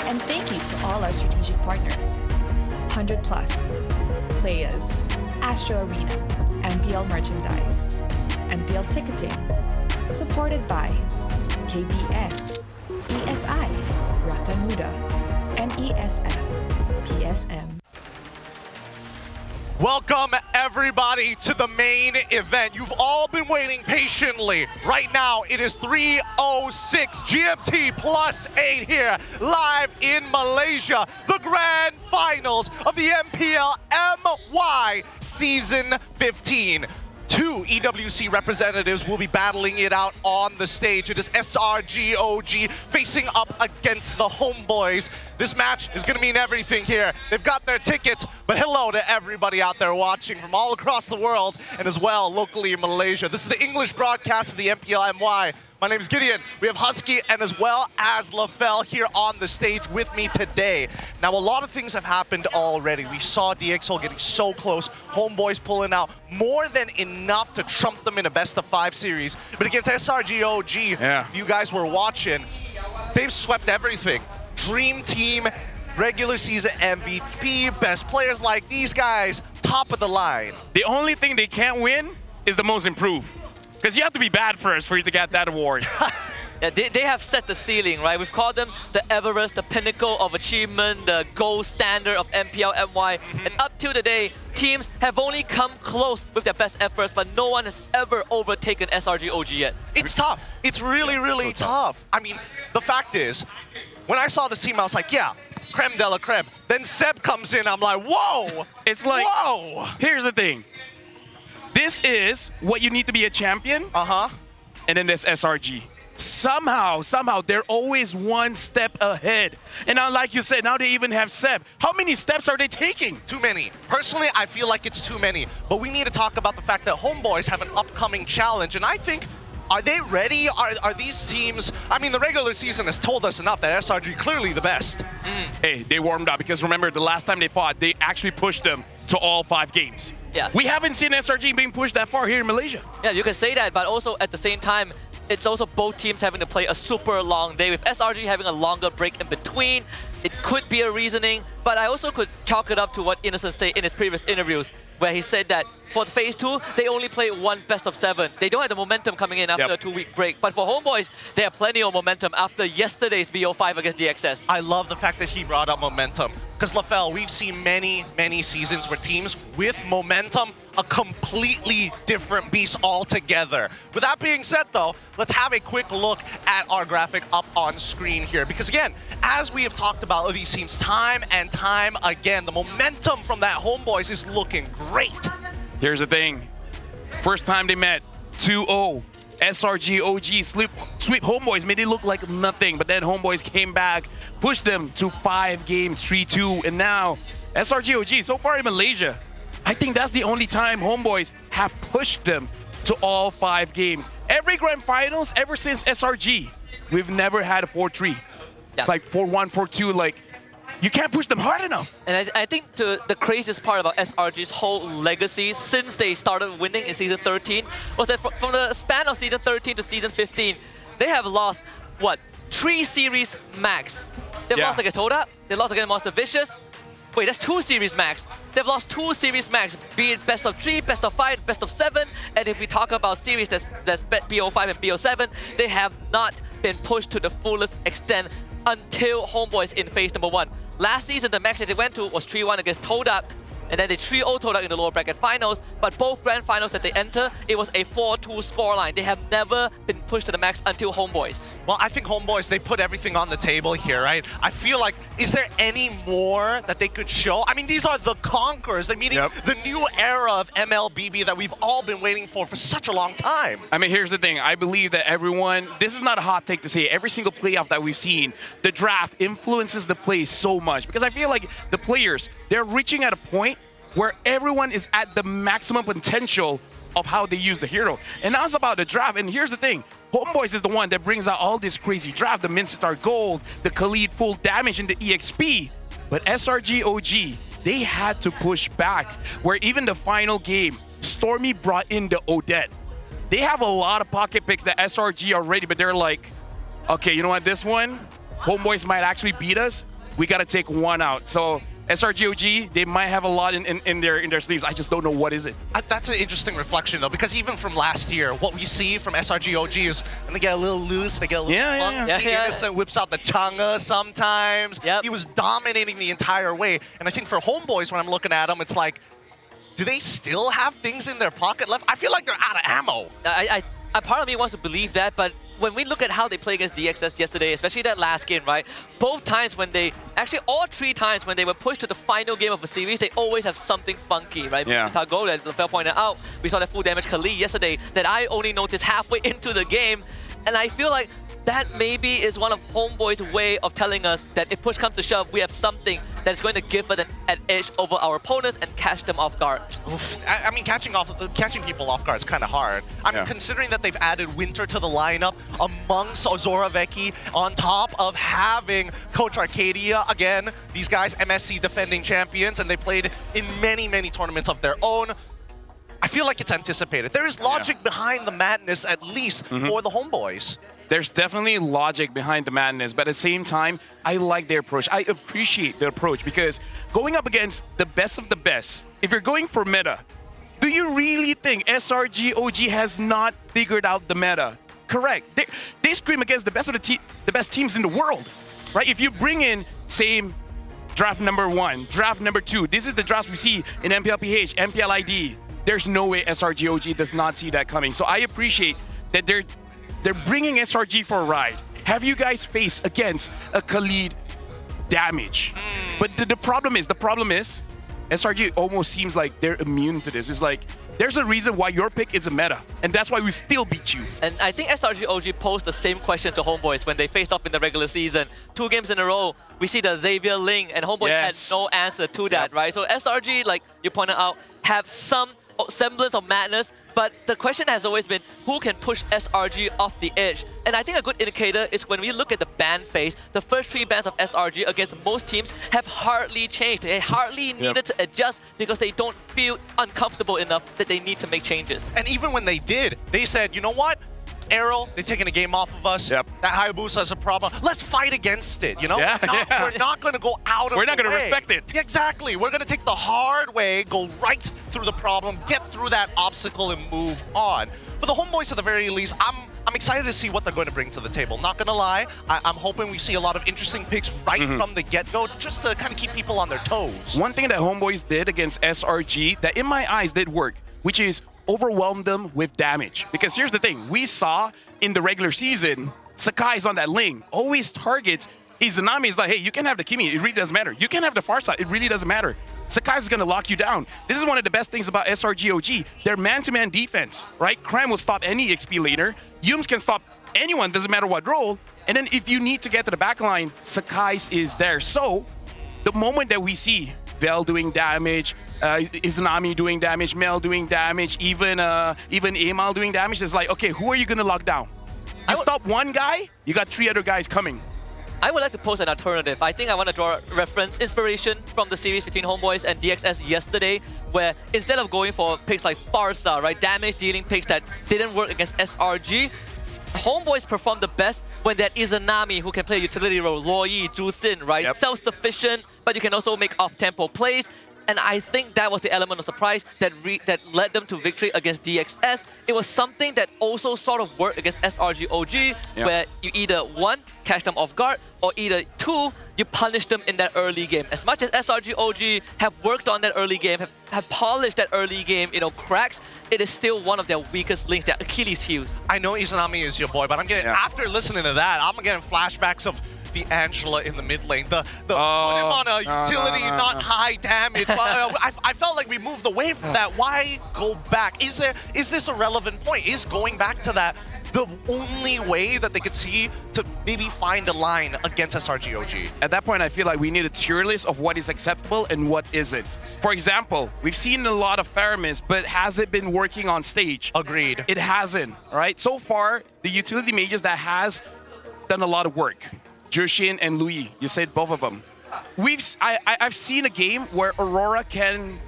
And thank you to all our strategic partners. 100 Plus, Playas, Astro Arena, MPL Merchandise, MPL Ticketing, supported by KBS, ESI, Rakan Muda, MESF, PSM. Welcome everybody to the main event. You've all been waiting patiently. Right now it is 3:06 GMT +8 here live in Malaysia. The grand finals of the MPL MY Season 15. 2 EWC representatives will be battling it out on the stage. It is SRGOG facing up against the Homeboys. This match is going to mean everything here. They've got their tickets, but hello to everybody out there watching from all across the world and as well locally in Malaysia. This is the English broadcast of the MPL MY. My name is Gideon. We have Husky and as well as LaFell here on the stage with me today. Now, a lot of things have happened already. We saw DXO getting so close, Homeboys pulling out more than enough to trump them in a best-of-5 series. But against SRGOG, you guys were watching, they've swept everything. Dream Team, regular season MVP, best players like these guys, top of the line. The only thing they can't win is the most improved. Because you have to be bad first for you to get that award. Yeah, they have set the ceiling, right? We've called them the Everest, the pinnacle of achievement, the gold standard of MPL MY. And up to today, teams have only come close with their best efforts, but no one has ever overtaken SRGOG yet. It's tough. It's really, really tough. I mean, the fact is, when I saw the team, I was like, yeah, creme de la creme. Then Seb comes in, I'm like, whoa! It's like, whoa! Here's the thing. This is what you need to be a champion. And then there's SRG. Somehow, they're always one step ahead. And now, like you said, now they even have Seb. How many steps are they taking? Too many. Personally, I feel like it's too many. But we need to talk about the fact that Homeboys have an upcoming challenge. And I think, are they ready? Are these teams... I mean, the regular season has told us enough that SRG clearly the best. Hey, they warmed up because remember, the last time they fought, they actually pushed them to all 5 games. Yeah. We haven't seen SRG being pushed that far here in Malaysia. Yeah, you can say that, but also at the same time, it's also both teams having to play a super long day. With SRG having a longer break in between, it could be a reasoning, but I also could chalk it up to what Innocent said in his previous interviews, where he said that for Phase 2, they only play one best-of-7. They don't have the momentum coming in after a 2-week break. But for Homeboys, they have plenty of momentum after yesterday's BO5 against DXS. I love the fact that he brought up momentum. Because LaFell, we've seen many, many seasons where teams with momentum, a completely different beast altogether. With that being said, though, let's have a quick look at our graphic up on screen here. Because again, as we have talked about these teams time and time again, the momentum from that Homeboys is looking great. Here's the thing. First time they met, 2-0. SRGOG sweep Homeboys, made it look like nothing, but then Homeboys came back, pushed them to 5 games, 3-2, and now SRGOG, so far in Malaysia, I think that's the only time Homeboys have pushed them to all 5 games. Every grand finals ever since SRG, we've never had a 4-3. Yeah. Like 4-1, 4-2, like, you can't push them hard enough. And I think the craziest part about SRG's whole legacy since they started winning in Season 13 was that from the span of Season 13 to Season 15, they have lost, what, 3 series max. They've lost against Toda, they lost against Monster Vicious. Wait, that's 2 series max. They've lost 2 series max, be it best of 3, best of 5, best of 7. And if we talk about series that's BO5 and BO7, they have not been pushed to the fullest extent until Homeboys in phase number 1. Last season, the max that they went to was 3-1 against Todak, and then they 3-0 Todak in the lower bracket finals, but both grand finals that they enter, it was a 4-2 scoreline. They have never been pushed to the max until Homeboys. Well, I think Homeboys, they put everything on the table here, right? I feel like, is there any more that they could show? I mean, these are the conquerors. They're meeting the new era of MLBB that we've all been waiting for such a long time. I mean, here's the thing. I believe that everyone, this is not a hot take to say, every single playoff that we've seen, the draft influences the play so much. Because I feel like the players, they're reaching at a point where everyone is at the maximum potential of how they use the hero. And now it's about the draft. And here's the thing. Homeboys is the one that brings out all this crazy draft, the Minstar Gold, the Khalid full damage, and the EXP. But SRGOG, they had to push back, where even the final game, Stormy brought in the Odette. They have a lot of pocket picks that SRG are ready, but they're like, okay, you know what, this one, Homeboys might actually beat us. We got to take one out. So SRGOG, they might have a lot in their sleeves. I just don't know what is it. That's an interesting reflection, though, because even from last year, what we see from SRGOG is when they get a little loose, they get a little funky. Innocent whips out the changa sometimes. He was dominating the entire way. And I think for Homeboys, when I'm looking at them, it's like, do they still have things in their pocket left? I feel like they're out of ammo. Part of me wants to believe that, but when we look at how they play against DXS yesterday, especially that last game, right? Both times when they, actually all 3 times when they were pushed to the final game of the series, they always have something funky, right? Yeah. Targo, that Lefel pointed out, we saw that full damage Khalid yesterday that I only noticed halfway into the game. And I feel like that maybe is one of Homeboy's way of telling us that if push comes to shove, we have something that's going to give us an edge over our opponents and catch them off guard. Oof. I mean, catching people off guard is kind of hard. I mean, considering that they've added Winter to the lineup amongst Ozora Vecchi, on top of having Coach Arcadia. Again, these guys, MSC defending champions, and they played in many, many tournaments of their own. I feel like it's anticipated. There is logic behind the madness, at least for the Homeboys. There's definitely logic behind the madness, but at the same time, I like their approach. I appreciate their approach because going up against the best of the best, if you're going for meta, do you really think SRG OG has not figured out the meta? Correct. They scream against the best of the best teams in the world, right? If you bring in, say, draft number 1, draft number 2, this is the draft we see in MPLPH, MPLID. There's no way SRG OG does not see that coming. So I appreciate that they're bringing SRG for a ride. Have you guys faced against a Khalid damage? But the problem is, SRG almost seems like they're immune to this. It's like, there's a reason why your pick is a meta, and that's why we still beat you. And I think SRG OG posed the same question to Homeboys when they faced off in the regular season. 2 games in a row, we see the Xavier Ling, and Homeboys had no answer to that, right? So SRG, like you pointed out, have some semblance of madness, but the question has always been who can push SRG off the edge. And I think a good indicator is when we look at the ban phase, the first 3 bans of SRG against most teams have hardly changed. They hardly needed to adjust because they don't feel uncomfortable enough that they need to make changes. And even when they did, they said, you know what? Arrow, they're taking a game off of us. That Hayabusa is a problem. Let's fight against it, you know? We're not going to go out of the way. We're not going to respect it. Exactly. We're going to take the hard way, go right through the problem, get through that obstacle, and move on. For the Homeboys, at the very least, I'm excited to see what they're going to bring to the table. Not going to lie, I'm hoping we see a lot of interesting picks right from the get-go, just to kind of keep people on their toes. One thing that Homeboys did against SRG that in my eyes did work, which is overwhelm them with damage. Because here's the thing, we saw in the regular season, Sakai's on that lane, always targets Izanami. Is like, hey, you can have the Kimi, it really doesn't matter. You can have the far side, it really doesn't matter. Sakai is going to lock you down. This is one of the best things about SRG OG. Their man-to-man defense, right? Cram will stop any XP laner. Yums can stop anyone, doesn't matter what role. And then if you need to get to the back line, Sakai's is there. So the moment that we see Vel doing damage, Izanami doing damage, Mel doing damage, even Amal doing damage, it's like, okay, who are you going to lock down? You stop one guy, you got 3 other guys coming. I would like to pose an alternative. I think I want to draw reference, inspiration from the series between Homeboys and DXS yesterday, where instead of going for picks like Farsa, right, damage-dealing picks that didn't work against SRG, Homeboys performed the best when that Izanami who can play a utility role, Luoyi, Zhu Xin, right? Self-sufficient, but you can also make off-tempo plays. And I think that was the element of surprise that led them to victory against DXS. It was something that also sort of worked against SRG OG, where you either 1, catch them off guard, or either 2, you punish them in that early game. As much as SRG OG have worked on that early game, have polished that early game, cracks, it is still one of their weakest links, their Achilles heels. I know Izanami is your boy, but I'm getting, after listening to that, I'm getting flashbacks of the Angela in the mid lane, the put him on a utility, not high damage. I felt like we moved away from that. Why go back? Is this a relevant point? Is going back to that the only way that they could see to maybe find a line against SRG OG? At that point, I feel like we need a tier list of what is acceptable and what isn't. For example, we've seen a lot of Theramis, but has it been working on stage? Agreed. It hasn't, right? So far, the utility mages that has done a lot of work, Jushin and Louis, you said both of them. I've seen a game where Aurora can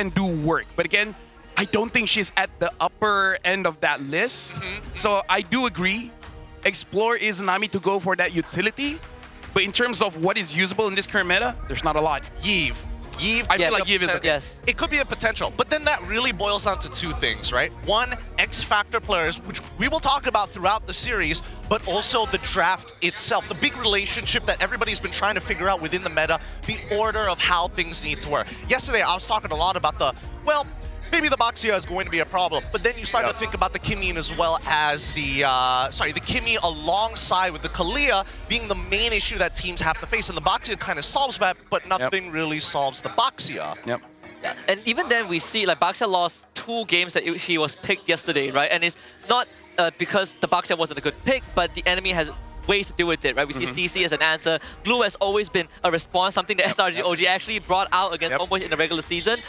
do work, but again, I don't think she's at the upper end of that list. So I do agree, explore Izanami to go for that utility, but in terms of what is usable in this current meta, there's not a lot. Yeve, I feel like Yeve is okay. It could be a potential, but then that really boils down to 2 things, right? 1, X-Factor players, which we will talk about throughout the series, but also the draft itself, the big relationship that everybody's been trying to figure out within the meta, the order of how things need to work. Yesterday, I was talking a lot about maybe the Baxia is going to be a problem. But then you start to think about the Kimmy as well as the Kimmy alongside with the Kalia being the main issue that teams have to face. And the Baxia kind of solves that, but nothing really solves the Baxia. Yep. Yeah, and even then we see like Baxia lost 2 games that he was picked yesterday, right? And it's not because the Baxia wasn't a good pick, but the enemy has ways to deal with it, right? We see CC as an answer. Glue has always been a response, something that SRG OG actually brought out against Homeboys in the regular season.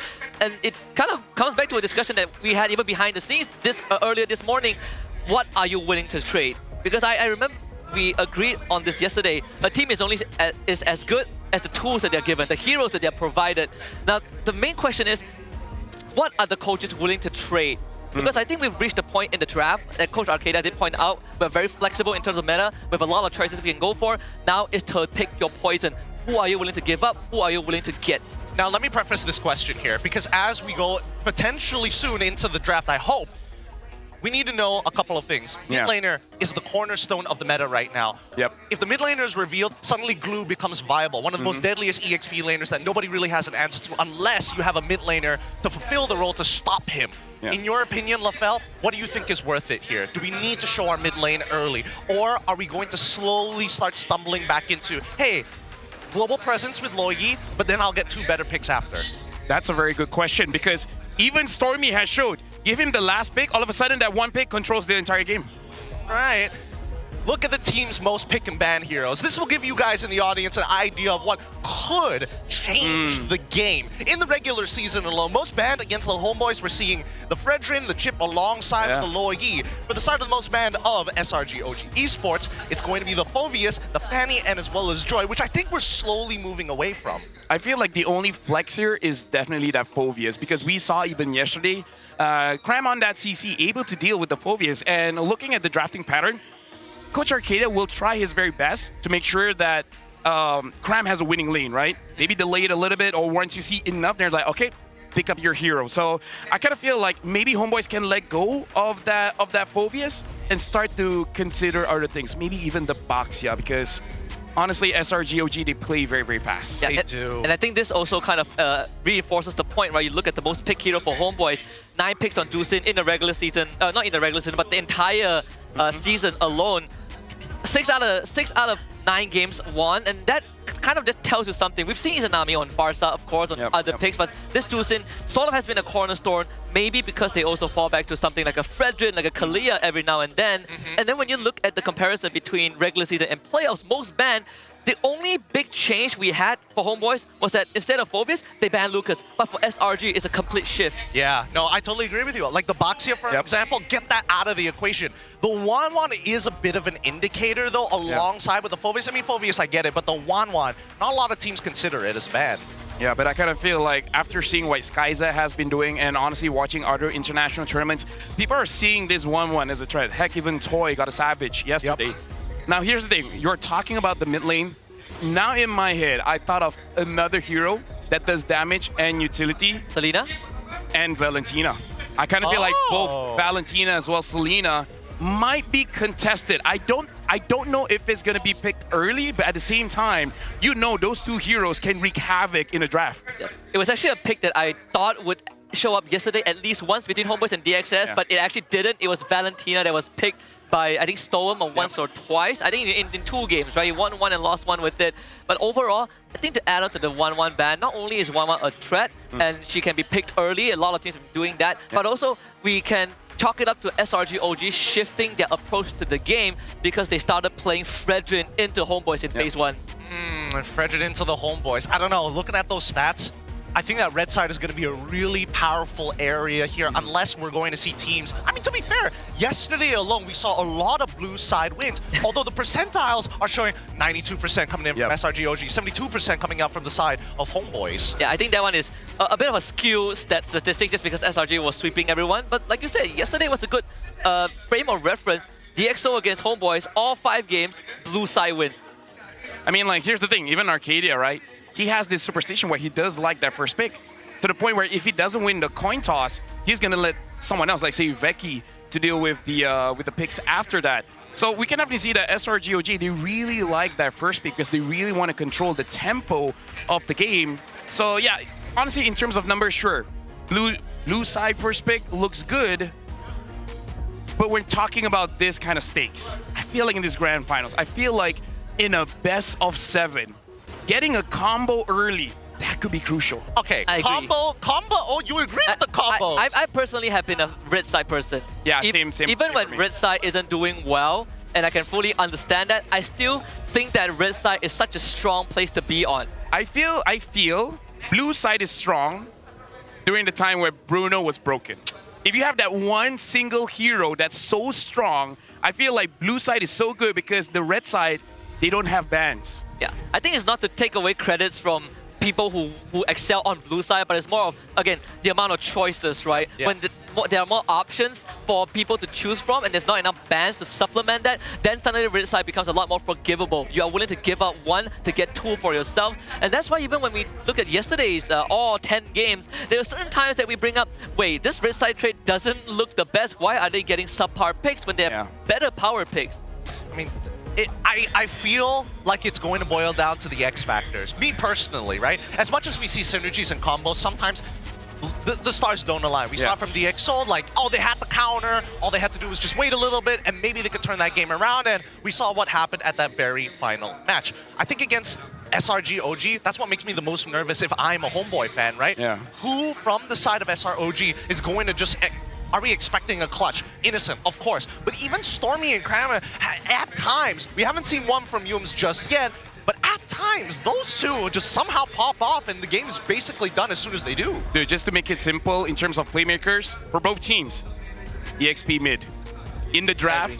And it kind of comes back to a discussion that we had even behind the scenes earlier this morning. What are you willing to trade? Because I remember we agreed on this yesterday. A team is only as good as the tools that they're given, the heroes that they're provided. Now, the main question is, what are the coaches willing to trade? Because I think we've reached a point in the draft that Coach Arcada did point out, we're very flexible in terms of meta, we have a lot of choices we can go for. Now it's to pick your poison. Who are you willing to give up? Who are you willing to get? Now, let me preface this question here, because as we go potentially soon into the draft, I hope, we need to know a couple of things. Mid laner is the cornerstone of the meta right now. If the mid laner is revealed, suddenly Glue becomes viable. One of the most deadliest EXP laners that nobody really has an answer to unless you have a mid laner to fulfill the role to stop him. In your opinion, Lafel, what do you think is worth it here? Do we need to show our mid lane early? Or are we going to slowly start stumbling back into, hey, global presence with Loyi, but then I'll get 2 better picks after? That's a very good question, because even Stormy has showed, give him the last pick, all of a sudden that 1 pick controls the entire game. Right. Look at the team's most pick and ban heroes. This will give you guys in the audience an idea of what could change the game. In the regular season alone, most banned against the Homeboys, we're seeing the Fredrin, the Chip alongside with the Loyi. For the side of the most banned of SRG OG Esports, it's going to be the Phoveus, the Fanny, and as well as Joy, which I think we're slowly moving away from. I feel like the only flex here is definitely that Phoveus, because we saw even yesterday, Cram on that CC able to deal with the Phoveus, and looking at the drafting pattern, Coach Arcada will try his very best to make sure that Cram has a winning lane, right? Maybe delay it a little bit, or once you see enough, they're like, okay, pick up your hero. So I kind of feel like maybe Homeboys can let go of that Phoveus and start to consider other things, maybe even the Baxia, because honestly, SRGOG, they play very, very fast. Yeah, and I think this also kind of reinforces the point, right? You look at the most picked hero for Homeboys, 9 picks on Dusin in the regular season, not in the regular season, but the entire season alone. 6 out of 9 games won, and that kind of just tells you something. We've seen Izanami on Farsa, of course, on other picks, but this Dusin sort of has been a cornerstone, maybe because they also fall back to something like a Fredrin, like a Kalia every now and then. And then when you look at the comparison between regular season and playoffs, most banned, the only big change we had for Homeboys was that instead of Phoveus, they banned Lucas. But for SRG, it's a complete shift. Yeah, no, I totally agree with you. Like the Baxia, for example, get that out of the equation. The 1-1 is a bit of an indicator, though, alongside with the Phoveus. I mean, Phoveus, I get it, but the 1-1, not a lot of teams consider it as bad. Yeah, but I kind of feel like after seeing what Skyza has been doing and honestly watching other international tournaments, people are seeing this 1-1 as a threat. Heck, even Toy got a Savage yesterday. Now, here's the thing. You're talking about the mid lane. Now in my head, I thought of another hero that does damage and utility. Selena? And Valentina. I kind of feel like both Valentina as well as Selena might be contested. I don't know if it's going to be picked early, but at the same time, you know those 2 heroes can wreak havoc in a draft. It was actually a pick that I thought would show up yesterday at least once between Homeboys and DXS, but it actually didn't. It was Valentina that was picked by, I think, Stoem once or twice. I think in 2 games, right? He won 1 and lost 1 with it. But overall, I think to add on to the 1-1 ban, not only is 1-1 a threat, and she can be picked early, a lot of teams have been doing that, but also we can chalk it up to SRG OG shifting their approach to the game because they started playing Fredrin into Homeboys in phase 1. Fredrin into the Homeboys. I don't know, looking at those stats, I think that red side is going to be a really powerful area here unless we're going to see teams. I mean, to be fair, yesterday alone, we saw a lot of blue side wins, although the percentiles are showing 92% coming in from SRGOG, 72% coming out from the side of Homeboys. Yeah, I think that one is a bit of a skew statistic just because SRG was sweeping everyone. But like you said, yesterday was a good frame of reference. DxO against Homeboys, all 5 games, blue side win. I mean, like, here's the thing, even Arcadia, right? He has this superstition where he does like that first pick, to the point where if he doesn't win the coin toss, he's gonna let someone else, like say Veki, to deal with the picks after that. So we can definitely see that SRGOG, they really like that first pick because they really want to control the tempo of the game. So yeah, honestly, in terms of numbers, sure, blue side first pick looks good, but we're talking about this kind of stakes. I feel like in this grand finals, I feel like in a best of 7, getting a combo early, that could be crucial. Okay, combo. Oh, you agree with the combo? I personally have been a red side person. Yeah, same. Even when red side isn't doing well, and I can fully understand that, I still think that red side is such a strong place to be on. I feel blue side is strong during the time where Bruno was broken. If you have that one single hero that's so strong, I feel like blue side is so good because the red side, they don't have bans. Yeah, I think it's not to take away credits from people who excel on blue side, but it's more of, again, the amount of choices, right? Yeah. When there are more options for people to choose from and there's not enough bans to supplement that, then suddenly red side becomes a lot more forgivable. You are willing to give up 1 to get 2 for yourself. And that's why even when we look at yesterday's all 10 games, there are certain times that we bring up, wait, this red side trade doesn't look the best. Why are they getting subpar picks when they have better power picks? I mean, I feel like it's going to boil down to the X factors. Me personally, right? As much as we see synergies and combos, sometimes the stars don't align. We saw from DxO, like, oh, they had the counter. All they had to do was just wait a little bit, and maybe they could turn that game around. And we saw what happened at that very final match. I think against SRG OG, that's what makes me the most nervous if I'm a Homeboy fan, right? Yeah. Who from the side of SROG is going to just... Are we expecting a clutch? Innocent, of course. But even Stormy and Kramer, at times, we haven't seen one from Yums just yet, but at times, those two just somehow pop off and the game's basically done as soon as they do. Dude, just to make it simple in terms of playmakers, for both teams, EXP mid. In the draft,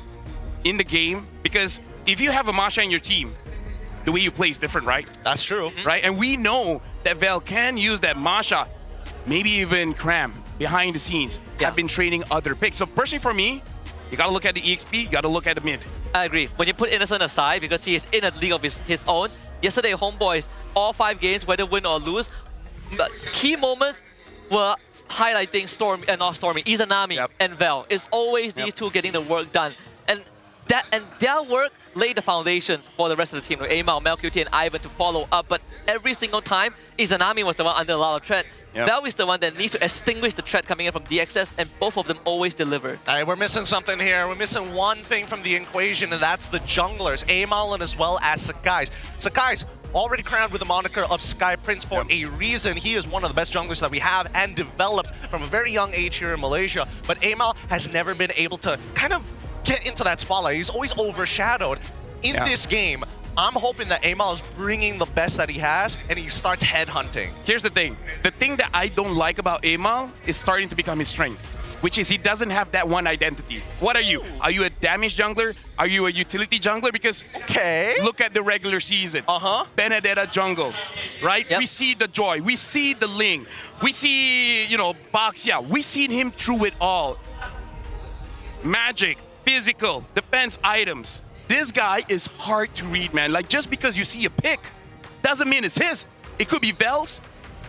in the game, because if you have a Masha in your team, the way you play is different, right? That's true. Right? And we know that Vel can use that Masha, maybe even Cram, behind the scenes, have been training other picks. So personally for me, you gotta look at the EXP, you gotta look at the mid. I agree. When you put Innocent aside, because he is in a league of his own, yesterday Homeboys, all 5 games, whether win or lose, key moments were highlighting Izanami and Vel. It's always these two getting the work done. And their work laid the foundations for the rest of the team, like Amal, MelQT, and Ivan to follow up. But every single time, Izanami was the one under a lot of threat. Vel is the one that needs to extinguish the threat coming in from DXS, and both of them always deliver. All right, we're missing something here. We're missing one thing from the equation, and that's the junglers, Amal and as well as Sakai's. Sakai's already crowned with the moniker of Sky Prince for a reason. He is one of the best junglers that we have and developed from a very young age here in Malaysia. But Amal has never been able to kind of get into that spotlight. He's always overshadowed. In this game, I'm hoping that Amal is bringing the best that he has and he starts headhunting. Here's the thing. The thing that I don't like about Amal is starting to become his strength, which is he doesn't have that one identity. What are you? Are you a damage jungler? Are you a utility jungler? Because look at the regular season. Benedetta jungle, right? We see the Joy. We see the Ling. We see, you know, Baxia. We've seen him through it all. Magic, physical, defense items. This guy is hard to read, man. Like, just because you see a pick doesn't mean it's his. It could be Vel's.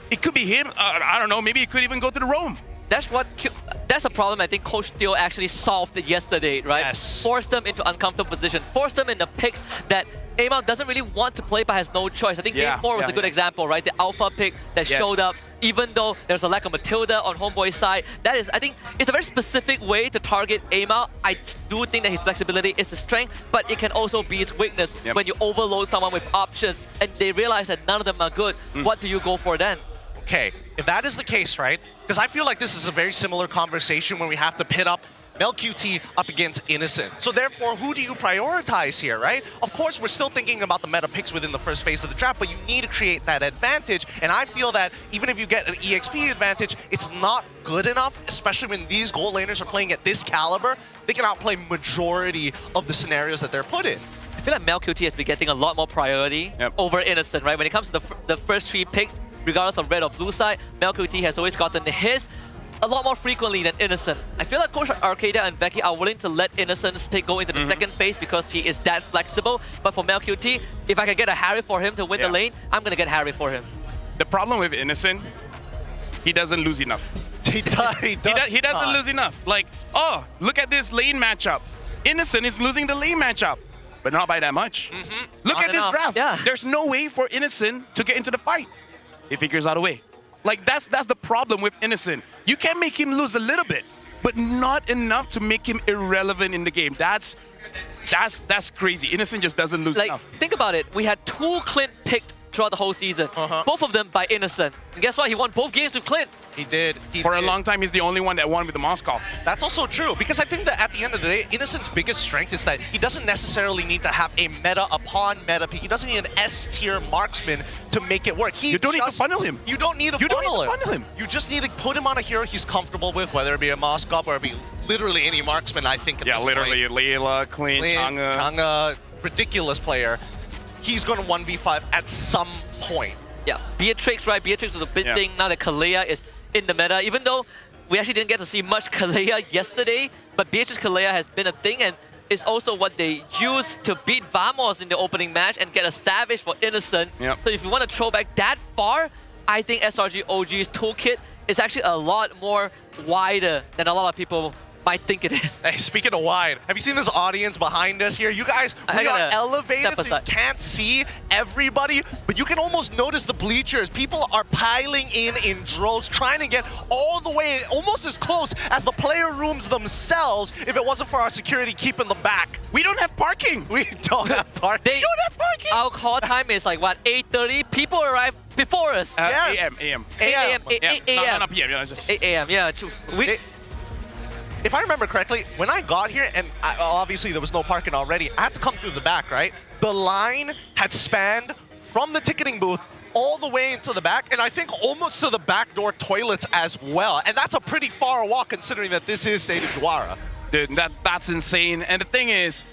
It could be him. I don't know. Maybe it could even go to the roam. That's a problem I think Coach Theo actually solved yesterday, right? Yes. Forced them into uncomfortable position. Forced them in the picks that Amal doesn't really want to play but has no choice. I think Game 4 was a good example, right? The alpha pick that showed up, even though there's a lack of Matilda on Homeboy's side. That is, I think, it's a very specific way to target Amal. I do think that his flexibility is his strength, but it can also be his weakness when you overload someone with options and they realize that none of them are good. What do you go for then? Okay, if that is the case, right? Because I feel like this is a very similar conversation when we have to pit up MelQT up against Innocent. So therefore, who do you prioritize here, right? Of course, we're still thinking about the meta picks within the first phase of the draft, but you need to create that advantage. And I feel that even if you get an EXP advantage, it's not good enough, especially when these gold laners are playing at this caliber. They can outplay majority of the scenarios that they're put in. I feel like MelQT has been getting a lot more priority over Innocent, right? When it comes to the first 3 picks, regardless of red or blue side, MelQT has always gotten his a lot more frequently than Innocent. I feel like Coach Arcadia and Becky are willing to let Innocent's pick go into the second phase because he is that flexible. But for MelQT, if I can get a Harry for him to win the lane, I'm going to get Harry for him. The problem with Innocent, he doesn't lose enough. He doesn't lose enough. Like, oh, look at this lane matchup. Innocent is losing the lane matchup, but not by that much. Look at this draft. There's no way for Innocent to get into the fight. He figures out a way. Like that's the problem with Innocent. You can make him lose a little bit, but not enough to make him irrelevant in the game. That's crazy. Innocent just doesn't lose Like, enough. think about it. We had 2 Clint picked throughout the whole season. Both of them by Innocent. And guess what? He won both games with Clint. He did. For a long time, he's the only one that won with the Moskov. That's also true, because I think that at the end of the day, Innocent's biggest strength is that he doesn't necessarily need to have a meta upon meta pick. He doesn't need an S-tier marksman to make it work. You don't need to funnel him. You don't need to funnel him. You just need to put him on a hero he's comfortable with, whether it be a Moskov or it be literally any marksman, I think, at this point. Layla, Clint, Chang'e. Chang'e, ridiculous player. He's going to 1v5 at some point. Yeah, Beatrix, right? Beatrix was a big thing. Now that Kalea is in the meta, even though we actually didn't get to see much Kalea yesterday, but Beatrix Kalea has been a thing, and is also what they used to beat Vamos in the opening match and get a Savage for Innocent. Yep. So if you want to throw back that far, I think SRG OG's toolkit is actually a lot more wider than a lot of people might think it is. Hey, speaking of wide, have you seen this audience behind us here? You guys, we are elevated so you can't see everybody, but you can almost notice the bleachers. People are piling in droves, trying to get all the way, almost as close as the player rooms themselves, if it wasn't for our security keeping them back. We don't have parking. We don't have parking. They don't have parking. Our call time is like, what, 8:30? People arrive before us. AM. 8 a.m. 8 a.m. Not PM, just 8 a.m. Yeah, true. If I remember correctly, when I got here, and obviously there was no parking already, I had to come through the back, right? The line had spanned from the ticketing booth all the way into the back, and I think almost to the back door toilets as well. And that's a pretty far walk considering that this is State of Juara. Dude, that's insane. And the thing is,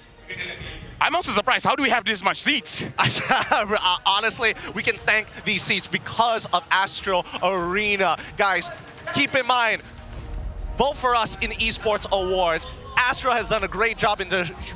I'm also surprised. How do we have this much seats? Honestly, we can thank these seats because of Astro Arena. Guys, keep in mind, vote for us in Esports Awards. Astro has done a great job in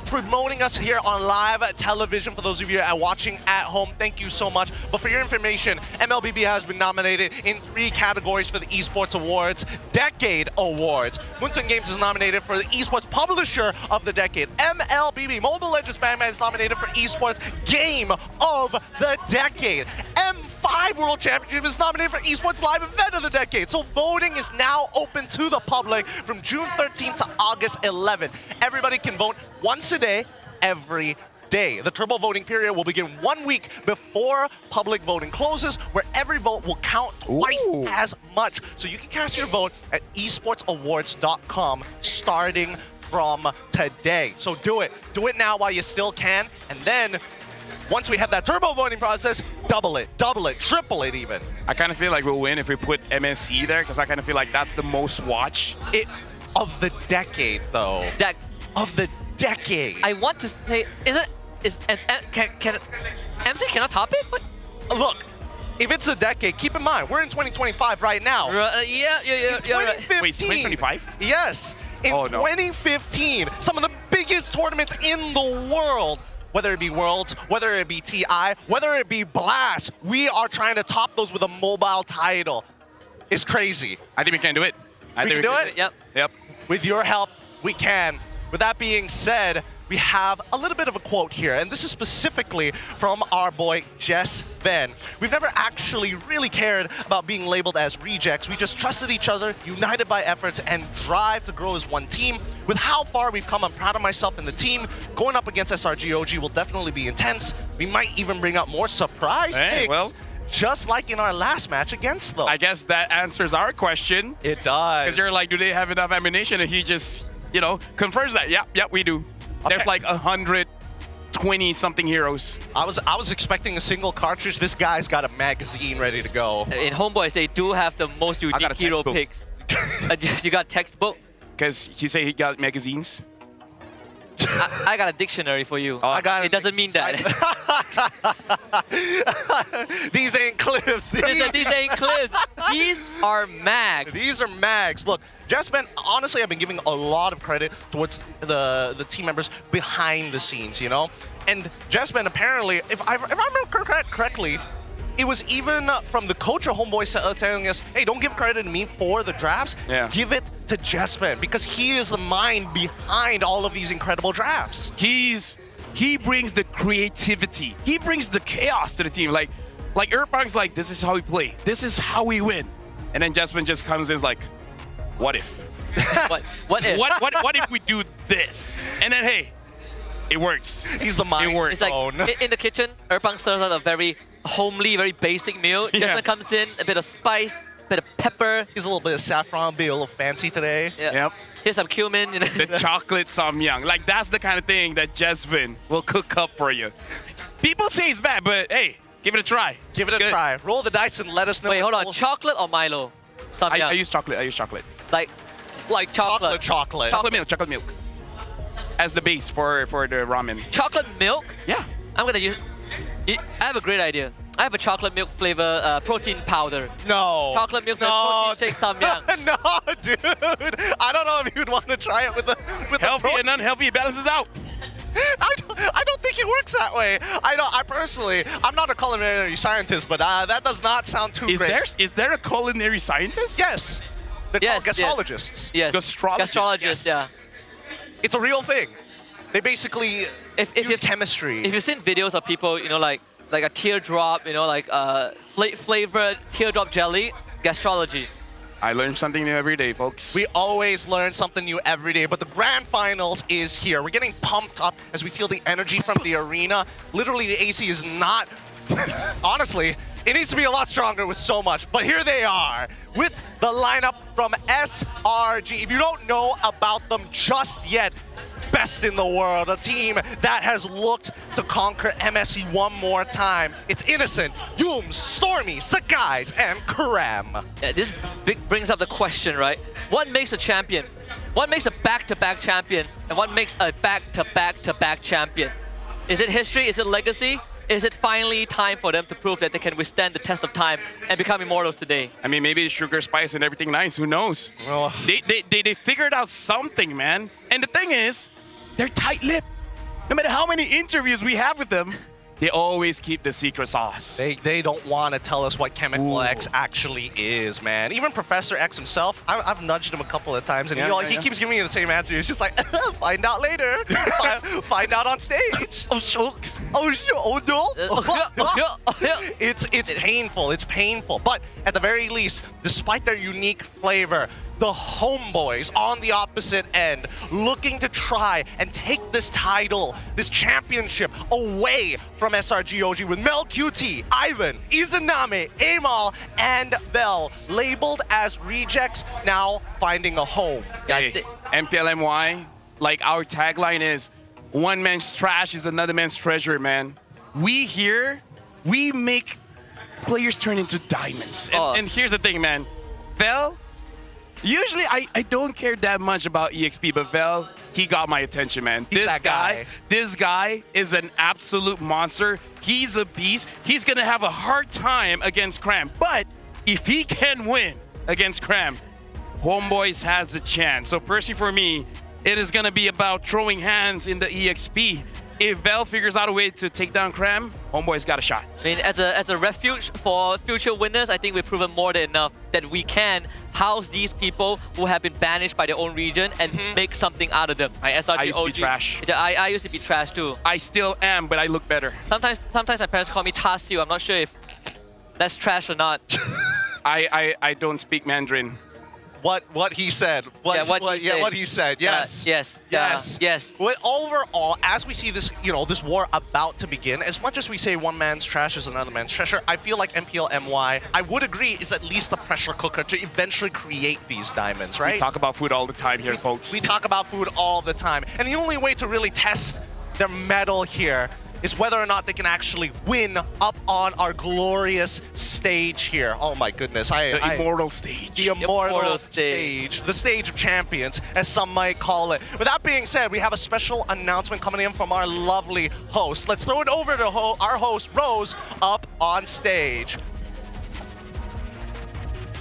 promoting us here on live television. For those of you watching at home, thank you so much. But for your information, MLBB has been nominated in 3 categories for the Esports Awards Decade Awards. Moonton Games is nominated for the Esports Publisher of the Decade. MLBB, Mobile Legends Batman, is nominated for Esports Game of the Decade. M5 World Championship is nominated for Esports Live Event of the Decade. So voting is now open to the public from June 13th to August 11th. Everybody can vote once a day, every day. The turbo voting period will begin 1 week before public voting closes, where every vote will count twice as much. So you can cast your vote at esportsawards.com starting from today. So do it. Do it now while you still can. And then once we have that turbo voting process, double it, triple it even. I kind of feel like we'll win if we put MSC there, because I kind of feel like that's the most watch. Of the decade, though. Of the decade. I want to say, can MC cannot top it? What? Look, if it's a decade, keep in mind, we're in 2025 right now. Yeah, in 2015, right. Wait, 2025? Yes. In 2015, some of the biggest tournaments in the world, whether it be Worlds, whether it be TI, whether it be Blast, we are trying to top those with a mobile title. It's crazy. I think we can do it. We can do it? Yep. With your help, we can. With that being said, we have a little bit of a quote here, and this is specifically from our boy Jess Ben. We've never actually really cared about being labeled as rejects. We just trusted each other, united by efforts and drive to grow as one team. With how far we've come, I'm proud of myself and the team. Going up against SRG OG will definitely be intense. We might even bring out more surprise picks. Just like in our last match against them. I guess that answers our question. It does. Because you're like, do they have enough ammunition? And he just, confirms that. Yep, we do. Okay. There's like 120 something heroes. I was expecting a single cartridge. This guy's got a magazine ready to go. In Homeboys, they do have the most unique hero picks. You got textbook? Because he said he got magazines. I got a dictionary for you. It doesn't mean that. These ain't clips. These ain't clips. These are mags. These are mags. Look, Jasmine, honestly, I've been giving a lot of credit towards the team members behind the scenes, And Jasmine, apparently, if I remember correctly, it was even from the coach of Homeboy telling us, hey, don't give credit to me for the drafts. Yeah. Give it to Jespen, because he is the mind behind all of these incredible drafts. He brings the creativity. He brings the chaos to the team. Like Irfang's like, this is how we play. This is how we win. And then Jasmine just comes in and is like, what if? What if? What if we do this? And then, hey, it works. He's the mind It works. It's like in the kitchen, Erpang serves out a very homely, very basic meal. Yeah. Jasmine comes in, a bit of spice, a bit of pepper. He's a little bit of saffron, be a little fancy today. Yeah. Yep. Here's some cumin. You know. The chocolate samyang. Like, that's the kind of thing that Jasmine will cook up for you. People say it's bad, but hey, give it a try. Give it a try. Roll the dice and let us know. Wait, hold on. Chocolate or Milo? I use chocolate. I use chocolate. Like chocolate. Chocolate milk. Chocolate milk. As the base for the ramen. Chocolate milk? Yeah. I'm gonna use. I have a great idea. I have a chocolate milk flavor protein powder. No. Chocolate milk flavor protein shake samyang. No, dude. I don't know if you'd want to try it with the healthy and unhealthy. It balances out. I don't think it works that way. I personally, I'm not a culinary scientist, but that does not sound too great. Is there a culinary scientist? Yes. They're called gastrologists. Yes. Gastrologists, yeah. It's a real thing. They basically use chemistry. If you've seen videos of people, you know, like a teardrop, you know, like flavored teardrop jelly, gastrology. I learn something new every day, folks. We always learn something new every day, but the grand finals is here. We're getting pumped up as we feel the energy from the arena. Literally, the AC is not... Honestly, it needs to be a lot stronger with so much, but here they are with the lineup from SRG. If you don't know about them just yet, best in the world, a team that has looked to conquer MSC one more time. It's Innocent, Yums, Stormy, Sakai's, and Karam. Yeah, this brings up the question, right? What makes a champion? What makes a back-to-back champion? And what makes a back-to-back-to-back champion? Is it history? Is it legacy? Is it finally time for them to prove that they can withstand the test of time and become immortals today? I mean, maybe sugar, spice, and everything nice. Who knows? Well, they figured out something, man. And the thing is, they're tight-lipped. No matter how many interviews we have with them, they always keep the secret sauce. They don't want to tell us what Chemical X actually is, man. Even Professor X himself, I've nudged him a couple of times, and he keeps giving me the same answer. He's just like, find out later. find out on stage. Oh, shucks. Oh, no. It's painful. It's painful. But at the very least, despite their unique flavor, the homeboys on the opposite end looking to try and take this title, this championship away from SRGOG with Mel QT, Ivan, Izanami, Amal, and Bell labeled as rejects, now finding a home. Hey, MPL MY, like our tagline is, one man's trash is another man's treasure, man. We here, we make players turn into diamonds. And here's the thing, man. Bell, usually I don't care that much about EXP, but Vel, he got my attention, man. This guy is an absolute monster. He's a beast. He's gonna have a hard time against Cram. But if he can win against Cram, Homeboys has a chance. So personally for me, it is gonna be about throwing hands in the EXP. If Vel figures out a way to take down Cram, Homeboy's got a shot. I mean, as a refuge for future winners, I think we've proven more than enough that we can house these people who have been banished by their own region and make something out of them. SRG, I used to be trash. I used to be trash too. I still am, but I look better. Sometimes my parents call me Cha Siu. I'm not sure if that's trash or not. I don't speak Mandarin. What he said. What he said. Yes. Yes. Well, overall, as we see this, this war about to begin, as much as we say one man's trash is another man's treasure, I feel like MPL MY, I would agree, is at least a pressure cooker to eventually create these diamonds, right? We talk about food all the time here, folks. We talk about food all the time. And the only way to really test their mettle here is whether or not they can actually win up on our glorious stage here. Oh my goodness. The immortal stage. The immortal stage. The stage of champions, as some might call it. With that being said, we have a special announcement coming in from our lovely host. Let's throw it over to our host, Rose, up on stage.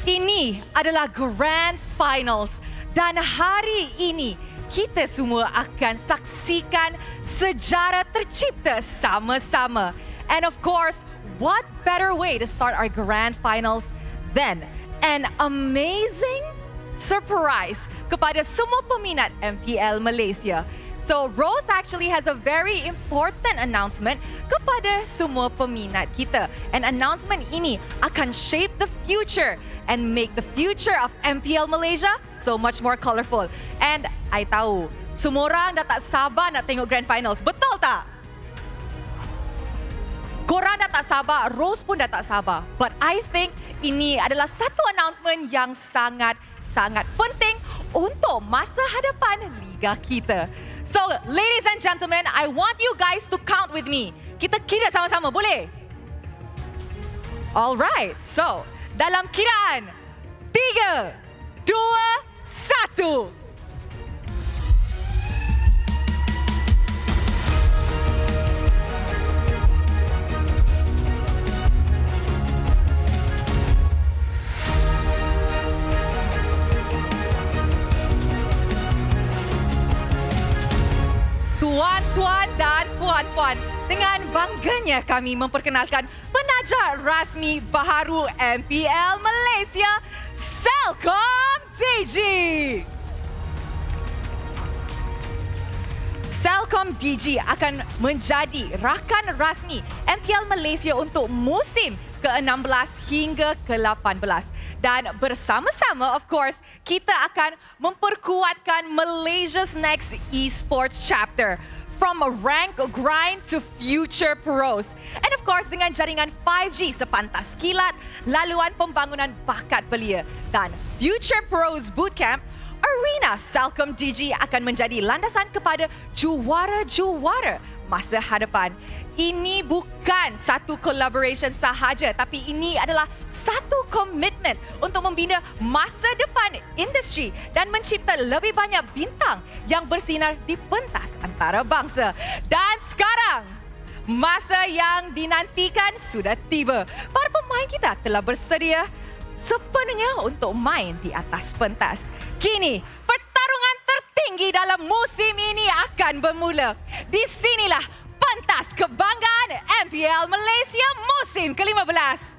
Ini adalah Grand Finals dan hari ini kita semua akan saksikan sejarah tercipta sama-sama. And of course, what better way to start our Grand Finals than an amazing surprise kepada semua peminat MPL Malaysia. So Rose actually has a very important announcement kepada semua peminat kita. And announcement ini akan shape the future and make the future of MPL Malaysia so much more colourful. And I tahu, semua orang dah tak sabar nak tengok Grand Finals. Betul tak? Korang dah tak sabar, Rose pun dah tak sabar. But I think ini adalah satu announcement yang sangat penting untuk masa hadapan Liga kita. So, ladies and gentlemen, I want you guys to count with me. Kita kira sama-sama, boleh? Alright, so dalam kiraan 3, 2, 1. Tuan-tuan dan puan-puan, dengan bangganya kami memperkenalkan penaja rasmi baharu MPL Malaysia, Selcom DG. Selcom DG akan menjadi rakan rasmi MPL Malaysia untuk musim ke-16 hingga ke-18. Dan bersama-sama, of course, kita akan memperkuatkan Malaysia's next esports chapter. From rank grind to future pros. And of course, dengan jaringan 5G sepantas kilat, laluan pembangunan bakat belia dan Future Pros Bootcamp, Arena Selcom DG akan menjadi landasan kepada juara-juara masa hadapan. Ini bukan satu collaboration sahaja, tapi ini adalah satu komitmen untuk membina masa depan industri dan mencipta lebih banyak bintang yang bersinar di pentas antarabangsa. Dan sekarang, masa yang dinantikan sudah tiba. Para pemain kita telah bersedia sepenuhnya untuk main di atas pentas. Kini, pertarungan tertinggi dalam musim ini akan bermula. Di sinilah pentas kebanggaan MPL Malaysia musim ke-15.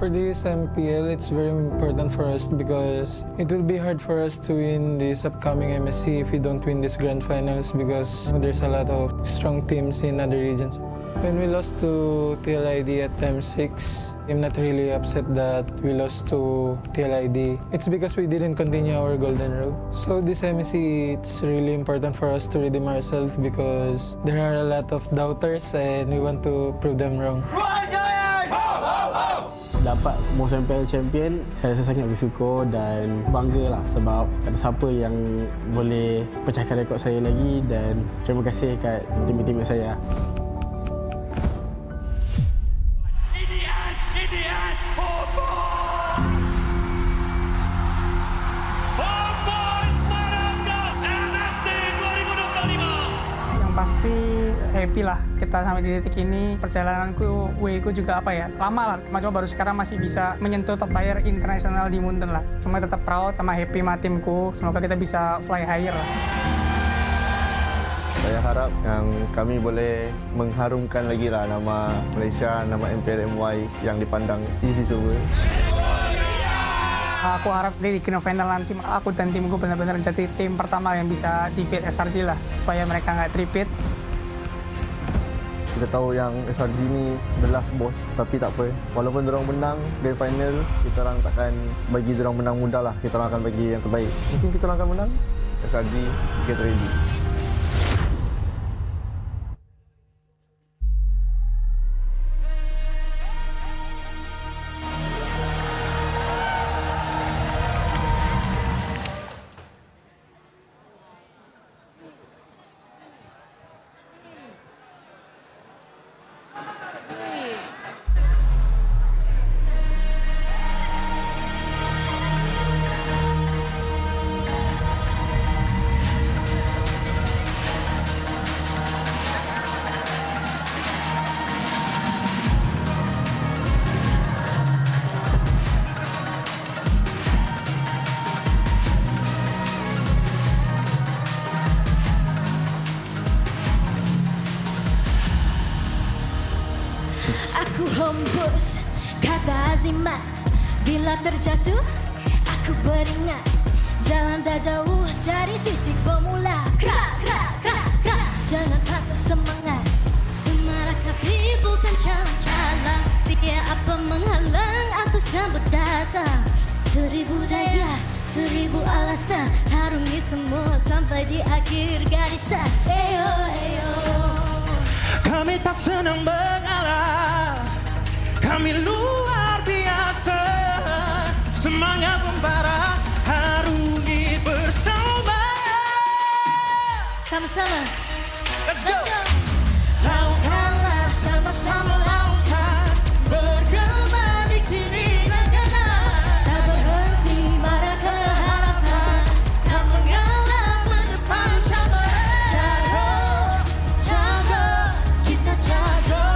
For this MPL, it's very important for us because it will be hard for us to win this upcoming MSC if we don't win this grand finals because there's a lot of strong teams in other regions. When we lost to TLID at time 6, I'm not really upset that we lost to TLID. It's because we didn't continue our golden road. So this MSC, it's really important for us to redeem ourselves because there are a lot of doubters and we want to prove them wrong. Dapat most MPL champion, saya rasa sangat bersyukur dan bangga lah sebab ada siapa yang boleh pecahkan rekod saya lagi dan terima kasih kat teammate saya. Pasti happy lah kita sampai di titik ini. Perjalananku, way-ku juga lama lah. Cuma baru sekarang masih bisa menyentuh top player internasional di Munten lah. Cuma tetap proud sama happy sama timku. Semoga kita bisa fly higher lah. Saya harap yang kami boleh mengharumkan lagi lah nama Malaysia, nama MPL MY yang dipandang easy semua. Aku harap di Grand Final nanti aku dan timku benar-benar jadi tim pertama yang bisa defeat SRG lah, supaya mereka nggak tripit. Kita tahu yang SRG ni the last boss, tapi tak apa. Walaupun diorang menang Grand Final, kita orang takkan bagi diorang menang mudah lah. Kita orang akan bagi yang terbaik. Mungkin kita orang akan menang. SRG, get ready. sukses. Aku hembus kata azimat. Bila terjatuh, aku beringat. Jalan tak jauh dari titik bermula. Gerak, gerak, gerak, gerak. Jangan patah semangat. Semarak hati bukan calang-calang. Biar apa menghalang aku sambut datang. 1000 daya, 1000 alasan. Harungi semua sampai di akhir garisan. Eyo, eyo. Kami tak senang mengalah. Kami luar biasa. Semangat membara, harungi bersama. Sama-sama. Let's go. Lakukanlah sama-sama lakukan. Bergema di kiri dan kanan. Tak berhenti marah ke harapan. Tak mengalah mendepan cabaran. Jago, jago, kita jago.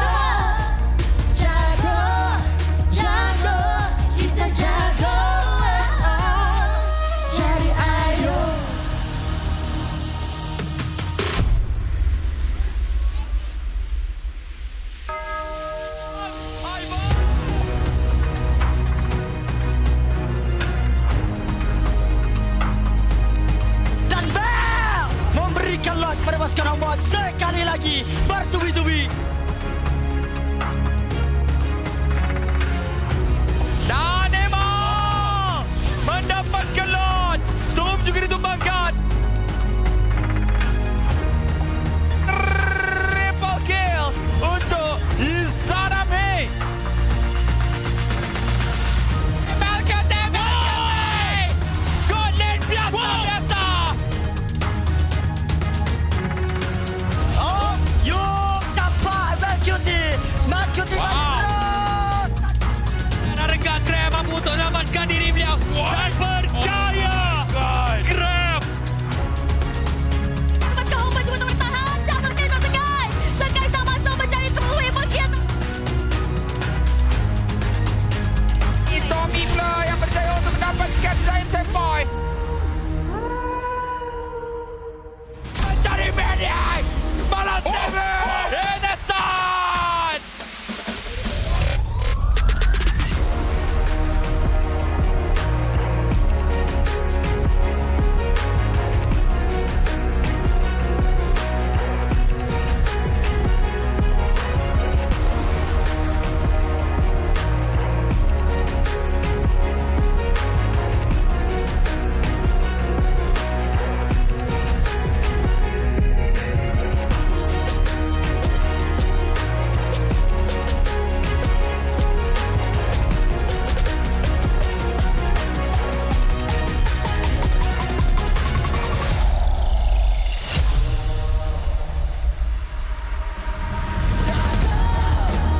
Semua. Jago, jago, kita jago. Jadi ayo. Dan Bell memberikan lot kepada pasukan nombor sekali lagi bertubi-tubi. Dan Emma mendapatkan lot. Storm juga ditumbangkan. Triple kill untuk Zara May. Golden biasa. Oh, yuk tampak Mercury. Mercury terus. Dan Rengga Grab mampu untuk selamatkan diri beliau. Dan berjaya. Grab. Pasukan Hongkong cuba untuk bertahan. Tak berhenti untuk Sekai. Sekai tak masuk mencari triple kill. Stormy Blur yang berjaya untuk mendapatkan decisive point. Mencari medic. Malam TV. Renaissance.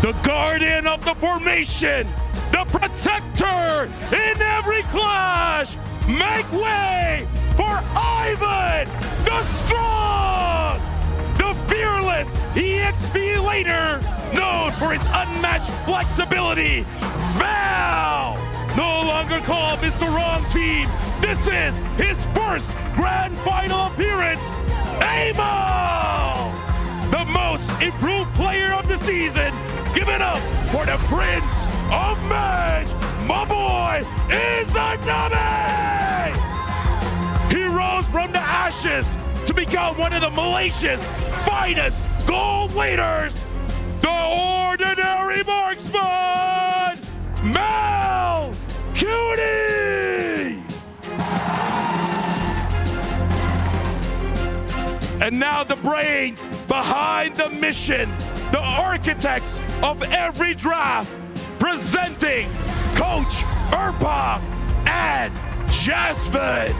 The guardian of the formation, the protector in every clash. Make way for Ivan, the strong, the fearless EXP laner, known for his unmatched flexibility. Val, no longer called Mr. Wrong Team. This is his first grand final appearance. Amo, the most improved player of the season. Give it up for the Prince of Mage, my boy, Izanami! He rose from the ashes to become one of the Malaysia's finest gold leaders, the ordinary marksman, Mal Cutie! And now the brains behind the mission, the architects of every draft, presenting Coach Urpong and Jasmine.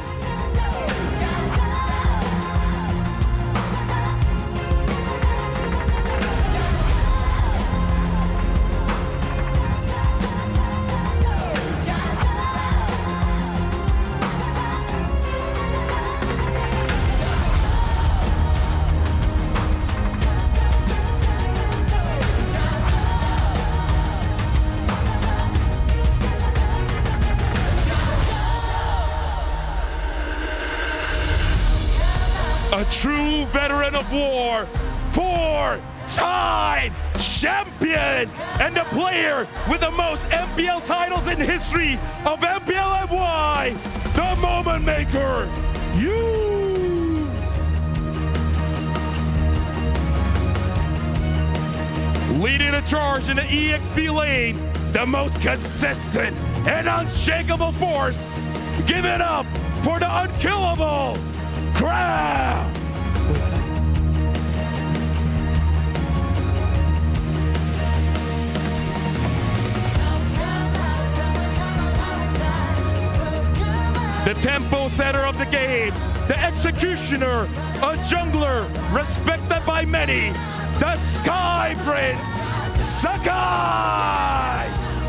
A true veteran of war for two-time champion and the player with the most MPL titles in history of MPL MY, the moment maker, leading the charge in the EXP lane, the most consistent and unshakable force. Give it up for the unkillable Crown. The tempo setter of the game, the executioner, a jungler, respected by many, the Sky Prince, Sakai's!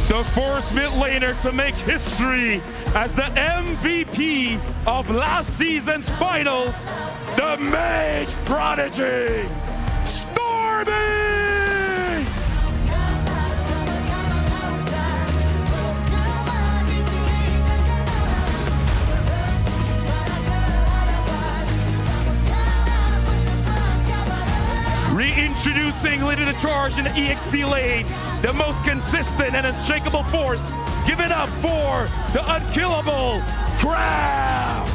The first mid laner to make history as the MVP of last season's finals, the Mage Prodigy, Stormy! Reintroducing leading the charge in the EXP lane, the most consistent and unshakable force. Give it up for the unkillable Crown.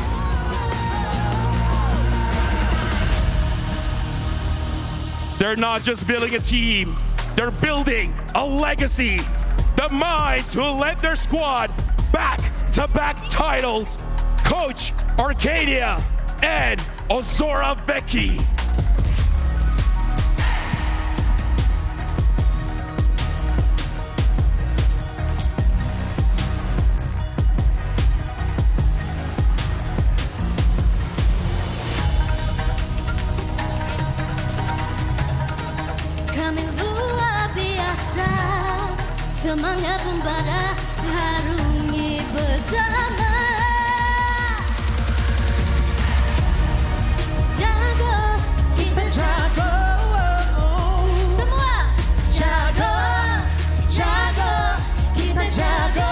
They're not just building a team, they're building a legacy. The minds who led their squad back-to-back titles, Coach Arcadia and Ozora Becky. Semangat membara harungi bersama. Jago, kita jago. Semua jago, jago, kita jago.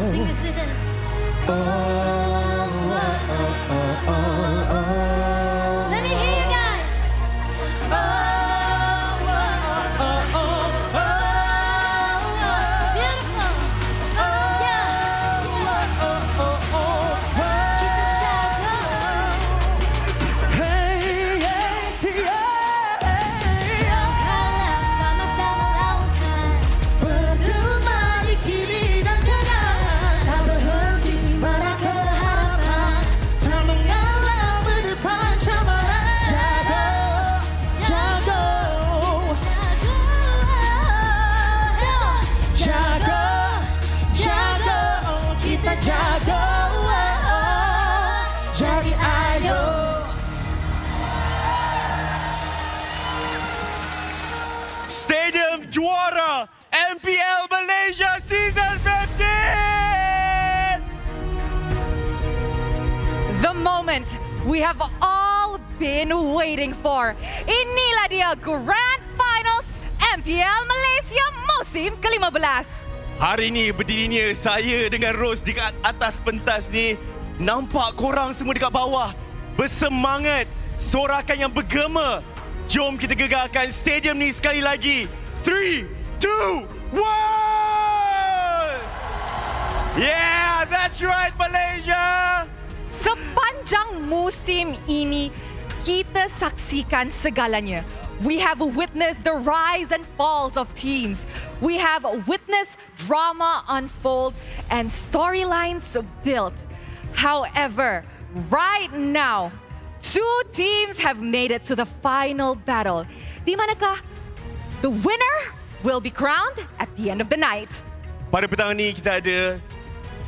Sing it with us. Stadium juara MPL Malaysia Season 15! The moment we have all been waiting for. Inilah dia Grand Finals MPL Malaysia musim ke-15. Hari ni berdirinya saya dengan Rose di atas pentas ni, nampak korang semua dekat bawah bersemangat, sorakan yang bergema. Jom kita gegarkan stadium ni sekali lagi. 3, 2, 1! Yeah, that's right Malaysia! Sepanjang musim ini, kita saksikan segalanya. We have witnessed the rise and falls of teams. We have witnessed drama unfold and storylines built. However, right now, 2 teams have made it to the final battle. Di manakah the winner will be crowned at the end of the night. Pada petang ni kita ada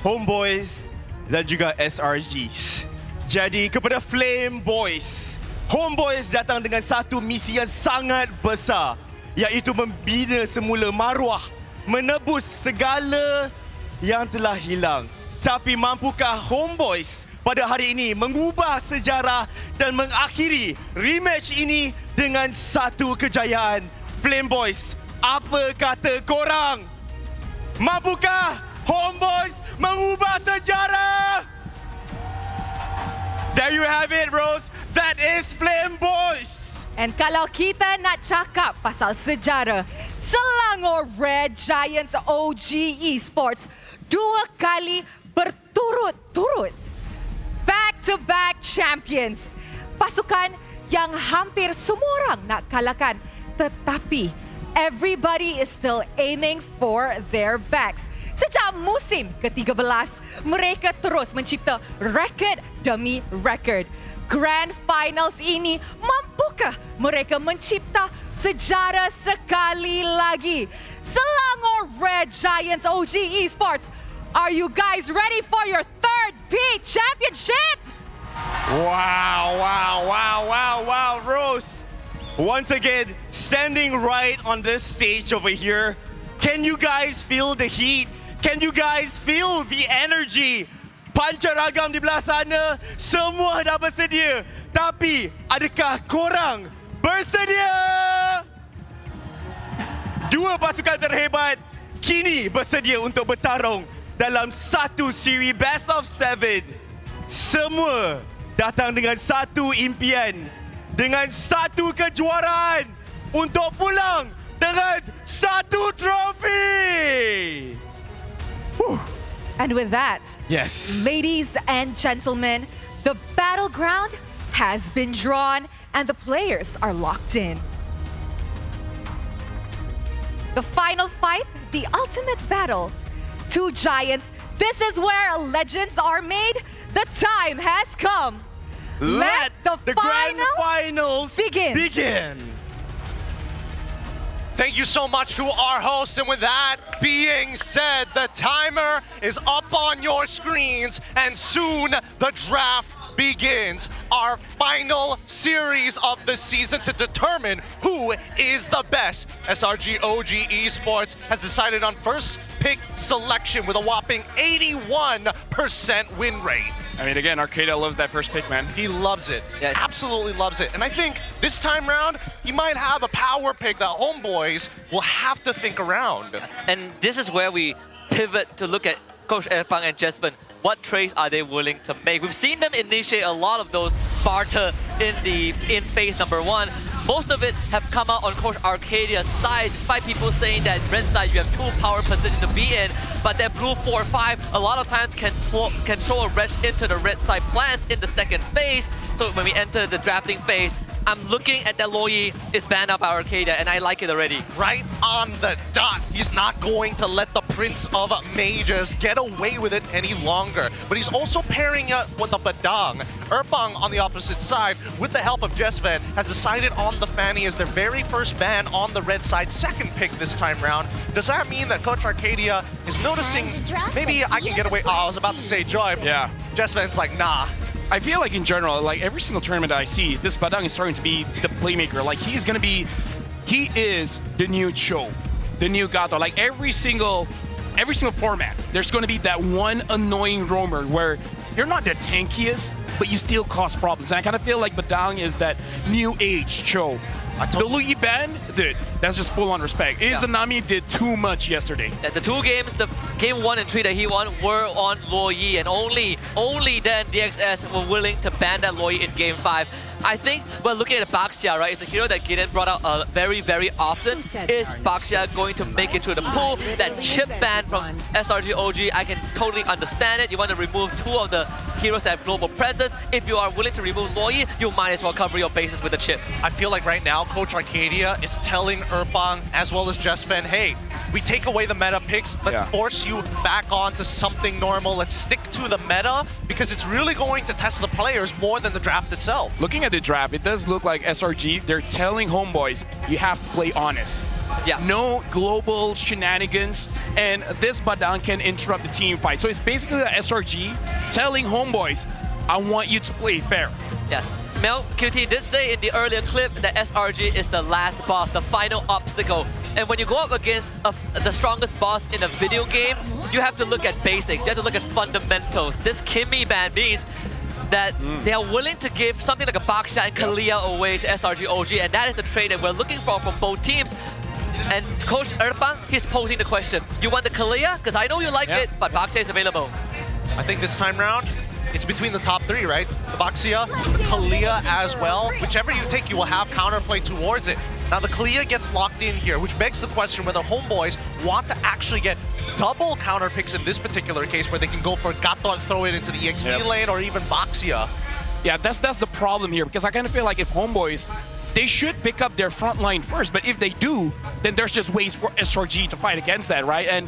Homeboys dan juga SRGs. Jadi kepada Flame Boys, Homeboys datang dengan satu misi yang sangat besar, iaitu membina semula maruah, menebus segala yang telah hilang. Tapi mampukah Homeboys pada hari ini mengubah sejarah dan mengakhiri rematch ini dengan satu kejayaan. Flame Boys, apa kata korang? Mampukah Homeboys mengubah sejarah? There you have it, Rose. That is Flame Boys. And kalau kita nak cakap pasal sejarah, Selangor Red Giants OG Esports 2 kali berturut-turut back-to-back champions. Pasukan yang hampir semua orang nak kalahkan, tetapi everybody is still aiming for their backs. Sejak musim ke-13, mereka terus mencipta rekod demi rekod. Grand Finals ini, mampukah mereka mencipta sejarah sekali lagi? Selangor Red Giants OG Esports, are you guys ready for your third peak championship? Wow, Rose. Once again, standing right on this stage over here. Can you guys feel the heat? Can you guys feel the energy? Pancaragam di belah sana, semua dah bersedia. Tapi, adakah korang bersedia? Dua pasukan terhebat kini bersedia untuk bertarung dalam satu siri Best of 7. Semua datang dengan satu impian, dengan satu kejuaraan untuk pulang dengan satu trofi. And with that, yes, ladies and gentlemen, the battleground has been drawn and the players are locked in. The final fight, the ultimate battle. Two giants, this is where legends are made. The time has come. Let the grand finals begin. Thank you so much to our hosts. And with that being said, the timer is up on your screens and soon the draft begins. Our final series of the season to determine who is the best. SRG OG Esports has decided on first pick selection with a whopping 81% win rate. I mean, again, Arcadia loves that first pick, man. He loves it. Yeah. Absolutely loves it. And I think this time round, he might have a power pick that Homeboys will have to think around. And this is where we pivot to look at Coach Erpang and Jespen. What trades are they willing to make? We've seen them initiate a lot of those barter in phase number 1. Most of it have come out on Coach Arcadia's side, despite people saying that red side you have 2 power positions to be in, but that blue 4-5 a lot of times can throw a rush into the red side plans in the second phase. So when we enter the drafting phase, I'm looking at that Loyi is banned up by Arcadia, and I like it already. Right on the dot. He's not going to let the Prince of Mages get away with it any longer. But he's also pairing up with the Badang. Erpang on the opposite side, with the help of Jesven, has decided on the Fanny as their very first ban on the red side, second pick this time round. Does that mean that Coach Arcadia is noticing maybe I can get away? Oh, I was about to say Joy. Yeah. Jesven's like, nah. I feel like in general, like every single tournament that I see, this Badang is starting to be the playmaker. Like he is the new Cho, the new Gato. Like every single format, there's going to be that one annoying roamer where you're not the tankiest, but you still cause problems. And I kind of feel like Badang is that new age Cho. The Louis ban, dude, that's just full on respect. Izanami did too much yesterday. Yeah, the 2 games, the game 1 and 3 that he won were on Loyi, and only then DXS were willing to ban that Loyi in game 5. I think we're looking at Baxia, right? It's a hero that Gideon brought out very, very often. Is Baxia going to make it to the pool? That chip ban from SRG OG, I can totally understand it. You want to remove 2 of the heroes that have global presence. If you are willing to remove Loyi, you might as well cover your bases with the chip. I feel like right now, Coach Arcadia is telling Erpang as well as Jesven, hey, we take away the meta picks, let's force you back onto something normal, let's stick to the meta, because it's really going to test the players more than the draft itself. Looking at the draft, it does look like SRG, they're telling Homeboys, you have to play honest. Yeah. No global shenanigans, and this Badang can interrupt the team fight. So it's basically the SRG telling Homeboys, I want you to play fair. Yeah. Mel QT did say in the earlier clip that SRG is the last boss, the final obstacle. And when you go up against the strongest boss in a video game, you have to look at basics. You have to look at fundamentals. This Kimmy ban means that they are willing to give something like a Baksha and Kalia away to SRG OG, and that is the trade that we're looking for from both teams. And Coach Erpang, he's posing the question, you want the Kalia? Because I know you like it, but Baksha is available. I think this time round, it's between the top three, right? The Baksha, the Kalia as well. Whichever you take, you will have counterplay towards it. Now the Kalia gets locked in here, which begs the question whether Homeboys want to actually get double counter picks in this particular case, where they can go for Gato and throw it into the EXP lane, or even Baksha. Yeah, that's the problem here, because I kind of feel like if Homeboys, they should pick up their front line first, but if they do, then there's just ways for SRG to fight against that, right? And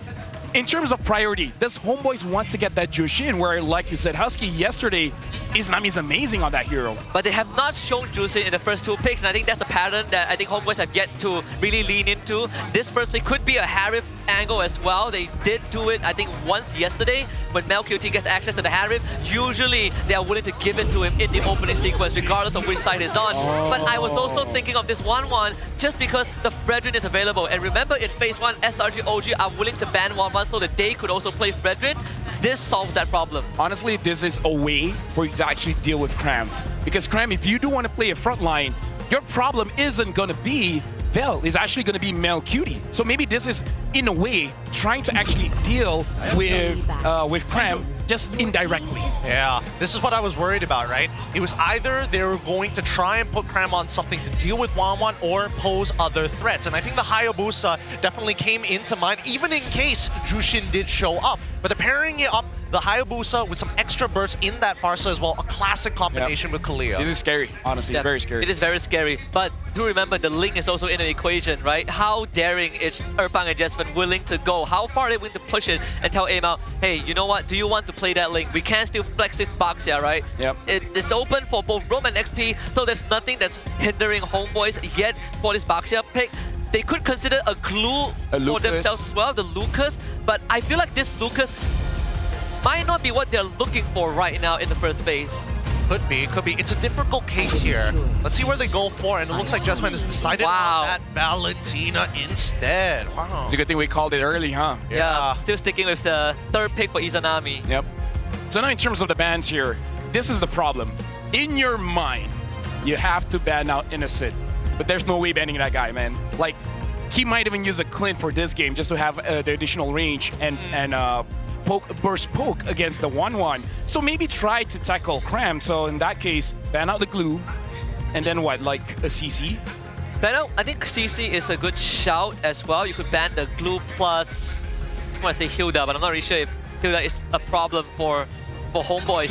in terms of priority, does Homeboys want to get that Jushin, where, like you said, Husky, yesterday, Izanami's amazing on that hero. But they have not shown Jushin in the first two picks, and I think that's a pattern that I think Homeboys have yet to really lean into. This first pick could be a Harif angle as well. They did do it, I think, once yesterday. When MelQT gets access to the Harif, usually they are willing to give it to him in the opening sequence, regardless of which side it's on. But I was also thinking of this 1-1 just because the Fredrin is available. And remember, in Phase 1, SRG OG are willing to ban 1-1 so that they could also play Fredrin. This solves that problem. Honestly, this is a way for you to actually deal with Cram. Because Cram, if you do want to play a front line, your problem isn't going to be Vel, is actually going to be MelQT. So maybe this is, in a way, trying to actually deal with Cram just indirectly. Yeah, this is what I was worried about, right? It was either they were going to try and put Cram on something to deal with 1-1 or pose other threats. And I think the Hayabusa definitely came into mind, even in case Jushin did show up. But they're pairing it up, the Hayabusa with some extra bursts in that Farsa as well, a classic combination with Kalia. This is scary, honestly, very scary. It is very scary, but do remember the Link is also in an equation, right? How daring is Erpang and Jespen willing to go? How far are they willing to push it and tell Aimao, hey, you know what? Do you want to play that Link? We can still flex this box here, right? Yep. It's open for both Rome and XP, so there's nothing that's hindering Homeboys yet for this Baxia pick. They could consider a glue for themselves as well, the Lucas, but I feel like this Lucas might not be what they're looking for right now in the first phase. Could be, could be. It's a difficult case here. Let's see where they go for, and it looks like Jespen has decided on that Valentina instead. Wow. It's a good thing we called it early, huh? Yeah, still sticking with the third pick for Izanami. Yep. So now in terms of the bans here, this is the problem. In your mind, you have to ban out Innocent, but there's no way banning that guy, man. Like, he might even use a Clint for this game just to have the additional range and burst poke against the 1-1. So maybe try to tackle Cram. So in that case, ban out the glue, and then what, like a CC? Ban out, I think CC is a good shout as well. You could ban the glue plus, I want to say Hilda, but I'm not really sure if Hilda is a problem for Homeboys.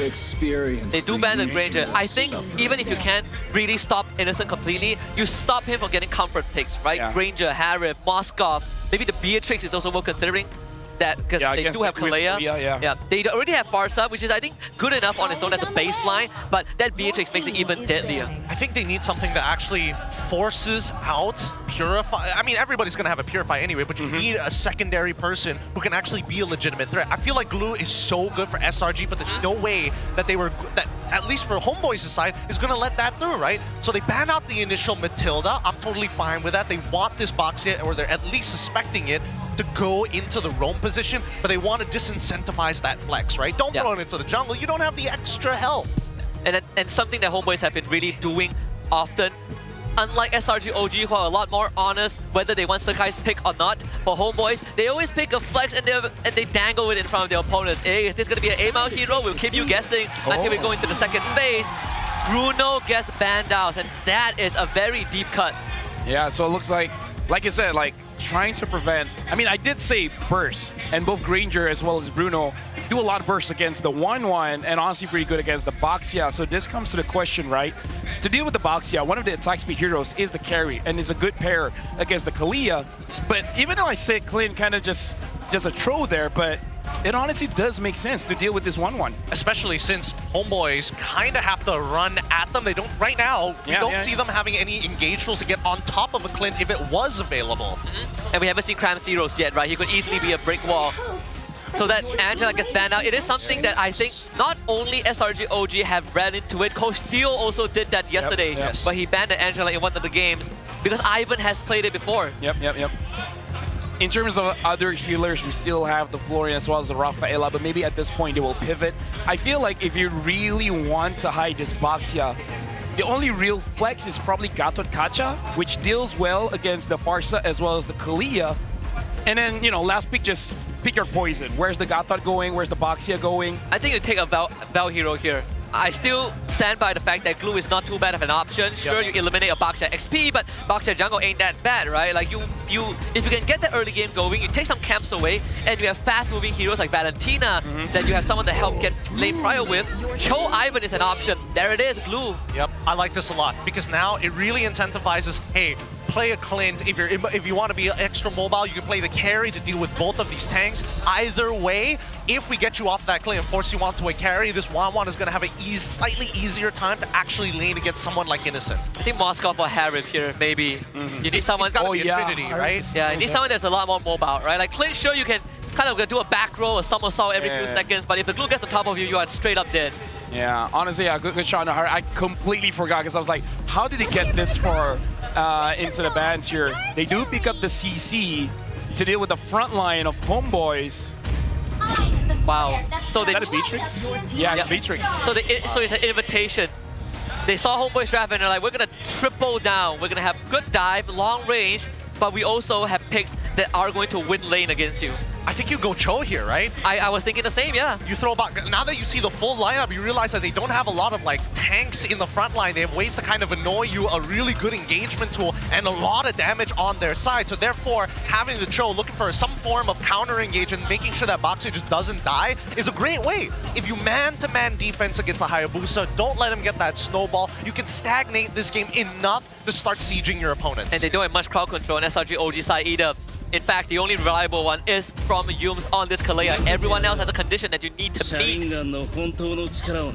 They do ban the Granger. I think even if you can't really stop Innocent completely, you stop him from getting comfort picks, right? Yeah. Granger, Harif, Moskov, maybe the Beatrix is also worth considering. That because they do have Kalea. Yeah, they already have Farsa, which is I think good enough on its own as a baseline, but that Beatrix makes it even deadlier. I think they need something that actually forces out Purify. I mean, everybody's gonna have a Purify anyway, but you need a secondary person who can actually be a legitimate threat. I feel like Glue is so good for SRG, but there's no way that that at least for Homeboys' side is gonna let that through, right? So they ban out the initial Matilda. I'm totally fine with that. They want this box hit, or they're at least suspecting it, to go into the roam position, but they want to disincentivize that flex, right? Don't throw it into the jungle. You don't have the extra help. And something that Homeboys have been really doing often, unlike SRG OG, who are a lot more honest whether they want Sakai's pick or not, for Homeboys, they always pick a flex and they dangle it in front of their opponents. Hey, is this going to be an Aimao hero? We'll keep you guessing until we go into the second phase. Bruno gets banned out, and that is a very deep cut. Yeah, so it looks like you said, like, trying to prevent, I mean, I did say burst, and both Granger as well as Bruno do a lot of bursts against the 1-1, and honestly pretty good against the Baxia. So this comes to the question, right? To deal with the Baxia, one of the attack speed heroes is the carry, and is a good pair against the Kalia. But even though I say Clint kind of just a throw there, but it honestly does make sense to deal with this 1-1. Especially since Homeboys kind of have to run at them. They don't, right now, we don't see them having any engage tools to get on top of a Clint if it was available. And we haven't seen Cram Zeros yet, right? He could easily be a brick wall. So that Angela gets banned out. It is something that I think not only SRG OG have ran into it, Coach Theo also did that yesterday, but he banned Angela in one of the games because Ivan has played it before. Yep. In terms of other healers, we still have the Florian as well as the Rafaela, but maybe at this point they will pivot. I feel like if you really want to hide this Baxia, the only real flex is probably Gatot Kacha, which deals well against the Farsa as well as the Kalia. And then, you know, last pick, just pick your poison. Where's the Gatot going? Where's the Baxia going? I think you take a Val hero here. I still stand by the fact that Glue is not too bad of an option. Sure, you eliminate a Baxia XP, but Baxia jungle ain't that bad, right? Like if you can get the early game going, you take some camps away, and you have fast-moving heroes like Valentina, that you have someone to help get lane prio with. Cho Ivan is an option. There it is, Glue. Yep, I like this a lot because now it really incentivizes, hey, play a Clint. If you want to be extra mobile, you can play the carry to deal with both of these tanks. Either way, if we get you off that Clint and force you onto a carry, this 1-1 is going to have a slightly easier time to actually lane against someone like Innocent. I think Moskov or Harif here, maybe. You need someone... Oh, yeah. Trinity, right? Yeah, you need someone that's a lot more mobile, right? Like Clint, sure, you can kind of do a back roll, a somersault every few seconds, but if the Glue gets on top of you, you are straight up dead. Yeah, honestly, yeah, good shot on the heart. I completely forgot because I was like, how did he get this far into the bans here? They do pick up the CC to deal with the front line of Homeboys. Wow. So Is that a Beatrix? Yeah, it's Beatrix. So it's an invitation. They saw Homeboy's draft and they're like, we're going to triple down. We're going to have good dive, long range, but we also have picks that are going to win lane against you. I think you go Cho here, right? I was thinking the same, yeah. You throw back. Now that you see the full lineup, you realize that they don't have a lot of like tanks in the front line. They have ways to kind of annoy you, a really good engagement tool, and a lot of damage on their side. So therefore, having the Cho looking for some form of counter engage and making sure that Baxia just doesn't die is a great way. If you man-to-man defense against a Hayabusa, don't let him get that snowball. You can stagnate this game enough to start sieging your opponents. And they don't have much crowd control on SRG OG side either. In fact, the only reliable one is from Yums on this Kalea. Everyone else has a condition that you need to meet.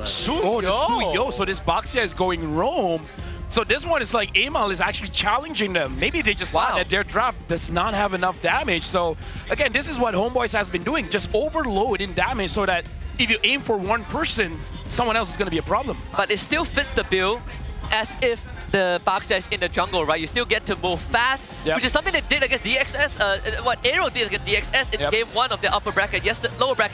Suyo. So this Baxia is going roam. So this one is like Amal is actually challenging them. Maybe they just thought that their draft does not have enough damage. So again, this is what Homeboys has been doing. Just overload in damage so that if you aim for one person, someone else is going to be a problem. But it still fits the bill as if the Baxia is in the jungle, right? You still get to move fast, which is something they did against DXS, what Aero did against DXS in game 1 of their lower bracket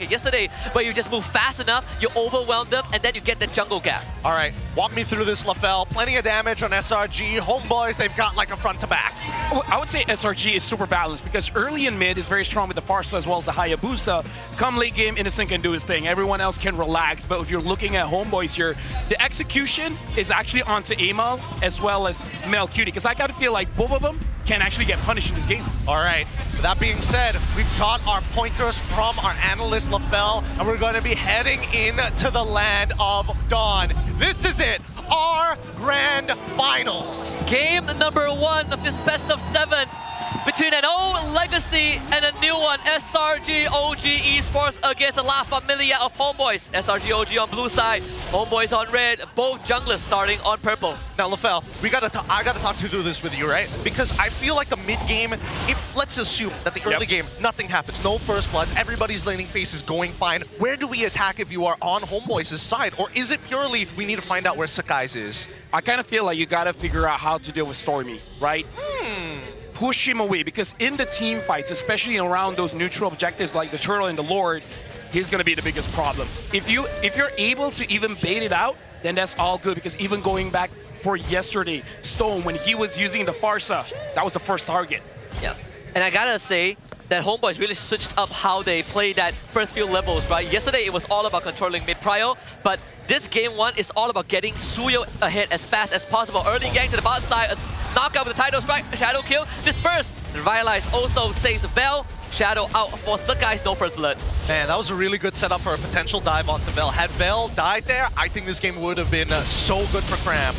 yesterday, where you just move fast enough, you overwhelm them, and then you get the jungle gap. All right, walk me through this, Lafell. Plenty of damage on SRG. Homeboys, they've got like a front to back. I would say SRG is super balanced because early and mid is very strong with the Farsa as well as the Hayabusa. Come late game, Innocent can do his thing. Everyone else can relax. But if you're looking at Homeboys here, the execution is actually onto Amal as well as Mel Cutie, because I gotta feel like both of them can actually get punished in this game. All right, with that being said, we've got our pointers from our analyst Lafell, and we're going to be heading into the land of Dawn. This is it, our grand finals. Game number 1 of this best of 7 between an old legacy and a new one, SRG OG Esports against the La Familia of Homeboys. SRG OG on blue side, Homeboys on red, both junglers starting on purple. Now, Lafell, I gotta talk through this with you, right? Because I feel like the mid game, if let's assume that the early game, nothing happens, no first bloods, everybody's laning phase is going fine. Where do we attack if you are on Homeboys' side? Or is it purely we need to find out where Sakai's is? I kind of feel like you gotta figure out how to deal with Stormy, right? Push him away, because in the team fights, especially around those neutral objectives like the Turtle and the Lord, he's gonna be the biggest problem. If you're able to even bait it out, then that's all good, because even going back for yesterday, Stone, when he was using the Farsa, that was the first target. Yeah, and I gotta say that Homeboys really switched up how they play that first few levels, right? Yesterday it was all about controlling mid prio, but this game 1 is all about getting Suyo ahead as fast as possible. Early gang to the bot side, a knockout with the title strike, shadow kill, disperse. The Revitalize also saves Vel. Shadow out for Sakai's no first blood. Man, that was a really good setup for a potential dive onto Vel. Had Vel died there, I think this game would have been so good for Cram.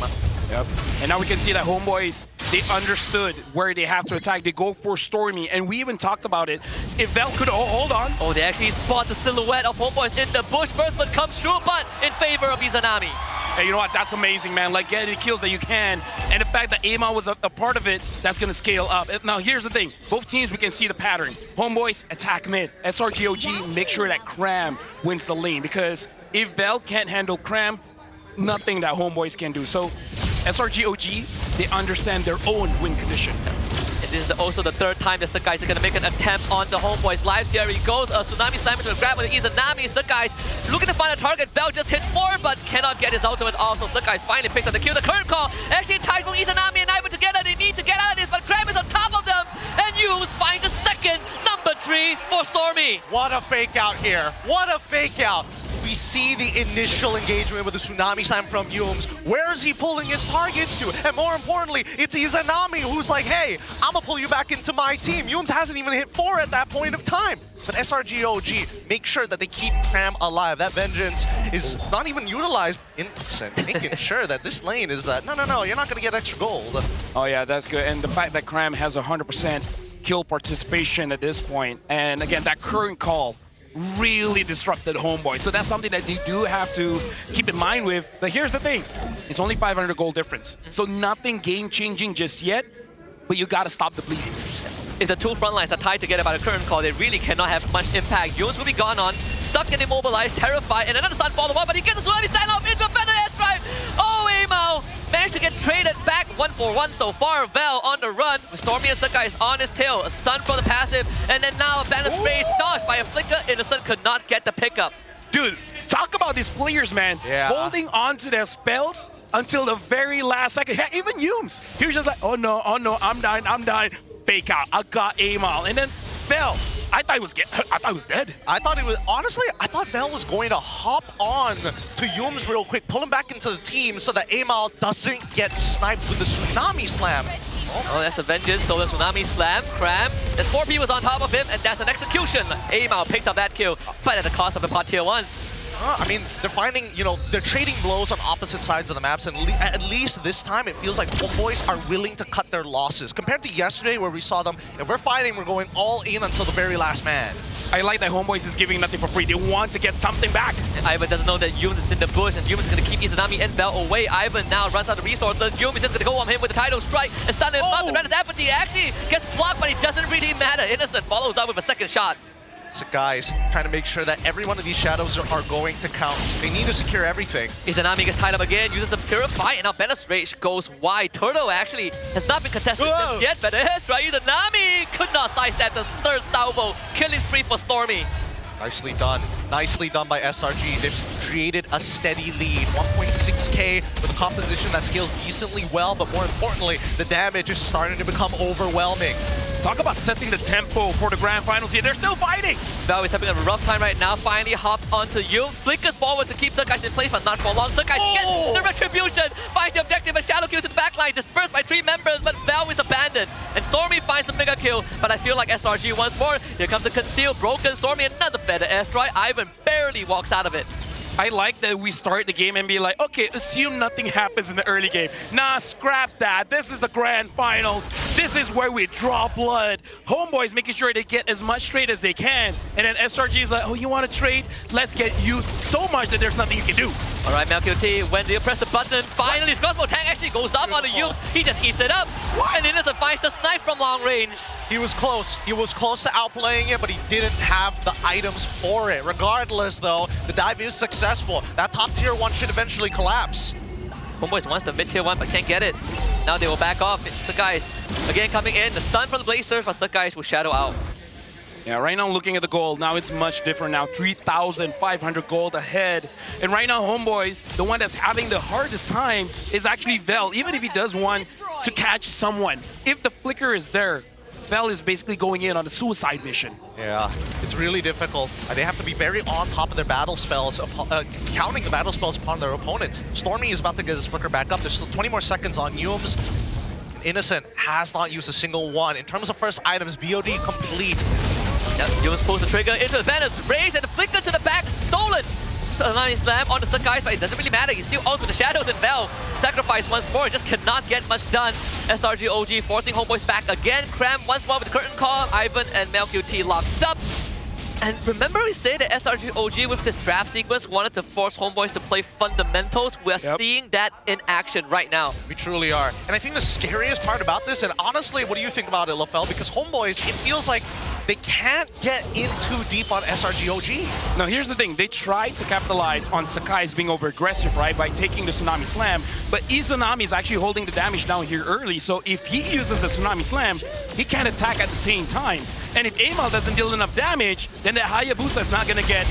Yep. And now we can see that Homeboys, they understood where they have to attack. They go for Stormy, and we even talked about it. If Vel could hold on. Oh, they actually spot the silhouette of Homeboys in the bush. First blood comes through, but in favor of Izanami. Hey, you know what? That's amazing, man. Like, getting the kills that you can. And the fact that Amal was a part of it, that's going to scale up. Now, here's the thing. Both teams, we can see the pattern. Homeboys, attack mid. SRGOG, make sure that Cram wins the lane. Because if Vel can't handle Cram, nothing that Homeboys can do. So, SRGOG, they understand their own win condition. In This is also the third time that Sakai is going to make an attempt on the Homeboys' lives. Here he goes, a Tsunami Slam into the grab with Izanami. Sakai looking to find a target. Bell just hit 4, but cannot get his ultimate off. So Sakai finally picks up the kill. The current call actually ties both Izanami and Ivan together. They need to get out of this, but Krem is on top of them. And Yumes finds a second, number 3 for Stormy. What a fake out here. What a fake out. We see the initial engagement with the Tsunami Slam from Yumes. Where is he pulling his targets to? And more importantly, it's Izanami who's like, hey, I'm gonna pull you back into my team. Yumes hasn't even hit 4 at that point of time. But SRG OG make sure that they keep Cram alive. That vengeance is not even utilized. Innocent, making sure that this lane is no, you're not gonna get extra gold. Oh yeah, that's good. And the fact that Cram has 100% kill participation at this point, and again, that current call really disrupted Homeboy. So that's something that they do have to keep in mind with. But here's the thing, it's only 500 gold difference. So nothing game-changing just yet, but you gotta stop the bleeding. If the two front lines are tied together by the current call, they really cannot have much impact. Yumes will be gone on, stuck and immobilized, terrified, and another stun follow-up, but he gets a Tsunami stand off into a better airstrike. Oh, Amao managed to get traded back 1-for-1 so far. Vel on the run, with Stormy and Sakai is on his tail. A stun from the passive, and then now a balance raise dodged by a flicker. Innocent could not get the pickup. Dude, talk about these players, man. Yeah. Holding on to their spells until the very last second. Heck, even Yumes, he was just like, oh no, I'm dying. Fake out, I got Amal, and then fell. I thought he was dead. I thought Vel was going to hop on to Yumes real quick, pull him back into the team so that Amal doesn't get sniped with the Tsunami Slam. Oh, that's a vengeance. So the Tsunami Slam, Cram. There's 4 people on top of him, and that's an execution. Amao picks up that kill, but at the cost of a pot tier 1. I mean, they're finding, they're trading blows on opposite sides of the maps, and at least this time it feels like Homeboys are willing to cut their losses. Compared to yesterday where we saw them, if we're fighting, we're going all in until the very last man. I like that Homeboys is giving nothing for free. They want to get something back. And Ivan doesn't know that Yumes is in the bush, and Yumes is going to keep Izanami and Bell away. Ivan now runs out of resources. Yumes is just going to go on him with the tidal strike and stun him up. The red is apathy. Actually gets blocked, but it doesn't really matter. Innocent follows up with a second shot. So guys, trying to make sure that every one of these shadows are going to count. They need to secure everything. Izanami gets tied up again, uses the Purify, and now Bennett's Rage goes wide. Turtle actually has not been contested just yet, but right, Izanami could not sidestep the third salvo. Killing spree for Stormy. Nicely done. Nicely done by SRG. They've created a steady lead. 1.6k with a composition that scales decently well, but more importantly, the damage is starting to become overwhelming. Talk about setting the tempo for the grand finals here. They're still fighting. Val is having a rough time right now. Finally hopped onto you. Flickers forward to keep Sakai in place, but not for long. Sakai gets the retribution. Finds the objective, and Shadow Kill to the backline. Dispersed by 3 members, but Val is abandoned. And Stormy finds the mega kill, but I feel like SRG once more. Here comes the conceal. Broken Stormy, another better airstrike. Ivan barely walks out of it. I like that we start the game and be like, okay, assume nothing happens in the early game. Nah, scrap that. This is the grand finals. This is where we draw blood. Homeboys making sure they get as much trade as they can. And then SRG is like, oh, you want to trade? Let's get you so much that there's nothing you can do. All right, MalQT, when you press the button, finally his crossbow tank actually goes up on the Yumes. He just eats it up. And Innocent finds the snipe from long range. He was close. He was close to outplaying it, but he didn't have the items for it. Regardless, though, the dive is successful. That top tier 1 should eventually collapse. Homeboys wants the mid tier 1, but can't get it. Now they will back off. Sakai again coming in. The stun from the Blazers, but Sakai will shadow out. Yeah, right now looking at the gold, now it's much different now. 3,500 gold ahead. And right now, Homeboys, the one that's having the hardest time is actually Vel, even if he does want to catch someone. If the flicker is there, Vel is basically going in on a suicide mission. Yeah, it's really difficult. They have to be very on top of their battle spells, counting the battle spells upon their opponents. Stormy is about to get his flicker back up. There's still 20 more seconds on Yumes. Innocent has not used a single one. In terms of first items, BOD complete. Yep, Yumes pulls the trigger into the Venice, raise and the flicker to the back, stolen. Tsunami Slam on the Sakai, but it doesn't really matter. He's still out with the shadows, and Vel sacrifice once more, just cannot get much done. SRG OG forcing Homeboys back again. Cram once more with the curtain call. Ivan and MalQT locked up. And remember we said that SRG OG with this draft sequence wanted to force Homeboys to play fundamentals. We are seeing that in action right now. We truly are. And I think the scariest part about this, and honestly, what do you think about it, LaFell? Because Homeboys, it feels like they can't get in too deep on SRGOG. Now, here's the thing. They tried to capitalize on Sakai's being over-aggressive, right, by taking the Tsunami Slam, but Izanami is actually holding the damage down here early, so if he uses the Tsunami Slam, he can't attack at the same time. And if Amal doesn't deal enough damage, then the Hayabusa is not going to get,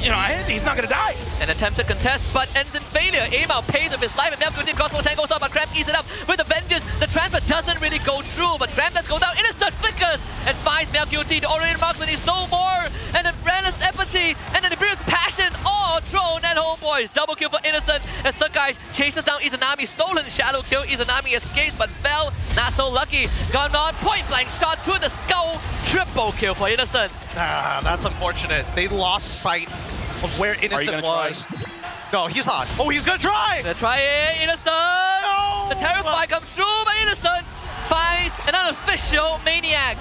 you know, he's not going to die. An attempt to contest, but ends in failure. Amal pays with his life, and Melku team crossbow tank goes up, but Cram eats it up with a vengeance. The transfer doesn't really go through, but Cram does go down. Innocent flickers and finds Melku team. The Orion marksman is no more, and then Brandon's empathy, and then the Beer's passion all thrown at Homeboys. Double kill for Innocent, as Sakai chases down Izanami. Stolen shadow kill. Izanami escapes, but Vel not so lucky. Gone on point blank shot through the skull. Triple kill for Innocent. Ah, that's unfortunate. They lost sight of where Innocent was. No, he's not. Oh, he's gonna try! Gonna try it, Innocent! No! The Terrify comes through, but Innocent finds an unofficial Maniac.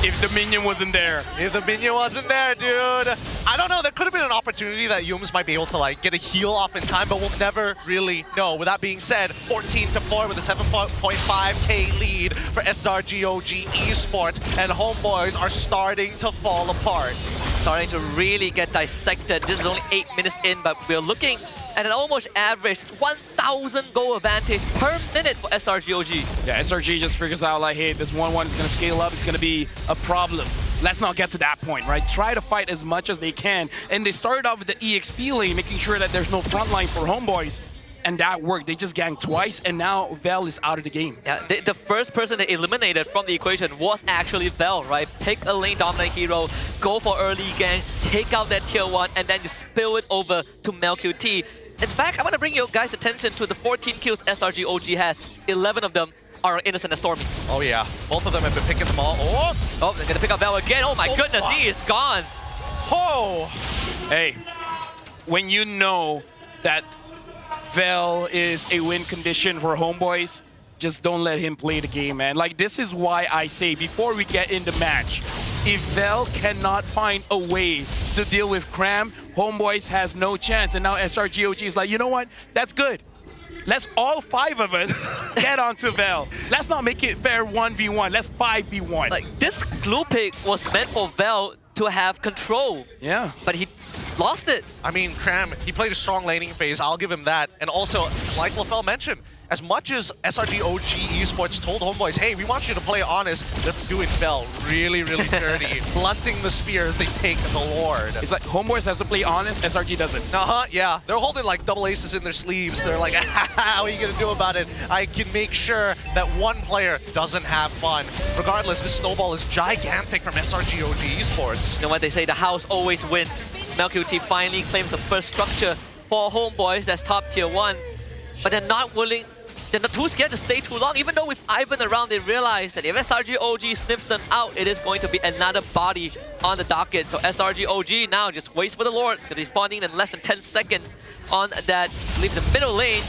If the minion wasn't there. If the minion wasn't there, dude. I don't know, there could have been an opportunity that Yums might be able to like get a heal off in time, but we'll never really know. With that being said, 14-4 with a 7.5k lead for SRGOG Esports, and Homeboys are starting to fall apart. Starting to really get dissected. This is only 8 minutes in, but we're looking at an almost average 1,000 goal advantage per minute for SRGOG. Yeah, SRG just figures out like, hey, this 1-1 is going to scale up. It's going to be a problem. Let's not get to that point, right? Try to fight as much as they can. And they started off with the EXP lane, making sure that there's no front line for Homeboys. And that worked. They just ganked twice, and now Vel is out of the game. Yeah, the first person they eliminated from the equation was actually Vel, right? Pick a lane dominant hero, go for early gank, take out that tier 1, and then you spill it over to MELQT. In fact, I want to bring your guys' attention to the 14 kills SRGOG has. 11 of them are Innocent and Stormy. Oh yeah, both of them have been picking them all. Oh, they're going to pick up Vel again. Oh my goodness, he is gone. Oh! Hey, when you know that Vel is a win condition for Homeboys, just don't let him play the game, man. Like, this is why I say, before we get in the match, if Vel cannot find a way to deal with Cram, Homeboys has no chance. And now SRGOG is like, you know what? That's good. Let's all 5 of us get onto Vel. Let's not make it fair 1v1. Let's 5v1. Like, this glue pick was meant for Vel to have control. Yeah. But he lost it. I mean, Cram, he played a strong laning phase. I'll give him that. And also, like LaFell mentioned, as much as SRGOG Esports told Homeboys, hey, we want you to play honest, they're doing Vel really, really dirty, blunting the spears they take the Lord. It's like Homeboys has to play honest, SRG doesn't. Yeah. They're holding like double aces in their sleeves. They're like, what are you gonna do about it? I can make sure that one player doesn't have fun. Regardless, this snowball is gigantic from SRGOG Esports. You know what they say, the house always wins. MELQT finally claims the first structure for Homeboys, that's top tier 1. But they're not willing, they're not too scared to stay too long. Even though with Ivan around, they realize that if SRGOG snips them out, it is going to be another body on the docket. So SRGOG now just waits for the Lord. It's going to be spawning in less than 10 seconds on that, I believe, the middle lane.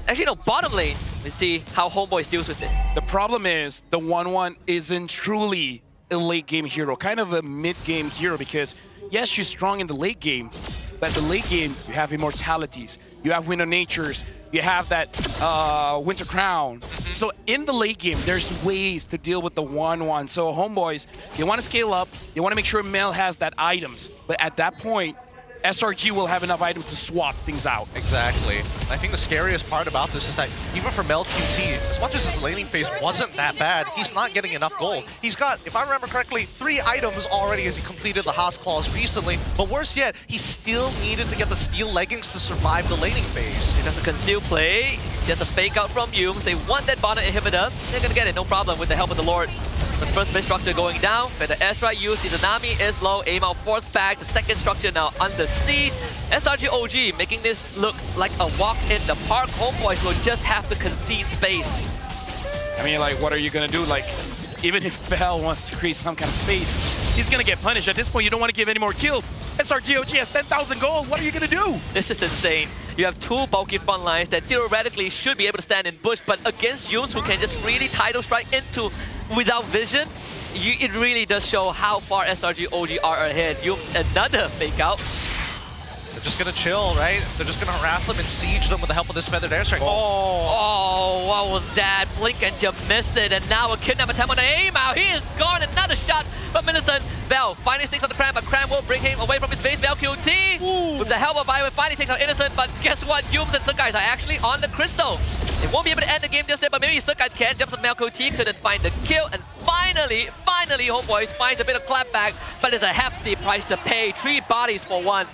Actually, no, bottom lane. We see how Homeboys deals with it. The problem is the 1-1 isn't truly a late game hero, kind of a mid-game hero, because yes, she's strong in the late game, but the late game, you have immortalities, you have Winter Natures, you have that Winter Crown. So in the late game, there's ways to deal with the 1-1. So Homeboys, they want to scale up, they want to make sure Mel has that items, but at that point, SRG will have enough items to swap things out. Exactly. I think the scariest part about this is that even for MELQT, as much as his laning phase wasn't that bad, he's not getting enough gold. He's got, if I remember correctly, 3 items already as he completed the Haas Claws recently, but worse yet, he still needed to get the steel leggings to survive the laning phase. It does a conceal play, it's just a fake out from Yums. They want that bottom inhibitor, they're gonna get it, no problem with the help of the Lord. The first base structure going down, but the airstrike used, Izanami is low, Amal forced back, the second structure now under siege. SRGOG making this look like a walk in the park. Homeboys will just have to concede space. I mean, like, what are you gonna do? Like, even if Vel wants to create some kind of space, he's gonna get punished. At this point, you don't want to give any more kills. SRGOG has 10,000 gold, what are you gonna do? This is insane. You have 2 bulky front lines that theoretically should be able to stand in bush, but against Yums, who can just really title strike into without vision, it really does show how far SRGOG are ahead. Yums, another fake out. They're just gonna chill, right? They're just gonna harass them and siege them with the help of this feathered airstrike. Oh, what was that? Blink and you miss it. And now a kidnap attempt on the aim out. He is gone. Another shot from Innocent. Vel finally sticks on the Cram, but Cram will bring him away from his base. Vel QT with the help of Ivan finally takes out Innocent. But guess what? Yumes and Sunkais are actually on the crystal. They won't be able to end the game just yet, but maybe Sunkais can. Jumps on Melko T, couldn't find the kill. And finally, Homeboys finds a bit of clapback, but it's a hefty price to pay. 3 bodies for 1.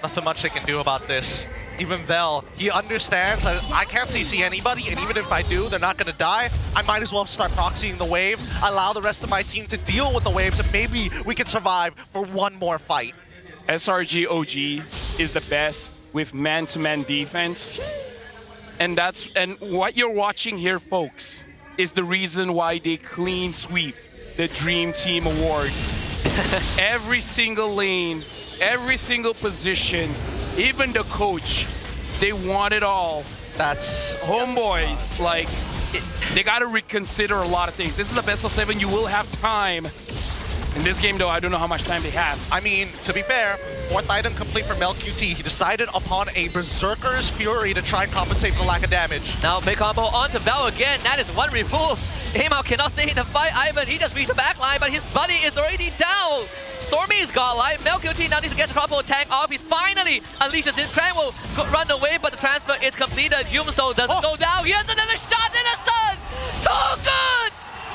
Nothing much they can do about this. Even Vel, he understands that I can't CC anybody, and even if I do, they're not going to die. I might as well start proxying the wave, allow the rest of my team to deal with the waves, and maybe we can survive for one more fight. SRG OG is the best with man-to-man defense. And what you're watching here, folks, is the reason why they clean sweep the Dream Team Awards. Every single lane, every single position, even the coach, they want it all. That's Homeboys, like, they got to reconsider a lot of things. This is a best of 7. You will have time. In this game, though, I don't know how much time they have. I mean, to be fair, 4th item complete for MelQT. He decided upon a Berserker's Fury to try and compensate for the lack of damage. Now, big combo onto Vel again. That is 1 remove. Aimao cannot stay in the fight. Ivan, he just reached the back line, but his buddy is already down. Stormy's got life. MelQT now needs to get the combo tank off. He's finally unleashes this. Cran will run away, but the transfer is completed. Yumstone doesn't go down. Here's another shot in a stun. Too good!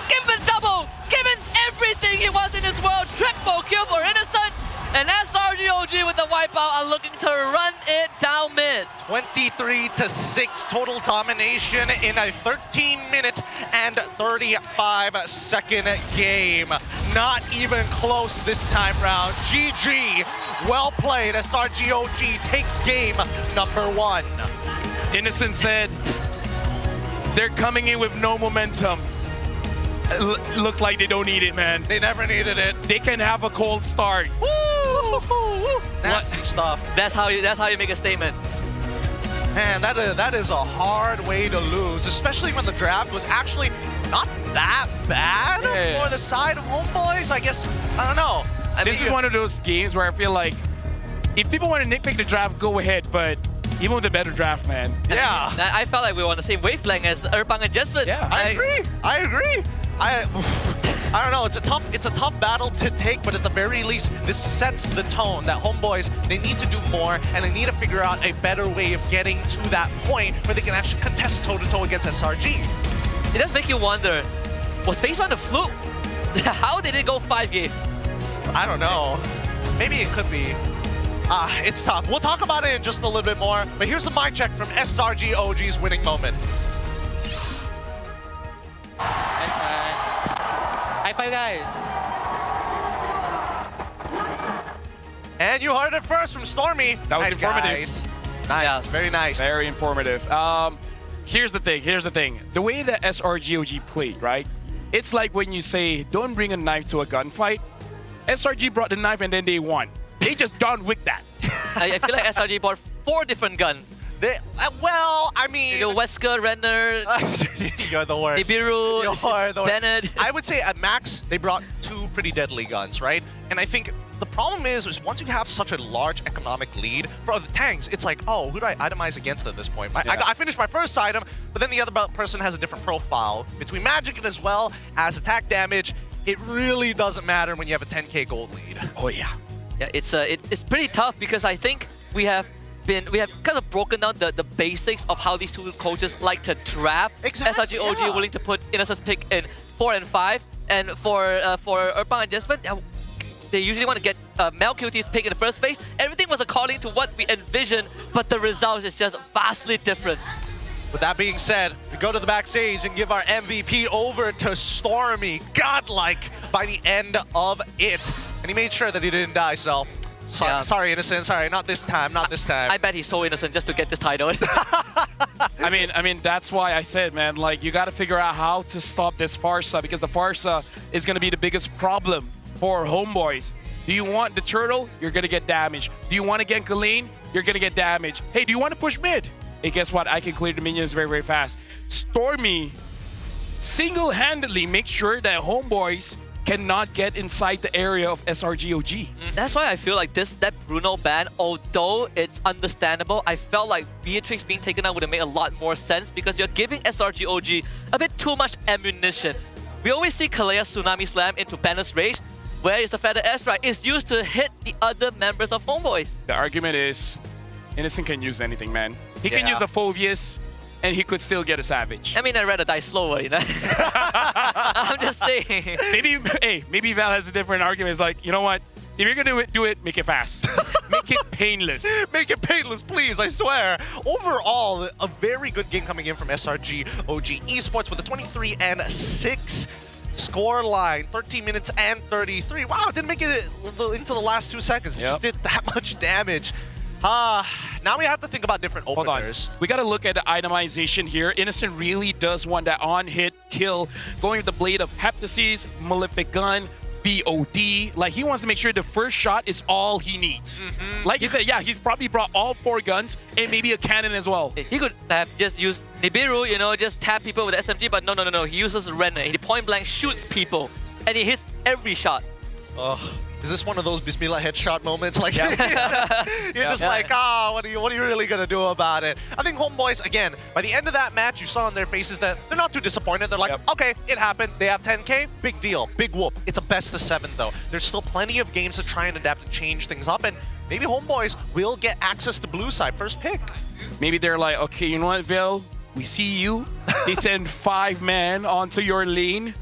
Given double, given everything he was in this world. Triple kill for Innocent. And SRGOG with the wipeout are looking to run it down mid. 23-6 total domination in a 13-minute and 35-second game. Not even close this time round. GG, well played. SRGOG takes game number 1. Innocent said they're coming in with no momentum. Looks like they don't need it, man. They never needed it. They can have a cold start. Woo! Nasty stuff. That's how you make a statement. Man, that is a hard way to lose, especially when the draft was actually not that bad for the side of Homeboys. I guess, I don't know. This is one of those games where I feel like if people want to nitpick the draft, go ahead, but even with a better draft, man. Yeah. I felt like we were on the same wavelength as Erpang and Jesvin. Yeah, I agree. I don't know, it's a tough battle to take, but at the very least, this sets the tone that Homeboys, they need to do more, and they need to figure out a better way of getting to that point where they can actually contest toe-to-toe against SRG. It does make you wonder, was Phase 1 a fluke? How did it go 5 games? I don't know. Maybe it could be. It's tough. We'll talk about it in just a little bit more, but here's the mic check from SRG OG's winning moment. High five, guys. And you heard it first from Stormy. That was nice, informative. Guys. Nice, yeah. Very nice. Very informative. Here's the thing. The way that SRGOG played, right? It's like when you say, don't bring a knife to a gunfight. SRG brought the knife and then they won. They just John Wick that. I feel like SRG bought 4 different guns. Well, I mean... Wesker, Renner, You're the worst. Nibiru, You're the Bennett. I would say at max, they brought 2 pretty deadly guns, right? And I think the problem is once you have such a large economic lead, for the tanks, it's like, oh, who do I itemize against at this point? I finished my first item, but then the other person has a different profile. Between magic and as well as attack damage, it really doesn't matter when you have a 10k gold lead. Oh, yeah. Yeah, it's pretty tough because I think we have kind of broken down the basics of how these two coaches like to draft. Exactly, SRG OG willing to put Innocent's pick in 4 and 5, and for Erpang and Jesvin, they usually want to get MelQT's pick in the first phase. Everything was according to what we envisioned, but the result is just vastly different. With that being said, we go to the backstage and give our MVP over to Stormy, godlike by the end of it. And he made sure that he didn't die, so sorry, Innocent. Sorry, not this time, not this time. I bet he's so innocent just to get this title. I mean, that's why I said, man, like, you got to figure out how to stop this Farsa, because the Farsa is going to be the biggest problem for Homeboys. Do you want the turtle? You're going to get damaged. Do you want to get Galeen? You're going to get damaged. Hey, do you want to push mid? Hey, guess what? I can clear the minions very, very fast. Stormy single-handedly makes sure that Homeboys cannot get inside the area of SRGOG. That's why I feel like that Bruno ban, although it's understandable, I felt like Beatrix being taken out would have made a lot more sense because you're giving SRGOG a bit too much ammunition. We always see Kalea Tsunami Slam into Banner's Rage. Where is the Feather Airstrike? It's used to hit the other members of Homeboys. The argument is, Innocent can use anything, man. He can use a Phoveus, and he could still get a Savage. I mean, I'd rather die slower, you know? I'm just saying. Maybe Val has a different argument. It's like, you know what? If you're gonna do it, make it fast. Make it painless. Make it painless, please, I swear. Overall, a very good game coming in from SRG OG Esports with a 23-6 score line, 13 minutes and 33. Wow, didn't make it into the last 2 seconds. It just did that much damage. Now we have to think about different openers. We got to look at the itemization here. Innocent really does want that on-hit kill, going with the Blade of Heptasis, Malefic Gun, BOD. Like, he wants to make sure the first shot is all he needs. Like you said, yeah, he's probably brought all 4 guns and maybe a cannon as well. He could have just used Nibiru, you know, just tap people with the SMG, but no. He uses Renner. He point blank shoots people, and he hits every shot. Is this one of those Bismillah headshot moments? Like, you're just like, what are you really gonna do about it? I think Homeboys, again, by the end of that match, you saw on their faces that they're not too disappointed. They're like, okay, it happened. They have 10K, big deal, big whoop. It's a best of 7 though. There's still plenty of games to try and adapt and change things up, and maybe Homeboys will get access to blue side first pick. Maybe they're like, okay, you know what, Vil? We see you. They send 5 men onto your lane.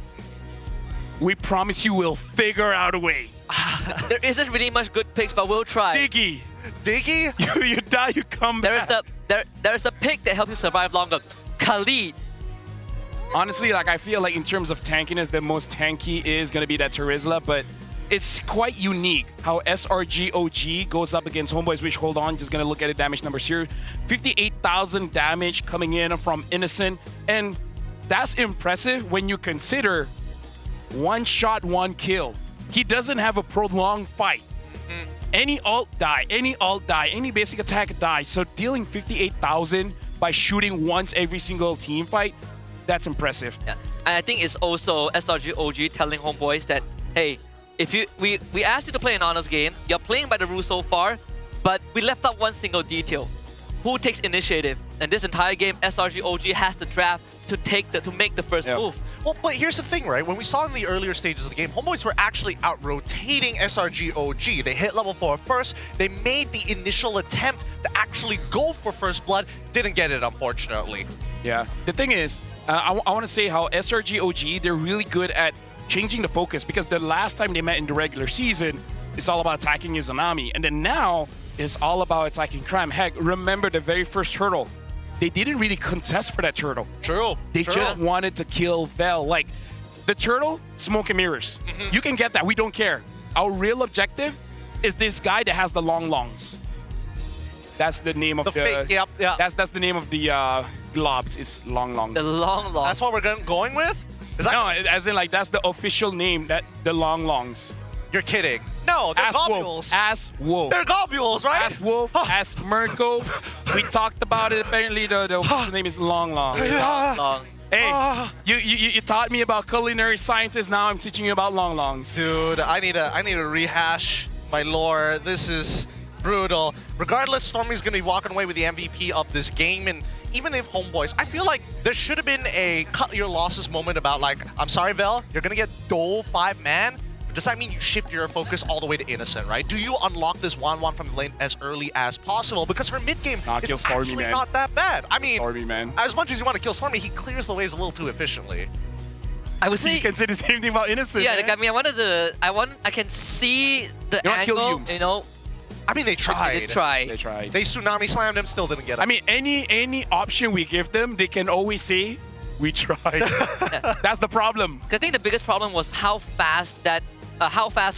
We promise you we'll figure out a way. There isn't really much good picks, but we'll try. Diggy? You die, you come back. There's a pick that helps you survive longer. Khalid. Honestly, like, I feel like in terms of tankiness, the most tanky is going to be that Terizla, but it's quite unique how SRG OG goes up against Homeboys, which, hold on, just going to look at the damage numbers here. 58,000 damage coming in from Innocent, and that's impressive when you consider 1 shot, 1 kill. He doesn't have a prolonged fight. Any ult die, any basic attack die. So dealing 58,000 by shooting once every single team fight, that's impressive. Yeah. And I think it's also SRG OG telling Homeboys that, hey, if we asked you to play an honors game, you're playing by the rules so far, but we left out one single detail. Who takes initiative? And this entire game, SRG OG has the draft to make the first move. Well, but here's the thing, right? When we saw in the earlier stages of the game, Homeboys were actually out-rotating SRG OG. They hit level 4 first. They made the initial attempt to actually go for first blood. Didn't get it, unfortunately. Yeah. The thing is, I want to say how SRG OG, they're really good at changing the focus, because the last time they met in the regular season, it's all about attacking Izanami. And then now, it's all about attacking Crime. Heck, remember the very first turtle. They didn't really contest for that turtle. True. They just wanted to kill Vel. Like, the turtle, smoke and mirrors. You can get that. We don't care. Our real objective is this guy that has the long longs. That's the name of the... That's the name of the globs. It's long longs. The long longs. That's what we're going with? No, as in, like, that's the official name, that the long longs. You're kidding. No, they're globules. Ass Wolf. They're globules, right? Ass Wolf, Ass Merkel. We talked about it. Apparently, the official name is Long Long. Long. Hey, you taught me about culinary scientists. Now I'm teaching you about long longs. Dude, I need to rehash my lore. This is brutal. Regardless, Stormy's going to be walking away with the MVP of this game. And even if Homeboys, I feel like there should have been a cut your losses moment about, like, I'm sorry, Vel, you're going to get Dole 5-man. Does that mean you shift your focus all the way to Innocent, right? Do you unlock this 1-1 from the lane as early as possible? Because her mid-game is actually not that bad. I mean, as much as you want to kill Stormy, he clears the waves a little too efficiently. I would say you can say the same thing about Innocent. Yeah, like, I mean, I can see the angle, you know. I mean, they tried. They tried. They tsunami slammed him, still didn't get him. I mean, any option we give them, they can always say, we tried. That's the problem. I think the biggest problem was how fast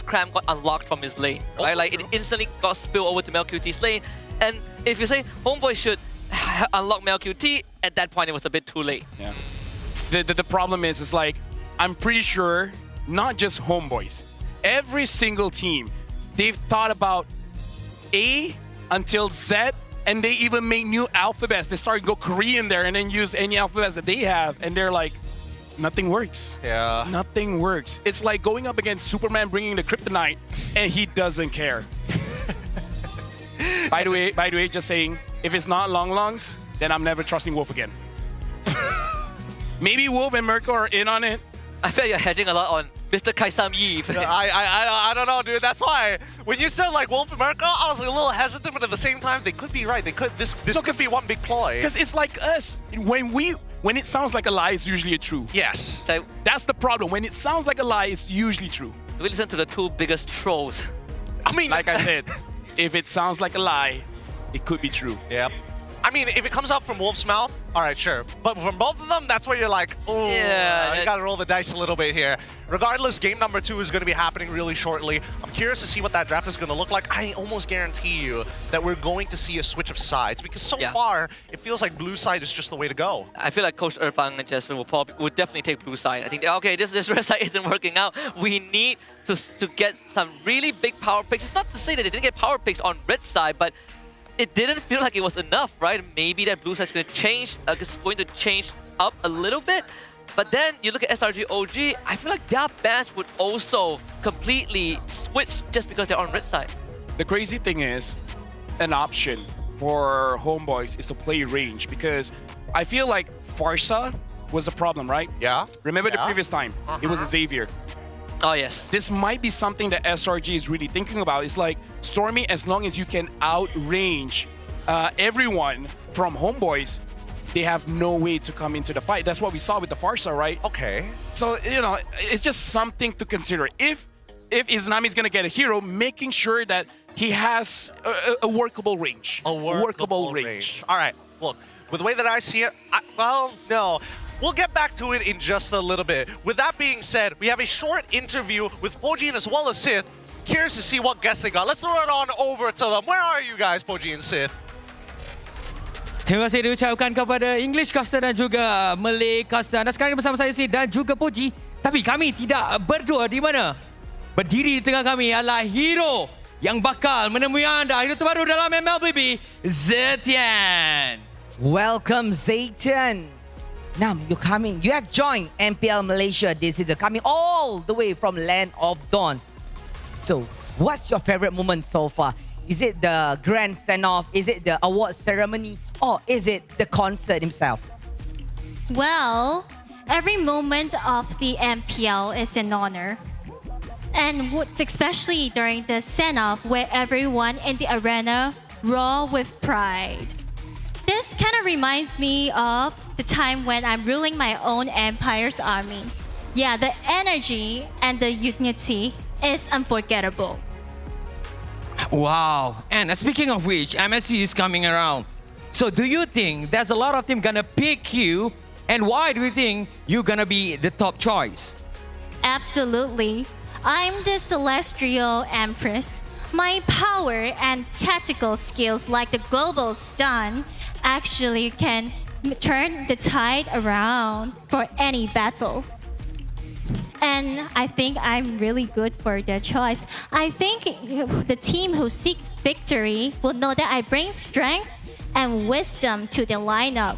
Cram got unlocked from his lane, right? Like, it instantly got spilled over to MelQT's lane. And if you say Homeboy should unlock MelQT, at that point it was a bit too late. Yeah. The problem is like, I'm pretty sure not just Homeboys, every single team, they've thought about A until Z, and they even make new alphabets. They start to go Korean there and then use any alphabets that they have, and they're like, nothing works. Yeah. Nothing works. It's like going up against Superman bringing the kryptonite and he doesn't care. By the way, just saying, if it's not Long Longs, then I'm never trusting Wolf again. Maybe Wolf and Mirko are in on it. I feel you're hedging a lot on Mr. Kaisam Yi. I don't know, dude. That's why when you said like Wolf America, I was like, a little hesitant, but at the same time, they could be right. They could. This could be one big ploy. Because it's like us. When it sounds like a lie, it's usually true. Yes. So that's the problem. When it sounds like a lie, it's usually true. we listen to the two biggest trolls. I mean, like I said, if it sounds like a lie, it could be true. Yep. I mean, if it comes out from Wolf's mouth, all right, sure. But from both of them, that's where you're like, oh, yeah, you got to roll the dice a little bit here. Regardless, game number 2 is going to be happening really shortly. I'm curious to see what that draft is going to look like. I almost guarantee you that we're going to see a switch of sides because so far, it feels like blue side is just the way to go. I feel like Coach Erpang and Jasmine will definitely take blue side. I think, okay, this red side isn't working out. We need to get some really big power picks. It's not to say that they didn't get power picks on red side, but it didn't feel like it was enough, right? Maybe that blue side's going to change, it's going to change up a little bit. But then you look at SRG OG, I feel like their bans would also completely switch just because they're on red side. The crazy thing is, an option for Homeboys is to play range because I feel like Farsa was a problem, right? Yeah. Remember the previous time? It was a Xavier. Oh, yes. This might be something that SRG is really thinking about. It's like, Stormy, as long as you can outrange everyone from Homeboys, they have no way to come into the fight. That's what we saw with the Farsa, right? Okay. So, you know, it's just something to consider. If Izanami's going to get a hero, making sure that he has a workable range. A workable range. All right. Look, with the way that I see it, well, no. We'll get back to it in just a little bit. With that being said, we have a short interview with Pojin as well as Sith. Curious to see what guests they got. Let's throw it on over to them. Where are you guys, Pojin and Sith? Terima kasih diucapkan kepada English caster dan juga Malay caster. Dan sekarang bersama saya Sid dan juga Poji. Tapi kami tidak berdua di mana? Berdiri di tengah kami adalah hero yang bakal menemui anda. Hero terbaru dalam MLBB, Zetian. Welcome, Zetian. Now you're coming. You have joined MPL Malaysia this season, coming all the way from Land of Dawn. So, what's your favorite moment so far? Is it the grand send-off? Is it the award ceremony? Or is it the concert himself? Well, every moment of the MPL is an honor. And especially during the send-off where everyone in the arena roar with pride. This kind of reminds me of the time when I'm ruling my own empire's army. Yeah, the energy and the unity is unforgettable. Wow. And speaking of which, MSC is coming around. So do you think there's a lot of them gonna pick you? And why do you think you're gonna be the top choice? Absolutely. I'm the Celestial Empress. My power and tactical skills like the global stun actually can turn the tide around for any battle. And I think I'm really good for their choice. I think the team who seek victory will know that I bring strength and wisdom to the lineup.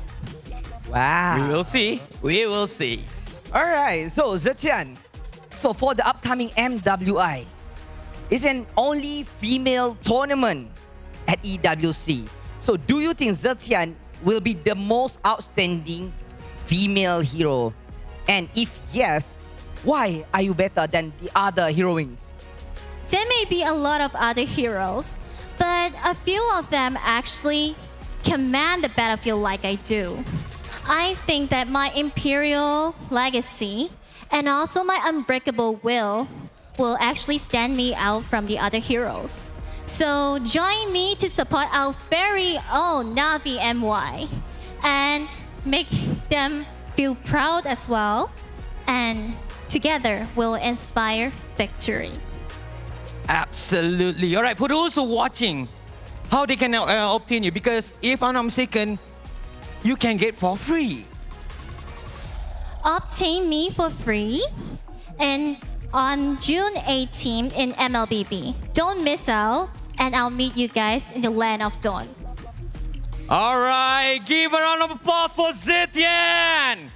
Wow. We will see. We will see. All right. So, Zetian. So, for the upcoming MWI, it's an only female tournament at EWC. So, do you think Zetian will be the most outstanding female hero? And if yes, why are you better than the other heroines? There may be a lot of other heroes, but a few of them actually command the battlefield like I do. I think that my imperial legacy and also my unbreakable will actually stand me out from the other heroes. So join me to support our very own Navi MY and make them feel proud as well. And together we'll inspire victory. Absolutely. All right, for those who are watching, how they can obtain you? Because if I'm not mistaken, you can get for free. Obtain me for free and on June 18th in MLBB. Don't miss out, and I'll meet you guys in the Land of Dawn. All right, give a round of applause for Zetian.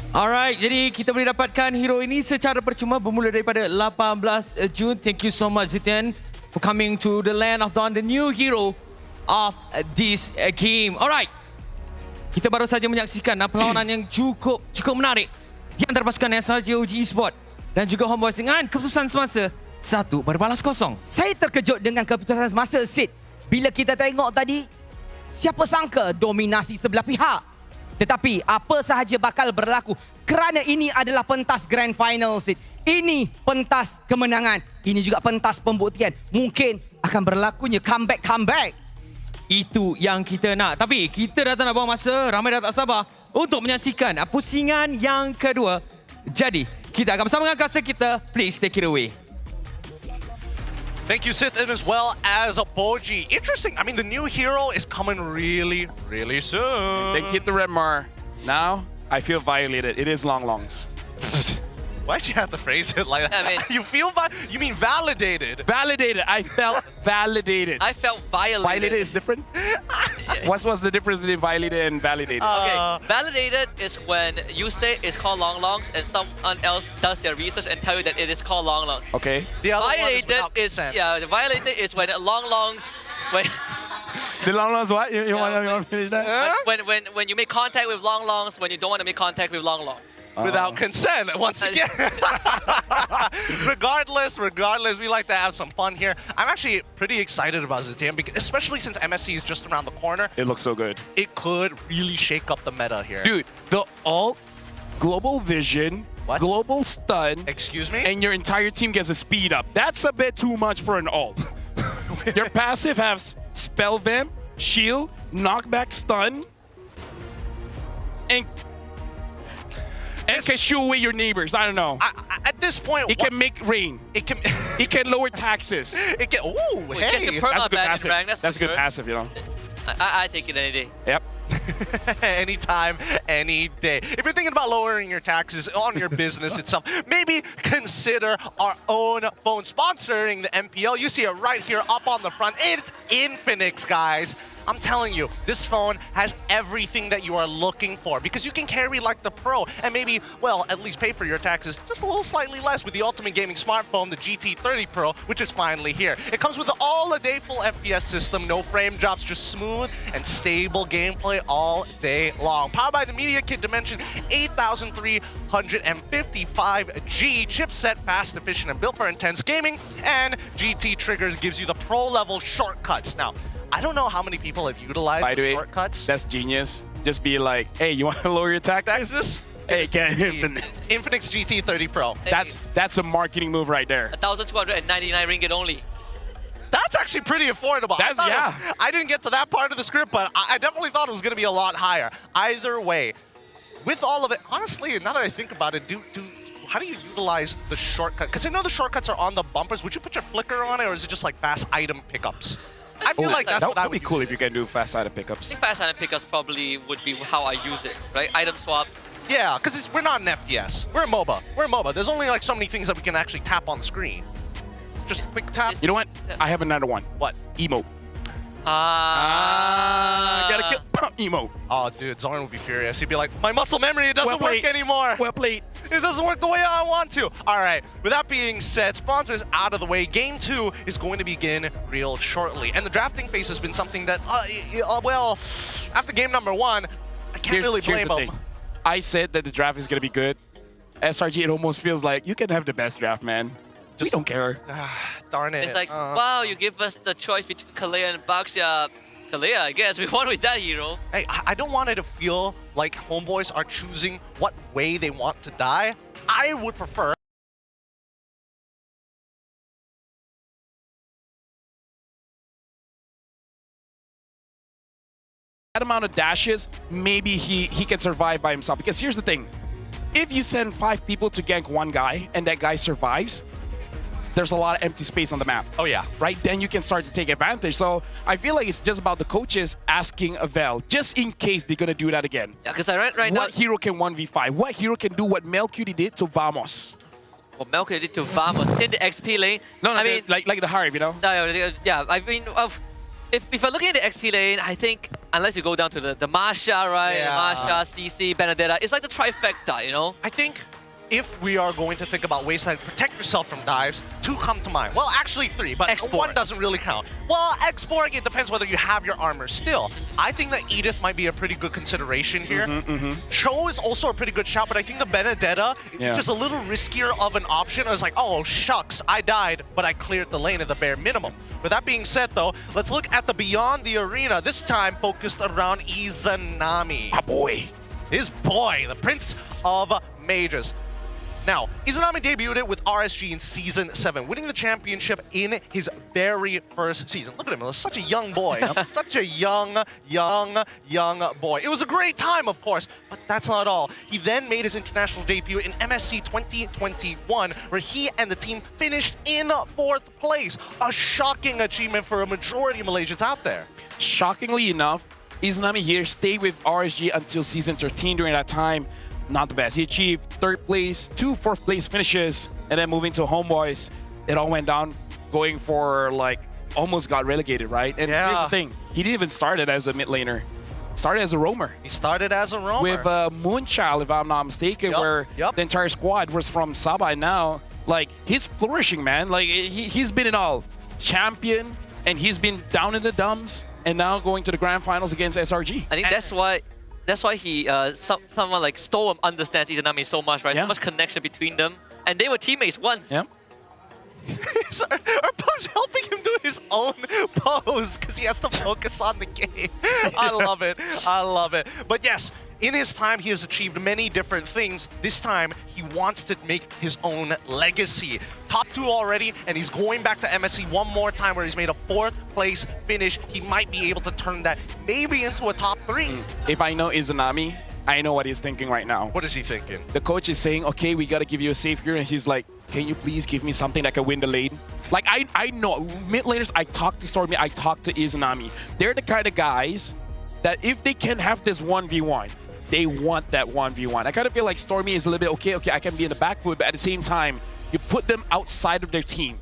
Alright, jadi kita boleh dapatkan hero ini secara percuma bermula daripada 18 Jun. Thank you so much Zitian for coming to the land of Dawn, the new hero of this game. Alright, kita baru saja menyaksikan perlawanan yang cukup menarik di antara pasukan SRJ OG Esport dan juga Homeboys dengan keputusan semasa 1-0. Saya terkejut dengan keputusan semasa Sid. Bila kita tengok tadi, siapa sangka dominasi sebelah pihak. Tetapi apa sahaja bakal berlaku kerana ini adalah pentas Grand Final, Sid. Ini pentas kemenangan. Ini juga pentas pembuktian. Mungkin akan berlakunya comeback. Itu yang kita nak. Tapi kita dah tak nak buang masa. Ramai dah tak sabar untuk menyaksikan pusingan yang kedua. Jadi, kita akan bersama dengan caster kita. Please take it away. Thank you, Sith, and as well as Boji. Interesting. I mean, the new hero is coming really, really soon. They hit the red mar. Now, I feel violated. It is Longs. Why'd you have to phrase it like that? I mean, you mean validated? Validated. I felt validated. I felt violated. Violated is different? What's the difference between violated and validated? Okay, validated is when you say it's called longs and someone else does their research and tell you that it is called longs. Okay. The other violated one is the violated is when longs when the longs what? You want to finish that? when you make contact with longs when you don't want to make contact with longs. Without consent, once again. Regardless, we like to have some fun here. I'm actually pretty excited about Zitian, because especially since MSC is just around the corner. It looks so good. It could really shake up the meta here. Dude, the ult, global vision, global stun. Excuse me? And your entire team gets a speed up. That's a bit too much for an ult. Your passive has spell vamp, shield, knockback, stun, and can shoo away your neighbors. I don't know. At this point, it can make rain. It can lower taxes. It can. Ooh, hey, that's a good passive. That's a good passive, you know. I take it any day. Yep. Anytime, any day. If you're thinking about lowering your taxes on your business itself, maybe consider our own phone sponsoring the MPL. You see it right here up on the front. It's Infinix, guys. I'm telling you, this phone has everything that you are looking for, because you can carry like the Pro and maybe, well, at least pay for your taxes just a little slightly less with the ultimate gaming smartphone, the GT30 Pro, which is finally here. It comes with the all-a-day full FPS system, no frame drops, just smooth and stable gameplay all day long. Powered by the Media Kit Dimension 8355G chipset, fast, efficient, and built for intense gaming, and GT Triggers gives you the pro-level shortcuts. Now, I don't know how many people have utilized By the way, shortcuts. That's genius. Just be like, hey, you want to lower your taxes? Hey, get Infinix GT30 Pro. That's a marketing move right there. 1,299 ringgit only. That's actually pretty affordable. Yeah. I didn't get to that part of the script, but I definitely thought it was going to be a lot higher. Either way, with all of it, honestly, now that I think about it, how do you utilize the shortcut? Because I know the shortcuts are on the bumpers. Would you put your flicker on it, or is it just like fast item pickups? I feel like that's what I would be cool if you can do fast item pickups. I think fast item pickups probably would be how I use it, right? Item swaps. Yeah, because we're not an FPS. We're a MOBA. There's only like so many things that we can actually tap on the screen. Just a quick tap. You know what? I have another one. What? Emote. Gotta kill emote. Oh, dude, Zorn would be furious. He'd be like, my muscle memory, it doesn't work anymore. Well played. It doesn't work the way I want to. All right, with that being said, sponsors out of the way. Game 2 is going to begin real shortly. And the drafting phase has been something that, well, after game number 1, I can't really blame them. I said that the draft is going to be good. SRG, it almost feels like you can have the best draft, man. We don't care. Darn it. It's like, wow, you give us the choice between Kalea and Baxia. Kalea, I guess. We won with that hero. Hey, I don't want it to feel like homeboys are choosing what way they want to die. I would prefer that amount of dashes, maybe he can survive by himself. Because here's the thing. If you send 5 people to gank one guy and that guy survives, there's a lot of empty space on the map. Oh, yeah. Right? Then you can start to take advantage. So I feel like it's just about the coaches asking Avel, just in case they're going to do that again. Yeah, because right now... What hero can 1v5? What hero can do what Melcury did to Vamos? What Melcury did to Vamos in the XP lane? No, like the Hive, you know? Yeah, I mean, if I look at the XP lane, I think unless you go down to the Masha, right? Yeah. Masha, CC, Benedetta. It's like the trifecta, you know? I think if we are going to think about ways to protect yourself from dives, 2 come to mind. Well, actually 3, but Export. 1 doesn't really count. Well, exporting, it depends whether you have your armor still. I think that Edith might be a pretty good consideration here. Cho is also a pretty good shout, but I think the Benedetta is just a little riskier of an option. I was like, oh, shucks, I died, but I cleared the lane at the bare minimum. With that being said, though, let's look at the Beyond the Arena, this time focused around Izanami. Ah, boy. His boy, the Prince of Mages. Now, Izanami debuted it with RSG in Season 7, winning the championship in his very first season. Look at him, such a young boy. Such a young boy. It was a great time, of course, but that's not all. He then made his international debut in MSC 2021, where he and the team finished in 4th place. A shocking achievement for a majority of Malaysians out there. Shockingly enough, Izanami here stayed with RSG until Season 13 during that time. Not the best. He achieved 3rd place, 2 4th place finishes, and then moving to Homeboys, it all went down, going for like almost got relegated, right? And here's the thing, he didn't even start it as a mid laner. Started as a roamer. He started as a roamer. With Moonchild, if I'm not mistaken, where the entire squad was from Sabah. And now, like, he's flourishing, man. Like, he's been in all. Champion, and he's been down in the dumps, and now going to the grand finals against SRG. I think that's why he, someone like Storm understands Izanami so much, right? So much connection between them. And they were teammates once. Yeah. Our pose helping him do his own pose because he has to focus on the game. I love it. I love it. But yes, in his time, he has achieved many different things. This time, he wants to make his own legacy. Top 2 already, and he's going back to MSC one more time where he's made a 4th place finish. He might be able to turn that maybe into a top 3. If I know Izanami, I know what he's thinking right now. What is he thinking? The coach is saying, okay, we got to give you a safe gear. And he's like, can you please give me something that can win the lane? Like, I know, mid laners, I talk to Stormy, I talk to Izanami. They're the kind of guys that if they can have this 1v1, they want that 1v1. I kind of feel like Stormy is a little bit, okay, I can be in the back foot, but at the same time, you put them outside of their team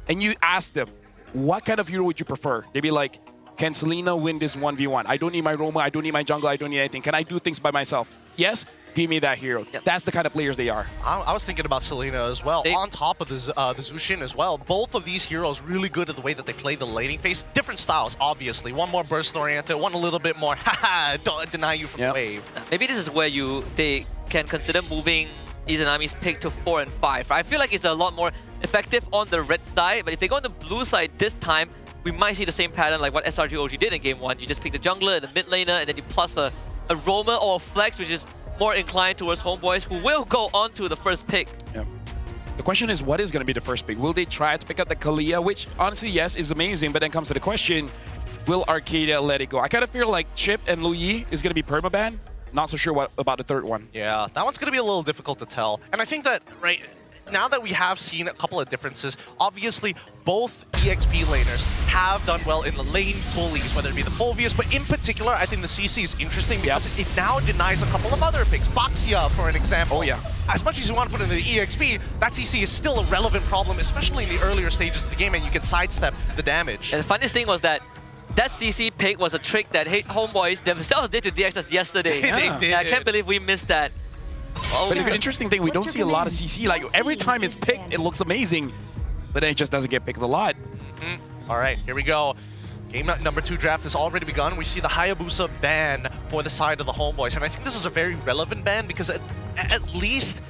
and you ask them, what kind of hero would you prefer? They'd be like, can Selena win this 1v1? I don't need my Roma, I don't need my jungle, I don't need anything. Can I do things by myself? Yes? Give me that hero. That's the kind of players they are. I was thinking about Selena as well, on top of the Zushin as well. Both of these heroes really good at the way that they play the laning phase. Different styles, obviously. One more burst-oriented, one a little bit more, haha, don't deny you from wave. Maybe this is where they can consider moving Izanami's pick to 4 and 5. Right? I feel like it's a lot more effective on the red side, but if they go on the blue side this time, we might see the same pattern like what SRG OG did in Game 1. You just pick the jungler and the mid laner, and then you plus a roamer or a flex, which is more inclined towards Homeboys, who will go on to the first pick. Yeah. The question is, what is going to be the first pick? Will they try to pick up the Kalia, which honestly, yes, is amazing, but then comes to the question, will Arcadia let it go? I kind of feel like Chip and Luyi is going to be permaban. Not so sure what about the 3rd one. Yeah, that one's going to be a little difficult to tell. And I think that, right, now that we have seen a couple of differences, obviously both EXP laners have done well in the lane pulleys, whether it be the Fulvius, but in particular, I think the CC is interesting because it now denies a couple of other picks. Boxia, for an example. Oh, yeah. As much as you want to put in the EXP, that CC is still a relevant problem, especially in the earlier stages of the game, and you can sidestep the damage. And the funniest thing was that CC pick was a trick that Homeboys themselves did to DXS yesterday. They did. I can't believe we missed that. But it's an interesting thing, we don't see a lot of CC. Like, every time it's picked, it looks amazing, but then it just doesn't get picked a lot. All right, here we go. Game number 2 draft has already begun. We see the Hayabusa ban for the side of the Homeboys, and I think this is a very relevant ban because at least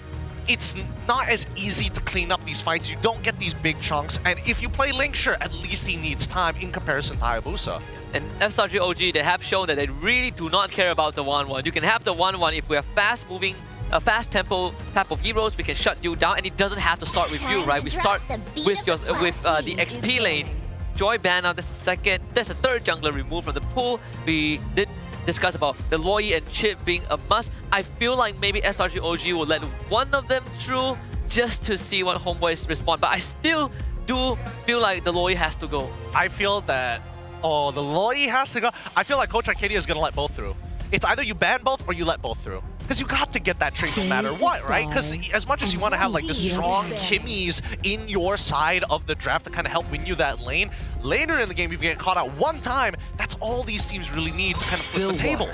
it's not as easy to clean up these fights. You don't get these big chunks, and if you play Link, sure, at least he needs time in comparison to Hayabusa. And SRG OG, they have shown that they really do not care about the 1-1. You can have the 1-1 if we are fast-moving, a fast tempo type of heroes, we can shut you down, and it doesn't have to start with you, right? We start with the XP lane. Joy ban now, that's the 3rd jungler removed from the pool. We did discuss about the Loi and Chip being a must. I feel like maybe SRG OG will let one of them through just to see what Homeboys respond, but I still do feel like the Loi has to go. I feel that, the Loi has to go. I feel like Coach Arcadia is going to let both through. It's either you ban both or you let both through. Because you got to get that trade no matter what, right? Because as much as you want to have like the strong Kimmies in your side of the draft to kind of help win you that lane, later in the game, if you get caught out one time, that's all these teams really need to kind of flip the table.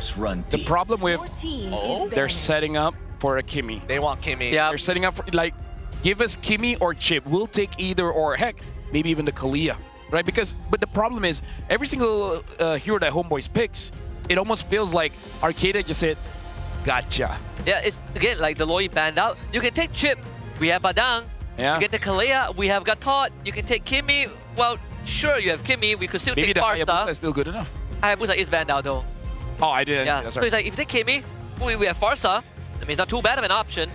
The problem with they're setting up for a Kimmy. They want Kimmy. Yeah, they're setting up for like, give us Kimmy or Chip. We'll take either, or heck, maybe even the Kalia, right? But the problem is every single hero that Homeboys picks, it almost feels like Arcada just said, gotcha. Yeah, it's again like the Loi banned out. You can take Chip, we have Badang. Yeah. You get the Kalea, we have Gatot. You can take Kimmy. Well, sure, you have Kimmy. We could still Maybe take the Farsa. Hayabusa is still good enough. Hayabusa is banned out though. Oh, I didn't. Yeah, so it's like if you take Kimmy, we have Farsa. I mean, it's not too bad of an option.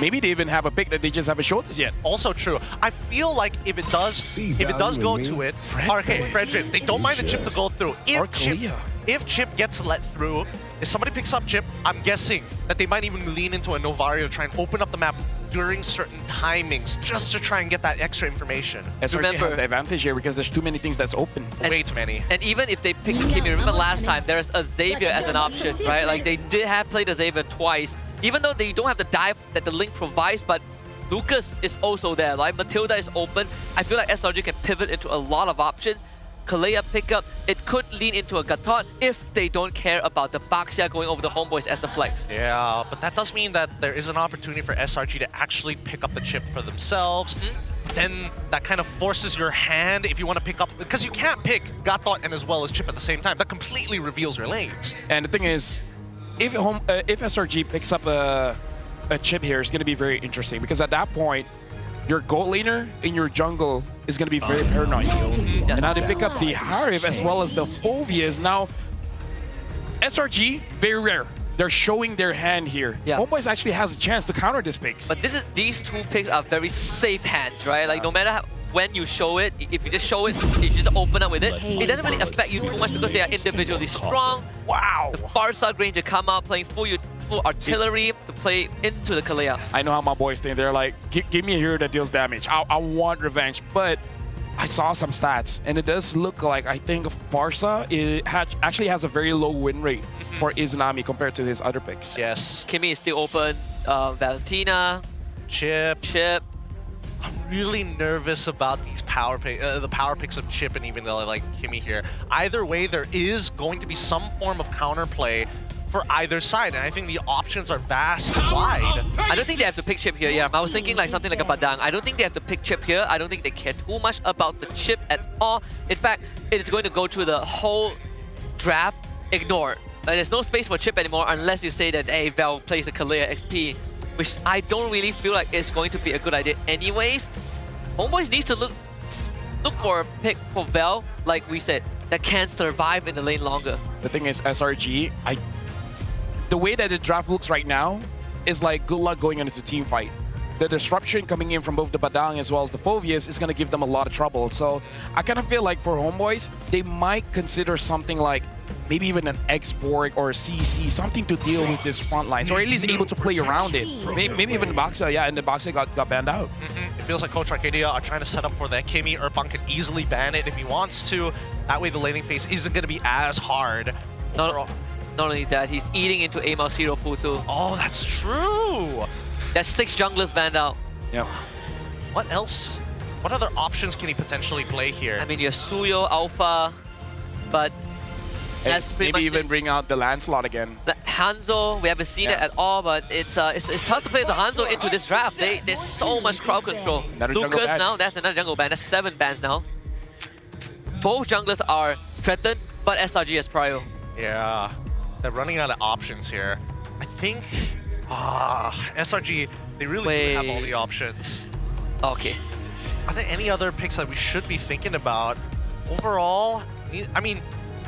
Maybe they even have a pick that they just haven't showed us yet. Also true. I feel like if it does go to it, okay, Frederick, they don't mind the Chip to go through. If Chip gets let through, if somebody picks up Chip, I'm guessing that they might even lean into a Novario to try and open up the map during certain timings just to try and get that extra information. SRK has the advantage here because there's too many things that's open. Way too many. And even if they pick Kimmy, remember last time, there's a Xavier as an option, right? Like they did have played a Xavier twice. Even though they don't have the dive that the Link provides, but Lucas is also there, right? Matilda is open. I feel like SRG can pivot into a lot of options. Kalea pickup, it could lean into a Gatot if they don't care about the Baxia going over the Homeboys as a flex. Yeah, but that does mean that there is an opportunity for SRG to actually pick up the Chip for themselves. Then that kind of forces your hand if you want to pick up, because you can't pick Gatot and as well as Chip at the same time. That completely reveals your lanes. And the thing is, if SRG picks up a Chip here, it's going to be very interesting because at that point, your gold laner in your jungle is going to be very paranoid. And now they pick up the Harif as well as the Phobias. Now, SRG, very rare. They're showing their hand here. Yeah. Homeboys actually has a chance to counter this picks. But these two picks are very safe hands, right? Like no matter when you show it, if you just show it, if you just open up with it, it doesn't really affect you too much because they are individually strong. Wow! The Farsa Granger come out playing full artillery to play into the Kalea. I know how my boys think. They're like, give me a hero that deals damage. I want revenge. But I saw some stats, and it does look like I think Farsa actually has a very low win rate for Izanami compared to his other picks. Yes. Kimmy is still open. Valentina. Chip. I'm really nervous about these the power picks of Chip and even like Kimmy here. Either way, there is going to be some form of counterplay for either side, and I think the options are vast and wide. I don't think they have to pick Chip here, yeah. I was thinking like something like a Badang. I don't think they have to pick Chip here. I don't think they care too much about the Chip at all. In fact, it's going to go through the whole draft ignored. There's no space for Chip anymore unless you say that, hey, Val plays a Kalea XP, which I don't really feel like it's going to be a good idea anyways. Homeboys needs to look for a pick for Val, like we said, that can survive in the lane longer. The thing is, SRG, the way that the draft looks right now is like good luck going into team fight. The disruption coming in from both the Badang as well as the Phobias is going to give them a lot of trouble. So I kind of feel like for Homeboys, they might consider something like maybe even an X-Borg or a CC, something to deal with this front lines, or at least able to play around it. Maybe even Baxia, yeah, and the Baxia got banned out. It feels like Coach Arcadia are trying to set up for that Kimmy. Urban can easily ban it if he wants to. That way the laning phase isn't going to be as hard. Not only that, he's eating into Amal's hero pool too. Oh, that's true. That's 6 junglers banned out. Yeah. What else? What other options can he potentially play here? I mean, you have Suyo, Alpha, but that's pretty maybe much even bring out the Lancelot again. The Hanzo, we haven't seen it at all, but it's tough to play the Hanzo into this draft. There's so much crowd control. Lucas now, that's another jungle ban. That's 7 bans now. Both junglers are threatened, but SRG has prio. Yeah, they're running out of options here. I think, SRG, they really do have all the options. Okay. Are there any other picks that we should be thinking about? Overall, I mean,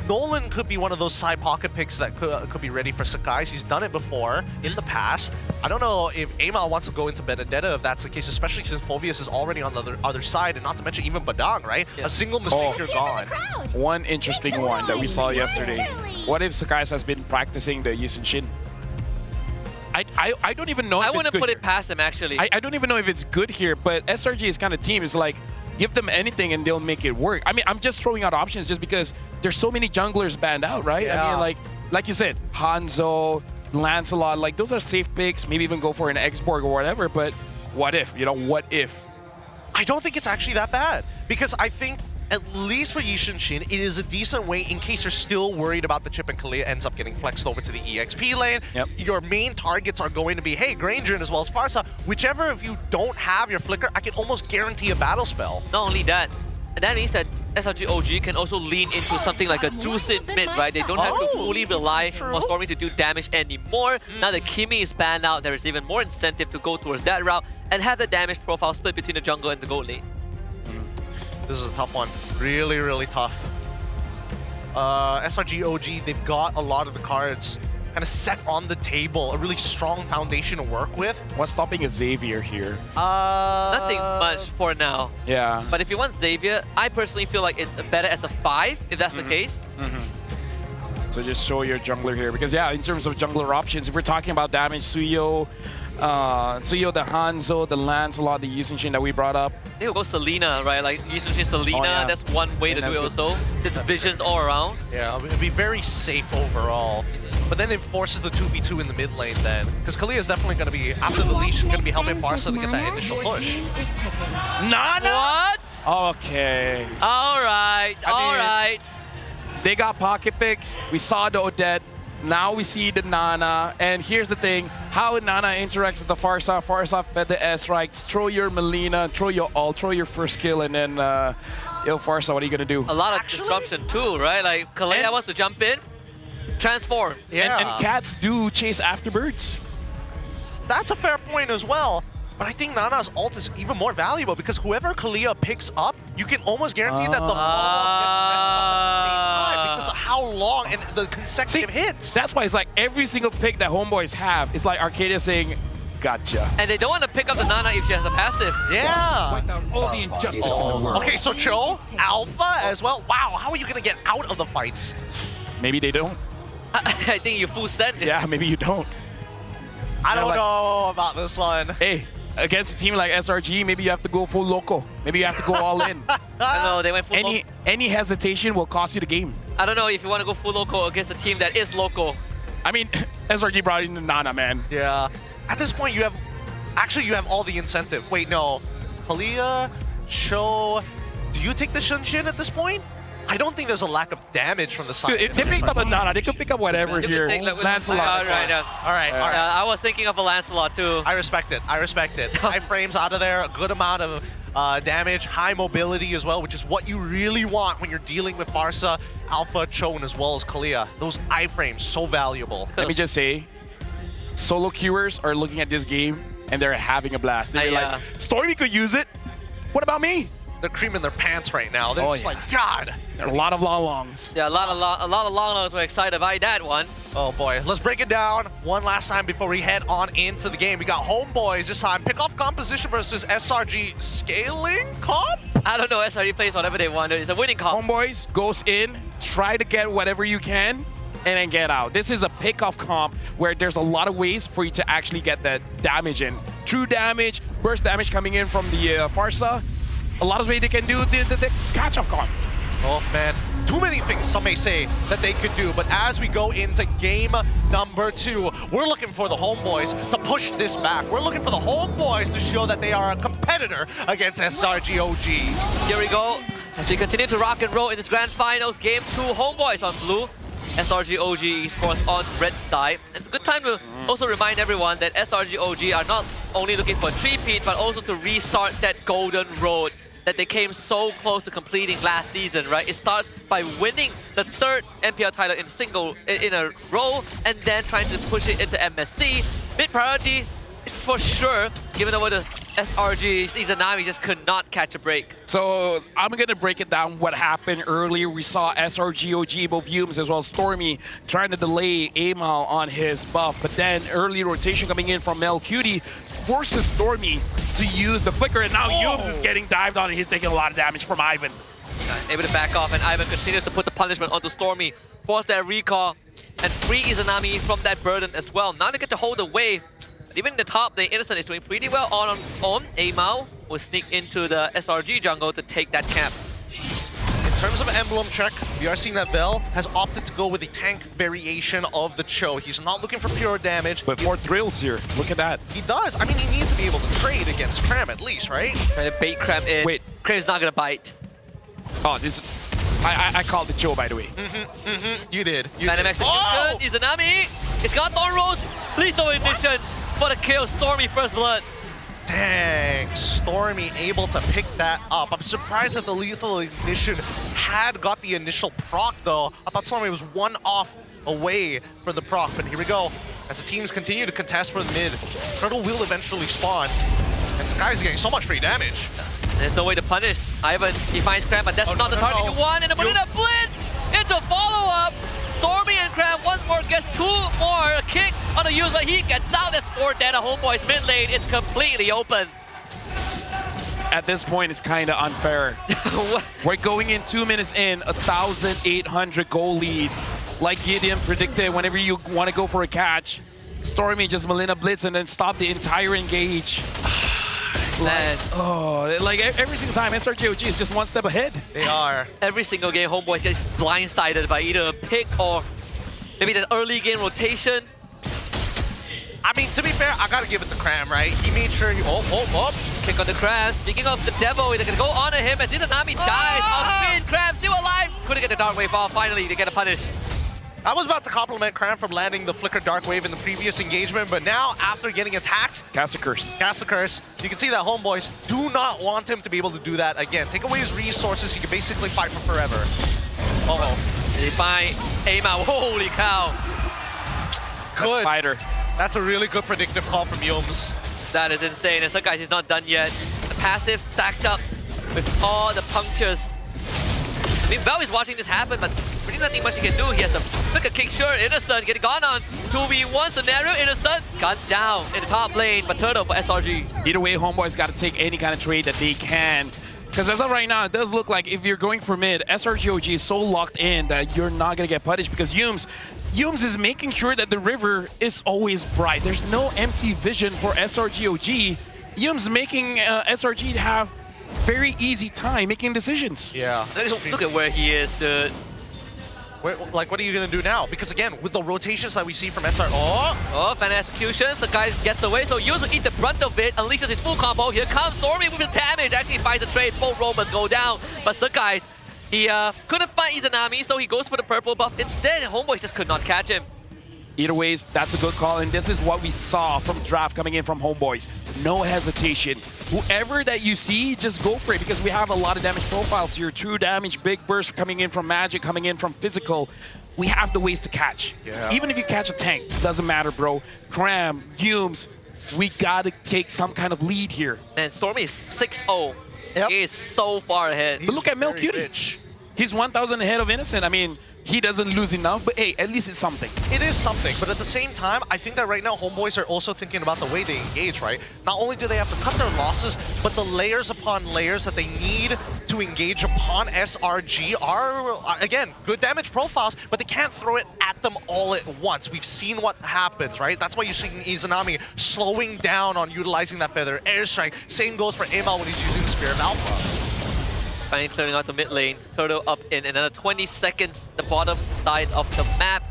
Nolan could be one of those side pocket picks that could be ready for Sakai's. He's done it before in the past. I don't know if Amal wants to go into Benedetta if that's the case, especially since Phobius is already on the other side, and not to mention even Badang, right? Yeah. A single mistake, you're gone. One interesting one that we saw yesterday. What if Sakai's has been practicing the Yisun Shin? I don't even know if I wouldn't put it past him, actually. I don't even know if it's good here, but SRG's kind of team is like, give them anything and they'll make it work. I mean, I'm just throwing out options just because there's so many junglers banned out, right? Yeah. I mean, like you said, Hanzo, Lancelot, like those are safe picks. Maybe even go for an X-Borg or whatever, but what if? You know, what if? I don't think it's actually that bad, because I think at least for Yishin Shin, it is a decent way in case you're still worried about the chip and Kalia ends up getting flexed over to the EXP lane. Yep. Your main targets are going to be, hey, Granger as well as Farsa. Whichever of you don't have your flicker, I can almost guarantee a battle spell. Not only that, that means that SRG OG can also lean into something like a Drusid mid, right? They don't have to fully rely on Stormy to do damage anymore. Now that Kimi is banned out, there is even more incentive to go towards that route and have the damage profile split between the jungle and the gold lane. This is a tough one. Really, really tough. SRG OG, they've got a lot of the cards kind of set on the table, a really strong foundation to work with. What's stopping a Xavier here? Nothing much for now. Yeah. But if you want Xavier, I personally feel like it's better as a 5, if that's the case. So just show your jungler here, because yeah, in terms of jungler options, if we're talking about damage, Suyo, the Hanzo, the Lancelot, the Yishin Shin that we brought up. They will go Selena, right? Like Yishin Shin Selena, that's one way to do it also. There's visions all around. Yeah, it'll be very safe overall. But then it forces the 2v2 in the mid lane then. Because Kalia is definitely going to be, after the leash, going to be helping Farsa to get that initial push. Nana? What? Okay. Alright, alright. They got pocket picks. We saw the Odette. Now we see the Nana. And here's the thing. How Nana interacts with the Farsa. Farsa fed the S-Strikes. Throw your Melina, throw your ult, throw your first kill, and then Farsa, what are you going to do? A lot of disruption too, right? Like Kalea wants to jump in. Transform. Yeah. And cats do chase after birds. That's a fair point as well. But I think Nana's ult is even more valuable because whoever Kalia picks up, you can almost guarantee that the follow-up gets messed up at the same time because of how long and the consecutive hits. That's why it's like every single pick that homeboys have, it's like Arcadia saying, gotcha. And they don't want to pick up the Nana if she has a passive. Yeah. All the injustice in the world. Okay, so Cho, Alpha as well. Wow, how are you going to get out of the fights? Maybe they don't. I think you full send it. Yeah, maybe you don't. I don't know about this one. Hey, against a team like SRG, maybe you have to go full loco. Maybe you have to go all in. I know, they went full loco. Any hesitation will cost you the game. I don't know if you want to go full loco against a team that is loco. I mean, SRG brought in the Nana, man. Yeah. At this point, you have all the incentive. Wait, no. Kalia, Cho, do you take the Shunshin at this point? I don't think there's a lack of damage from the side. Dude, if they picked up a Nana, they could pick up whatever here. Lancelot. All right. I was thinking of a Lancelot too. I respect it. High frames out of there, a good amount of damage, high mobility as well, which is what you really want when you're dealing with Farsa, Alpha, Chone, as well as Kalia. Those iframes, so valuable. Let me just say, solo queuers are looking at this game and they're having a blast. They're like, Stormy could use it. What about me? They're creaming their pants right now. They're just like, God. There are a lot of longs. Yeah, a lot of longs were excited by that one. Oh boy, let's break it down one last time before we head on into the game. We got Homeboys this time. Pick off composition versus SRG scaling comp? I don't know, SRG plays whatever they want. It's a winning comp. Homeboys goes in, try to get whatever you can, and then get out. This is a pick-off comp where there's a lot of ways for you to actually get that damage in. True damage, burst damage coming in from the Farsa. A lot of ways they can do the catch-off comp. Oh man, too many things some may say that they could do, but as we go into game number 2, we're looking for the Homeboys to push this back. We're looking for the Homeboys to show that they are a competitor against SRG OG. Here we go, as we continue to rock and roll in this grand finals, game 2, Homeboys on blue, SRG OG esports on red side. It's a good time to also remind everyone that SRG OG are not only looking for a 3-peat, but also to restart that golden road that they came so close to completing last season, right? It starts by winning the 3rd MPL title in a row, and then trying to push it into MSC. Mid priority, for sure, given over the SRG, Izanami just could not catch a break. So I'm gonna break it down what happened earlier. We saw SRG OG, both Humes as well as Stormy, trying to delay Amal on his buff, but then early rotation coming in from Mel Cutie forces Stormy to use the flicker, and now Humes is getting dived on and he's taking a lot of damage from Ivan. Able to back off, and Ivan continues to put the punishment onto Stormy, force that recall, and free Izanami from that burden as well. Now they get to hold the wave. But even in the top, the Innocent is doing pretty well on Amal will sneak into the SRG jungle to take that camp. terms of emblem check, we are seeing that Bell has opted to go with a tank variation of the Cho. He's not looking for pure damage. But more thrills here. Look at that. He does. I mean, he needs to be able to trade against Cram at least, right? Trying to bait Cram in. Wait. Cram's not gonna bite. Oh, I called the Cho, by the way. You did. Venom execution. Izanami. It's got Thorn Rose. Lethal ignition for the kill. Stormy first blood. Dang, Stormy able to pick that up. I'm surprised that the lethal ignition had got the initial proc though. I thought Stormy was one off away for the proc, but here we go. As the teams continue to contest for the mid, Turtle will eventually spawn. And Sky's getting so much free damage. There's no way to punish. Ivan, he finds Cram, but that's not the target he won. And the Molina blitz into follow-up. Stormy and Cram once more gets 2 more. A kick on the use, but he gets out. That's 4 dead. Homeboy's mid lane is completely open. At this point, it's kind of unfair. We're going in 2 minutes in, 1,800 goal lead. Like Gideon predicted, whenever you want to go for a catch, Stormy just Molina blitz and then stop the entire engage. Man. Like every single time, SRGOG is just one step ahead. They are. Every single game, Homeboy gets blindsided by either a pick or maybe the early game rotation. I mean, to be fair, I gotta give it to Cram, right? He made sure he... Kick on the Cram. Speaking of the devil, they're gonna go on to him as Izanami dies. Off spin, Cram still alive. Couldn't get the Dark Wave off. Finally, they get a punish. I was about to compliment Cram from landing the Flicker Dark Wave in the previous engagement, but now, after getting attacked... Cast a curse. Cast a curse. You can see that Homeboys do not want him to be able to do that again. Take away his resources, he can basically fight for forever. They find aim out. Holy cow. Good. Fighter. That's a really good predictive call from Yums. That is insane. And some guys, he's not done yet. The passive stacked up with all the punctures. I mean, Val is watching this happen, but really nothing much he can do. He has to flick a kick, sure. Innocent getting gone on. 2v1 scenario. Innocent got down in the top lane, but Turtle for SRG. Either way, Homeboy's got to take any kind of trade that they can. Because as of right now, it does look like if you're going for mid, SRGOG is so locked in that you're not going to get punished because Yums is making sure that the river is always bright. There's no empty vision for SRGOG. Yums making SRG have very easy time making decisions. Yeah. Look at where he is, dude. Like, what are you going to do now? Because again, with the rotations that we see from SR... Fan executions. The guy gets away, so Yuz will eat the brunt of it, unleashes his full combo. Here comes Stormy with the damage. Actually finds the trade. Both Romans go down. But Sakai's, he couldn't find Izanami, so he goes for the purple buff instead. Homeboys just could not catch him. Either ways, that's a good call, and this is what we saw from draft coming in from Homeboys. No hesitation. Whoever that you see, just go for it, because we have a lot of damage profiles here. True damage, big burst coming in from magic, coming in from physical. We have the ways to catch. Yeah. Even if you catch a tank, doesn't matter, bro. Cram, Humes, we gotta take some kind of lead here. And Stormy is 6-0. Yep. He is so far ahead. But look at Milk Cutie. He's 1,000 ahead of Innocent. I mean, he doesn't lose enough, but hey, at least it's something. It is something, but at the same time, I think that right now Homeboys are also thinking about the way they engage, right? Not only do they have to cut their losses, but the layers upon layers that they need to engage upon SRG are, again, good damage profiles, but they can't throw it at them all at once. We've seen what happens, right? That's why you're seeing Izanami slowing down on utilizing that feather airstrike. Same goes for Amal when he's using the Spear of Alpha. Finally clearing out the mid lane. Turtle up in another 20 seconds, the bottom side of the map.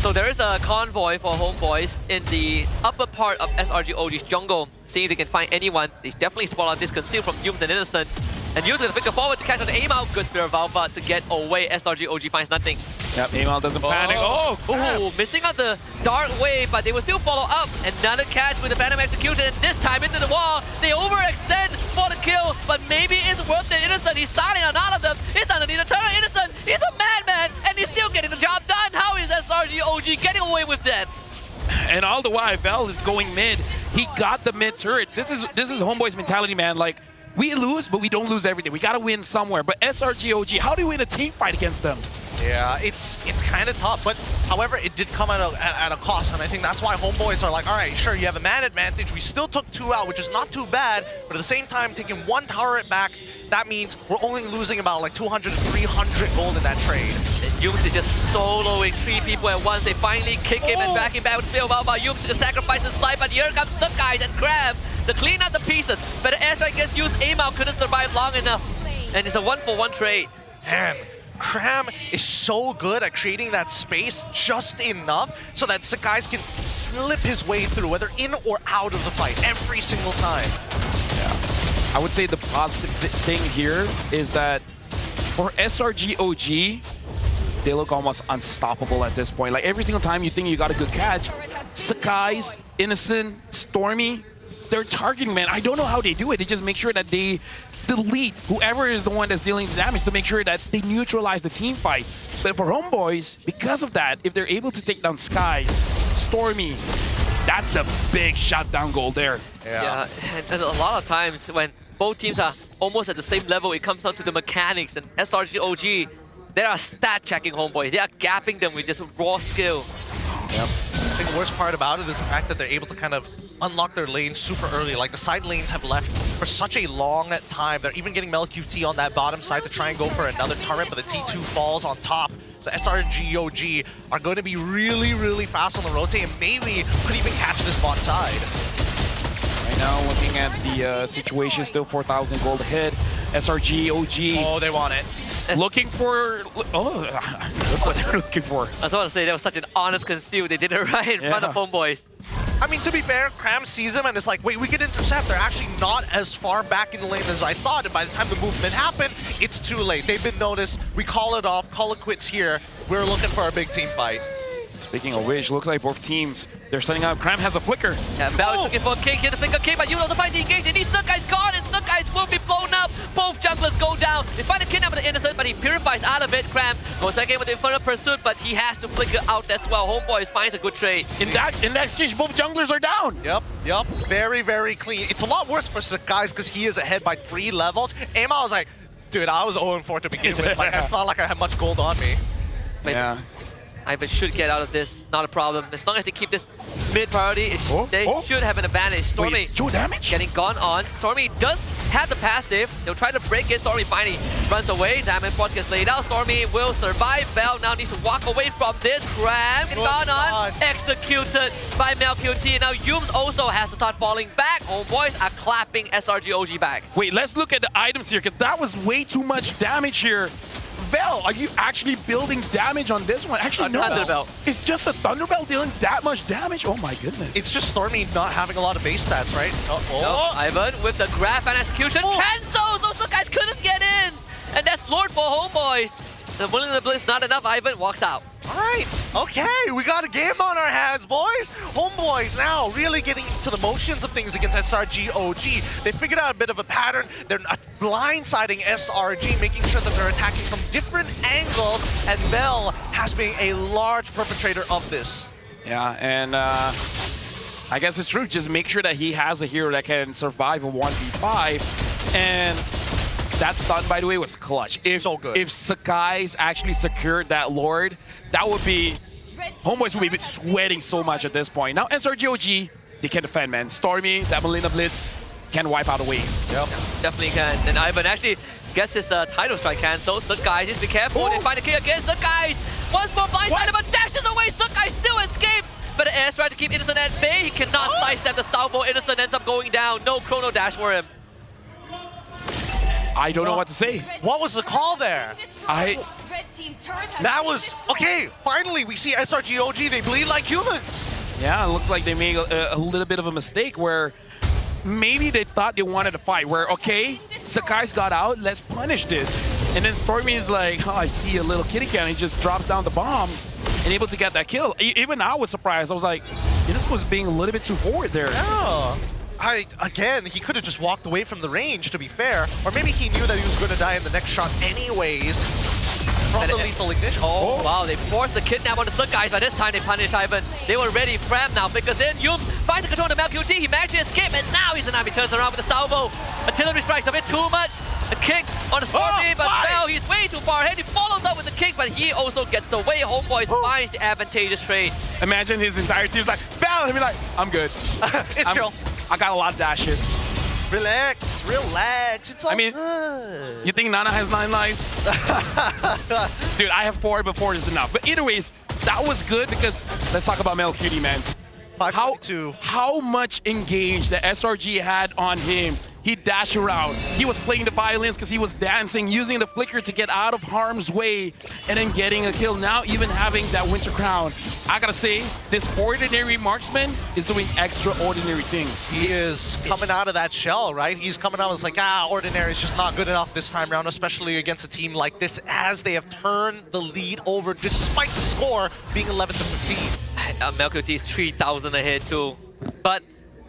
So there is a convoy for Homeboys in the upper part of SRGOG's jungle. See if they can find anyone. They definitely spawn out this conceal from Yums and Innocent. And Yums gonna pick forward to catch on the aim out. Good Spear of Alpha to get away. SRGOG finds nothing. Yep, Amal doesn't panic. Oh, missing out the Dark Wave, but they will still follow up. Another catch with the Venom execution, and this time into the wall. They overextend for the kill, but maybe it's worth it. Innocent, he's starting on all of them. He's underneath the turret. Innocent, he's a madman, and he's still getting the job done. How is SRGOG getting away with that? And all the while, Vel is going mid. He got the mid turret. This is Homeboy's mentality, man. Like, we lose, but we don't lose everything. We gotta win somewhere. But SRGOG, how do you win a team fight against them? Yeah, it's kind of tough, but however, it did come at a cost, and I think that's why Homeboys are like, all right, sure, you have a man advantage. We still took 2 out, which is not too bad, but at the same time, taking 1 turret back, that means we're only losing about like 200 to 300 gold in that trade. And Yums is just soloing 3 people at once. They finally kick him and back him back with Spear of Alpha. Yums just sacrifices his life, but here comes the guys and Grab to clean out the pieces. But the airstrike gets used. Amal couldn't survive long enough, and it's a 1-for-1 trade. Man, Cram is so good at creating that space just enough so that Sakai's can slip his way through, whether in or out of the fight, every single time. I would say the positive thing here is that for SRG OG, they look almost unstoppable at this point. Like every single time you think you got a good catch, Sakai's, Innocent, Stormy, they're targeting, man. I don't know how they do it. They just make sure that they delete whoever is the one that's dealing the damage to make sure that they neutralize the team fight. But for Homeboys, because of that, if they're able to take down Skies, Stormy, that's a big shutdown goal there. Yeah, and a lot of times when both teams are almost at the same level, it comes down to the mechanics. And SRG OG, they are stat checking Homeboys. They are gapping them with just raw skill. Yep. I think the worst part about it is the fact that they're able to kind of unlock their lanes super early. Like the side lanes have left for such a long time. They're even getting MelQT on that bottom side to try and go for another turret, but the T2 falls on top. So SRG OG are going to be really, really fast on the rotate and maybe could even catch this bot side. Right now, looking at the situation, still 4,000 gold ahead. SRG OG. Oh, they want it. Looking for... Oh, look what they're looking for. I was about to say, that was such an honest conceal. They did it right in front of Homeboys. I mean, to be fair, Cram sees them and it's like, wait, we can intercept. They're actually not as far back in the lane as I thought. And by the time the movement happened, it's too late. They've been noticed. We call it off, call it quits here. We're looking for a big team fight. Speaking of which, looks like both teams, they're setting up. Cram has a flicker. Yeah, Bell is looking for a kick here to flicker kick, but you know the fight to engage. They need Sukai's gone, and Sukai's will be blown up. Both junglers go down. They find a kidnap with the Innocent, but he purifies out of it. Cram goes back in with the Infernal Pursuit, but he has to flicker out as well. Homeboys finds a good trade. In that exchange, both junglers are down. Yep. Very, very clean. It's a lot worse for Sakai's because he is ahead by 3 levels. Aima was like, dude, I was 0-4 to begin with. Like, it's not like I have much gold on me. Yeah. Ivan should get out of this, not a problem. As long as they keep this mid priority, they should have an advantage. Stormy Wait, 2 damage? getting gone on. Stormy does have the passive. They'll try to break it. Stormy finally runs away. Diamond Force gets laid out. Stormy will survive. Bell now needs to walk away from this. Cram getting gone on. Executed by MelQT. And now Yums also has to start falling back. Homeboys are clapping SRG OG back. Wait, let's look at the items here, because that was way too much damage here. Vel, are you actually building damage on this one? Actually, no. Thunderbelt. It's just a Thunderbelt dealing that much damage? Oh my goodness. It's just Stormy not having a lot of base stats, right? No, Ivan with the graph and execution cancels! Those guys couldn't get in! And that's Lord for Homeboys. The Willing the Blitz not enough. Ivan walks out. All right, okay, we got a game on our hands, boys. Homeboys now really getting into the motions of things against SRG OG. They figured out a bit of a pattern. They're blindsiding SRG, making sure that they're attacking from different angles, and Mel has been a large perpetrator of this. Yeah, and I guess it's true. Just make sure that he has a hero that can survive a 1v5, and that stun, by the way, was clutch. So good. If Sakai's actually secured that Lord, that would be... Homeboys would be sweating so much at this point. Now, SRG OG, they can defend, man. Stormy, that Melina Blitz can wipe out a wave. Yep. Definitely can. And Ivan actually gets his title strike cancelled. Sakai, just be careful. They find a kill against Sakai. Once more blindsided, but dashes away. Sakai still escapes. But the airstrike to keep Innocent at bay. He cannot sidestep the salvo. Innocent ends up going down. No chrono dash for him. I don't know what to say. What was the call there? That was... Okay, finally we see SRG OG. They bleed like humans. Yeah, it looks like they made a little bit of a mistake where maybe they thought they wanted to fight. Where, okay, Sakai's got out, let's punish this. And then Stormy is like, oh, I see a little kitty cat. He just drops down the bombs and able to get that kill. Even I was surprised. I was like, this was being a little bit too forward there. Yeah. Again, he could have just walked away from the range, to be fair. Or maybe he knew that he was going to die in the next shot anyways. From the lethal ignition. Oh, wow, they forced the kidnap on the Slug guys. By this time, they punished Ivan. They were ready. Fram now flickers in. Yum finds the control of the MelQT. He managed to escape, and now he's he turns around with the salvo. Artillery strikes a bit too much. A kick on the Stormy, but Bell, he's way too far ahead. He follows up with the kick, but he also gets away. Homeboys finds the advantageous trade. Imagine his entire team's like, Bell, and he'll be like, I'm good. It's chill. I got a lot of dashes. Relax, relax. It's all good. You think Nana has 9 lives? Dude, I have 4, but 4 is enough. But either ways, that was good because let's talk about MelQT, man. How much engage the SRG had on him. He dashed around. He was playing the violins because he was dancing, using the flicker to get out of harm's way, and then getting a kill. Now even having that winter crown. I gotta say, this ordinary marksman is doing extraordinary things. He is coming out of that shell, right? He's coming out as like, ordinary is just not good enough this time around, especially against a team like this, as they have turned the lead over despite the score being 11-15. Melqt is 3,000 ahead too. But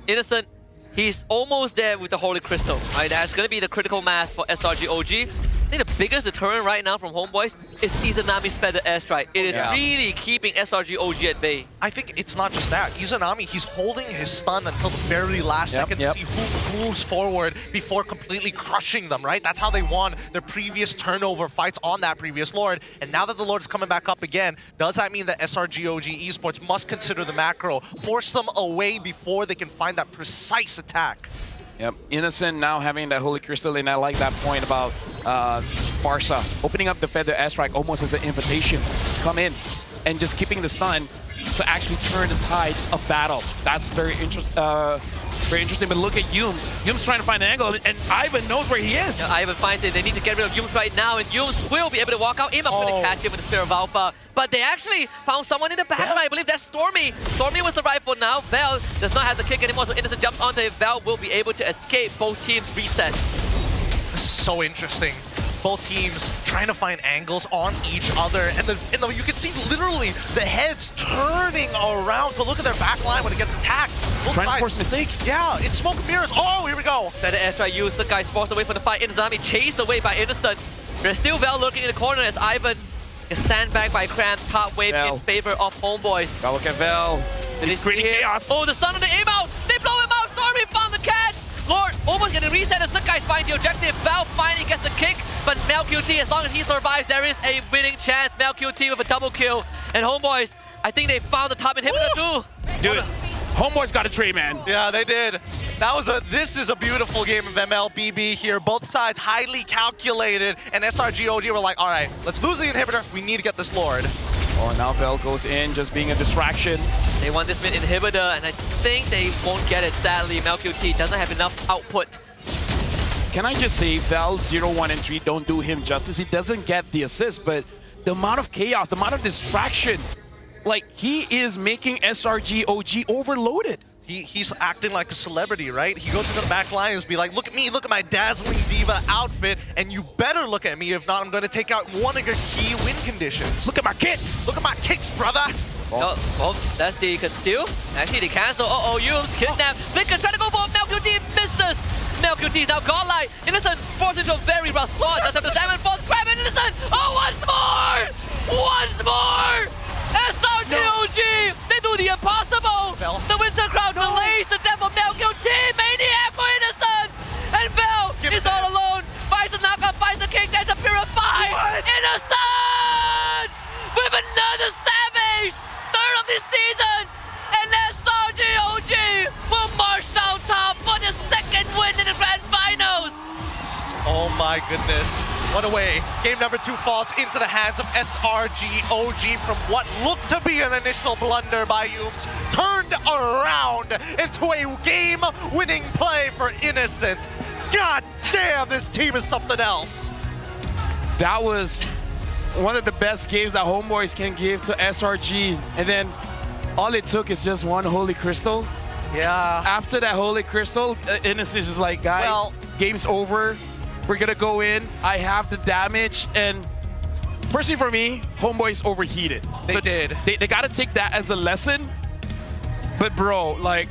Innocent, he's almost there with the Holy Crystal. Right, that's going to be the critical mass for SRG OG. I think the biggest deterrent right now from Homeboys is Izanami's feathered airstrike. It is really keeping SRG OG at bay. I think it's not just that. Izanami, he's holding his stun until the very last second to see who moves forward before completely crushing them, right? That's how they won their previous turnover fights on that previous Lord. And now that the Lord is coming back up again, does that mean that SRG OG Esports must consider the macro, force them away before they can find that precise attack? Yep, Innocent now having that Holy Crystal, and I like that point about Barca opening up the Feather Airstrike almost as an invitation. Come in and just keeping the stun to actually turn the tides of battle. That's very interesting, but look at Yums. Yums trying to find an angle, and Ivan knows where he is. Yeah, Ivan finds it. They need to get rid of Yums right now, and Yums will be able to walk out. Imam couldn't catch him with the Spear of Alpha, but they actually found someone in the backline. I believe that's Stormy. Stormy was the rifle now. Vel does not have the kick anymore, so Innocent jumps onto it. Vel will be able to escape both teams' reset. This is so interesting. Both teams trying to find angles on each other, and you can see literally the heads turning around to look at their backline when it gets attacked. Trying to force mistakes. Yeah, it's smoke and mirrors. Oh, here we go. Feather airstrike used. The guy's forced away from the fight. Inazami chased away by Innocent. There's still Vel lurking in the corner as Ivan is sandbagged by Cram. Top wave in favor of Homeboys. Gotta look at Vel. He's creating chaos. Oh, the stun on the aim out. They blow him out. Stormy found the catch. Lord almost getting reset as the guys find the objective. Val finally gets the kick, but MelQT, as long as he survives, there is a winning chance. MelQT with a double kill. And Homeboys, I think they found the top inhibitor too. Dude, Homeboys got a trade, man. Yeah, they did. This is a beautiful game of MLBB here. Both sides highly calculated, and SRG OG were like, all right, let's lose the inhibitor. We need to get this Lord. Oh, now Vel goes in, just being a distraction. They want this mid inhibitor, and I think they won't get it, sadly. MelQT doesn't have enough output. Can I just say, Vel 0, 1, and 3 don't do him justice. He doesn't get the assist, but the amount of chaos, the amount of distraction, like, he is making SRG OG overloaded. He's acting like a celebrity, right? He goes into the back line and be like, look at me, look at my dazzling diva outfit, and you better look at me. If not, I'm going to take out one of your key win conditions. Look at my kicks. Look at my kicks, brother. Oh, that's the conceal. Actually, they cancel. Yums kidnapped. Lickers trying to go for MelQT, misses. MelQT is now godlike. Innocent forced into a very rough spot. That's up to Diamond Falls. Grab it, Innocent. Oh, once more! Once more! SRG OG! They do the impossible! The Winter Crown delays the death of MelQT! Maniac for Innocent! And Vel is all alone! Finds the knockout, finds the kick, there's a Purify! Innocent! With another savage! Third of this season! And SRG OG will march down top for the second win in the Grand Finals! Oh my goodness. What a way. Game number 2 falls into the hands of SRG OG from what looked to be an initial blunder by Yums, turned around into a game-winning play for Innocent. God damn, this team is something else. That was one of the best games that Homeboys can give to SRG. And then all it took is just one Holy Crystal. Yeah. After that Holy Crystal, Innocent is just like, guys, game's over. We're gonna go in. I have the damage, and personally for me, Homeboys overheated. They did. They gotta take that as a lesson. But bro, like,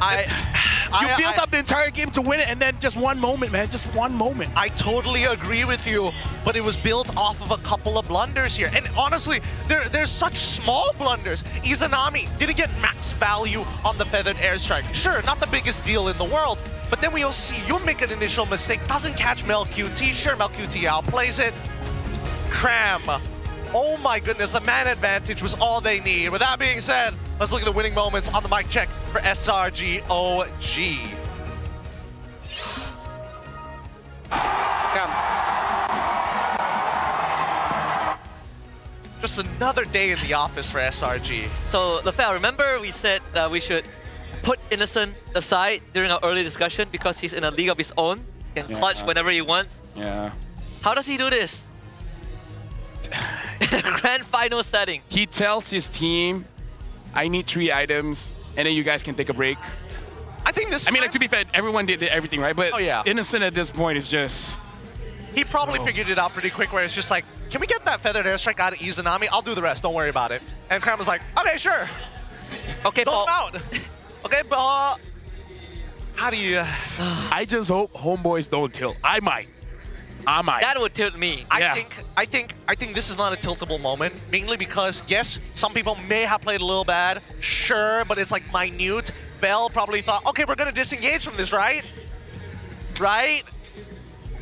you built up the entire game to win it, and then just one moment, man, just one moment. I totally agree with you, but it was built off of a couple of blunders here. And honestly, there's such small blunders. Izanami didn't get max value on the Feathered Airstrike. Sure, not the biggest deal in the world, but then we also see you make an initial mistake, doesn't catch MelQT. Sure, MelQT outplays it. Cram. Oh my goodness, the man advantage was all they need. With that being said, let's look at the winning moments on the mic check for SRG OG. Just another day in the office for SRG. So, LaFell, remember we said we should put Innocent aside during our early discussion because he's in a league of his own, can clutch whenever he wants. Yeah. How does he do this? In a grand final setting. He tells his team, I need 3 items, and then you guys can take a break. I think this. I mean, like, to be fair, everyone did everything, right? But Innocent at this point is just. He probably figured it out pretty quick where it's just like, can we get that feathered airstrike out of Izanami? I'll do the rest, don't worry about it. And Cram was like, okay, sure. Okay, Paul. Out. Okay, but how do you... I just hope homeboys don't tilt. I might. That would tilt me. I think this is not a tiltable moment, mainly because, yes, some people may have played a little bad, sure, but it's like minute. Bell probably thought, okay, we're gonna disengage from this, right? Right?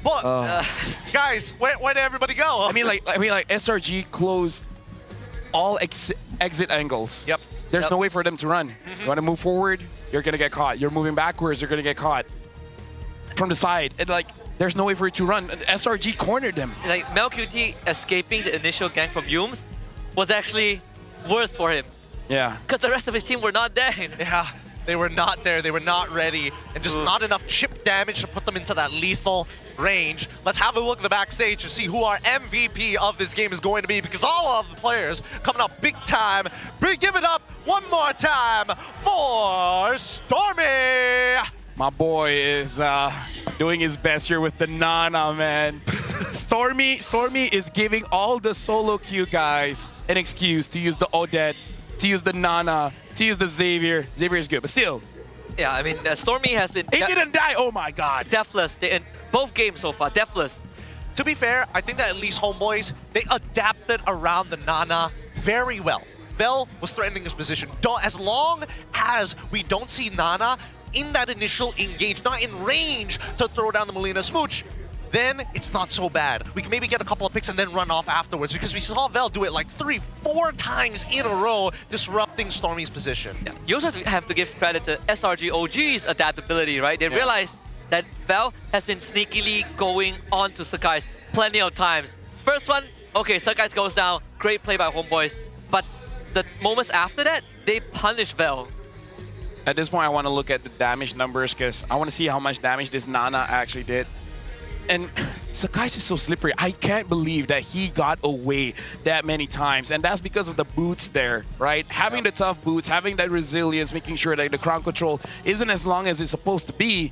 But guys, where did everybody go? I mean, like SRG closed all exit angles. Yep. There's no way for them to run. You want to move forward, you're gonna get caught. You're moving backwards, you're gonna get caught. From the side, and like, there's no way for it to run. SRG cornered them. Like MelQT escaping the initial gank from Yums was actually worse for him. Yeah. Because the rest of his team were not there. Yeah. They were not there, they were not ready, and just not enough chip damage to put them into that lethal range. Let's have a look at the backstage to see who our MVP of this game is going to be, because all of the players coming up big time. Give it up one more time for Stormy! My boy is doing his best here with the Nana, man. Stormy is giving all the solo queue guys an excuse to use the Odette, to use the Nana, to use the Xavier. Xavier is good, but still. Yeah, I mean, Stormy has been... He didn't die, oh my god. Deathless, in both games so far, deathless. To be fair, I think that at least homeboys, they adapted around the Nana very well. Vel was threatening his position. As long as we don't see Nana in that initial engage, not in range to throw down the Molina Smooch, then it's not so bad. We can maybe get a couple of picks and then run off afterwards, because we saw Vel do it like 3-4 times in a row, disrupting Stormy's position. Yeah. You also have to give credit to SRG OG's adaptability, right? They realized that Vel has been sneakily going on to Sakai's plenty of times. First one, okay, Sakai's goes down, great play by homeboys, but the moments after that, they punish Vel. At this point, I want to look at the damage numbers, because I want to see how much damage this Nana actually did. And Sakai's is so slippery. I can't believe that he got away that many times. And that's because of the boots there, right? Having the tough boots, having that resilience, making sure that the crown control isn't as long as it's supposed to be,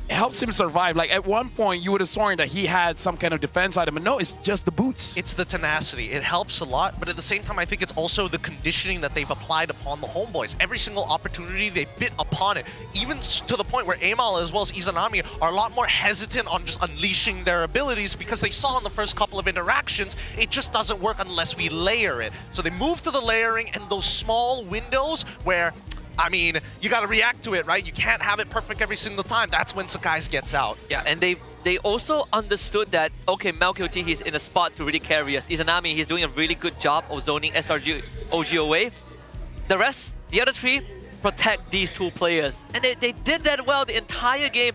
it helps him survive. Like, at one point, you would have sworn that he had some kind of defense item, but no, it's just the boots. It's the tenacity. It helps a lot, but at the same time, I think it's also the conditioning that they've applied upon the homeboys. Every single opportunity, they bit upon it. Even to the point where Amal as well as Izanami are a lot more hesitant on just unleashing their abilities, because they saw in the first couple of interactions, it just doesn't work unless we layer it. So they move to the layering and those small windows where, I mean, you got to react to it, right? You can't have it perfect every single time. That's when Sakai's gets out. Yeah, and they also understood that, okay, MelQT, he's in a spot to really carry us. Izanami, he's doing a really good job of zoning SRG OG away. The rest, the other three, protect these two players. And they did that well the entire game.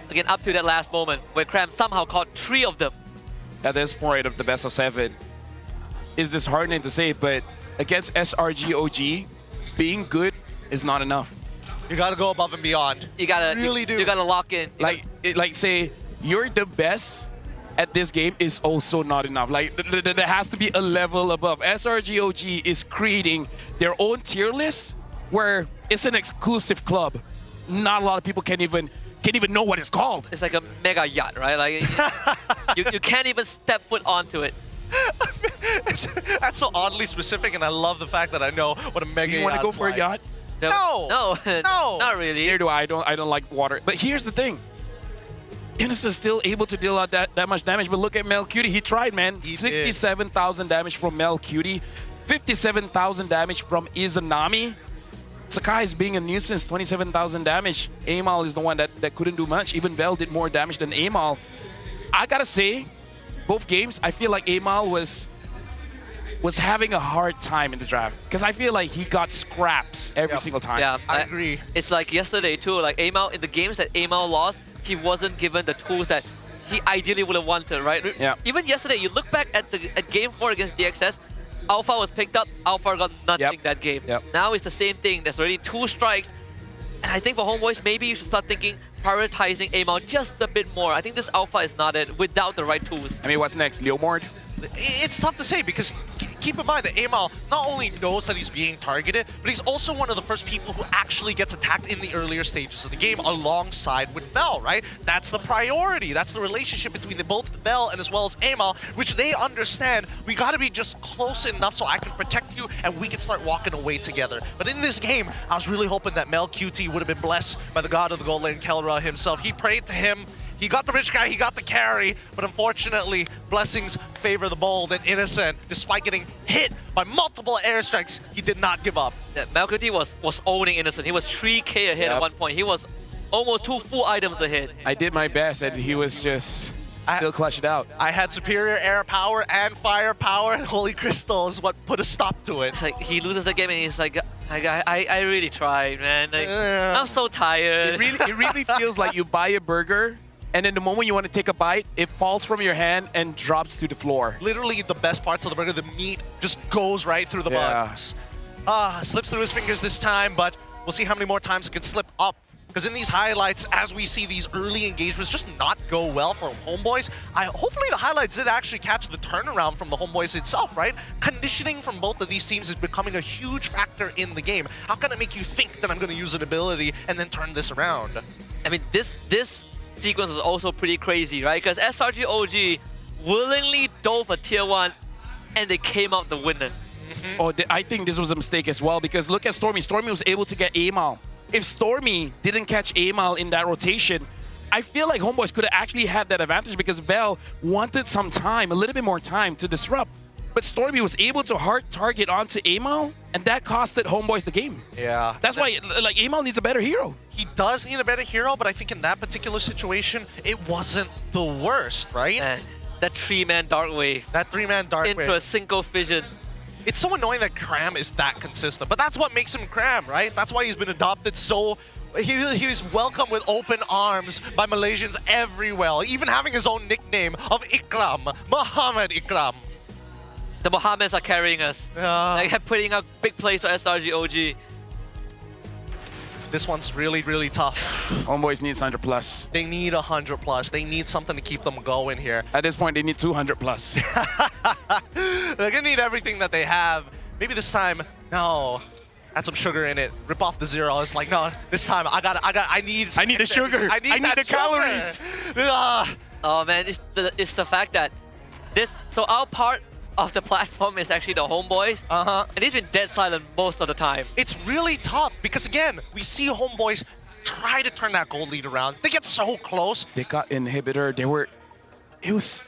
Again, up to that last moment where Cram somehow caught 3 of them. At this point of the best of 7, is disheartening to say, but against SRG OG, being good is not enough. You gotta go above and beyond. You gotta really do. You gotta lock in. Like say you're the best at this game is also not enough. Like there has to be a level above. SRG OG is creating their own tier list where it's an exclusive club. Not a lot of people can even know what it's called. It's like a mega yacht, right? Like you can't even step foot onto it. That's so oddly specific, and I love the fact that I know what a mega yacht is. You want to go for a yacht? No, not really. Neither do I. I don't like water. But here's the thing. Innocent is still able to deal out that much damage, but look at MelQT. He tried, man. 67,000 damage from MelQT, 57,000 damage from Izanami. Sakai is being a nuisance, 27,000 damage. Amal is the one that couldn't do much. Even Vel did more damage than Amal. I gotta say, both games, I feel like Amal was having a hard time in the draft, because I feel like he got scraps every single time. Yeah, I agree. It's like yesterday too. Like Amal, in the games that Amal lost, he wasn't given the tools that he ideally would have wanted, right? Yeah. Even yesterday, you look back at Game 4 against DXS, Alpha was picked up, Alpha got nothing that game. Yep. Now it's the same thing. There's already 2 strikes. And I think for Homeboys, maybe you should start thinking, prioritizing Amal just a bit more. I think this alpha is not it without the right tools. I mean, what's next? Leomord? It's tough to say because keep in mind that Amal not only knows that he's being targeted, but he's also one of the first people who actually gets attacked in the earlier stages of the game alongside with Vel, right? That's the priority. That's the relationship between both Vel and as well as Amal, which they understand. We got to be just close enough so I can protect you and we can start walking away together. But in this game, I was really hoping that Mel QT would have been blessed by the god of the gold lane, Kelra himself. He prayed to him. He got the rich guy, he got the carry, but unfortunately, blessings favor the bold and innocent. Despite getting hit by multiple airstrikes, he did not give up. Yeah, Malkuti was owning innocent. He was 3k ahead at one point. He was almost 2 full items ahead. I did my best, and he was just still clutched out. I had superior air power and fire power, and Holy Crystal is what put a stop to it. It's like he loses the game and he's like, I really tried, man. Like, I'm so tired. It really feels like you buy a burger, and then the moment you want to take a bite, it falls from your hand and drops to the floor. Literally the best parts of the burger, the meat just goes right through the buns. Slips through his fingers this time, but we'll see how many more times it can slip up. Because in these highlights, as we see these early engagements just not go well for Homeboys, hopefully the highlights did actually catch the turnaround from the Homeboys itself, right? Conditioning from both of these teams is becoming a huge factor in the game. How can it make you think that I'm going to use an ability and then turn this around? I mean, this sequence is also pretty crazy, right? Because SRG OG willingly dove a tier 1 and they came out the winner. Oh, I think this was a mistake as well, because look at Stormy. Stormy was able to get Amal. If Stormy didn't catch Amal in that rotation, I feel like Homeboys could have actually had that advantage because Vel wanted some time, a little bit more time to disrupt. But Stormy was able to hard target onto Amal, and that costed Homeboys the game. Yeah. That's why, like, Amal needs a better hero. He does need a better hero, but I think in that particular situation, it wasn't the worst, right? And that 3-man Dark Wave. That 3-man Dark Wave. Into a single fission. It's so annoying that Cram is that consistent, but that's what makes him Cram, right? That's why he's been adopted so... He's welcomed with open arms by Malaysians everywhere, even having his own nickname of Ikram, Muhammad Ikram. The Mohammeds are carrying us. Like putting out big plays for SRG OG. This one's really, really tough. Homeboys need 100 plus. They need 100 plus. They need something to keep them going here. At this point, they need 200 plus. They're gonna need everything that they have. Maybe this time, no. Add some sugar in it. Rip off the 0. It's like, no, this time I need the sugar. I need the calories. Oh man, it's the fact that so our part of the platform is actually the Homeboys. And he's been dead silent most of the time. It's really tough because again, we see Homeboys try to turn that gold lead around. They get so close. They got inhibitor. It was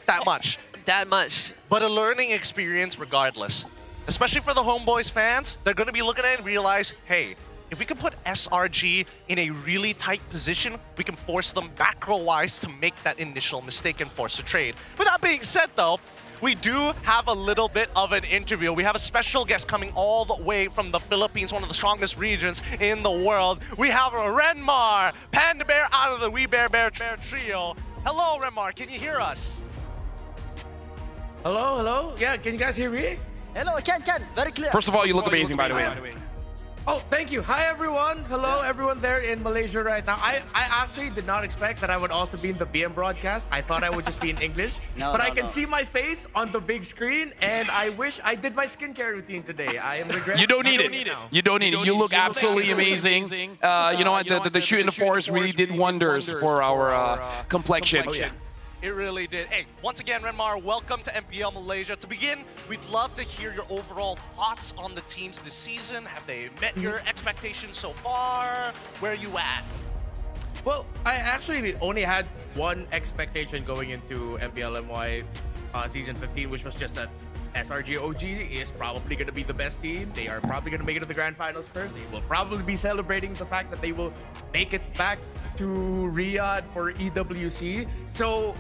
that much. That much. But a learning experience regardless. Especially for the Homeboys fans, they're going to be looking at it and realize, hey, if we can put SRG in a really tight position, we can force them macro-wise to make that initial mistake and force a trade. With that being said, though, we do have a little bit of an interview. We have a special guest coming all the way from the Philippines, one of the strongest regions in the world. We have Renmar, Panda Bear out of the We Bear Bear trio. Hello, Renmar, can you hear us? Hello? Yeah, can you guys hear me? Hello, can. Very clear. First of all, you look amazing, by the way. Oh, thank you. Hi, everyone. Hello, everyone there in Malaysia right now. I actually did not expect that I would also be in the BM broadcast. I thought I would just be in English. But I can see my face on the big screen, and I wish I did my skincare routine today. I am regretting. You don't need it. You don't need it. You look absolutely amazing. You know what? The shoot in the forest really did wonders for our complexion. Oh, yeah. It really did. Hey, once again, Renmar, welcome to MPL Malaysia. To begin, we'd love to hear your overall thoughts on the teams this season. Have they met your expectations so far? Where are you at? Well, I actually only had one expectation going into MPL MY Season 15, which was just that SRG OG is probably going to be the best team. They are probably going to make it to the Grand Finals first. They will probably be celebrating the fact that they will make it back to Riyadh for EWC. So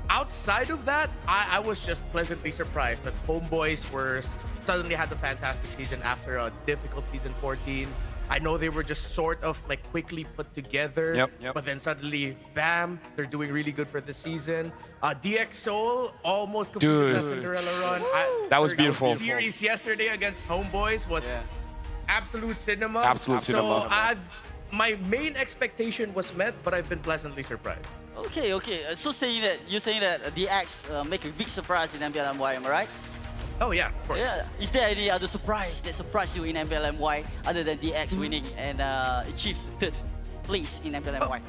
outside of that, I was just pleasantly surprised that Homeboys suddenly had a fantastic season after a difficult Season 14. I know they were just sort of like quickly put together, but then suddenly, bam, they're doing really good for the season. DX Seoul almost completed a Cinderella run. That was beautiful. The series yesterday against Homeboys was absolute cinema. Absolute cinema. So my main expectation was met, but I've been pleasantly surprised. Okay. So you're saying that DX make a big surprise in MPL MY, am I right? Oh yeah, of course. Yeah. Is there any other surprise that surprised you in MPL MY other than DX winning and achieved third place in MPL MY?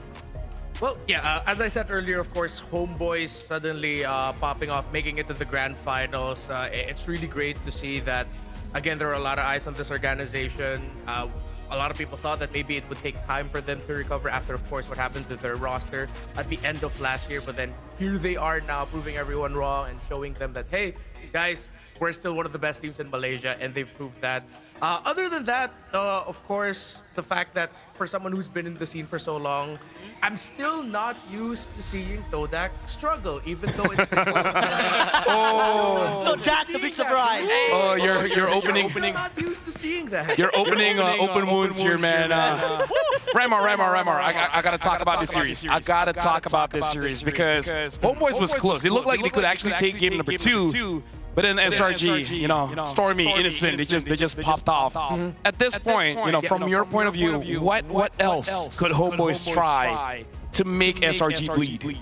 Well, yeah, as I said earlier, of course, Homeboys suddenly popping off, making it to the grand finals. It's really great to see that, again, there are a lot of eyes on this organization. A lot of people thought that maybe it would take time for them to recover after, of course, what happened to their roster at the end of last year. But then here they are now, proving everyone wrong and showing them that, hey, guys, we're still one of the best teams in Malaysia, and they've proved that. Other than that, of course, the fact that for someone who's been in the scene for so long, I'm still not used to seeing Todak struggle, even though it's been So that's the big surprise. Oh, you're opening. I'm still not used to seeing that. You're opening open wounds here, man. Raimar, I gotta talk about this series. I gotta talk about this series because Homeboys was close. It looked like they could actually take game number 2. But then SRG, you know, Stormy, Innocent, they just popped off. At this point, you know, from your point of view, what else could Homeboys try to make SRG bleed?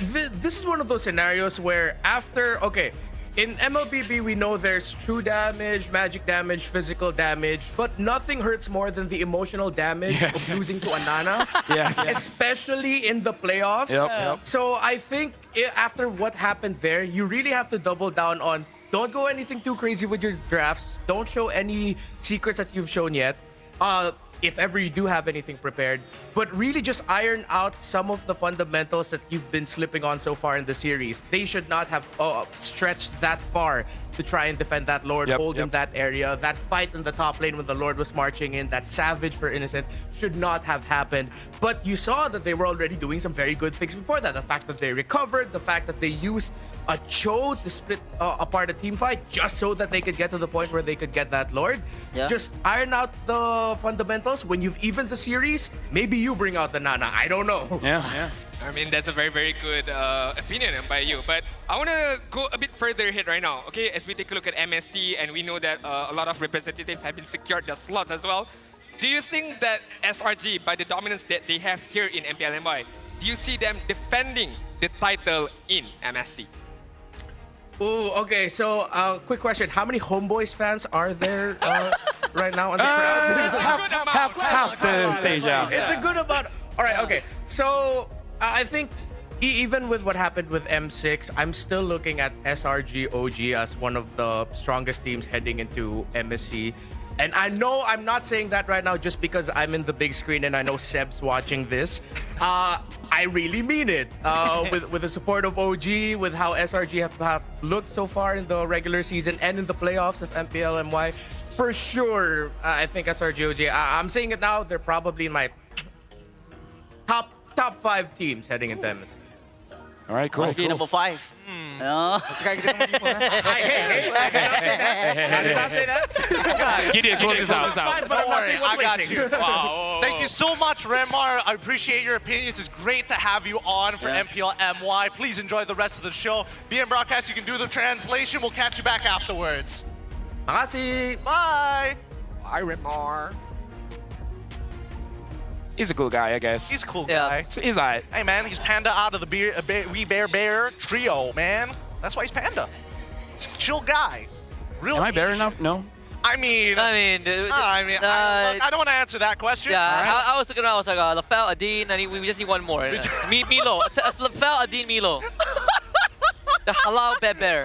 This is one of those scenarios where after, okay, in MLBB, we know there's true damage, magic damage, physical damage, but nothing hurts more than the emotional damage of losing to Anana. Especially in the playoffs. Yep. So I think after what happened there, you really have to double down on don't go anything too crazy with your drafts. Don't show any secrets that you've shown yet. If ever you do have anything prepared, but really just iron out some of the fundamentals that you've been slipping on so far in the series. They should not have stretched that far to try and defend that Lord, hold in that area. That fight in the top lane when the Lord was marching in, that savage for Innocent should not have happened. But you saw that they were already doing some very good things before that. The fact that they recovered, the fact that they used a Cho to split apart a team fight just so that they could get to the point where they could get that Lord. Just iron out the fundamentals. When you've evened the series, maybe you bring out the Nana. I don't know. Yeah. I mean, that's a very, very good opinion by you. But I want to go a bit further ahead right now. Okay, as we take a look at MSC, and we know that a lot of representatives have been secured their slots as well. Do you think that SRG, by the dominance that they have here in MPL MY, do you see them defending the title in MSC? Oh, okay. So, quick question: how many Homeboys fans are there right now on the crowd? Half the stage, yeah. It's a good amount. All right. Okay. So, I think even with what happened with M6, I'm still looking at SRG OG as one of the strongest teams heading into MSC. And I know I'm not saying that right now just because I'm in the big screen and I know Seb's watching this. I really mean it. With the support of OG, with how SRG have looked so far in the regular season and in the playoffs of MPL MY, for sure, I think SRG OG, I'm saying it now, they're probably in my top 5 teams heading into MSC. All right, cool. Number 5. Gideon, close this out. Don't worry, I got you. Wow. Thank you so much, Raimar. I appreciate your opinions. It's great to have you on for MPL MY. Please enjoy the rest of the show. BM Broadcast, you can do the translation. We'll catch you back afterwards. Makasih. Bye. Bye, Raimar. He's a cool guy, I guess. He's a cool guy. He's alright. Hey, man, he's Panda out of the We Bear trio, man. That's why he's Panda. He's a chill guy. Real. Am I bear enough? No. I mean, I don't want to answer that question. Yeah, right. I was looking around. I was like, Lafel, Adin, and we just need one more. Milo. Lafel, Adin, Milo. The halal bear.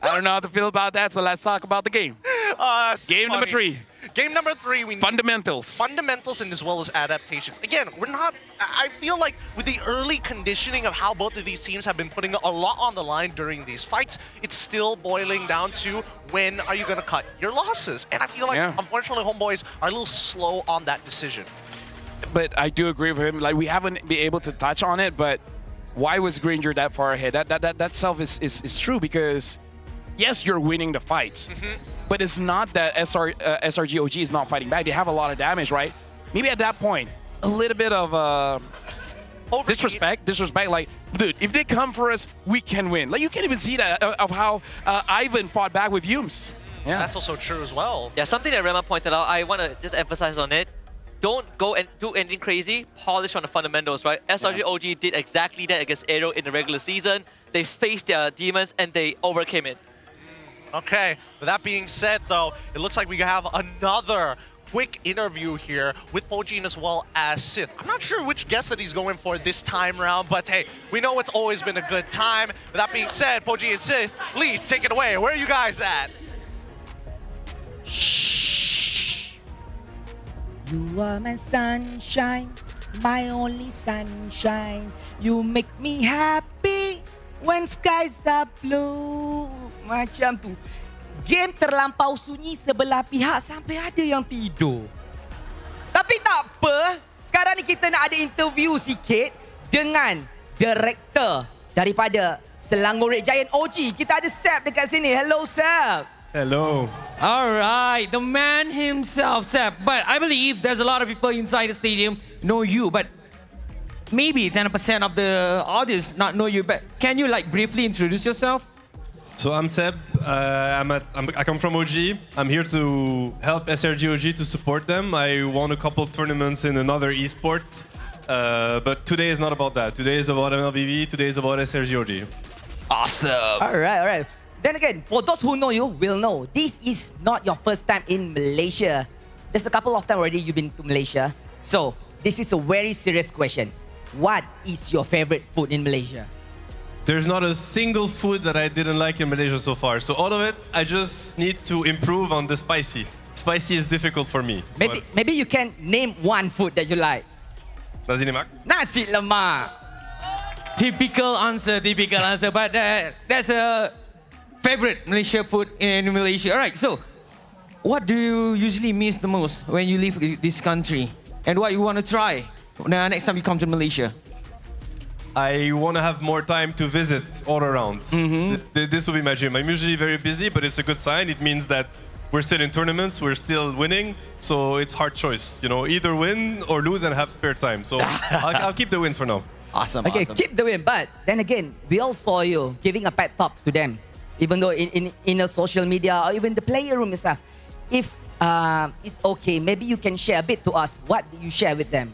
I don't know how to feel about that, so let's talk about the game. Game number 3. Game number 3, we need fundamentals. Fundamentals and as well as adaptations. Again, I feel like with the early conditioning of how both of these teams have been putting a lot on the line during these fights, it's still boiling down to when are you going to cut your losses? And I feel like, unfortunately, Homeboys are a little slow on that decision. But I do agree with him. Like, we haven't been able to touch on it, but why was Granger that far ahead? That self is true because, yes, you're winning the fights. But it's not that SRG OG is not fighting back. They have a lot of damage, right? Maybe at that point, a little bit of disrespect. Like, dude, if they come for us, we can win. Like, you can't even see that of how Ivan fought back with Yumes. That's also true as well. Yeah, something that Rema pointed out, I want to just emphasize on it. Don't go and do anything crazy. Polish on the fundamentals, right? SRG OG did exactly that against Aero in the regular season. They faced their demons and they overcame it. Okay, with that being said though, it looks like we have another quick interview here with Pojin as well as Sith. I'm not sure which guest that he's going for this time around, but hey, we know it's always been a good time. With that being said, Pojin and Sith, please take it away. Where are you guys at? You are my sunshine, my only sunshine. You make me happy when skies are blue. Macam tu. Game terlampau sunyi sebelah pihak sampai ada yang tidur. Tapi tak apa. Sekarang ni kita nak ada interview sikit dengan director daripada Selangor Red Giant OG. Kita ada Seb dekat sini. Hello Seb. Hello. All right, the man himself, Seb. But I believe there's a lot of people inside the stadium know you, but maybe 10% of the audience not know you. But can you like briefly introduce yourself? So I'm Seb. I come from OG. I'm here to help SRG OG to support them. I won a couple tournaments in another esport, but today is not about that. Today is about MLBB. Today is about SRG OG. Awesome. All right. Then again, for those who know you will know, this is not your first time in Malaysia. There's a couple of times already you've been to Malaysia. So, this is a very serious question. What is your favorite food in Malaysia? There's not a single food that I didn't like in Malaysia so far. So all of it, I just need to improve on the spicy. Spicy is difficult for me. Maybe you can name one food that you like. Nasi lemak. Nasi lemak. Typical answer. But that's a favorite Malaysia food in Malaysia. All right, so what do you usually miss the most when you leave this country? And what you want to try next time you come to Malaysia? I want to have more time to visit all around. This will be my dream. I'm usually very busy, but it's a good sign. It means that we're still in tournaments, we're still winning, so it's hard choice. You know, either win or lose and have spare time. So I'll keep the wins for now. Awesome. Okay, keep the win. But then again, we all saw you giving a pep talk to them, even though in a social media or even the player room and stuff. If it's okay, maybe you can share a bit to us. What do you share with them?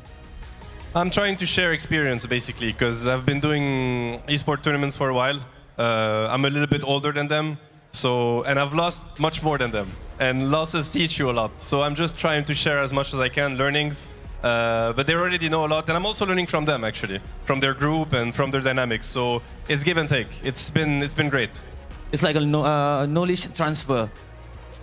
I'm trying to share experience basically because I've been doing esport tournaments for a while. I'm a little bit older than them, and I've lost much more than them. And losses teach you a lot. So I'm just trying to share as much as I can, learnings. But they already know a lot, and I'm also learning from them actually, from their group and from their dynamics. So it's give and take. It's been great. It's like a knowledge transfer.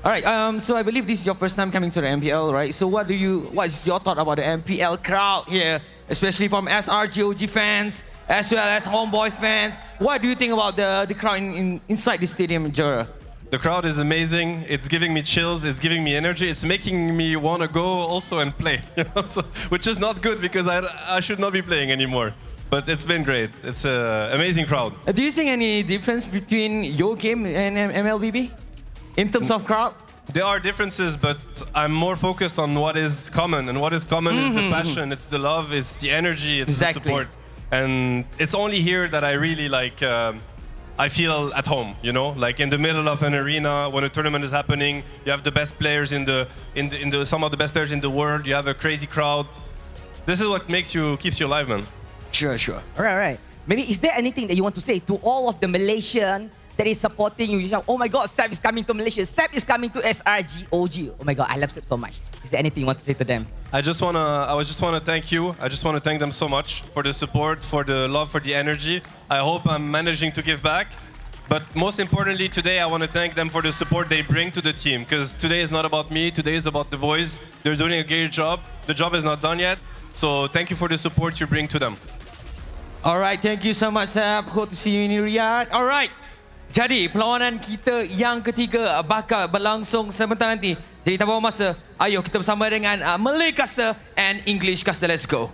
All right, so I believe this is your first time coming to the MPL, right? So what is your thought about the MPL crowd here, especially from SRGOG fans, as well as Homeboy fans? What do you think about the crowd inside the stadium in Jura? The crowd is amazing. It's giving me chills. It's giving me energy. It's making me want to go also and play, which is not good because I should not be playing anymore. But it's been great. It's an amazing crowd. Do you see any difference between your game and MLBB? In terms of crowd? There are differences, but I'm more focused on what is common. And what is common is the passion, it's the love, it's the energy, it's the support. And it's only here that I really I feel at home, you know? Like in the middle of an arena, when a tournament is happening, you have the best players some of the best players in the world, you have a crazy crowd. This is what keeps you alive, man. Sure. All right. Maybe is there anything that you want to say to all of the Malaysian that is supporting you? Oh my God, Seb is coming to Malaysia. Seb is coming to SRGOG. Oh my God, I love Seb so much. Is there anything you want to say to them? I just wanna thank you. I just wanna thank them so much for the support, for the love, for the energy. I hope I'm managing to give back. But most importantly, today I want to thank them for the support they bring to the team. Because today is not about me. Today is about the boys. They're doing a great job. The job is not done yet. So thank you for the support you bring to them. All right, thank you so much, Seb. Hope to see you in Riyadh. All right. Jadi, perlawanan kita yang ketiga bakal berlangsung sebentar nanti. Jadi, tanpa masa, ayo kita bersama dengan Malay caster and English caster. Let's go.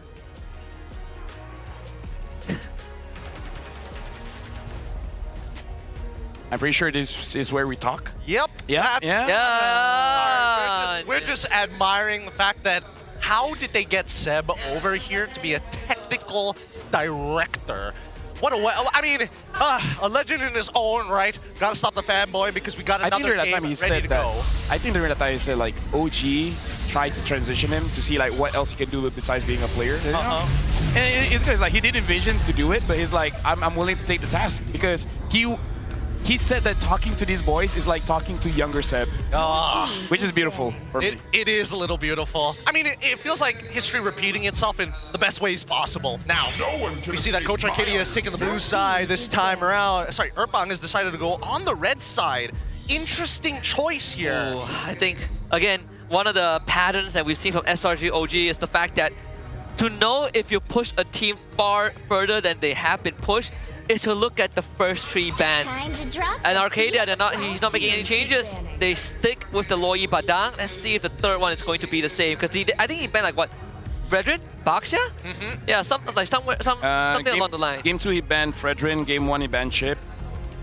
I'm pretty sure this is where we talk. Yep. Yeah. We're just admiring the fact that how did they get Seb over here to be a technical director What I mean, a legend in his own right. Gotta stop the fanboy because we got another game ready to go. I think during that time he said like OG tried to transition him to see like what else he can do besides being a player. You know? And it's because like he did envision to do it, but he's like, I'm willing to take the task because he said that talking to these boys is like talking to younger Seb, which is beautiful for me. It is a little beautiful. I mean, it feels like history repeating itself in the best ways possible. Now, we see that Coach Arcadia is taking the blue side this time around. Sorry, Erpang has decided to go on the red side. Interesting choice here. Ooh, I think, again, one of the patterns that we've seen from SRG OG is the fact that to know if you push a team far further than they have been pushed is to look at the first 3 bans. And Arcadia, he's not making any changes. They stick with the Loi Badang. Let's see if the third one is going to be the same. Because I think he banned like what? Fredrin? Baxia? Yeah, something along the line. Game 2 he banned Fredrin, Game 1 he banned Chip.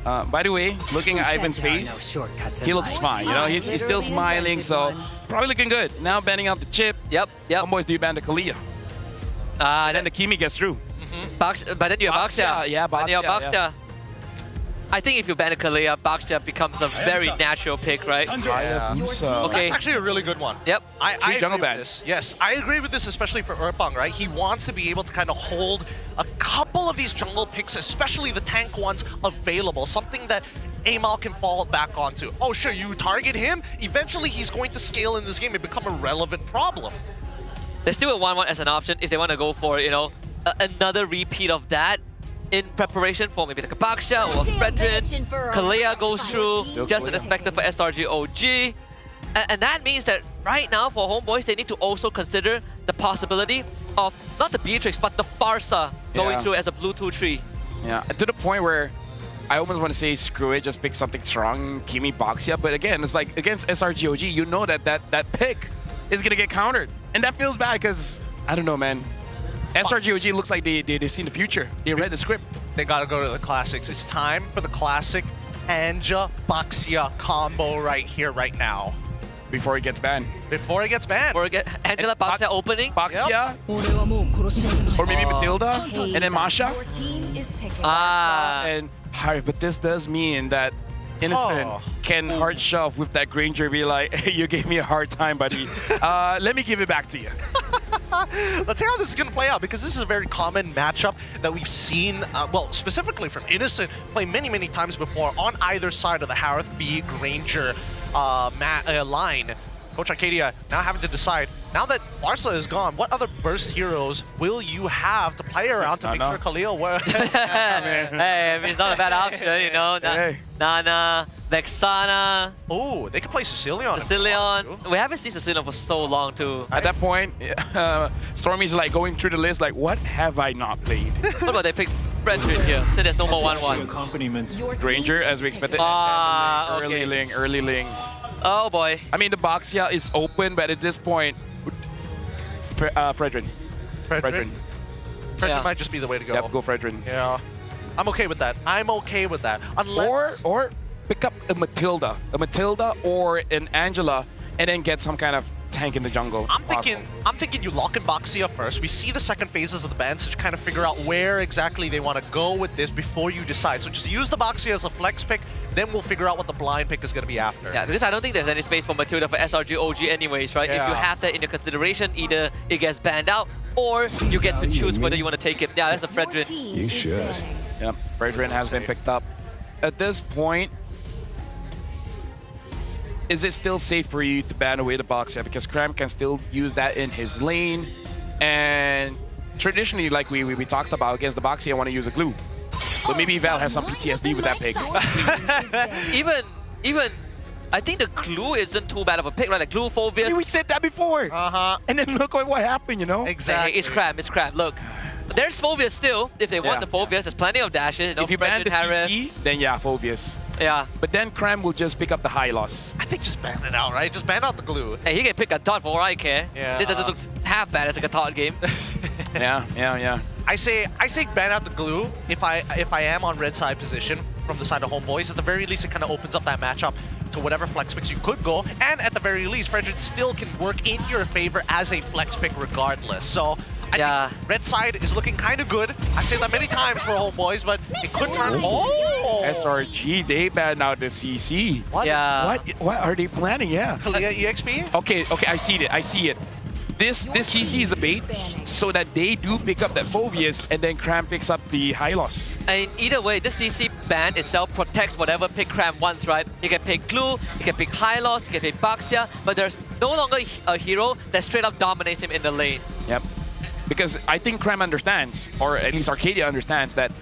By the way, looking at Ivan's face, he looks fine. You know, he's still smiling, so probably looking good. Now banning out the Chip. Yep. Homeboys, do you ban the Kalia? Then the Kimi gets through. But then you have Baxia. Yeah, Baxia. Yeah. I think if you ban a Kalia, Baxia becomes a very natural pick, right? Yeah. Okay. That's actually a really good one. Yep. I jungle bans. Yes, I agree with this, especially for Erpang, right? He wants to be able to kind of hold a couple of these jungle picks, especially the tank ones, available. Something that Amal can fall back onto. Oh, sure, you target him, eventually he's going to scale in this game and become a relevant problem. There's still a 1-1 as an option if they want to go for, you know, another repeat of that in preparation for maybe like a Baxia or a Fredrin. Kalea goes through, just as expected for SRG OG. And that means that right now for Homeboys, they need to also consider the possibility of not the Beatrix, but the Farsa going through as a blue 2-3. Yeah, to the point where I almost want to say screw it, just pick something strong, Kimi Baxia. But again, it's like against SRG OG, you know that pick is going to get countered. And that feels bad because, I don't know, man. SRG OG looks like they've seen the future. They read the script. They got to go to the classics. It's time for the classic Anja Baxia combo right here, right now. Before he gets banned. Before he gets banned. Before Angela Baxia opening. Baxia. Yep. Or maybe Matilda. And then Masha. And Harry, but this does mean that Innocent can hard shove with that Granger, be like, hey, you gave me a hard time, buddy. Let me give it back to you. Let's see how this is going to play out, because this is a very common matchup that we've seen, well, specifically from Innocent, play many, many times before on either side of the Harith B Granger line. Coach Arcadia now having to decide, now that Farsa is gone, what other burst heroes will you have to play around to make sure Khalil works? Hey, I mean, it's not a bad option, you know. Nana, Vexana. Oh, they can play Sicilian. We haven't seen Sicilian for so long, too. At that point, Stormy's like going through the list, like, what have I not played? What about they pick Fredrin here, so there's no more 1-1. Granger, as we expected. Okay. Early Ling. Oh boy. I mean, the Baxia is open, but at this point, Fredrin. Fredrin might just be the way to go. Yep, go Fredrin. Yeah. I'm okay with that. I'm okay with that. Unless... Or pick up a Matilda or an Angela, and then get some kind of tank in the jungle. I'm thinking you lock in Baxia first. We see the second phases of the ban, so to kind of figure out where exactly they want to go with this before you decide. So just use the Baxia as a flex pick, then we'll figure out what the blind pick is going to be after. Yeah, because I don't think there's any space for Matilda for SRG OG anyways, right? Yeah. If you have that into consideration, either it gets banned out, or you get to choose whether you want to take it. Yeah, that's a Fredrin. You should. Yep, Fredrin has been picked up. At this point, is it still safe for you to ban away the Baxia? Because Cram can still use that in his lane. And traditionally, like we talked about, against the Baxia, I want to use a glue. So maybe Val has some PTSD with that pick. even, I think the glue isn't too bad of a pick, right? Like glue, Phobius. We said that before. And then look what happened, you know? Exactly. Hey, it's Cram. Look, there's Phobius still. If they want the Phobius, there's plenty of dashes. You know, if you ban the CC, then yeah, Phobius. Yeah. But then Cram will just pick up the high loss. I think just ban it out, right? Just ban out the glue. Hey, he can pick a dot for all I care. Yeah. This doesn't look half bad as like a tot game. Yeah. I say ban out the glue if I am on red side position from the side of Homeboys. At the very least, it kind of opens up that matchup to whatever flex picks you could go. And at the very least, Fredrin still can work in your favor as a flex pick regardless. So I think red side is looking kind of good. I've said that many times for Homeboys, but it could turn. Oh! SRG, they banned out the CC. What? Yeah. What are they planning? Yeah. Kalia EXP? Okay, I see it. I see it. This CC is a bait so that they do pick up that Phobius and then Cram picks up the high loss. And either way, this CC ban itself protects whatever pick Cram wants, right? You can pick Glue, you can pick high loss, you can pick Baxia, but there's no longer a hero that straight up dominates him in the lane. Yep. Because I think Cram understands, or at least Arcadia understands, that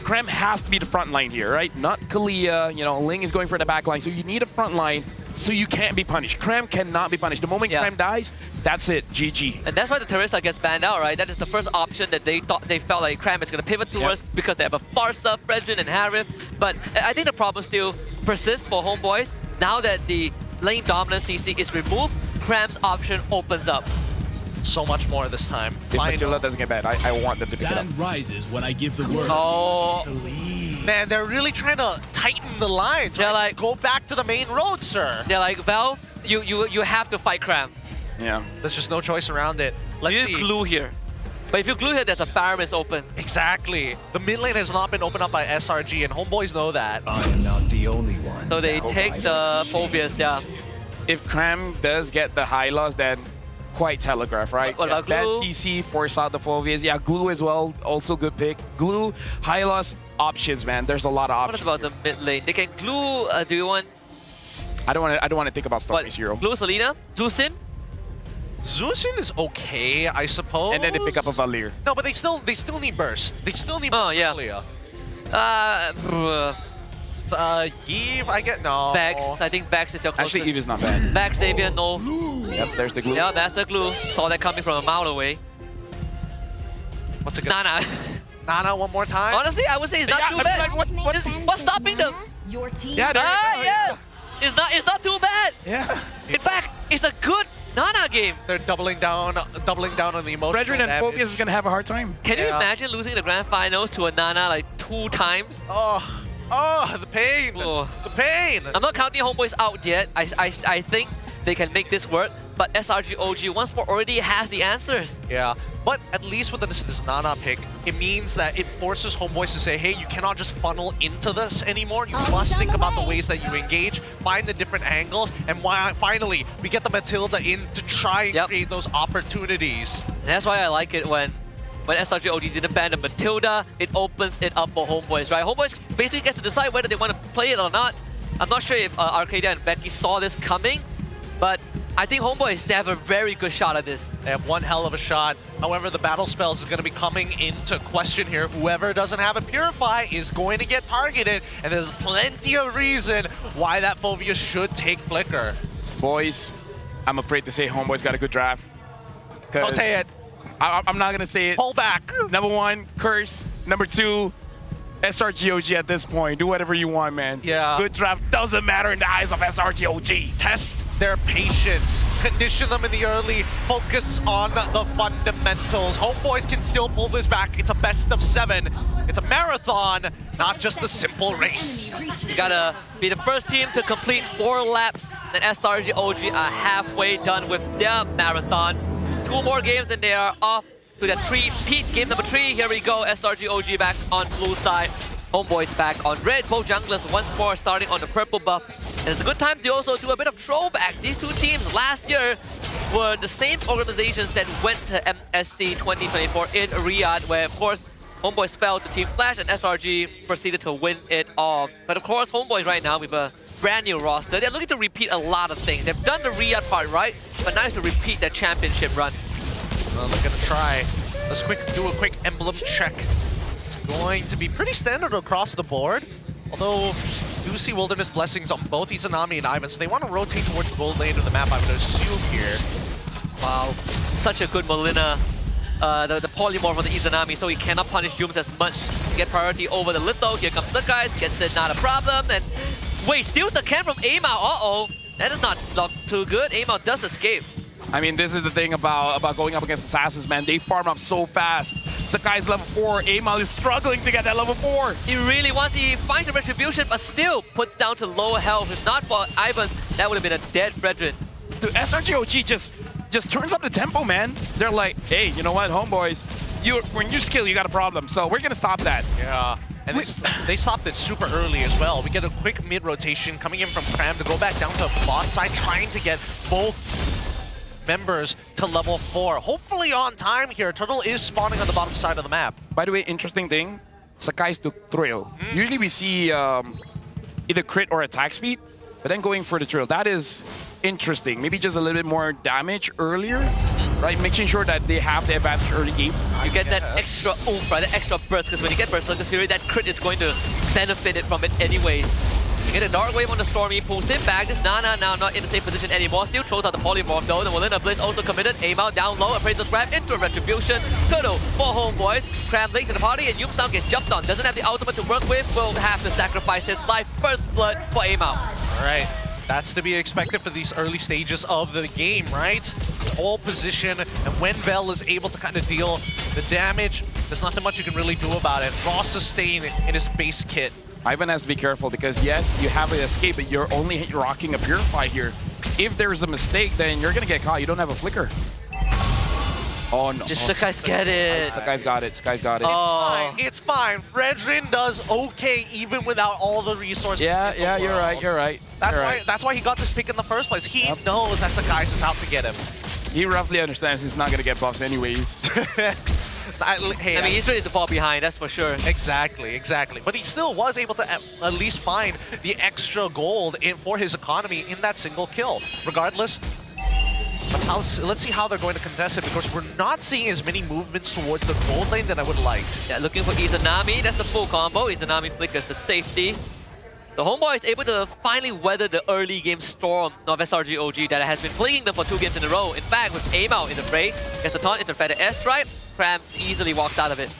Cram has to be the front line here, right? Not Kalia, you know, Ling is going for the back line, so you need a front line so you can't be punished. Cram cannot be punished. The moment Cram dies, that's it, GG. And that's why the Terrorista gets banned out, right? That is the first option that they felt like Cram is going to pivot towards because they have a Farsa, Fredrin, and Harif. But I think the problem still persists for Homeboys. Now that the lane dominant CC is removed, Cram's option opens up. So much more this time. If Matilda doesn't get banned, I want them to pick it up. Sand rises when I give the word. Oh, man, they're really trying to tighten the lines. They're like, go back to the main road, sir. They're like, Val, you have to fight Cram. Yeah. There's just no choice around it. Let's see. Glue here. But if you glue here, there's a Fireman's open. Exactly. The mid lane has not been opened up by SRG, and Homeboys know that. I am not the only one. So they take the Phobius, yeah. If Cram does get the high loss, then quite telegraph, right? What about Bad Glue? CC, force out the Phobius. Yeah, Glue as well, also good pick. Glue, high loss, options, man. There's a lot of options. What about the mid lane? They can glue, do you want... I don't want to think about Stormy's hero. Glue Selena? Zusin? Zusin is okay, I suppose. And then they pick up a Valir. No, but they still need burst. They still need burst. Yves, I get no. Vex, I think Vex is your closest. Actually, Yves is not bad. Vex, Xavier, no. Yep, there's the glue. Yeah, that's the glue. Saw that coming from a mile away. What's a good? Nana. Nana, one more time. Honestly, I would say it's not too bad. What's stopping them? Your team. Yeah, yes. It's not too bad. Yeah. In fact, it's a good Nana game. They're doubling down on the emotional Fredrin and damage. Phobius is gonna have a hard time. Can you imagine losing the grand finals to a Nana like 2 times? Oh, the pain. Oh. The pain. I'm not counting Homeboys out yet. I think they can make this work. But SRG OG, one sport already has the answers. Yeah, but at least with this Nana pick, it means that it forces Homeboys to say, hey, you cannot just funnel into this anymore. You must think about the ways that you engage, find the different angles, and finally, we get the Matilda in to try and create those opportunities. And that's why I like it when SRG OG didn't ban the Matilda, it opens it up for Homeboys, right? Homeboys basically gets to decide whether they want to play it or not. I'm not sure if Arcadia and Becky saw this coming, but I think Homeboys, they have a very good shot at this. They have one hell of a shot. However, the battle spells is going to be coming into question here. Whoever doesn't have a Purify is going to get targeted, and there's plenty of reason why that Phobia should take Flicker. Boys, I'm afraid to say Homeboys got a good draft. Don't say it. I'm not going to say it. Pull back. Number 1, Curse. Number 2, SRGOG at this point. Do whatever you want, man. Yeah. Good draft doesn't matter in the eyes of SRGOG. Test their patience. Condition them in the early. Focus on the fundamentals. Homeboys can still pull this back. It's a best of 7. It's a marathon, not just a simple race. You gotta be the first team to complete 4 laps. Then SRGOG are halfway done with their marathon. 2 more games and they are off to the 3-peat. Game number 3, here we go. SRG OG back on blue side. Homeboys back on red. Both junglers once more starting on the purple buff. And it's a good time to also do a bit of throwback. These 2 teams last year were the same organizations that went to MSC 2024 in Riyadh, where of course Homeboys fell to Team Flash and SRG proceeded to win it all. But of course, Homeboys right now with a brand new roster, they're looking to repeat a lot of things. They've done the Riyadh part right, but now it's to repeat their championship run. Well, they're gonna try. Let's do a quick emblem check. It's going to be pretty standard across the board. Although, you do see Wilderness Blessings on both Izanami and Ivan, so they want to rotate towards the gold lane of the map, I would assume here. Wow, such a good Molina. The polymorph on the Izanami, so he cannot punish Dooms as much to get priority over the Litho. Here comes the guys, gets it, not a problem. And wait, steals the camp from Amao. Uh-oh, that is not too good. Amao does escape. I mean, this is the thing about going up against Assassins, man. They farm up so fast. Sakai's level 4. Amal is struggling to get that level 4. He really wants, he finds a retribution, but still puts down to lower health. If not for Ivan, that would have been a dead Fredrin. Dude, SRGOG just just turns up the tempo, man. They're like, hey, you know what, homeboys, when you skill, you got a problem. So we're gonna stop that. Yeah. And they stopped it super early as well. We get a quick mid-rotation coming in from Cram to go back down to bot side, trying to get both members to level 4. Hopefully on time here. Turtle is spawning on the bottom side of the map. By the way, interesting thing, Sakai's took Thrill. Usually we see either crit or attack speed, but then going for the Thrill. That is interesting. Maybe just a little bit more damage earlier, right? Making sure that they have the advantage early game. You get that extra oomph, right? That extra burst, because when you get Berserker's Fury, that crit is going to benefit it from it anyways. You get a Dark Wave on the Stormy, pulls him back. This Nana now not in the same position anymore. Still throws out the Polymorph though. The Molina Blitz also committed. Aim out down low. Appraiser's Grab into a Retribution. Turtle for homeboys. Cram links in the party and Yoomsdown gets jumped on. Doesn't have the ultimate to work with. Will have to sacrifice his life. First blood for Aim out. All right. That's to be expected for these early stages of the game, right? All position, and when Vel is able to kind of deal the damage, there's nothing much you can really do about it. Raw sustain in his base kit. Ivan has to be careful because yes, you have an escape, but you're only rocking a Purify here. If there's a mistake, then you're gonna get caught. You don't have a flicker. Oh no. Just Sakai's get it. Sakai's got it. Sakai's got it. Oh. It's fine. Fredrin does okay even without all the resources. Yeah, you're right. You're right. That's why he got this pick in the first place. He knows that Sakai's is out to get him. He roughly understands he's not gonna get buffs anyways. I mean, he's ready to fall behind, that's for sure. Exactly. But he still was able to at least find the extra gold for his economy in that single kill. Regardless, let's see how they're going to contest it, because we're not seeing as many movements towards the gold lane than I would like. Yeah, looking for Izanami. That's the full combo. Izanami flickers to safety. The homeboy is able to finally weather the early game storm of SRG OG that has been plaguing them for 2 games in a row. In fact, with Aim out in the fray, gets the taunt, interfere the airstrike, Cram easily walks out of it.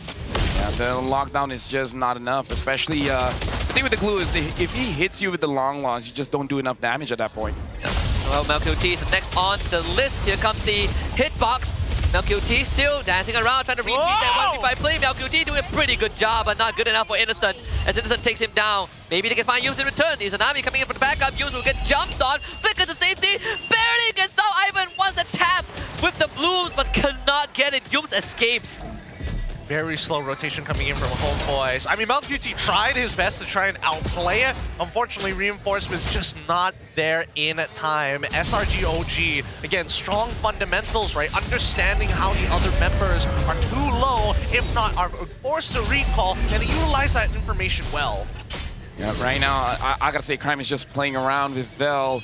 Yeah, the lockdown is just not enough, especially the thing with the glue is if he hits you with the long loss, you just don't do enough damage at that point. Well, MelQT is next on the list. Here comes the hitbox. MelQT still dancing around, trying to repeat that 1v5 play. MelQT doing a pretty good job, but not good enough for Innocent, as Innocent takes him down. Maybe they can find Yums in return. Izanami coming in for the backup. Yums will get jumped on. Flicker to safety. Barely gets out. Ivan wants the tap with the blooms, but cannot get it. Yums escapes. Very slow rotation coming in from homeboys. I mean, MelQT tried his best to try and outplay it. Unfortunately, reinforcements just not there in time. SRG OG, again, strong fundamentals, right? Understanding how the other members are too low, if not are forced to recall, and they utilize that information well. Yeah, right now, I gotta say, Crime is just playing around with Vel.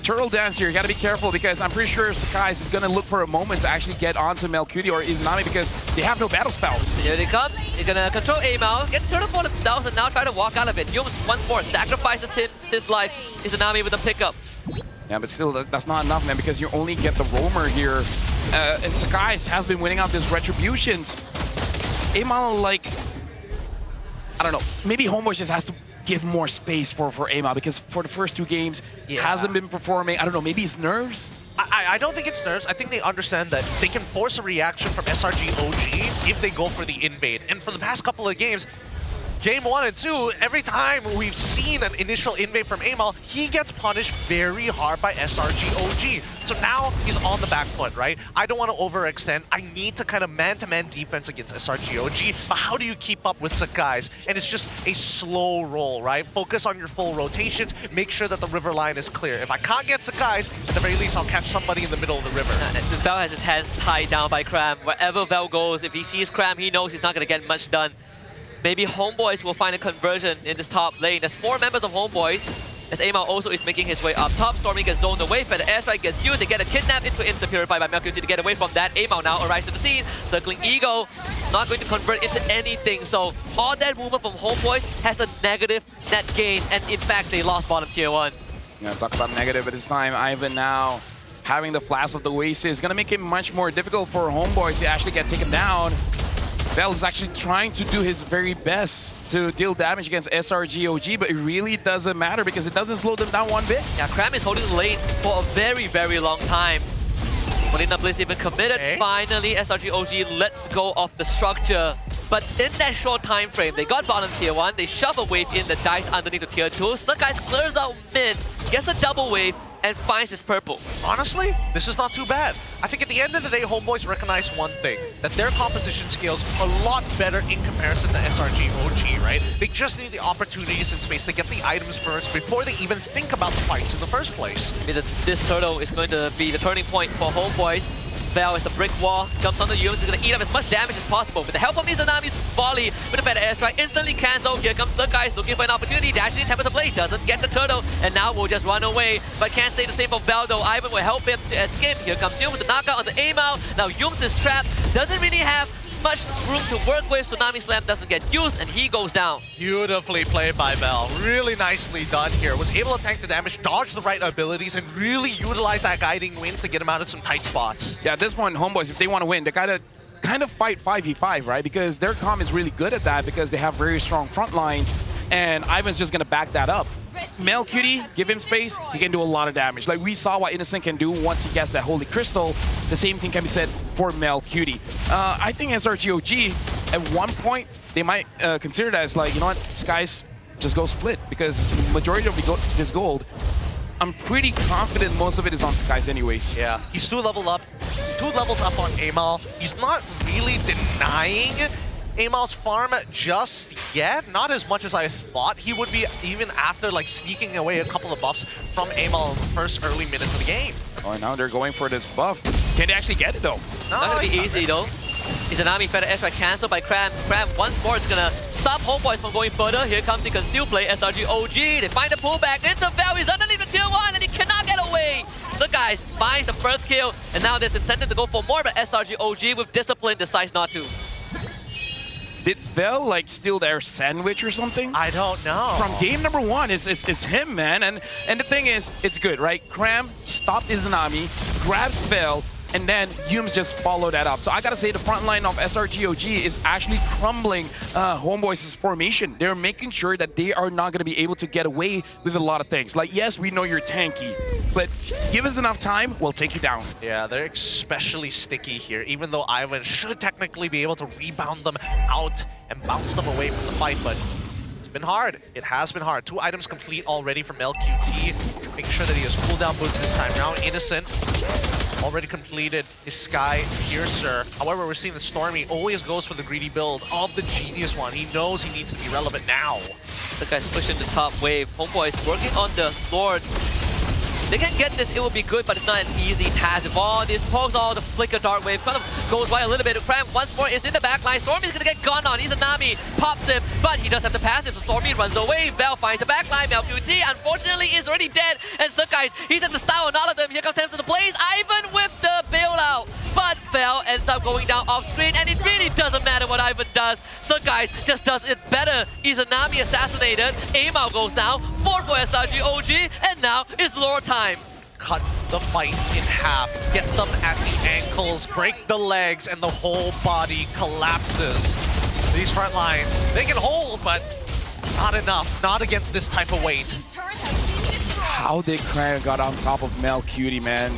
Turtle dance here, you gotta be careful because I'm pretty sure Sakai's is gonna look for a moment to actually get onto MelQT or Izanami because they have no battle spells. Here they come. They're gonna control Aim out, get Turtle for themselves, and now try to walk out of it. Yums once more sacrifices his life. Izanami with a pickup. Yeah, but still, that's not enough, man, because you only get the roamer here. And Sakai's has been winning out these retributions. Aim out, like, I don't know, maybe Homeboy just has to give more space for Aima because for the first 2 games, hasn't been performing. I don't know, maybe it's nerves? I don't think it's nerves. I think they understand that they can force a reaction from SRG OG if they go for the invade. And for the past couple of games, Game 1 and 2, every time we've seen an initial invade from Amal, he gets punished very hard by SRG OG. So now he's on the back foot, right? I don't want to overextend. I need to kind of man-to-man defense against SRG OG, but how do you keep up with Sakai's? And it's just a slow roll, right? Focus on your full rotations. Make sure that the river line is clear. If I can't get Sakai's, at the very least, I'll catch somebody in the middle of the river. Vel has his hands tied down by Cram. Wherever Vel goes, if he sees Cram, he knows he's not going to get much done. Maybe Homeboys will find a conversion in this top lane. There's 4 members of Homeboys, as Amal also is making his way up top. Stormy gets zoned away, but the airstrike gets used. They get a kidnap into Insta Purified by MelQT to get away from that. Amal now arrives to the scene. Circling Ego, not going to convert into anything. So all that movement from Homeboys has a negative net gain, and in fact, they lost bottom tier 1. Yeah, talk about negative at this time. Ivan now having the Flash of the Oasis is going to make it much more difficult for Homeboys to actually get taken down. Vel is actually trying to do his very best to deal damage against SRG OG, but it really doesn't matter because it doesn't slow them down one bit. Yeah, Cram is holding the lane for a very, very long time. Molina Bliss even committed. Finally, SRG OG lets go of the structure. But in that short time frame, they got bottom tier 1, they shove a wave in the dice underneath the tier 2. Sakai's clears out mid, gets a double wave, and finds his purple. Honestly, this is not too bad. I think at the end of the day, Homeboys recognize one thing, that their composition skills are a lot better in comparison to SRG OG, right? They just need the opportunities and space to get the items first before they even think about the fights in the first place. Maybe this turtle is going to be the turning point for Homeboys. Val is the brick wall, jumps on the Yums, is going to eat up as much damage as possible. With the help of Izanami's volley, with a better airstrike, instantly cancelled. Here comes the guys looking for an opportunity, dashing in tempers of blade, doesn't get the turtle, and now will just run away. But can't say the same for Val though. Ivan will help him to escape. Here comes Yums with the knockout on the aim-out. Now Yums is trapped, doesn't really have much room to work with. Tsunami Slam doesn't get used, and he goes down. Beautifully played by Val. Really nicely done here. Was able to tank the damage, dodge the right abilities, and really utilize that guiding wings to get him out of some tight spots. Yeah, at this point, Homeboys, if they want to win, they gotta kind of fight 5v5, right? Because their comm is really good at that because they have very strong front lines, and Ivan's just gonna back that up. Male Cutie, give him space, he can do a lot of damage. Like we saw what Innocent can do once he gets that Holy Crystal. The same thing can be said for Male Cutie. I think SRGOG, at one point, they might consider that as like, you know what, Skies, just go split, because majority of this gold, I'm pretty confident most of it is on Skies anyways. Yeah, he's 2 levels up on Amal. He's not really denying Amal's farm just yet, not as much as I thought he would be, even after like sneaking away a couple of buffs from Amal in the first early minutes of the game. Oh, now they're going for this buff. Can they actually get it though? No, Not gonna be easy though. Izanami fed an airstrike cancelled by Cram. Cram once more is gonna stop Homeboys from going further. Here comes the conceal play, SRG OG. They find the pullback into Val. He's underneath the tier 1 and he cannot get away. The guys finds the first kill, and now there's incentive to go for more, but SRG OG with discipline decides not to. Did Vel like steal their sandwich or something? I don't know. From game number 1, it's him, man. And the thing is, it's good, right? Cram stopped Izanami, grabs Vel, and then Yums just followed that up. So I gotta say the front line of SRGOG is actually crumbling Homeboys' formation. They're making sure that they are not gonna be able to get away with a lot of things. Like, yes, we know you're tanky, but give us enough time, we'll take you down. Yeah, they're especially sticky here, even though Ivan should technically be able to rebound them out and bounce them away from the fight, but it's been hard. It has been hard. 2 items complete already from LQT. Making sure that he has cooldown boots this time round. Innocent already completed his Sky Piercer. However, we're seeing that Stormy always goes for the greedy build of the Genius one. He knows he needs to be relevant now. The guys pushing the top wave. Homeboys working on the Lord. They can get this, it will be good, but it's not an easy task. If all these pokes, all the flicker dark wave kind of goes by a little bit. Cram once more is in the backline. Stormy's gonna get gone on. Izanami pops him, but he does have the passive, so Stormy runs away. Val finds the backline. LQT, unfortunately, is already dead. And so guys, he's at the style on all of them. Here comes Thames to the plays. Ivan with the bailout. But Val ends up going down off screen, and it really doesn't matter what Ivan does. So guys, just does it better. Izanami assassinated. Amal goes down. 4 for SRG OG, and now it's lore time. Cut the fight in half, get them at the ankles, break the legs, and the whole body collapses. These front lines, they can hold, but not enough. Not against this type of weight. How did Cram got on top of Mel Cutie, man?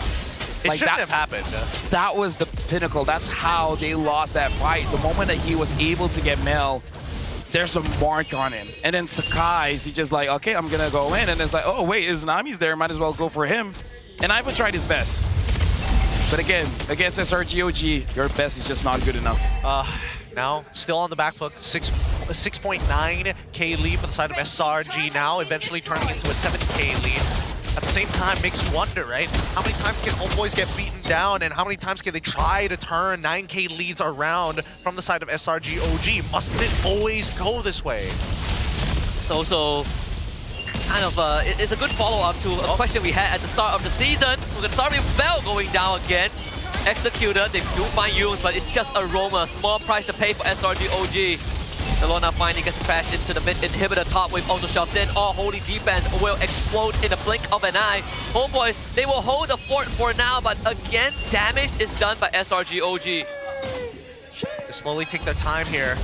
It like shouldn't have happened. That was the pinnacle. That's how they lost that fight. The moment that he was able to get Mel, there's a mark on him. And then Sakai's, he just like, okay, I'm gonna go in. And it's like, oh wait, Izanami's there, might as well go for him. And Ivan tried his best. But again, against SRGOG, your best is just not good enough. Now, still on the back foot, 6.9k lead for the side of SRG now, eventually turning into a 7k lead. At the same time, makes you wonder, right? How many times can Homeboys get beaten down, and how many times can they try to turn 9k leads around from the side of SRGOG? Mustn't it always go this way? It's also kind of it's a good follow-up to a question we had at the start of the season. We're gonna start with Vel going down again. Executor, they do find Yums, but it's just Aroma. Small price to pay for SRGOG. The Lona finally gets crashed into the mid inhibitor top wave, also shoved in. All holy defense will explode in a blink of an eye. Homeboys, they will hold the fort for now, but again, damage is done by SRGOG. They slowly take their time here.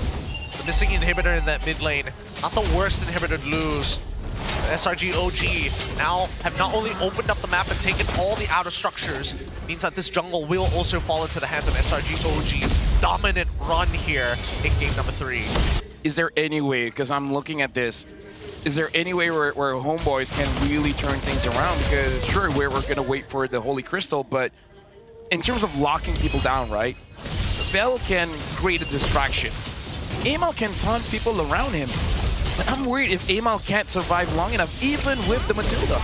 The missing inhibitor in that mid lane, not the worst inhibitor to lose. SRGOG now have not only opened up the map and taken all the outer structures, means that this jungle will also fall into the hands of SRGOG's dominant run here in game number 3. is there any way, because I'm looking at this, is there any way where Homeboys can really turn things around? Because sure, we're going to wait for the Holy Crystal, but in terms of locking people down, right? Bell can create a distraction. Amal can taunt people around him. But I'm worried if Amal can't survive long enough, even with the Matilda.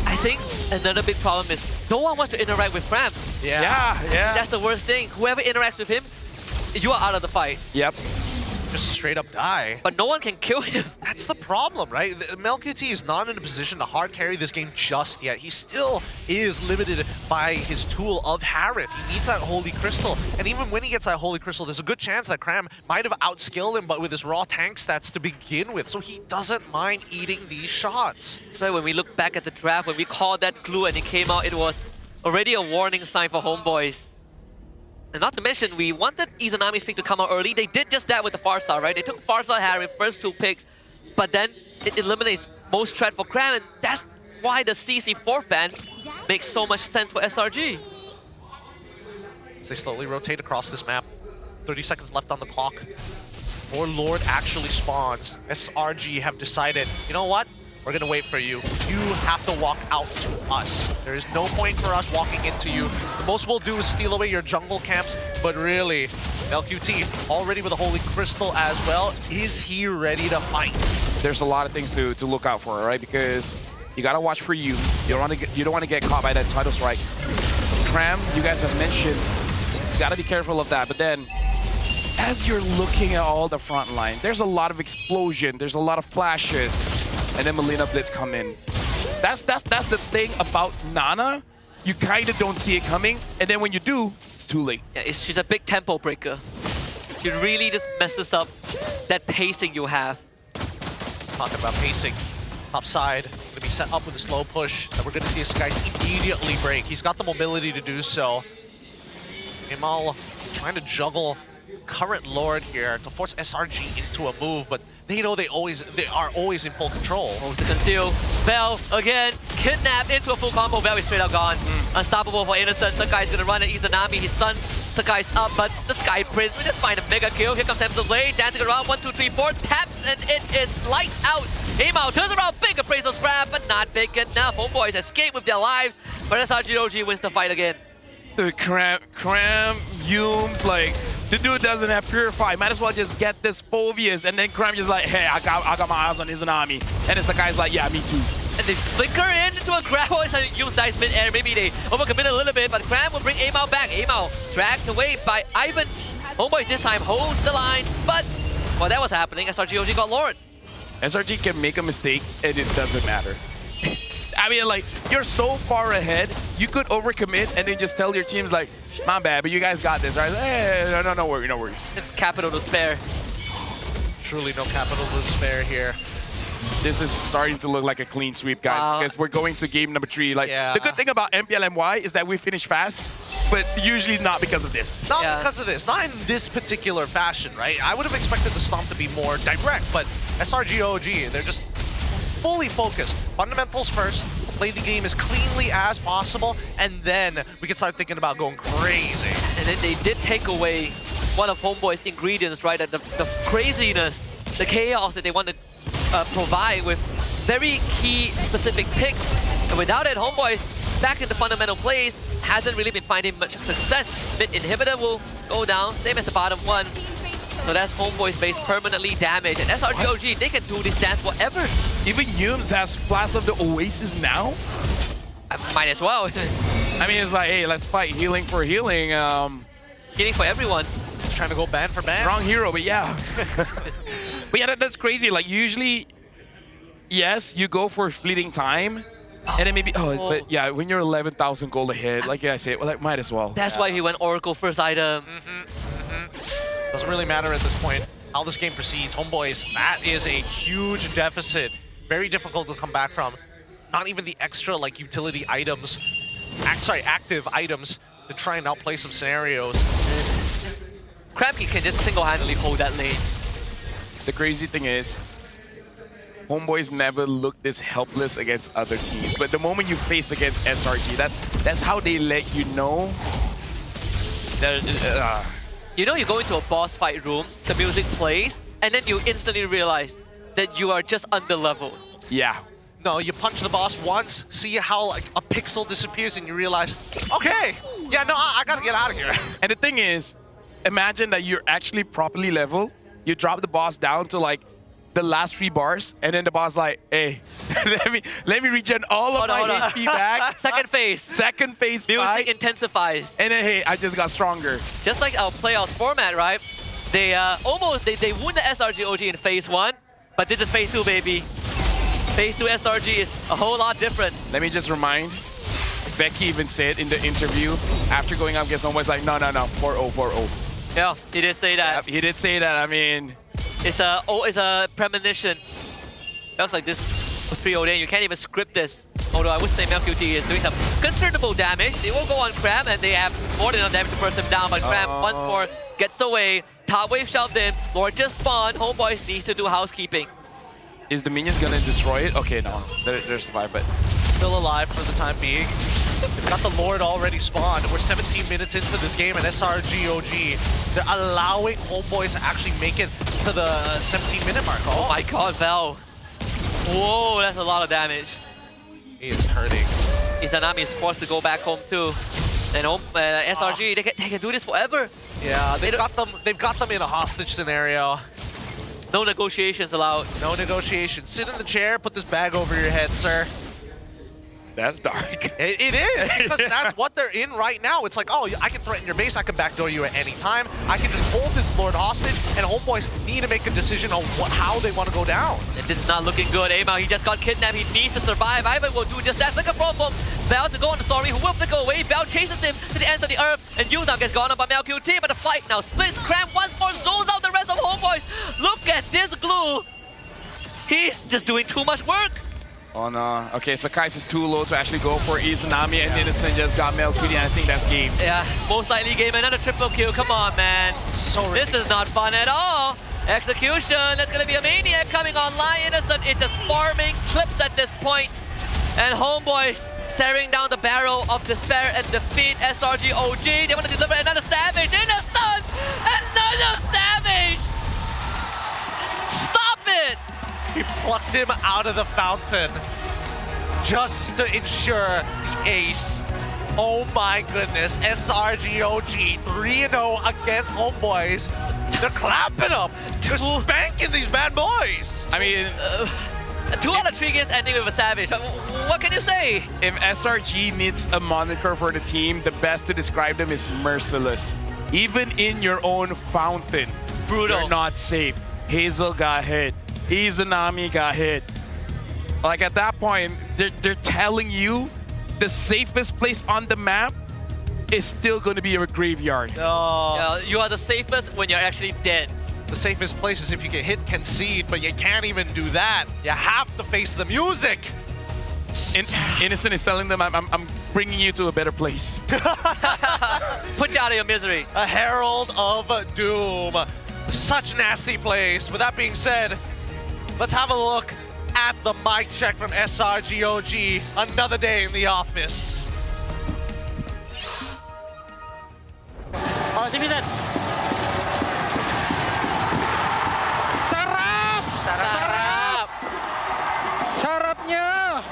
I think another big problem is no one wants to interact with Cram. Yeah. That's the worst thing. Whoever interacts with him, you are out of the fight. Yep. Just straight up die. But no one can kill him. That's the problem, right? Melqt is not in a position to hard carry this game just yet. He still is limited by his tool of Harith. He needs that Holy Crystal. And even when he gets that Holy Crystal, there's a good chance that Cram might have outskilled him, but with his raw tank stats to begin with. So he doesn't mind eating these shots. That's why when we look back at the draft, when we called that clue and it came out, it was already a warning sign for Homeboys. And not to mention, we wanted Izanami's pick to come out early. They did just that with the Farsa, right? They took Farsa, Harry, first 2 picks, but then it eliminates most threat for Cram, and that's why the CC 4th ban makes so much sense for SRG. As they slowly rotate across this map. 30 seconds left on the clock. Before Lord actually spawns, SRG have decided, you know what? We're gonna wait for you. You have to walk out to us. There is no point for us walking into you. The most we'll do is steal away your jungle camps, but really, Melqt already with a Holy Crystal as well. Is he ready to fight? There's a lot of things to look out for, right? Because you gotta watch for you. You don't want to get caught by that title strike. Cram, you guys have mentioned, you gotta be careful of that. But then, as you're looking at all the front line, there's a lot of explosion. There's a lot of flashes. And then Melina Blitz come in. That's the thing about Nana. You kind of don't see it coming, and then when you do, it's too late. Yeah, she's a big tempo breaker. She really just messes up that pacing you have. Talking about pacing. Top side, gonna be set up with a slow push that we're gonna see Skies immediately break. He's got the mobility to do so. Amal trying to juggle current Lord here to force SRG into a move, but they know they are always in full control. Moves to conceal. Bell again, kidnapped into a full combo. Bell is straight out gone. Unstoppable for Innocent. Sakai's gonna run at Izanami. He's stunned. Sakai's up, but the Sky Prince will just find a mega kill. Here comes Temple's Blade, dancing around. 1, 2, 3, 4. Taps, and it is lights out. Amal turns around. Big appraisal grab, but not big enough. Homeboys escape with their lives, but SRG OG wins the fight again. The Cram Humes, like, the dude doesn't have Purify. Might as well just get this Phobius. And then Cram just like, hey, I got my eyes on Izanami. And it's the guy's like, yeah, me too. And they flicker into a grab. Always use nice mid-air. Maybe they overcommit a little bit, but Cram will bring Amal back. Amal dragged away by Ivan. Homeboys this time holds the line, but while that was happening, SRG OG got Lord. SRG can make a mistake, and it doesn't matter. I mean, like, you're so far ahead, you could overcommit and then just tell your teams, like, my bad, but you guys got this, right? Hey, no worries. Capital to spare. Truly no capital to spare here. This is starting to look like a clean sweep, guys, because we're going to game number 3. Like, yeah. The good thing about MPL MY is that we finish fast, but usually not because of this. Not because of this. Not in this particular fashion, right? I would have expected the stomp to be more direct, but SRG OG, they're just fully focused. Fundamentals first, play the game as cleanly as possible, and then we can start thinking about going crazy. And then they did take away one of Homeboy's ingredients, right? The craziness, the chaos that they want to provide with very key specific picks. And without it, Homeboys back in the fundamental plays hasn't really been finding much success. Mid inhibitor will go down, same as the bottom one. So that's Homeboy's base permanently damaged. And SRG OG, they can do this dance forever. Even Yums has Flash of the Oasis now? Might as well. I mean, it's like, hey, let's fight healing for healing. Healing for everyone. Just trying to go ban for ban. Wrong hero, but yeah. But yeah, that's crazy. Like, usually, yes, you go for fleeting time. And then maybe, but yeah, when you're 11,000 gold ahead, like I said, well, like, might as well. That's why he went Oracle first item. Doesn't really matter at this point how this game proceeds. Homeboys, that is a huge deficit. Very difficult to come back from. Not even the extra like utility items, active items to try and outplay some scenarios. Krabby can just single-handedly hold that lane. The crazy thing is, Homeboys never look this helpless against other teams. But the moment you face against SRG, that's how they let you know. You know, you go into a boss fight room, the music plays, and then you instantly realize that you are just under-leveled. Yeah. No, you punch the boss once, see how like a pixel disappears, and you realize, okay, yeah, no, I gotta get out of here. And the thing is, imagine that you're actually properly leveled. You drop the boss down to like the last 3 bars, and then the boss like, hey, let me regen all of my HP back. Second phase. Second phase Music fight. intensifies. And then hey, I just got stronger. Just like our playoff format, right? They they won the SRG OG in phase 1, but this is phase 2, baby. Phase 2 SRG is a whole lot different. Let me just remind, Becky even said in the interview after going up against Homeboys like, no, 4-0, 4-0. Yeah, he did say that. Yep, he did say that. I mean, it's a premonition. Looks like this was 3-0 in. You can't even script this. Although I would say MQT is doing some considerable damage. They will go on Cram, and they have more than enough damage to burst him down. But Cram once more gets away. Top wave shoved in. Lord just spawned. Homeboys needs to do housekeeping. is the minions gonna destroy it? Okay, no, they're survived, but still alive for the time being. They've got the Lord already spawned. We're 17 minutes into this game, and SRGOG, they're allowing Homeboys to actually make it to the 17-minute mark. Oh my god, Val. Whoa, that's a lot of damage. He is hurting. Izanami is forced to go back home too. And SRG, they can do this forever. Yeah, they've got them in a hostage scenario. No negotiations allowed. No negotiations. Sit in the chair, put this bag over your head, sir. That's dark. It is, because that's what they're in right now. It's like, oh, I can threaten your base, I can backdoor you at any time. I can just hold this Lord hostage, and Homeboys need to make a decision on how they want to go down. This is not looking good. Amao, he just got kidnapped. He needs to survive. Ivan will do just that. Flicker from Val to go on the story, who will flicker away. Val chases him to the end of the earth, and Yuzam gets gone up by MQT, but the fight now splits. Cram once more zones out the rest of Homeboys. Look at this glue. He's just doing too much work. Oh no. Okay, so Kais is too low to actually go for Izanami, and Innocent just got MLQT, and I think that's game. Yeah, most likely game. Another triple kill. Come on, man. This is not fun at all. Execution. That's going to be a Maniac coming online. Innocent is just farming clips at this point. And Homeboys staring down the barrel of despair and defeat SRG OG. They want to deliver another Savage. Innocent! Another Savage! Stop it! He plucked him out of the fountain just to ensure the ace. Oh my goodness, SRGOG 3-0 against Homeboys. They're clapping up, they're spanking these bad boys. I mean, 2 out of 3 games ending with a Savage. What can you say? If SRG needs a moniker for the team, the best to describe them is merciless. Even in your own fountain, brutal. You're not safe. Hazel got hit. Izanami got hit. Like at that point, they're telling you the safest place on the map is still going to be a graveyard. Yeah, you are the safest when you're actually dead. The safest place is if you get hit, concede, but you can't even do that. You have to face the music. Innocent is telling them, I'm bringing you to a better place. Put you out of your misery. A herald of doom. Such a nasty place. With that being said, let's have a look at the mic check from SRGOG. Another day in the office. Oh, sini, Dad. Sarap! Sarap! Sarapnya!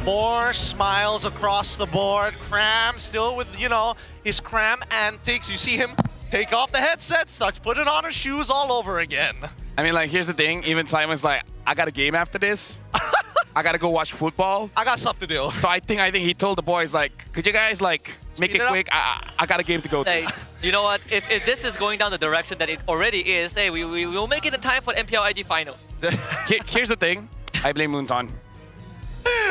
More smiles across the board. Cram still with, you know, his Cram antics. You see him take off the headset, starts putting on his shoes all over again. I mean, like, here's the thing. Even Simon's like, I got a game after this. I got to go watch football. I got something to do. So I think he told the boys, like, could you guys, like, make it quick? I got a game to go to. Hey, you know what? If this is going down the direction that it already is, hey, we will make it in time for MPL ID finals. Here's the thing. I blame Moonton.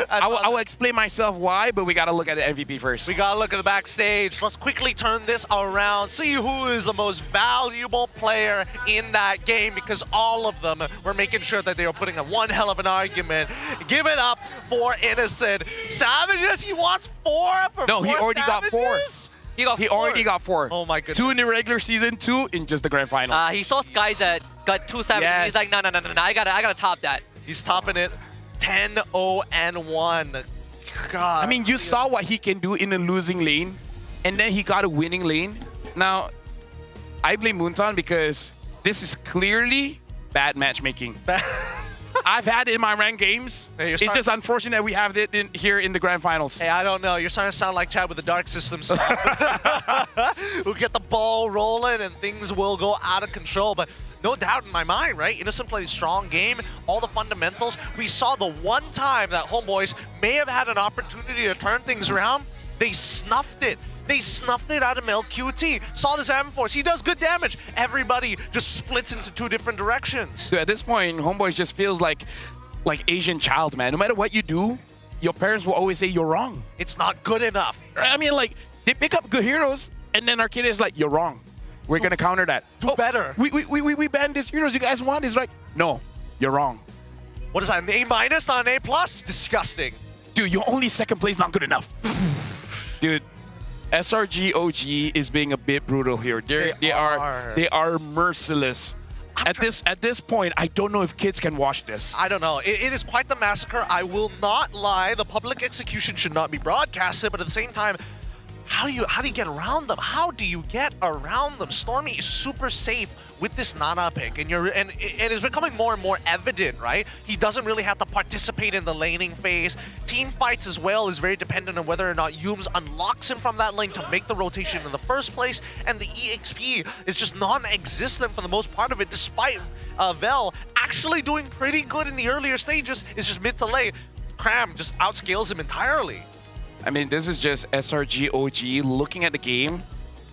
I will explain myself why, but we got to look at the MVP first. We got to look at the backstage. Let's quickly turn this around. See who is the most valuable player in that game, because all of them were making sure that they were putting up one hell of an argument. Give it up for Innocent. Savages, he wants 4 for No, he already got 4. He already got 4. Oh my goodness. 2 in the regular season, 2 in just the grand final. He saw Skies that got 2 Savages. Yes. He's like, no, I gotta top that. He's topping it. 10-0-1. God. I mean, you saw what he can do in a losing lane, and then he got a winning lane. Now, I blame Montage because this is clearly bad matchmaking. I've had it in my ranked games. Hey, it's just unfortunate that we have it here in the grand finals. Hey, I don't know. You're starting to sound like Chad with the dark system stuff. We'll get the ball rolling and things will go out of control. But no doubt in my mind, right? Innocent played a strong game. All the fundamentals. We saw the one time that Homeboys may have had an opportunity to turn things around. They snuffed it. They snuffed it out of MLQT. Saw this Force. He does good damage. Everybody just splits into two different directions. So at this point, Homeboys just feels like Asian child, man. No matter what you do, your parents will always say you're wrong. It's not good enough. I mean, like, they pick up good heroes, and then our kid is like, you're wrong. We're going to counter that. Do better. We banned these heroes. You guys want this, right? No, you're wrong. What is that, an A-, not an A+? Disgusting. Dude, you're only second place, not good enough. Dude, SRG OG is being a bit brutal here. They are merciless. At this point, I don't know if kids can watch this. I don't know. It is quite the massacre. I will not lie. The public execution should not be broadcasted, but at the same time, how do you get around them? How do you get around them? Stormy is super safe with this Nana pick, and it is becoming more and more evident, right? He doesn't really have to participate in the laning phase. Team fights as well is very dependent on whether or not Yums unlocks him from that lane to make the rotation in the first place, and the EXP is just non-existent for the most part of it, despite Vel actually doing pretty good in the earlier stages. It's just mid to late. Cram just outscales him entirely. I mean, this is just SRG OG looking at the game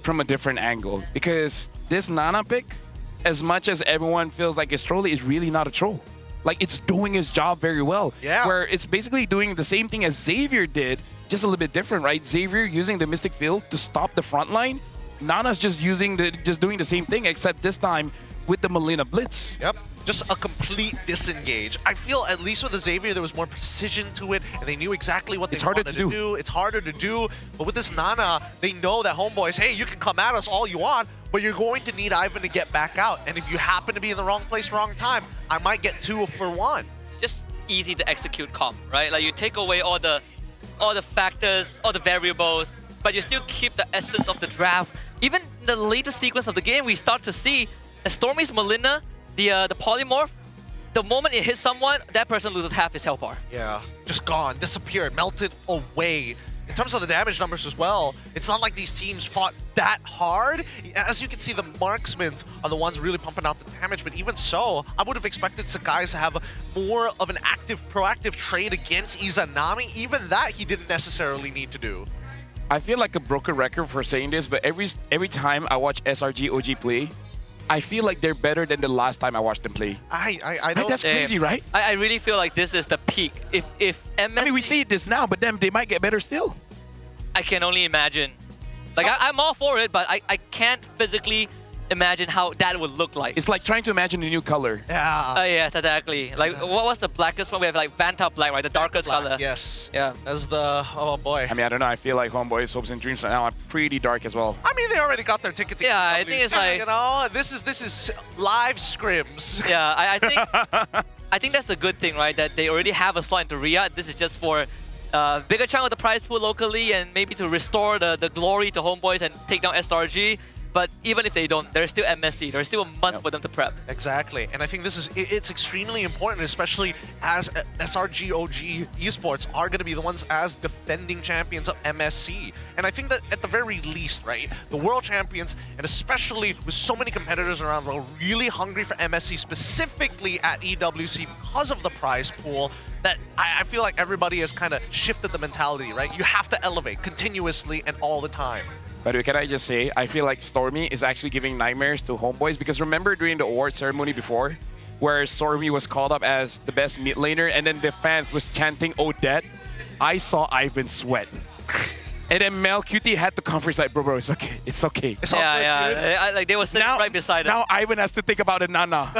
from a different angle. Because this Nana pick, as much as everyone feels like it's trolly, is really not a troll. Like, it's doing its job very well. Yeah. Where it's basically doing the same thing as Xavier did, just a little bit different, right? Xavier using the Mystic Field to stop the front line. Nana's just doing the same thing, except this time with the Melina Blitz. Yep. Just a complete disengage. I feel at least with the Xavier, there was more precision to it, and they knew exactly what they wanted to do. It's harder to do, but with this Nana, they know that Homeboys, hey, you can come at us all you want, but you're going to need Ivan to get back out. And if you happen to be in the wrong place, wrong time, I might get 2 for 1. It's just easy to execute comp, right? Like, you take away all the factors, all the variables, but you still keep the essence of the draft. Even in the latest sequence of the game, we start to see that Stormy's Melina, the polymorph, the moment it hits someone, that person loses half his health bar. Yeah, just gone, disappeared, melted away. In terms of the damage numbers as well, it's not like these teams fought that hard. As you can see, the marksmen are the ones really pumping out the damage, but even so, I would have expected Sakai to have more of an active, proactive trade against Izanami. Even that he didn't necessarily need to do. I feel like a broken record for saying this, but every time I watch SRG OG play, I feel like they're better than the last time I watched them play. I know. That's crazy, right? I really feel like this is the peak. If MSC... I mean, we see this now, but then they might get better still. I can only imagine. Like, I'm all for it, but I can't physically imagine how that would look like. It's like trying to imagine a new color. Yeah. Yes, exactly. Like, what was the blackest one? We have like Vanta Black, right? The darkest color. Yes. Yeah. That's the, oh boy. I mean, I don't know. I feel like Homeboys, Hopes and Dreams right now are pretty dark as well. I mean, they already got their ticket to Yeah, I think it's like... You know, this is live scrims. Yeah, I think that's the good thing, right? That they already have a slot into Riyadh. This is just for bigger chunk of the prize pool locally and maybe to restore the glory to Homeboys and take down SRG. But even if they don't, there's still MSC. There's still a month for them to prep. Exactly. And I think this is, it's extremely important, especially as SRG OG esports are going to be the ones as defending champions of MSC. And I think that at the very least, right, the world champions, and especially with so many competitors around the world really hungry for MSC, specifically at EWC because of the prize pool, that I feel like everybody has kind of shifted the mentality, right? You have to elevate continuously and all the time. By the way, can I just say, I feel like Stormy is actually giving nightmares to Homeboys, because remember during the award ceremony before, where Stormy was called up as the best mid laner, and then the fans was chanting Odette? I saw Ivan sweat. And then Mel Cutie had to comfort, like, bro, it's okay. It's okay. It's all good, like they were sitting right beside him. Now Ivan has to think about a Nana.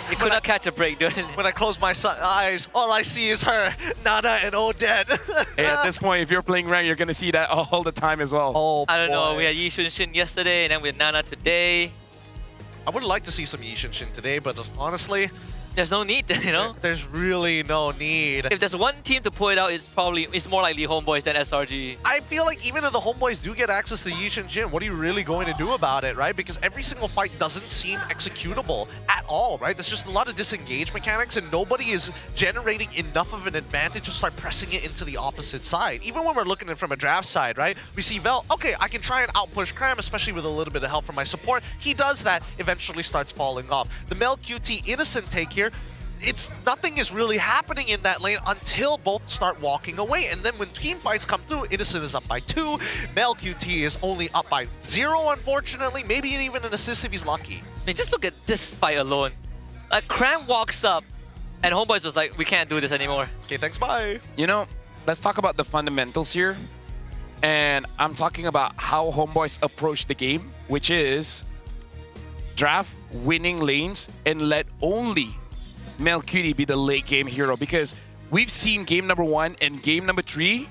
You could not catch a break, dude. When I close my eyes, all I see is her, Nana and Odette. Hey, at this point, if you're playing rank, you're going to see that all the time as well. Oh, I don't know. We had Yi Shin yesterday, and then we had Nana today. I would like to see some Yi Shin today, but honestly, There's no need, you know? There's really no need. If there's one team to pull it out, it's more likely Homeboys than SRG. I feel like even if the Homeboys do get access to Yishin Jin, what are you really going to do about it, right? Because every single fight doesn't seem executable at all, right? There's just a lot of disengage mechanics and nobody is generating enough of an advantage to start pressing it into the opposite side. Even when we're looking at it from a draft side, right? We see Vel, okay, I can try and outpush Cram, especially with a little bit of help from my support. He does that, eventually starts falling off. The Mel QT innocent take here, nothing is really happening in that lane until both start walking away. And then when team fights come through, Innocent is up by 2. Mel QT is only up by 0, unfortunately. Maybe even an assist if he's lucky. I mean, just look at this fight alone. Cram walks up, and Homeboys was like, we can't do this anymore. Okay, thanks, bye. You know, let's talk about the fundamentals here. And I'm talking about how Homeboys approach the game, which is draft winning lanes and let only Mel QT be the late game hero, because we've seen game number 1 and game number 3,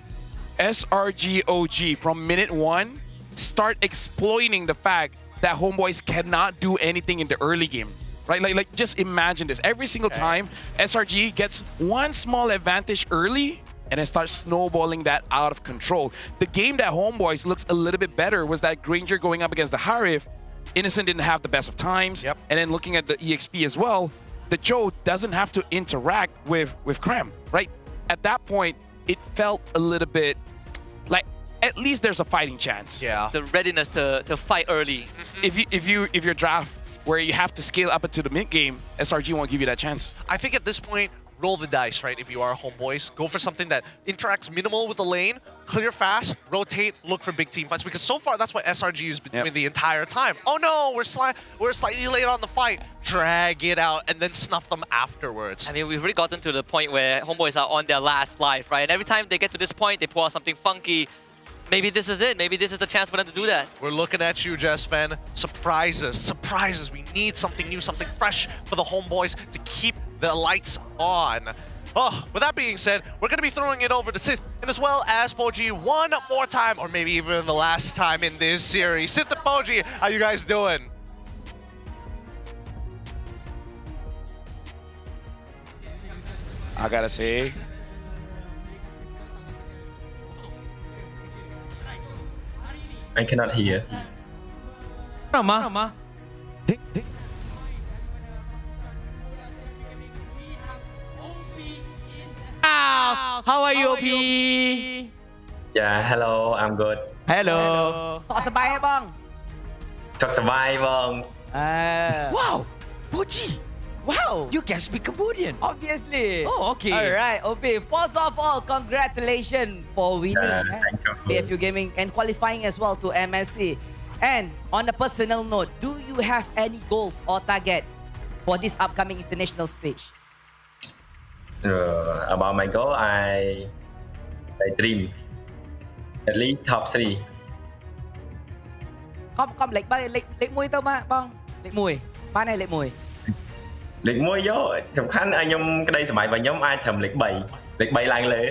SRG OG from minute 1 start exploiting the fact that Homeboys cannot do anything in the early game, right? Like just imagine this. Every single time SRG gets one small advantage early and then starts snowballing that out of control. The game that Homeboys looks a little bit better was that Granger going up against the Harif. Innocent didn't have the best of times. And then looking at the EXP as well, the Joe doesn't have to interact with Cram, right? At that point, it felt a little bit like at least there's a fighting chance. Yeah. The readiness to fight early. If you're draft where you have to scale up into the mid game, SRG won't give you that chance. I think at this point, roll the dice, right? If you are Homeboys, go for something that interacts minimal with the lane, clear fast, rotate, look for big team fights. Because so far, that's what SRG has been doing the entire time. Oh no, we're slightly late on the fight. Drag it out and then snuff them afterwards. I mean, we've already gotten to the point where Homeboys are on their last life, right? And every time they get to this point, they pull out something funky. Maybe this is it. Maybe this is the chance for them to do that. We're looking at you, Jesfen. Surprises, surprises. We need something new, something fresh for the Homeboys to keep the lights on. Oh, with that being said, we're going to be throwing it over to Sith and as well as Poji one more time, or maybe even the last time in this series. Sith and Poji, how you guys doing? I gotta say, I cannot hear. Rama. How are you, OP? Yeah, hello, I'm good. Hello. Sok sebai bang. Sok sebai bang. Wow, Poji. Wow, you can speak Cambodian. Obviously. Oh, okay. Alright, OP. First of all, congratulations for winning thank you. CFU Gaming and qualifying as well to MSC. And on a personal note, do you have any goals or target for this upcoming international stage? About my goal, I dream at least top 3. កំលេខ1ទៅមកបងលេខ1បានហើយលេខ1 លេខ 1 យកសំខាន់ឲ្យខ្ញុំក្តីសម័យរបស់ខ្ញុំអាចត្រឹមលេខ 3 លេខ 3 ឡើងលើ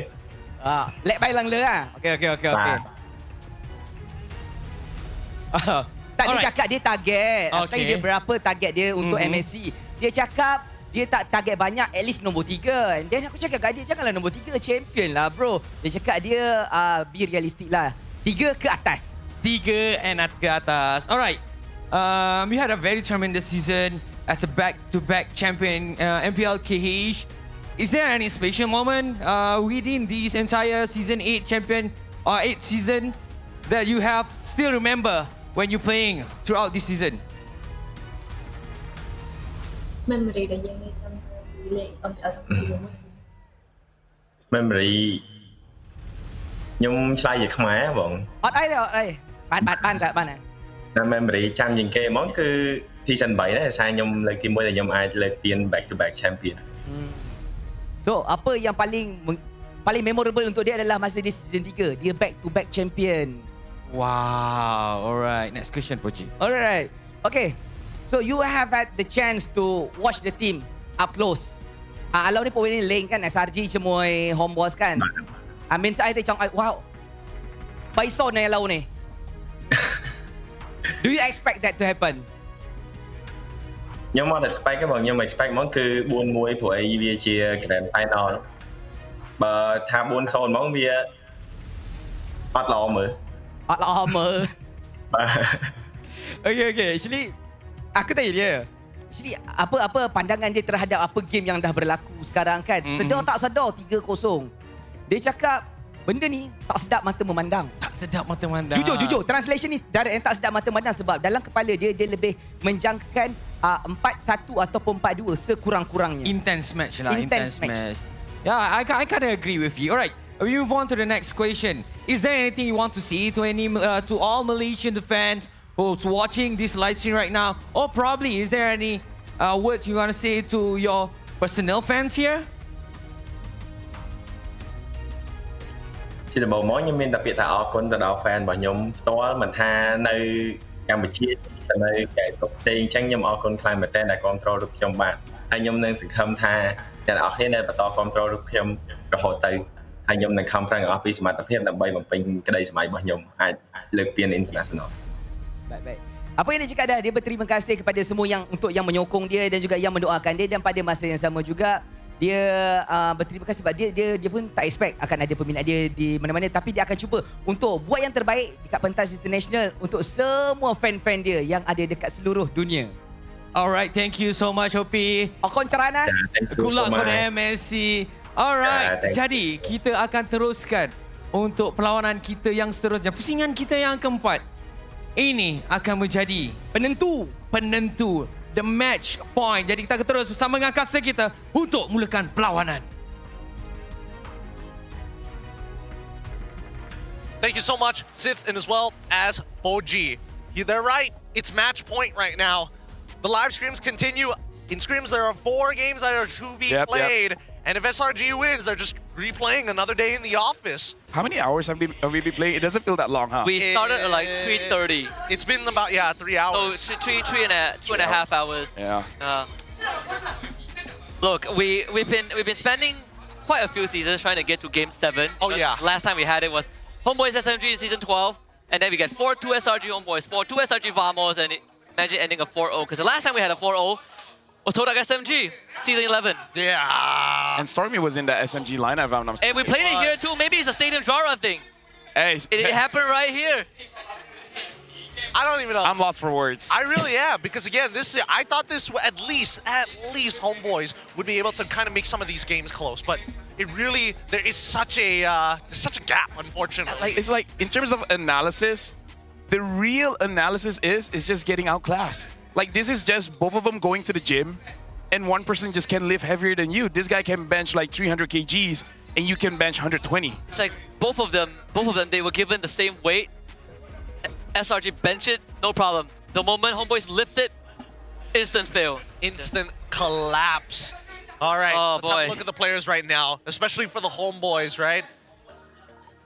លេខ 3 ឡើងលើអូខេ Tak dia cakap dia target. Okay. Dia berapa target dia untuk MSC. Dia cakap dia tak target banyak, at least nombor 3. And then aku cakap kat dia, janganlah nombor 3, champion lah bro. Dia cakap dia be realistic lah. 3 ke atas. 3 and ke atas. Alright. We had a very tremendous season as a back-to-back champion MPL KH. Is there any special moment within this entire season 8 champion or 8 season that you have still remember when you're playing throughout this season? Memory ដែលយើងនៅចាំលេខ MPL 17 Memory ខ្ញុំឆ្លើយជាខ្មែរបងអត់អីបានតែបាន Memory ចាំជាងគេហ្មងគឺ season 3 ដែរសារខ្ញុំលើកទី1ដែលខ្ញុំអាចលើកពាន back to back champion. So apa yang paling memorable untuk dia adalah masa di season 3 dia back to back champion. Wow. Alright, next question Poji. Alright. Okay. So you have had the chance to watch the team up close. Alau ni pun lain kan SRG cemoi Homeboys kan. Amin saya tu cakap wow. Baiso na alau ni. Do you expect that to happen? ខ្ញុំអត់ expect ទេបងខ្ញុំ expect ហ្មងគឺ4-1ព្រោះអីវាជា grand final បើថា4-0ហ្មងវាអត់ល្អមើល អត់ល្អមើល បាទ Okay. Actually, aku tanya dia. Actually, apa pandangan dia terhadap apa game yang dah berlaku sekarang kan? Sedar tak sedar 3-0. Dia cakap benda ni tak sedap mata memandang. Tak sedap mata memandang. Jujur. Translation ni direct yang tak sedap mata memandang sebab dalam kepala dia lebih menjangkakan 4-1 ataupun 4-2 sekurang-kurangnya. Intense match lah. Intense match. Yeah, I kind of agree with you. Alright, we move on to the next question. Is there anything you want to see to all Malaysian fans who's watching this live stream right now? Or probably, is there any words you want to say to your personal fans here? ជាដំបូងមកខ្ញុំមានតែពាក្យថាអរគុណទៅដល់ fan របស់ខ្ញុំផ្ទាល់មិនថានៅកម្ពុជាទៅនៅកែប្រទេសអញ្ចឹងខ្ញុំអរគុណខ្លាំងមែនទែនដែលគ្រប់គ្រងរូបខ្ញុំបាទហើយខ្ញុំនឹងសង្ឃឹមថាអ្នកនរគ្នានៅបន្តគ្រប់គ្រងរូបខ្ញុំរហូតទៅហើយខ្ញុំនឹងខំប្រឹងអស់ពីសមត្ថភាពដើម្បីបំពេញក្តីស្រមៃរបស់ខ្ញុំអាចលើកពាន international. Baik. Apa yang dia cakap dah, dia berterima kasih kepada semua yang menyokong dia dan juga yang mendoakan dia, dan pada masa yang sama juga dia berterima kasih sebab dia pun tak expect akan ada peminat dia di mana-mana, tapi dia akan cuba untuk buat yang terbaik dekat pentas international untuk semua fan-fan dia yang ada dekat seluruh dunia. Alright, thank you so much Hopi. Okon Cerana. Good luck for the MSC. Alright, jadi kita akan teruskan untuk perlawanan kita yang seterusnya. Pusingan kita yang keempat. Ini akan menjadi penentu. The match point. Jadi kita akan terus bersama dengan caster kita untuk mulakan perlawanan. Thank you so much, Sith, and as well as Boji. They're right. It's match point right now. The live streams continue. In scrims, there are 4 games that are to be played. And if SRG wins, they're just replaying another day in the office. How many hours have we been playing? It doesn't feel that long, huh? We started at like 3:30. It's been about 3 hours. Oh, two and a half hours. Yeah. Look, we've been spending quite a few seasons trying to get to Game 7. Oh yeah. Last time we had it was Homeboys SMG in Season 12, and then we get 4-2 SRG Homeboys, 4-2 SRG Vamos, and imagine ending a 4-0. Because the last time we had a 4-0 was Todak SMG, Season 11. Yeah. And Stormy was in the SMG lineup, if I'm not mistaken. And we played it here too. Maybe it's a Stadium Jara thing. Hey. It happened right here. I don't even know. I'm lost for words. I really am, because again, I thought this at least Homeboys would be able to kind of make some of these games close, but it really there is such a gap, unfortunately. It's like in terms of analysis, the real analysis is just getting outclassed. Like this is just both of them going to the gym, and one person just can lift heavier than you. This guy can bench like 300 kgs, and you can bench 120. It's like both of them, they were given the same weight. SRG bench it, no problem. The moment Homeboys lift it, instant fail. Instant collapse. All right, let's have a look at the players right now, especially for the Homeboys, right?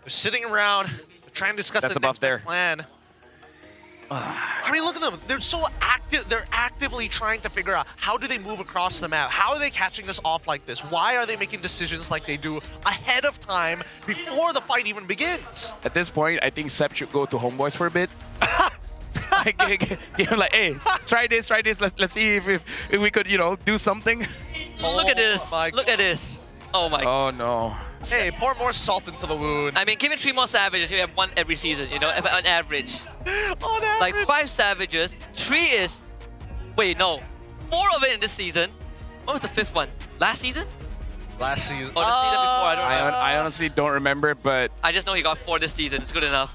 They're sitting around, trying to discuss the next plan. I mean, look at them. They're so active. They're actively trying to figure out how do they move across the map? How are they catching us off like this? Why are they making decisions like they do ahead of time before the fight even begins? At this point, I think Seb should go to Homeboys for a bit. Like, hey, try this. Let's see if we could, do something. Look at this. Look at this. Oh my. Oh no. Hey, pour more salt into the wound. I mean, given 3 more Savages, you have 1 every season, on average. On average. Like 5 Savages, 3 is... Wait, no. 4 of it in this season. What was the 5th one? Last season? Last season. Or the season before, I don't remember. I honestly don't remember, but... I just know he got 4 this season. It's good enough.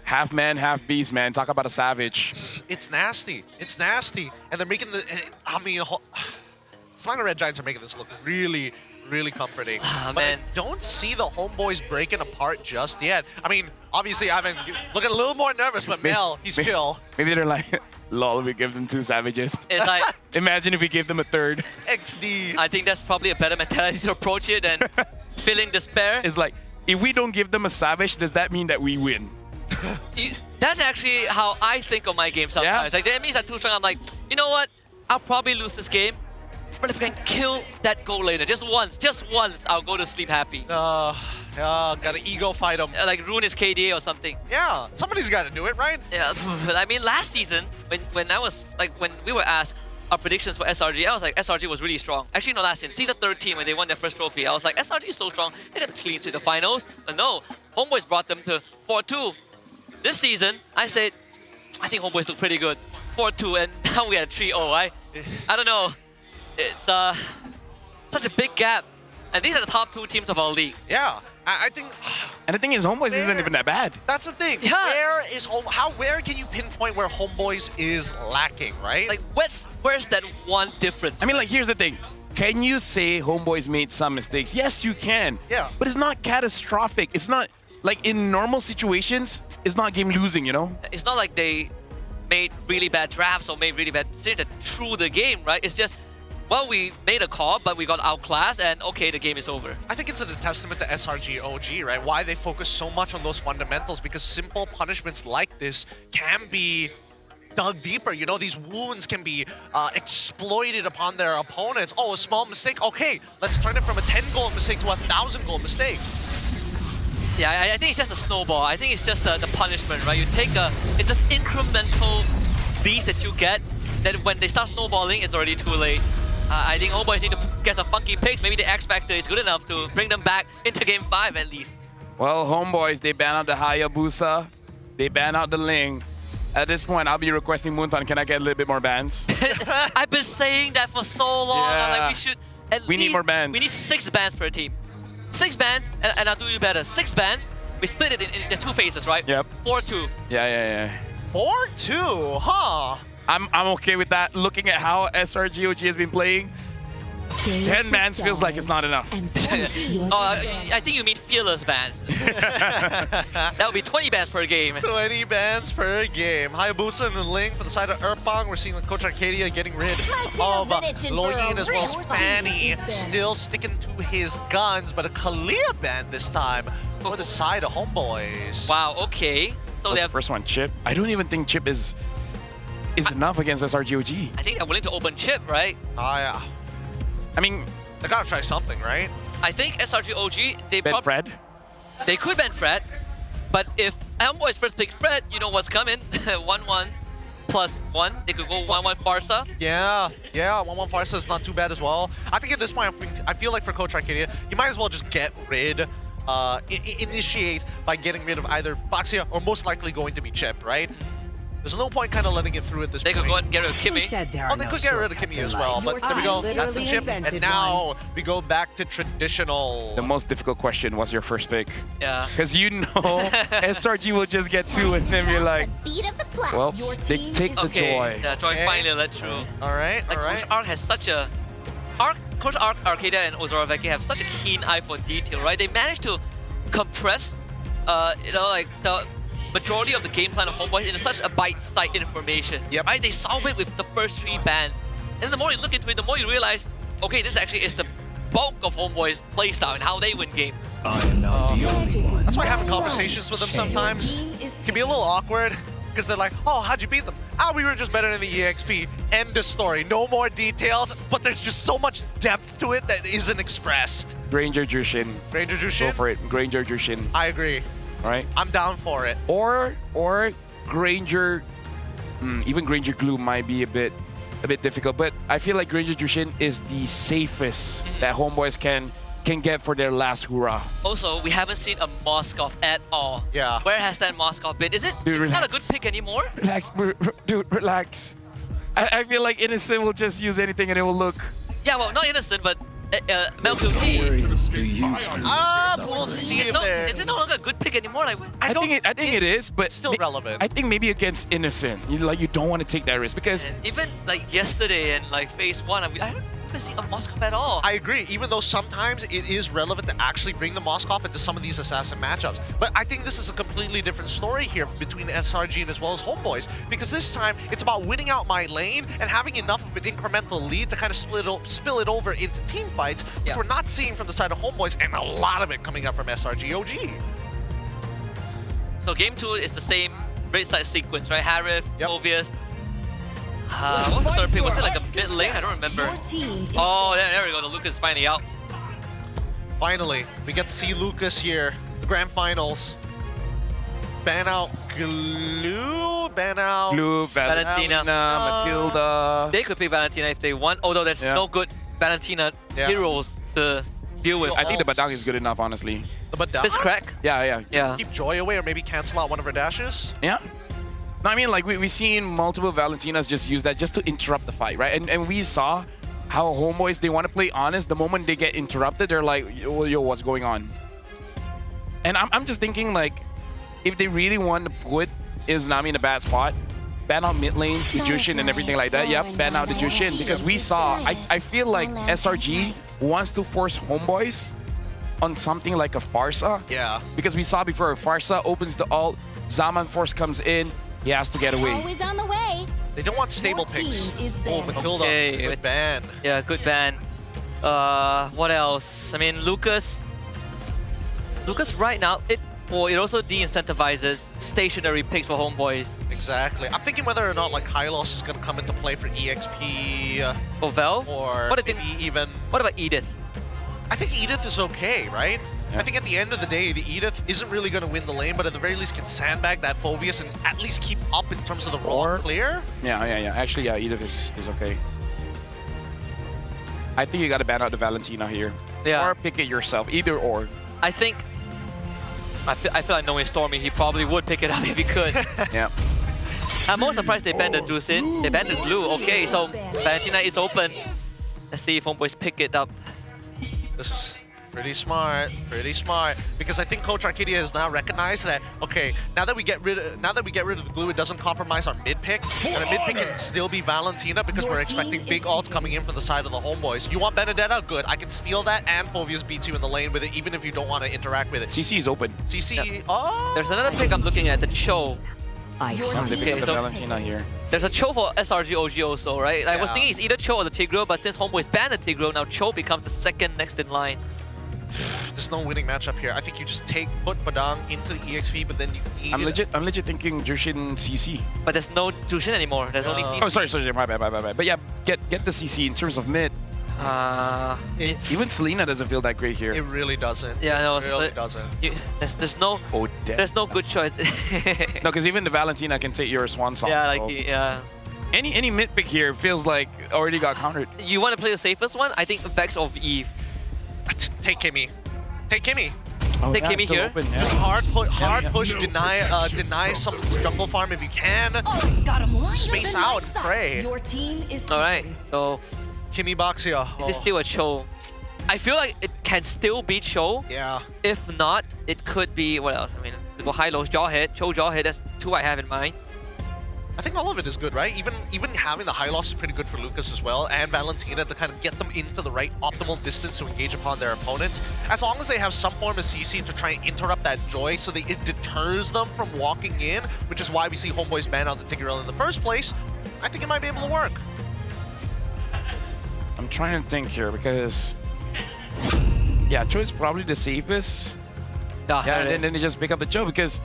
Half man, half beast, man. Talk about a savage. It's nasty. It's nasty. And they're making the... I mean... Slang Red Giants are making this look really comforting. But I don't see the Homeboys breaking apart just yet. I mean, obviously, I've been looking a little more nervous, but Mel, he's chill. Maybe they're like, lol, we give them 2 savages. It's like... Imagine if we gave them a 3rd. XD. I think that's probably a better mentality to approach it than feeling despair. It's like, if we don't give them a savage, does that mean that we win? That's actually how I think of my game sometimes. Like, the enemies are too strong. I'm like, you know what? I'll probably lose this game. But if I can kill that goal laner just once, I'll go to sleep happy. Gotta ego fight him. Like ruin his KDA or something. Yeah, somebody's gotta do it, right? Yeah, but I mean, last season, when I was, like, when we were asked our predictions for SRG, I was like, SRG was really strong. Actually, no, last season 13, when they won their first trophy, I was like, SRG is so strong, they got clean to the finals. But no, Homeboys brought them to 4-2. This season, I said, I think Homeboys look pretty good. 4-2, and now we had 3-0. I don't know. It's such a big gap. And these are the top 2 teams of our league. Yeah, I think... And the thing is, Homeboys isn't even that bad. That's the thing. Yeah. Where can you pinpoint where Homeboys is lacking, right? Like, where's that one difference? I mean, like, here's the thing. Can you say Homeboys made some mistakes? Yes, you can. Yeah. But it's not catastrophic. It's not, like, in normal situations, it's not game losing, you know? It's not like they made really bad drafts or made really bad decisions that threw the game, right? It's just, well, we made a call, but we got outclassed, and okay, the game is over. I think it's a testament to SRG OG, right? Why they focus so much on those fundamentals, because simple punishments like this can be dug deeper. You know, these wounds can be exploited upon their opponents. Oh, a small mistake. Okay, let's turn it from a 10-goal mistake to a 1,000-goal mistake. Yeah, I think it's just a snowball. I think it's just the punishment, right? You take it's just incremental beast that you get, that when they start snowballing, it's already too late. I think Homeboys need to get some funky picks. Maybe the X Factor is good enough to bring them back into Game 5 at least. Well, Homeboys, they ban out the Hayabusa. They ban out the Ling. At this point, I'll be requesting Moonton, can I get a little bit more bans? I've been saying that for so long. Yeah. Like, we should at least... need more bans. We need 6 bans per team. 6 bans, and I'll do you better. 6 bans, we split it in the 2 phases, right? Yep. 4-2. Yeah. 4-2, huh? I'm okay with that. Looking at how SRGOG has been playing, 10 bans feels like it's not enough. I think you mean fearless bans. That would be 20 bans per game. 20 bans per game. Hayabusa and Ling for the side of Erpang. We're seeing Coach Arcadia getting rid of Loyin as well as Fanny. Still sticking to his guns, but a Kalia ban this time for the side of Homeboys. Wow, okay. So they have... First one, Chip. I don't even think Chip is enough against SRGOG. I think they're willing to open Chip, right? Yeah. I mean, they gotta try something, right? I think SRGOG, they ban Fred? They could ban Fred, but if Homeboys first pick Fred, you know what's coming. 1-1 plus 1. They could go 1-1 Farsa. Yeah, 1-1 Farsa is not too bad as well. I think at this point, I feel like for Coach Arcadia, you might as well just get rid, initiate by getting rid of either Baxia or most likely going to be Chip, right? There's no point kind of letting it through at this point. They could go and get rid of Kimmy. They could get rid of Kimmy as well, but there we go. That's the Chip, and now we go back to traditional. The most difficult question was your first pick. Yeah. Because you know SRG will just get 2 and then you're like, well, they take the joy. Yeah, joy finally let through. All right, Coach Arc has such a... Coach Arc, Arcadia, and Ozoroveki have such a keen eye for detail, right? They managed to compress, like the majority of the game plan of Homeboys into such a bite-sized information. Yep. Right? They solve it with the first 3 bans. And the more you look into it, the more you realize, okay, this actually is the bulk of Homeboys' playstyle and how they win games. I am not the only one. That's why having conversations with them sometimes can be a little awkward, because they're like, oh, how'd you beat them? We were just better than the EXP. End of story. No more details, but there's just so much depth to it that isn't expressed. Granger Jushin. Go for it. Granger Jushin. I agree. All right. I'm down for it. Or Granger, even Granger Glue might be a bit difficult, but I feel like Granger Jushin is the safest that Homeboys can get for their last hurrah. Also, we haven't seen a Moskov at all. Yeah. Where has that Moskov been? Is it not a good pick anymore? Relax, dude, relax. I feel like Innocent will just use anything and it will look... Yeah, well, not Innocent, but Melville T. We'll see if is it no longer a good pick anymore? Like, I think it is, but still relevant. I think maybe against Innocent, you don't want to take that risk because even like yesterday and like phase 1, I don't see a Moskov at all. I agree, even though sometimes it is relevant to actually bring the Moskov into some of these assassin matchups. But I think this is a completely different story here between SRG and as well as Homeboys, because this time it's about winning out my lane and having enough of an incremental lead to kind of spill it over into team fights, which we're not seeing from the side of Homeboys, and a lot of it coming up from SRG OG. So game 2 is the same raid side sequence, right? Harith, Obvious. What was the third pick? Was it like a mid lane? I don't remember. Oh, there we go. The Lucas is finally out. Finally, we get to see Lucas here. The grand finals. Ban out Glue, ban out Valentina, Matilda. They could pick Valentina if they want, although there's no good Valentina heroes to deal with. I think the Badang is good enough, honestly. The Badang? This crack? Yeah. Keep Joy away or maybe cancel out one of her dashes? Yeah. No, I mean, like, we've seen multiple Valentinas just use that just to interrupt the fight, right? And we saw how homeboys, they want to play honest. The moment they get interrupted, they're like, yo, what's going on? And I'm just thinking, like, if they really want to put Nami in a bad spot, ban out mid lanes, the Jushin and everything like that. Yep, ban out the Jushin. Because we saw, I feel like SRG wants to force homeboys on something like a Farsa. Yeah. Because we saw before, Farsa opens the ult, Zaman Force comes in, he has to get away. Always on the way. They don't want stable picks. Oh, Matilda, good ban. Yeah, good ban. What else? I mean, Lucas right now, it also de-incentivizes stationary picks for homeboys. Exactly. I'm thinking whether or not like Hylos is going to come into play for EXP. Or Vel? Or maybe even... What about Edith? I think Edith is okay, right? I think at the end of the day, the Edith isn't really going to win the lane, but at the very least can sandbag that Phoveus and at least keep up in terms of the raw clear. Yeah. Actually, yeah, Edith is okay. I think you got to ban out the Valentina here. Yeah. Or pick it yourself, either or. I feel like knowing Stormy, he probably would pick it up if he could. Yeah. I'm more surprised they banned the Drusin. They banned the Blue. Okay, so Valentina is open. Let's see if homeboys pick it up. This is pretty smart, because I think Coach Arcadia has now recognized that, okay, now that we get rid of the glue, it doesn't compromise our mid pick, and the mid pick can still be Valentina because we're expecting big ults coming in from the side of the homeboys. You want Benedetta? Good. I can steal that, and Phoveus beats you in the lane with it, even if you don't want to interact with it. CC is open. CC, oh! There's another pick I'm looking at, the Cho. They pick up the Valentina here. There's a Cho for SRG OG also, right? I was thinking it's either Cho or the Tigreal, but since homeboys banned the Tigreal, now Cho becomes the second next in line. There's no winning matchup here. I think you just put Badang into the EXP, but then you need I'm legit thinking Jushin CC. But there's no Jushin anymore. There's only CC. Oh, sorry, my bad. But yeah, get the CC in terms of mid. Even Selena doesn't feel that great here. It really doesn't. Yeah, no, it really doesn't. There's no good choice. No, because even the Valentina can take your swan song. Yeah, like yeah. Any mid pick here feels like already got countered. You want to play the safest one? I think Vex or Eve. Take Kimmy. Take Kimmy. Oh, Take Kimmy here. Open, yeah. Just hard push, deny some jungle farm if you can. Space out and pray. Alright, so Kimmy Boxia. Is this still a Cho? I feel like it can still be Cho. Yeah. If not, it could be what else? I mean, go high-lows, Jawhead, Cho Jawhead, that's two I have in mind. I think all of it is good, right? Even having the high loss is pretty good for Lucas as well, and Valentina to kind of get them into the right optimal distance to engage upon their opponents. As long as they have some form of CC to try and interrupt that Joy so that it deters them from walking in, which is why we see homeboys ban out the Tigreal in the first place, I think it might be able to work. I'm trying to think here because, yeah, Cho is probably the safest. And then they just pick up the Cho because,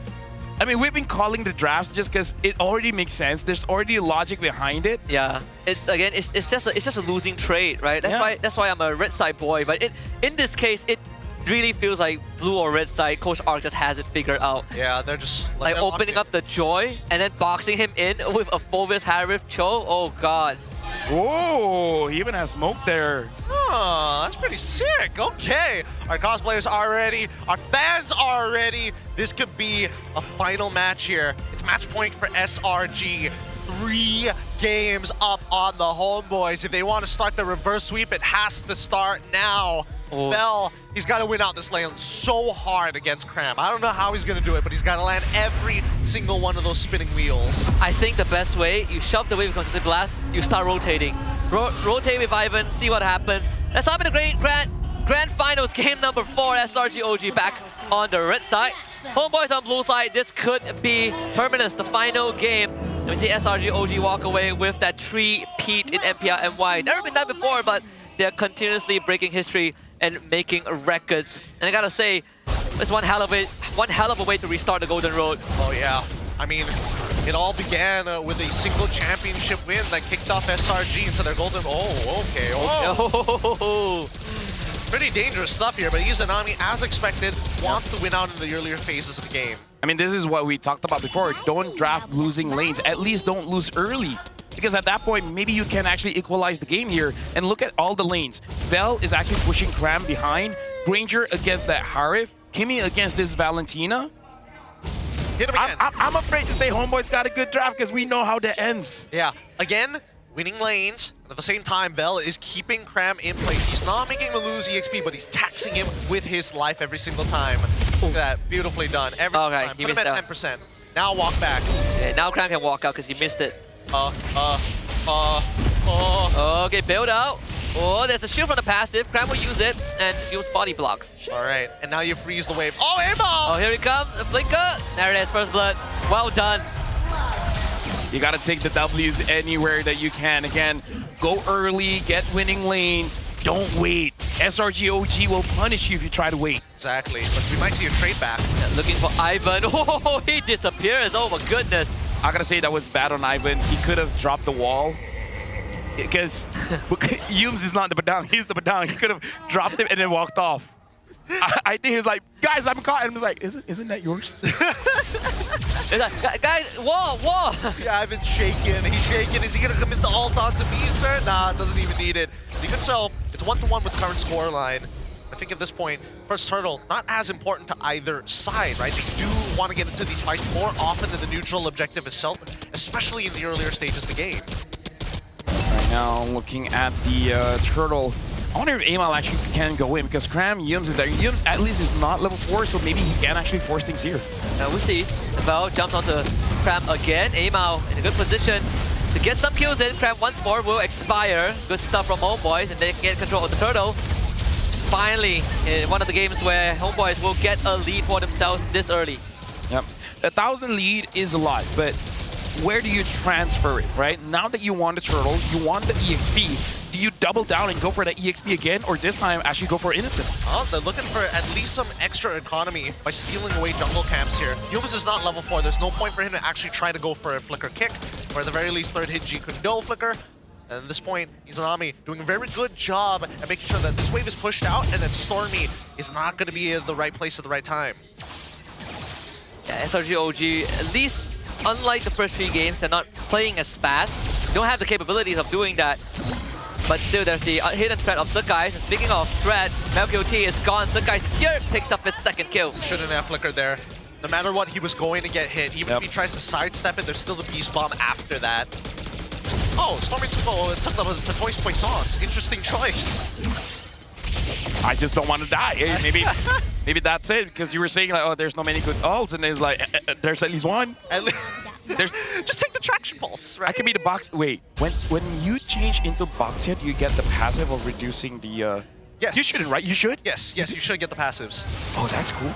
I mean, we've been calling the drafts just because it already makes sense. There's already logic behind it. Yeah, it's just a losing trade, right? That's why I'm a red side boy. But in this case, it really feels like blue or red side. Coach Arc just has it figured out. Yeah, they're just like opening up the Joy and then boxing him in with a Phoveus Harif Cho. Oh god. Whoa, he even has smoke there. Oh, that's pretty sick. Okay. Our cosplayers are ready. Our fans are ready. This could be a final match here. It's match point for SRG. 3 games up on the homeboys. If they want to start the reverse sweep, it has to start now. Oh. Bell, he's got to win out this lane so hard against Cram. I don't know how he's going to do it, but he's got to land every single one of those spinning wheels. I think the best way, you shove the wave with blast, you start rotating. Rotate with Ivan, see what happens. Let's hop in the Grand Finals, game number 4, SRG OG back on the red side. Homeboys on blue side, this could be Terminus, the final game. And we see SRG OG walk away with that 3-peat in MPL MY. Never been done before, but they're continuously breaking history and making records. And I gotta say, it's one hell of a way to restart the Golden Road. Oh yeah. I mean, it all began with a single championship win that kicked off SRG into their golden... Oh, okay. Oh. Pretty dangerous stuff here, but Izanami, as expected, wants to win out in the earlier phases of the game. I mean, this is what we talked about before. Don't draft losing lanes. At least don't lose early. Because at that point, maybe you can actually equalize the game here. And look at all the lanes. Bell is actually pushing Cram behind. Granger against that Harif. Kimmy against this Valentina. Hit him again. I'm afraid to say Homeboy's got a good draft because we know how that ends. Yeah, again, winning lanes. And at the same time, Bell is keeping Cram in place. He's not making him lose EXP, but he's taxing him with his life every single time. Look at that. Beautifully done. Every time. Put him at 10%. Now walk back. Yeah, now Cram can walk out because he missed it. Okay, build out. Oh, there's a shield from the passive. Cram will use it and use body blocks. All right, and now you freeze the wave. Oh, aimball! Oh, here he comes. A flicker. There it is. First blood. Well done. You got to take the W's anywhere that you can. Again, go early, get winning lanes. Don't wait. SRG OG will punish you if you try to wait. Exactly, but we might see a trade back. Yeah, looking for Ivan. Oh, he disappears. Oh my goodness. I gotta say that was bad on Ivan. He could have dropped the wall. Because Yums is not the Badang, he's the Badang. He could have dropped it and then walked off. I think he was like, guys, I'm caught. And I was like, isn't that yours? Guys, wall. Yeah, Ivan's shaking. He's shaking. Is he going to commit the ult onto me, sir? Nah, doesn't even need it. Even so, it's 1-1 with current scoreline. I think at this point, first turtle, not as important to either side, right? They do want to get into these fights more often than the neutral objective itself, especially in the earlier stages of the game. Right now, looking at the turtle, I wonder if Amal actually can go in because Cram Yums is there. Yums at least is not level 4, so maybe he can actually force things here. We'll see. Bell jumps onto Cram again. Amal in a good position to get some kills in. Cram once more will expire. Good stuff from Homeboys, and they can get control of the turtle. Finally, in one of the games where Homeboys will get a lead for themselves this early. Yep. 1,000 lead is a lot, but where do you transfer it, right? Now that you want the turtle, you want the EXP, do you double down and go for that EXP again, or this time actually go for Innocent? Oh, they're looking for at least some extra economy by stealing away jungle camps here. Yums is not level 4. There's no point for him to actually try to go for a flicker kick, or at the very least third hit G Kundo flicker. And at this point, Izanami doing a very good job at making sure that this wave is pushed out and that Stormy is not going to be in the right place at the right time. Yeah, SRG OG, at least unlike the first 3 games, they're not playing as fast. Don't have the capabilities of doing that. But still, there's the hidden threat of Zekais. And speaking of threat, MelQT is gone. Zekais is here, picks up his second kill. Shouldn't have flickered there. No matter what, he was going to get hit. Even if he tries to sidestep it, there's still the Beast Bomb after that. Oh, Stormy took the Toys Poissons. Interesting choice. I just don't want to die. Maybe maybe that's it, because you were saying like, oh, there's no many good ults, and there's like, there's at least one. Just take the traction pulse, right? I can be the box. Wait, when you change into box hit, you get the passive of reducing the. Yes. You shouldn't, right? You should. Yes, you should get the passives. Oh, that's cool.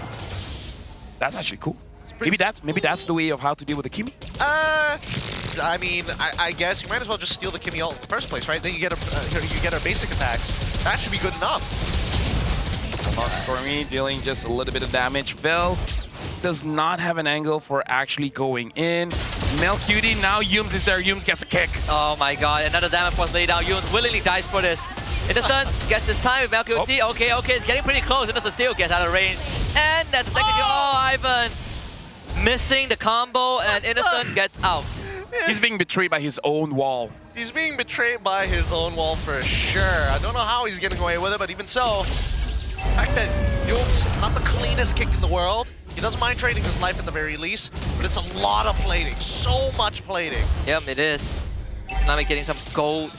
That's actually cool. Maybe that's the way of how to deal with the Kimmy. I mean, I guess you might as well just steal the Kimmy ult in the first place, right? Then you get her basic attacks. That should be good enough. Stormy dealing just a little bit of damage. Vel does not have an angle for actually going in. MelQT, now Yums is there. Yums gets a kick. Oh my god, another damage force laid down. Yums willingly dies for this. Innocent gets his time with MelQT. Oh. Okay, it's getting pretty close. Innocent still gets out of range. And that's the second kill. Oh, Ivan missing the combo, and Innocent gets out. He's being betrayed by his own wall. He's being betrayed by his own wall for sure. I don't know how he's getting away with it, but even so, the fact that Yums, not the cleanest kick in the world, he doesn't mind trading his life at the very least, but it's a lot of plating, so much plating. Yep, it is. Izanami getting some gold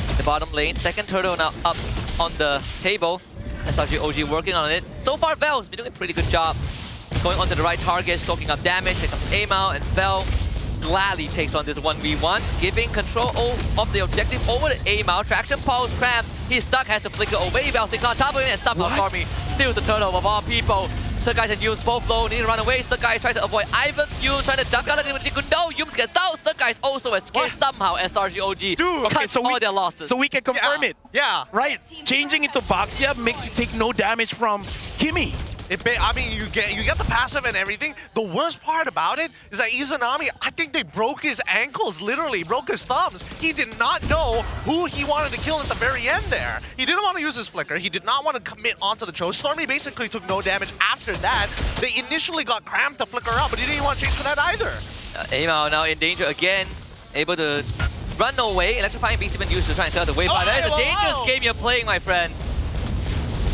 in the bottom lane. Second turtle now up on the table. SRG OG working on it. So far, Vel's been doing a pretty good job. Going onto the right target, soaking up damage. Here comes Amal, and Vel gladly takes on this 1v1, giving control of the objective over to Amal. Traction pulse, Cram. He's stuck, has to flicker away. Vel takes on top of him, and somehow Stormy steals the turtle of all people. Zekais and Yums both low, need to run away. Zekais tries to avoid Ivan. Yums trying to duck out of the no. Yums gets out. Zekais also escapes somehow. SRG OG cuts all their losses. So we can confirm it. Yeah. Right. Changing into Boxia makes you take no damage from Kimmy. I mean, you get the passive and everything. The worst part about it is that Izanami, I think they broke his ankles, literally broke his thumbs. He did not know who he wanted to kill at the very end there. He didn't want to use his flicker. He did not want to commit onto the Cho. Stormy basically took no damage after that. They initially got Cram to flicker out, but he didn't want to chase for that either. Amao now in danger again, able to run away. Electrifying Beast even used to try and tell the way, but that is a dangerous game you're playing, my friend.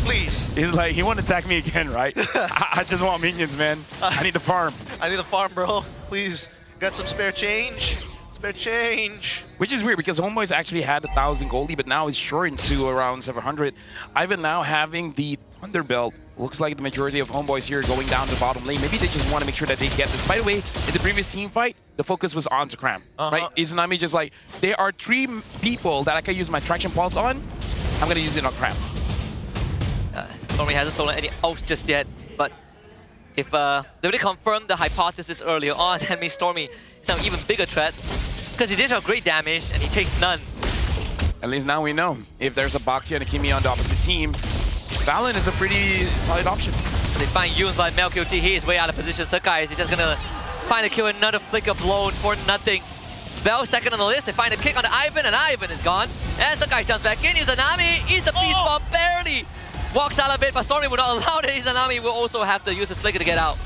Please. He's like, he want to attack me again, right? I just want minions, man. I need the farm. I need the farm, bro. Please, got some spare change. Spare change. Which is weird because Homeboys actually had 1,000 goldie, but now it's shortened to around 700. Ivan now having the Thunder Belt. Looks like the majority of Homeboys here going down the bottom lane. Maybe they just want to make sure that they get this. By the way, in the previous team fight, the focus was on to Cram, right? Izanami just like, there are 3 people that I can use my Traction Pulse on. I'm going to use it on Cram. Stormy hasn't stolen any ults just yet, but if they already confirmed the hypothesis earlier on, that means Stormy is an even bigger threat because he did have great damage and he takes none. At least now we know. If there's a Boxy and a Kimi on the opposite team, Valen is a pretty solid option. They find Yoon, but MelQT, he is way out of position. Sakai is just gonna find a kill, another flicker blown for nothing. Vel second on the list, they find a kick on Ivan, and Ivan is gone. And Sakai jumps back in, Izanami is the beast bomb, barely walks out a bit, but Stormy will not allow it. Izanami will also have to use his flicker to get out.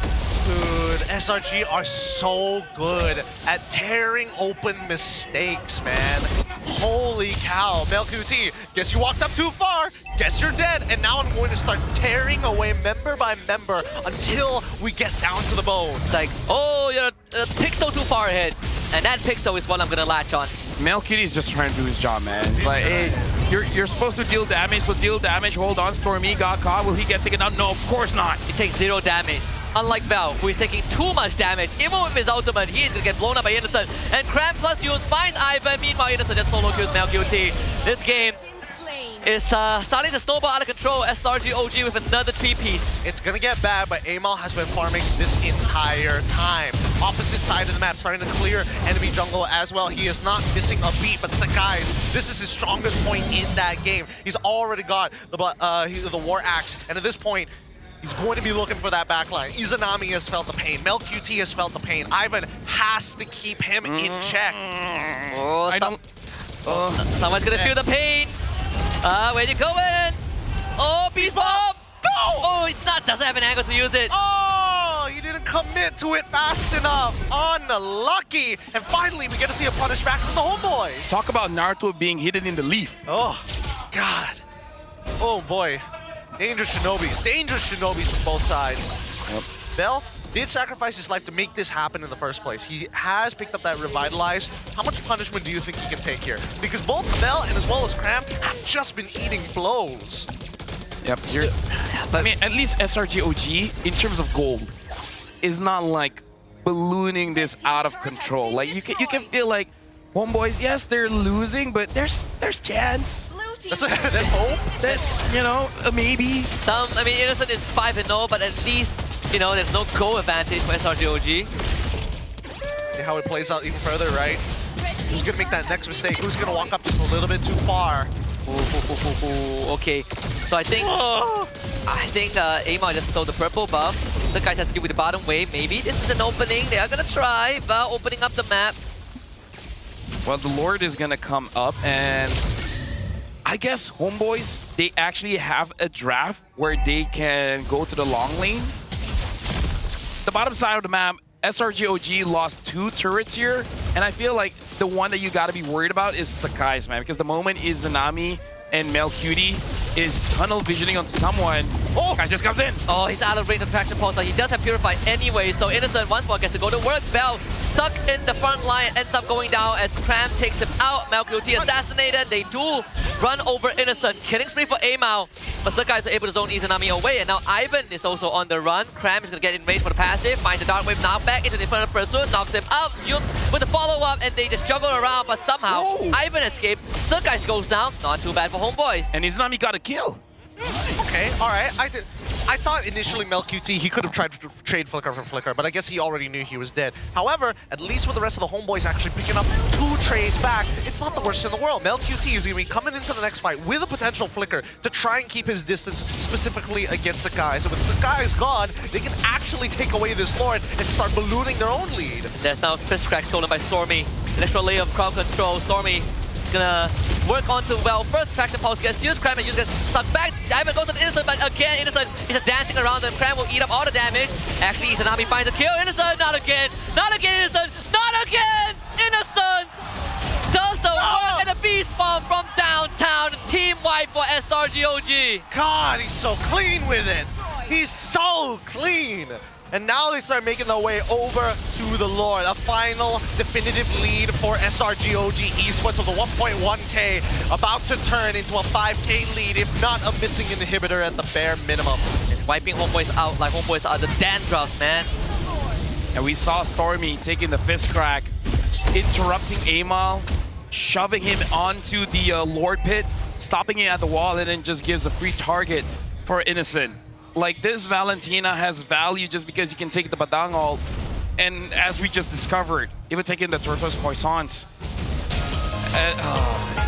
Dude, SRG are so good at tearing open mistakes, man. Holy cow. MelQT, guess you walked up too far. Guess you're dead. And now I'm going to start tearing away member by member until we get down to the bone. It's like, oh, you're a pixel too far ahead. And that pixel is what I'm going to latch on. MelQT is just trying to do his job, man. It's like, hey, you're supposed to deal damage, so deal damage. Hold on, Stormy got caught. Will he get taken out? No, of course not. He takes 0 damage. Unlike Vel, who is taking too much damage. Even with his ultimate, he is going to get blown up by Innocent. And Cram plus Yoon finds Ivan. Meanwhile, Innocent just solo kills MelQT. This game is starting to snowball out of control. SRG OG with another 3-piece. It's going to get bad, but Amal has been farming this entire time. Opposite side of the map, starting to clear enemy jungle as well. He is not missing a beat, but Sakai, this is his strongest point in that game. He's already got the War Axe, and at this point, he's going to be looking for that backline. Izanami has felt the pain. MelQT has felt the pain. Ivan has to keep him in check. Someone's going to feel the pain. Where you going? Oh, Beast Bomb! No! Oh, it's not. Doesn't have an angle to use it. Oh, he didn't commit to it fast enough. Unlucky. And finally, we get to see a punish back from the Homeboys. Talk about Naruto being hidden in the leaf. Oh, God. Oh, boy. Dangerous Shinobis from both sides. Yep. Vel did sacrifice his life to make this happen in the first place. He has picked up that Revitalize. How much punishment do you think he can take here? Because both Vel and as well as Cram have just been eating blows. Yep. But I mean, at least SRG OG, in terms of gold, is not like ballooning this out of control. Like you can feel like Homeboys, yes, they're losing, but there's chance. That's hope. There's, you know, maybe. I mean, Innocent is 5-0, but at least, you know, there's no goal advantage for SRG OG. See how it plays out even further, right? Who's gonna make that next mistake? Who's gonna walk up just a little bit too far? Okay, so I think Amar just stole the purple buff. The guys has to deal with the bottom wave. Maybe this is an opening. They are gonna try opening up the map. Well, the Lord is gonna come up, and I guess Homeboys, they actually have a draft where they can go to the long lane. The bottom side of the map, SRG OG lost 2 turrets here, and I feel like the one that you gotta be worried about is Sakai's, man, because the moment Izanami and MelQT is tunnel visioning on someone. Oh, guy just comes in. Oh, he's out of range of Traction Pulse, but he does have Purify anyway, so Innocent once more gets to go to work. Vel stuck in the front line, ends up going down as Cram takes him out. MelQT assassinated. They do run over Innocent. Killing spree for Amao, but Sakai is able to zone Izanami away, and now Ivan is also on the run. Cram is going to get in range for the passive, finds the Dark Wave now back into the Infernal Pursuit, knocks him out. Yoon with the follow-up, and they just juggle around, but somehow Ivan escaped. Sakai goes down. Not too bad for Homeboys. And Izanami got a kill. Okay, all right. I thought initially MelQT, he could have tried to trade Flicker for Flicker, but I guess he already knew he was dead. However, at least with the rest of the homeboys actually picking up 2 trades back, it's not the worst in the world. MelQT is going to be coming into the next fight with a potential Flicker to try and keep his distance specifically against Sakai. So with Sakai's gone, they can actually take away this Lord and start ballooning their own lead. There's now Fist Crack stolen by Stormy. An extra layer of crowd control. Stormy gonna work onto, well, first Traction Pulse gets used, Cram and gets stuck back. Diamond goes to Innocent, but again, Innocent is just dancing around them. Cram will eat up all the damage. Actually, Izanami finds a kill. Innocent, not again. Not again, Innocent. Not again! Innocent does the work and the beast bomb from downtown. Team wipe for SRGOG. God, he's so clean with it. He's so clean. And now they start making their way over to the Lord. A final definitive lead for SRGOG Esports of the 1.1k, about to turn into a 5k lead, if not a missing inhibitor at the bare minimum. And wiping homeboys out like homeboys are the dandruff, man. And we saw Stormy taking the fist crack, interrupting Amal, shoving him onto the Lord pit, stopping it at the wall, and then just gives a free target for Innocent. Like, this Valentina has value just because you can take the Badang ult. And as we just discovered, even taking the Tortoise Poissons.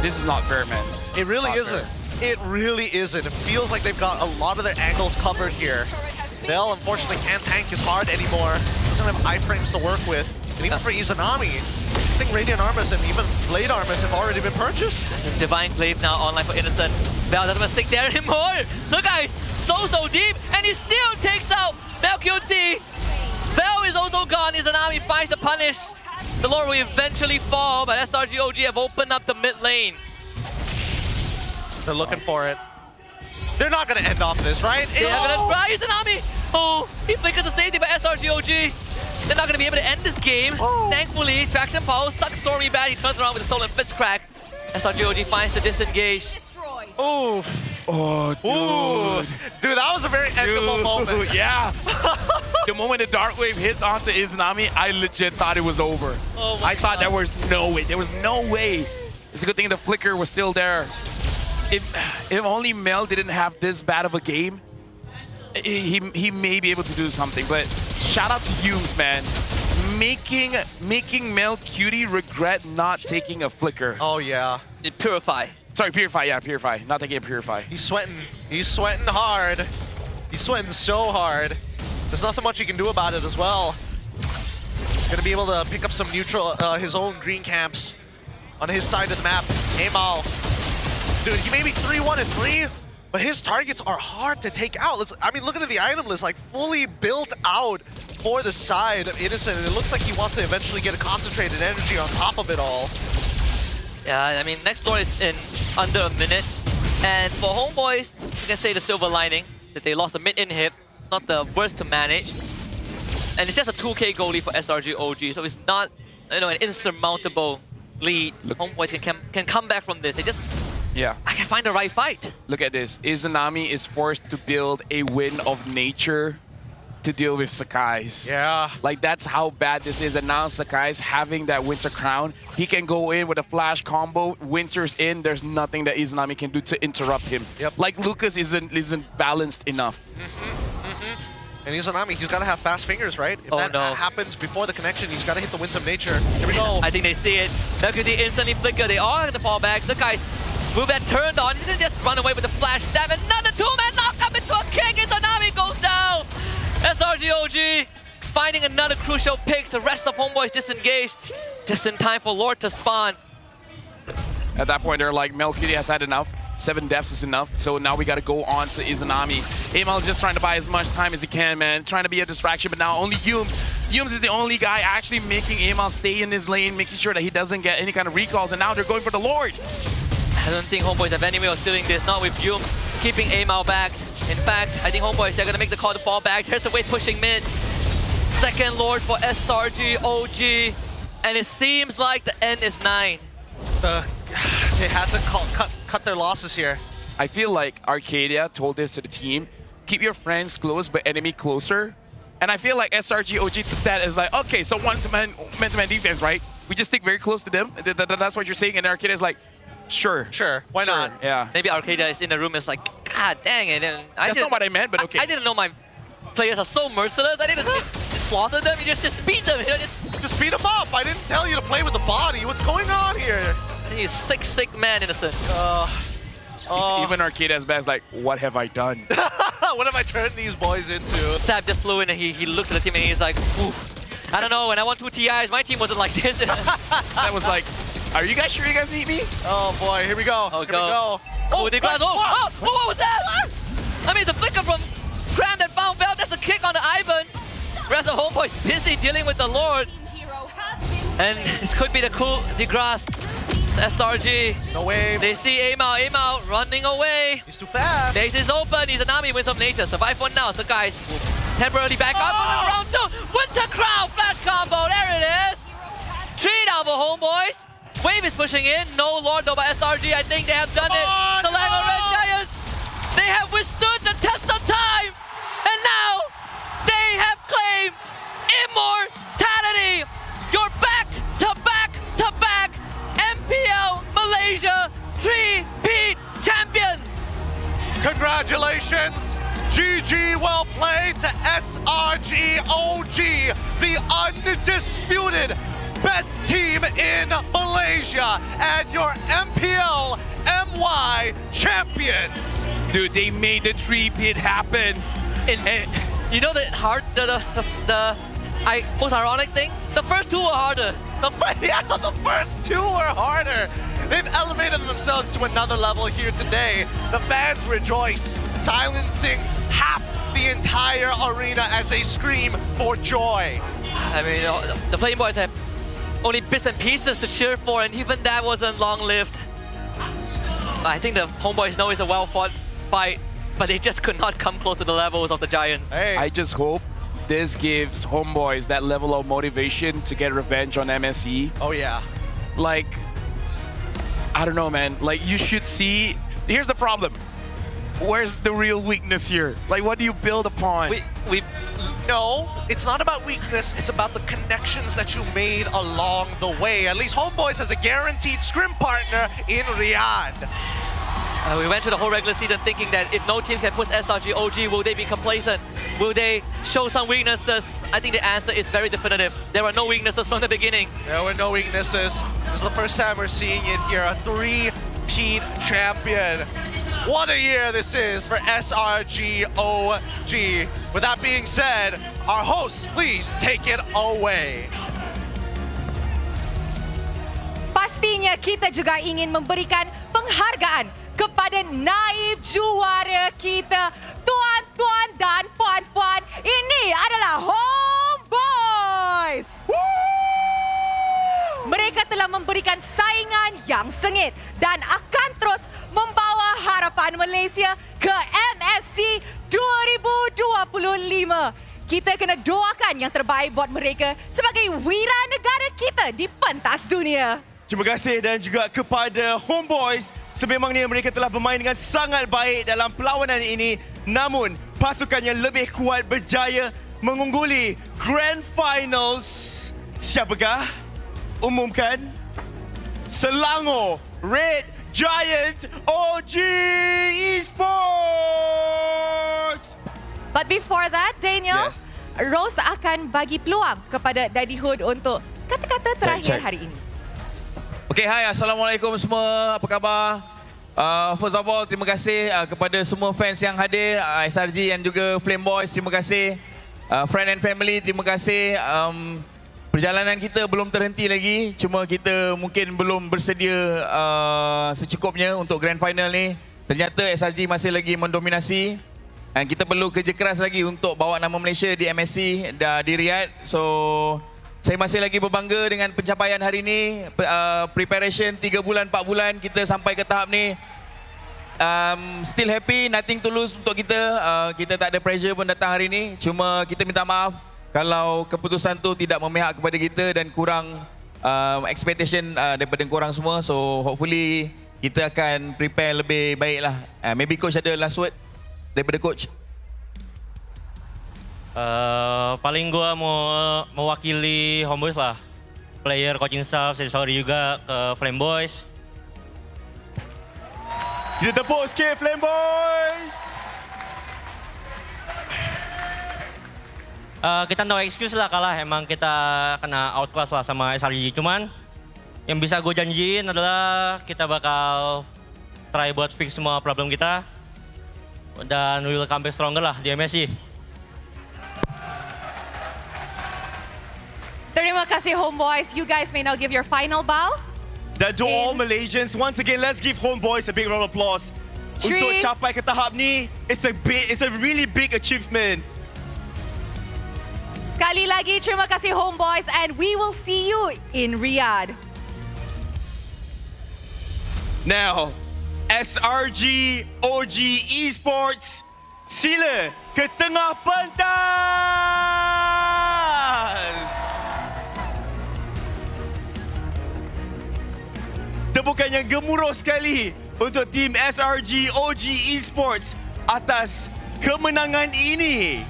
This is not fair, man. It really isn't. It really isn't. It feels like they've got a lot of their angles covered here. Bell, unfortunately, can't tank as hard anymore. Doesn't have iframes to work with. And even for Izanami, I think Radiant Armors and even Blade Armors have already been purchased. Divine Glaive now online for Innocent. Bell doesn't stick there anymore. So guys, so deep, and he still takes out MelQT. Bell is also gone. Izanami finds the punish. The Lord will eventually fall, but SRGOG have opened up the mid lane. They're looking for it. They're not going to end off this, right? They're going to try Izanami. Oh, he flickers the safety by SRGOG. They're not going to be able to end this game. Thankfully, Traction Pulse sucks Stormy bad. He turns around with a stolen Fist Crack. SRGOG finds the disengage. Oof. Oh, dude. Ooh. Dude, that was a very endable moment. Yeah. The moment the Dark Wave hits onto Izanami, I legit thought it was over. Oh I thought there was no way. There was no way. It's a good thing the flicker was still there. If only Mel didn't have this bad of a game, he may be able to do something. But shout out to Humes, man. Making MelQT regret not taking a flicker. Oh, yeah. Purify. Sorry, Purify, yeah, Purify. Not taking a Purify. He's sweating hard. He's sweating so hard. There's nothing much he can do about it as well. Gonna be able to pick up some neutral, his own green camps on his side of the map. Amal. Dude, he may be 3-1 and 3, but his targets are hard to take out. I mean, looking at the item list, like fully built out for the side of Innocent, and it looks like he wants to eventually get a concentrated energy on top of it all. Yeah, I mean, next door is in under a minute. And for homeboys, you can say the silver lining, that they lost a mid-inhib. It's not the worst to manage. And it's just a 2k goalie for SRGOG, so it's not, you know, an insurmountable lead. Homeboys can come back from this. They just, I can find the right fight. Look at this. Izanami is forced to build a wind of nature to deal with Sakai's. Yeah. Like, that's how bad this is. And now Sakai's having that Winter Crown. He can go in with a flash combo. Winter's in. There's nothing that Izanami can do to interrupt him. Yep. Like, Lucas isn't balanced enough. And Izanami, he's got to have fast fingers, right? If that happens before the connection, he's got to hit the Winds of Nature. Here we go. I think they see it. MelQT instantly flicker. They are going to fall back. Sakai move that turned on. He didn't just run away with the flash stab. Another two-man knock up into a kick. Izanami goes down. SRGOG finding another crucial pick. The rest of homeboys disengaged. Just in time for Lord to spawn. At that point, they're like, MelQT has had enough. 7 deaths is enough. So now we got to go on to Izanami. Amal is just trying to buy as much time as he can, man. Trying to be a distraction, but now only Humes. Humes is the only guy actually making Amal stay in his lane, making sure that he doesn't get any kind of recalls. And now they're going for the Lord. I don't think homeboys have any way of stealing this. Not with Humes keeping Amal back. In fact, I think homeboys, they're going to make the call to fall back. There's a wave pushing mid. Second Lord for SRGOG. And it seems like the end is 9. They had to cut their losses here. I feel like Arcadia told this to the team. Keep your friends close, but enemy closer. And I feel like SRGOG took that as like, okay, so man-to-man defense, right? We just stick very close to them. That's what you're saying. And Arcadia's like, sure. Why not? Yeah. Maybe Arcadia is in the room. It's like, God dang it. That's not what I meant, but okay. I didn't know my players are so merciless. I didn't slaughter them, you just beat them. Just beat them up. I didn't tell you to play with the body. What's going on here? He's sick man, Innocent. Even Arcade as bad as like, what have I done? What have I turned these boys into? Seb just flew in and he looks at the team and he's like, I don't know, when I won 2 TIs, my team wasn't like this. I was like, are you guys sure you guys need me? Oh boy, here we go. Oh, here we go. Oh, they got what was that? What? I mean, the flicker from Cram that found Bell, that's a kick on the Ivan. Rest of Homeboy's busy dealing with the Lord. And this could be the cool DeGrasse. SRG. No way. They see aim out, running away. He's too fast. Base is open. He's an army, Winds of Nature. Survive one now. So guys, temporarily back up. Round 2. Winter Crown flash combo. There it is. 3 down for Homeboys. Wave is pushing in. No Lord though by SRG. I think they have done it. Selangor Red Giants. They have withstood the test of time. And now they have claimed immortality. You're back to back to back. MPL Malaysia 3-peat champions. Congratulations. GG, well played to SRG OG, the undisputed best team in Malaysia and your MPL MY champions. Dude, they made the 3-peat happen. And you know the most ironic thing? The first 2 were harder. The first 2 were harder. They've elevated themselves to another level here today. The fans rejoice, silencing half the entire arena as they scream for joy. I mean, the Flame Boys have only bits and pieces to cheer for, and even that wasn't long-lived. I think the Homeboys know it's a well-fought fight, but they just could not come close to the levels of the Giants. Hey. I just hope this gives Homeboys that level of motivation to get revenge on MSC. Oh yeah. Like, I don't know, man. Like, you should see. Here's the problem. Where's the real weakness here? Like, what do you build upon? No, it's not about weakness. It's about the connections that you made along the way. At least Homeboys has a guaranteed scrim partner in Riyadh. We went through the whole regular season thinking that if no teams can push SRG OG, will they be complacent? Will they show some weaknesses? I think the answer is very definitive. There were no weaknesses from the beginning. There were no weaknesses. This is the first time we're seeing it here. A 3-peat champion. What a year this is for SRG OG. With that being said, our hosts, please take it away. Pastinya kita juga ingin memberikan penghargaan kepada naib juara kita, tuan-tuan dan puan-puan. Ini adalah Homeboys. Mereka telah memberikan saingan yang sengit dan akan terus membawa harapan Malaysia ke MSC 2025. Kita kena doakan yang terbaik buat mereka sebagai wira negara kita di pentas dunia. Terima kasih dan juga kepada Homeboys. Sememangnya mereka telah bermain dengan sangat baik dalam perlawanan ini. Namun, pasukan yang lebih kuat berjaya mengungguli Grand Finals. Siapakah? Umumkan. Selangor Red Giants OG Esports. But before that, Daniel, Rose akan bagi peluang kepada Daddy Hood untuk kata-kata terakhir hari ini. Okay, hai. Assalamualaikum semua. Apa khabar? First of all, terima kasih kepada semua fans yang hadir. SRG dan juga Flame Boys, terima kasih. Friend and family, terima kasih. Perjalanan kita belum terhenti lagi. Cuma kita mungkin belum bersedia secukupnya untuk Grand Final ni. Ternyata SRG masih lagi mendominasi. Dan kita perlu kerja keras lagi untuk bawa nama Malaysia di MSC di Riyadh. So, saya masih lagi berbangga dengan pencapaian hari ini. Preparation 3 bulan, 4 bulan kita sampai ke tahap ni. Still happy, nothing to lose untuk kita. Kita tak ada pressure pun datang hari ini. Cuma kita minta maaf kalau keputusan tu tidak memihak kepada kita dan kurang expectation daripada korang semua. So hopefully kita akan prepare lebih baik lah. Maybe coach ada last word daripada coach. Paling gua mau mewakili Homeboys lah. Player, coaching staff, saya sorry juga ke Flame Boys. Kita tepuk sikit Flame Boys. Kita no excuse lah kalah, emang kita kena outclass lah sama SRG. Cuman yang bisa gue janjiin adalah kita bakal try buat fix semua problem kita. Dan we will come back stronger lah di MSC. Terima kasih Homeboys. You guys may now give your final bow. Dan to all Malaysians, once again, let's give Homeboys a big round of applause. Untuk capai ke tahap ni, it's a really big achievement. Sekali lagi, terima kasih Homeboys, and we will see you in Riyadh. Now, SRG OG Esports, sila ke tengah pentas. Tepukan yang gemuruh sekali untuk tim SRG OG Esports atas kemenangan ini.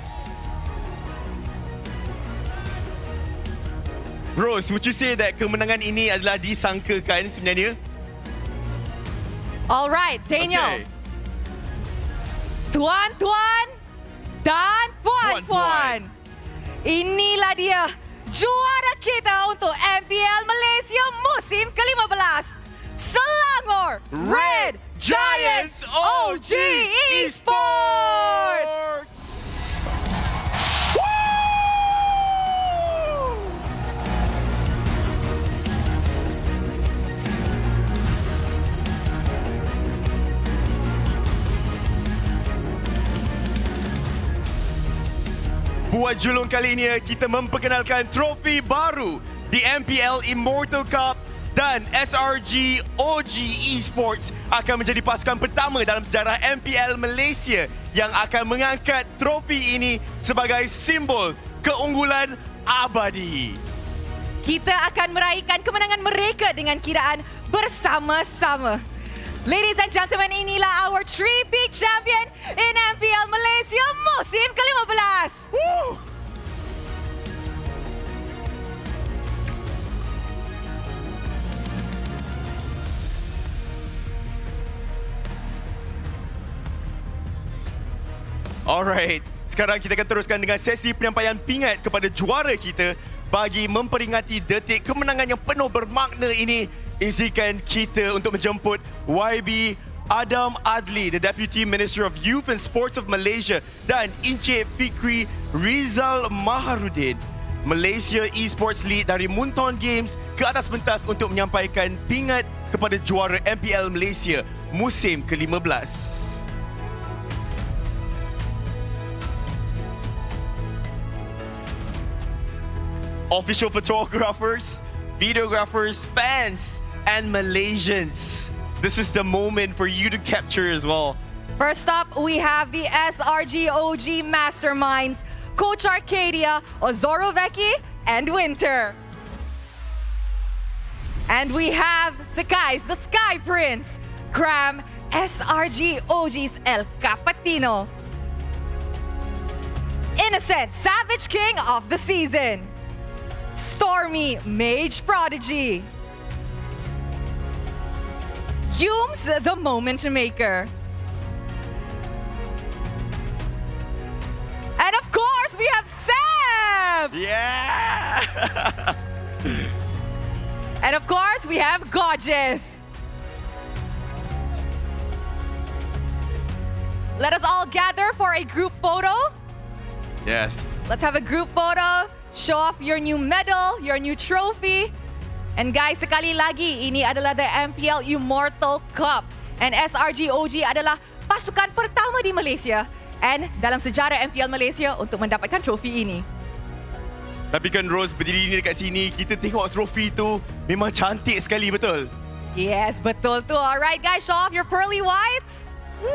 Rose, would you say that kemenangan ini adalah disangkakan sebenarnya? Alright, Daniel. Okay. Tuan-tuan dan puan-puan. Inilah dia juara kita untuk MPL Malaysia musim ke-15. Selangor Red Giants OG Esports. Buat julung kali ini, kita memperkenalkan trofi baru di MPL Immortal Cup dan SRG OG Esports akan menjadi pasukan pertama dalam sejarah MPL Malaysia yang akan mengangkat trofi ini sebagai simbol keunggulan abadi. Kita akan meraihkan kemenangan mereka dengan kiraan bersama-sama. Ladies and gentlemen, inilah our three-peat champion in MPL Malaysia musim ke-15. Alright, sekarang kita akan teruskan dengan sesi penyampaian pingat kepada juara kita bagi memperingati detik kemenangan yang penuh bermakna ini. Izinkan kita untuk menjemput YB Adam Adli, the Deputy Minister of Youth and Sports of Malaysia, dan Encik Fikri Rizal Maharudin, Malaysia Esports Lead dari Montage Games, ke atas pentas untuk menyampaikan pingat kepada juara MPL Malaysia musim ke-15. Official photographers, videographers, fans, and Malaysians. This is the moment for you to capture as well. First up, we have the SRG OG Masterminds, Coach Arcadia, Ozorovecki, and Winter. And we have Sakai's the Sky Prince, Cram, SRG OG's El Capatino. Innocent, Savage King of the season. Stormy, Mage Prodigy. Yums, the Moment Maker. And of course, we have Seb! Yeah! And of course, we have Gorgeous. Let us all gather for a group photo. Yes. Let's have a group photo. Show off your new medal, your new trophy. And guys, sekali lagi, ini adalah the MPL Immortal Cup. And SRG OG adalah pasukan pertama di Malaysia and dalam sejarah MPL Malaysia untuk mendapatkan trofi ini. Tapi kan Rose, berdiri ni dekat sini, kita tengok trofi tu memang cantik sekali, betul? Yes, betul tu. Alright guys, show off your pearly whites. Woo!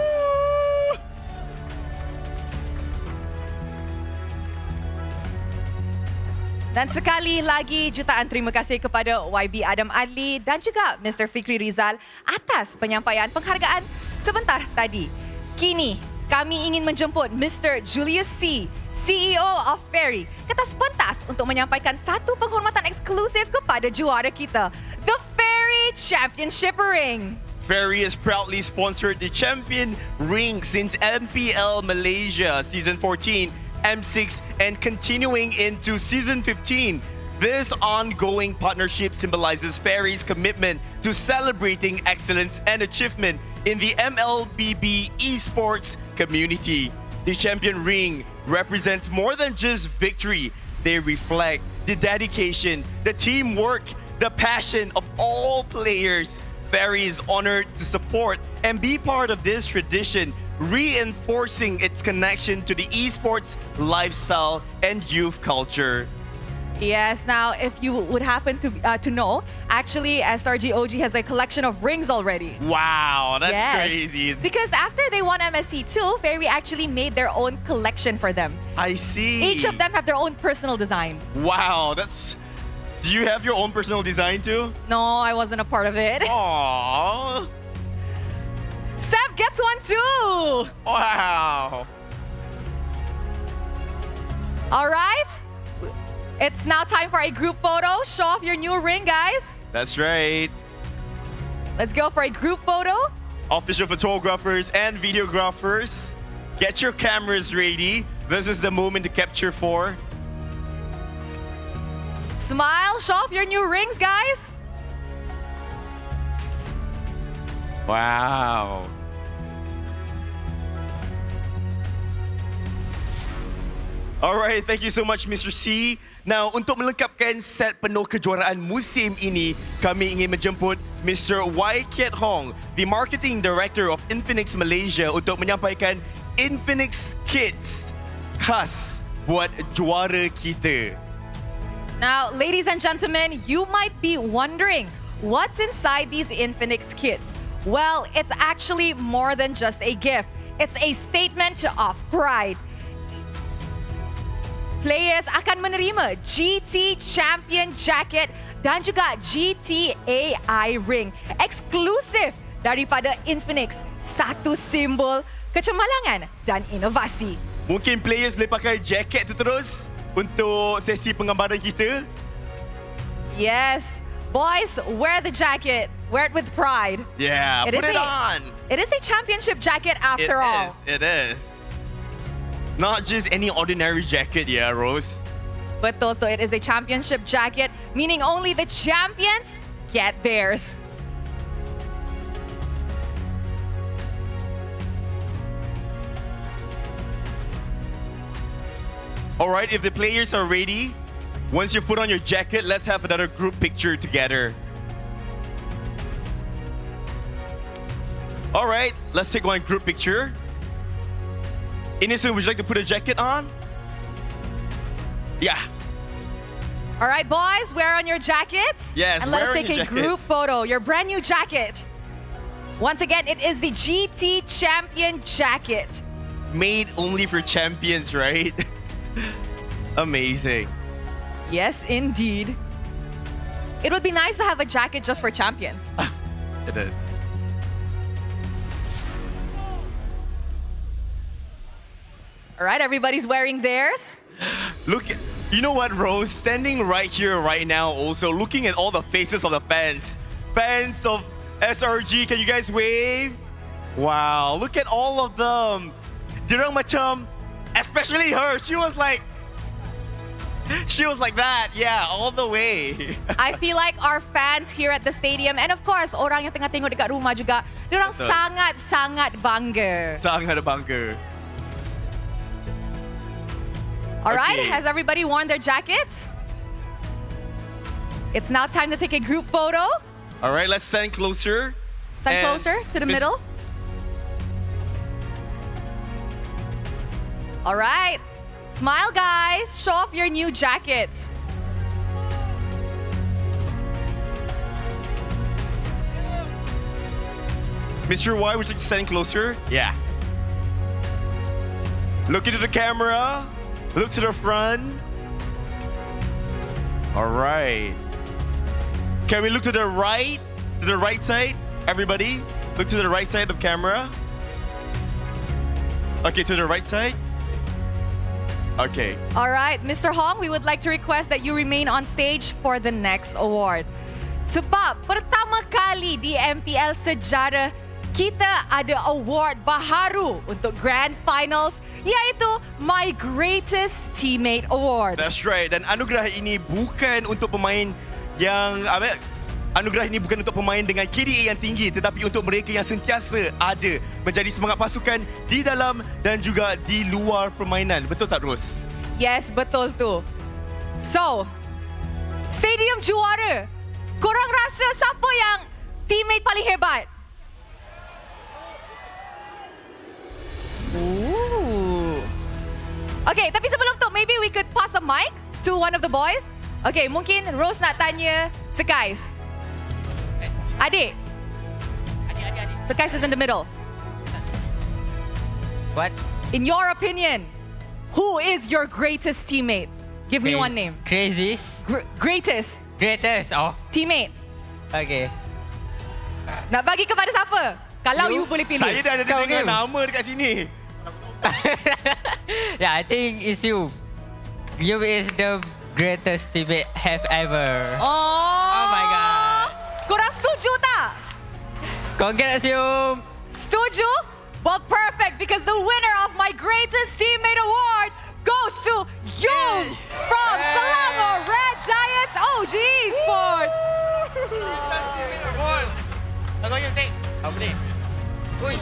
Dan sekali lagi jutaan terima kasih kepada YB Adam Adli dan juga Mr. Fikri Rizal atas penyampaian penghargaan sebentar tadi. Kini kami ingin menjemput Mr. Julius C, CEO of Ferry, ke atas pentas untuk menyampaikan satu penghormatan eksklusif kepada juara kita, The Ferry Championship Ring. Ferry has proudly sponsored the champion ring since MPL Malaysia Season 14, M6, and continuing into Season 15. This ongoing partnership symbolizes Ferry's commitment to celebrating excellence and achievement in the MLBB esports community. The champion ring represents more than just victory. They reflect the dedication, the teamwork, the passion of all players. Ferry is honored to support and be part of this tradition, reinforcing its connection to the esports lifestyle and youth culture. Yes, now if you would happen to know, actually SRG OG has a collection of rings already. Wow, that's Yes. crazy. Because after they won MSC2, Ferry actually made their own collection for them. I see. Each of them have their own personal design. Wow, that's... Do you have your own personal design too? No, I wasn't a part of it. Aww. Seb gets one too! Wow. All right. It's now time for a group photo. Show off your new ring, guys. That's right. Let's go for a group photo. Official photographers and videographers, get your cameras ready. This is the moment to capture for. Smile. Show off your new rings, guys. Wow. Alright, thank you so much, Mr. C. Now, untuk melengkapkan set penuh kejuaraan musim ini, kami ingin menjemput Mr. Y. Kiat Hong, the Marketing Director of Infinix Malaysia, untuk menyampaikan Infinix Kits khas buat juara kita. Now, ladies and gentlemen, you might be wondering, what's inside these Infinix kits? Well, it's actually more than just a gift. It's a statement of pride. Players akan menerima GT Champion Jacket dan juga GT AI Ring eksklusif daripada Infinix, satu simbol kecemerlangan dan inovasi. Mungkin players boleh pakai jaket tu terus untuk sesi penggambaran kita. Yes, boys, wear the jacket. Wear it with pride. Yeah, put it on. It is a championship jacket after all. It is. Not just any ordinary jacket, yeah, Rose. Betul tu, it is a championship jacket, meaning only the champions get theirs. All right, if the players are ready, once you put on your jacket, let's have another group picture together. All right, let's take one group picture. Innocent, would you like to put a jacket on? Yeah. All right, boys, wear on your jackets. Yes, and let us wear on take your a group jackets. photo. Your brand new jacket. Once again, it is the GT Champion Jacket. Made only for champions, right? Amazing. Yes, indeed. It would be nice to have a jacket just for champions. It is. All right, everybody's wearing theirs. Look, you know what, Rose? Standing right here, right now, also looking at all the faces of the fans. Fans of SRG, can you guys wave? Wow, look at all of them. Dirang macam, especially her, she was like that, yeah, all the way. I feel like our fans here at the stadium, and of course, orang yang tengah tengok dekat rumah juga, diorang Betul. sangat-sangat bangga. Sangat bangga. All right, Okay. has everybody worn their jackets? It's now time to take a group photo. All right, let's stand closer. Stand And closer to the Miss- middle. All right, smile, guys. Show off your new jackets. Mr. Y, would you like to stand closer? Yeah. Look into the camera. Look to the front. All right. Can we look to the right? To the right side? Everybody, look to the right side of camera. Okay, to the right side. Okay. All right, Mr. Hong, we would like to request that you remain on stage for the next award. Sebab pertama kali di MPL sejarah, kita ada award baharu untuk Grand Finals, iaitu My Greatest Teammate Award. That's right. Dan anugerah ini bukan untuk pemain yang anugerah ini bukan untuk pemain dengan KDA yang tinggi, tetapi untuk mereka yang sentiasa ada menjadi semangat pasukan di dalam dan juga di luar permainan. Betul tak, Ros? Yes, betul tu. So, stadium juara. Korang rasa siapa yang teammate paling hebat? Ooh. Okay, tapi sebelum tu, maybe we could pass a mic to one of the boys. Okay, mungkin Rose nak tanya Sekais. Adik. Sekais is in the middle. What? In your opinion, who is your greatest teammate? Give me one name. Craziest? Greatest. Greatest, oh. Teammate. Okay. Nak bagi kepada siapa? Kalau you boleh pilih. Saya dah ada dengar nama dekat sini. Yeah, I think it's you. You is the greatest teammate have ever. Oh my god. Korang setuju tak? Congrats you. Setuju? Well, perfect, because the winner of My Greatest Teammate Award goes to you from Selangor Red Giants OG Sports. Aku you take. Apa ni? Ui.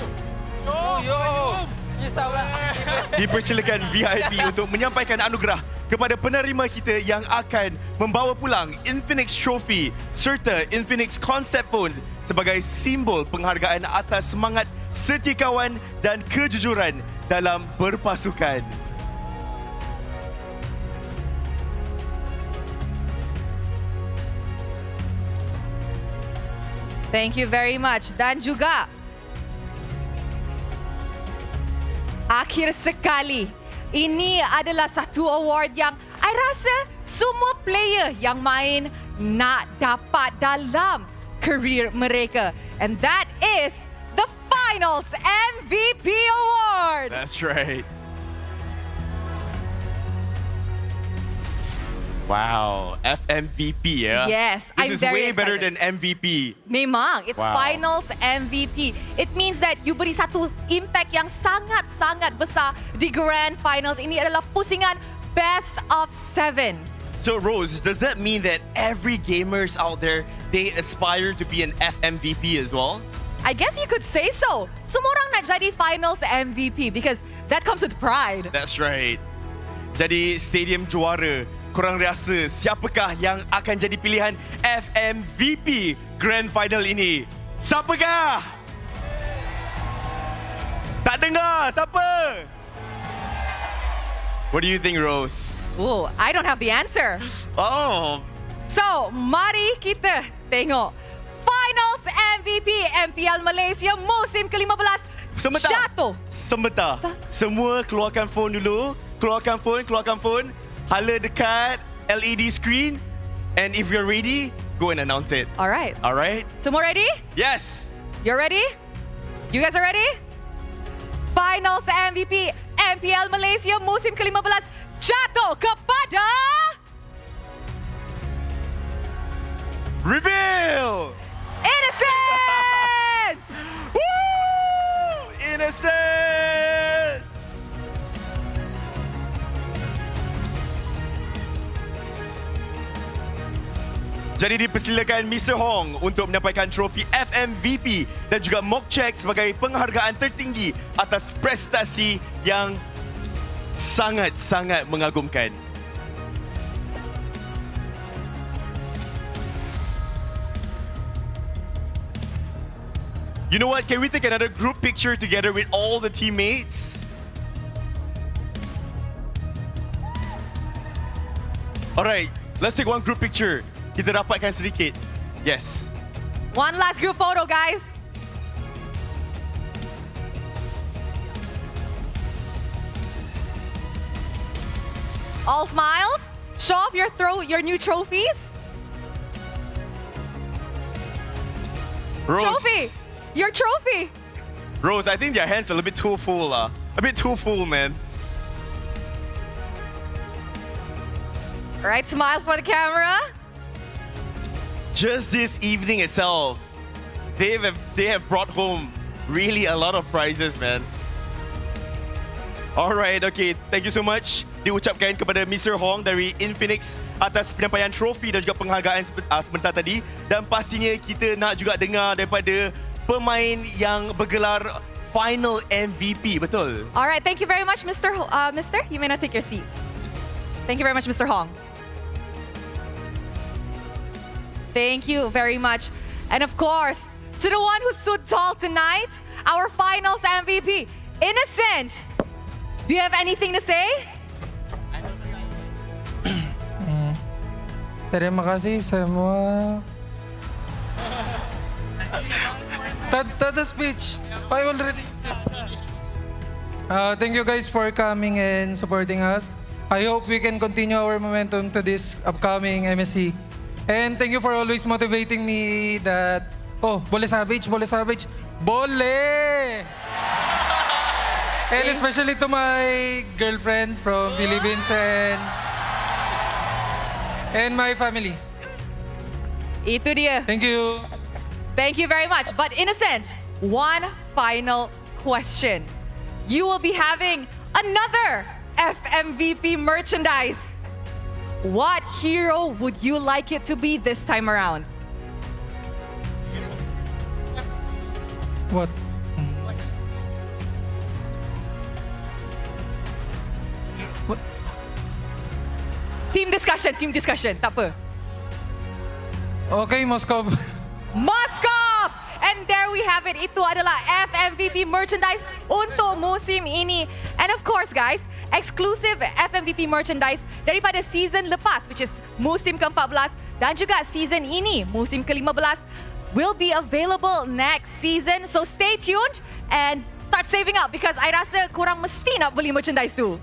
Yo. Dipersilakan VIP untuk menyampaikan anugerah kepada penerima kita yang akan membawa pulang Infinix Trophy serta Infinix Concept Phone sebagai simbol penghargaan atas semangat setiakawan dan kejujuran dalam berpasukan. Thank you very much. Dan juga akhir sekali, ini adalah satu award yang I rasa semua player yang main nak dapat dalam career mereka. And that is the Finals MVP Award. That's right. Wow, FMVP ya. Yes, I'm This is very way better excited. than MVP. Memang, it's Wow. Finals MVP. It means that you beri satu impact yang sangat-sangat besar di Grand Finals. Ini adalah pusingan best of 7. So Rose, does that mean that every gamers out there, they aspire to be an FMVP as well? I guess you could say so. Semua orang nak jadi Finals MVP because that comes with pride. That's right. Jadi stadium juara, korang rasa siapakah yang akan jadi pilihan FMVP Grand Final ini? Siapakah? Tak dengar, siapa? What do you think, Rose? Oh, I don't have the answer. Oh. So, mari kita tengok Finals MVP MPL Malaysia musim ke-15 jatuh. Sebentar. Semua keluarkan phone dulu. Keluarkan phone. Hala dekat LED screen. And if you're ready, go and announce it. Alright. Alright? Semua ready? Yes. You're ready? You guys are ready? Finals MVP MPL Malaysia musim ke-15 jatuh kepada... Reveal! Innocent! Woo! Innocent! Jadi dipersilakan Mr. Hong untuk menyampaikan trofi FMVP dan juga mock check sebagai penghargaan tertinggi atas prestasi yang sangat-sangat mengagumkan. You know what? Can we take another group picture together with all the teammates? Alright, let's take one group picture. Kita dapatkan sedikit. Yes. One last group photo, guys. All smiles. Show off your new trophies. Rose. Trophy. Your trophy. Rose, I think their hands are a little bit too full. A bit too full, man. All right, smile for the camera. just this evening itself, they have brought home really a lot of prizes, man. Alright, okay. Thank you so much. Diucapkan kepada Mr. Hong dari Infinix atas penyampaian trofi dan juga penghargaan sebentar tadi. Dan pastinya kita nak juga dengar daripada pemain yang bergelar final MVP, betul? All right, thank you very much, Mr. Mister, you may now take your seat. Thank you very much, Mr. Hong. Thank you very much. And of course, to the one who stood tall tonight, our finals MVP, Innocent. Do you have anything to say? Terima kasih semua. Tada speech. I already. Thank you guys for coming and supporting us. I hope we can continue our momentum to this upcoming MSC. And thank you for always motivating me that, oh, bole savage, bole savage, bole! And especially to my girlfriend from Philippines and my family. Itu dia. Thank you. Thank you very much. But Innocent, one final question. You will be having another FMVP merchandise. What hero would you like it to be this time around? What? What? Team discussion. Tak apa. Okay, Moscow. Moskov! And there we have it. Itu adalah FMVP merchandise untuk musim ini. And of course, guys, exclusive FMVP merchandise daripada season lepas, which is musim ke-14 dan juga season ini, musim ke-15, will be available next season. So stay tuned and start saving up because I rasa korang mesti nak beli merchandise tu.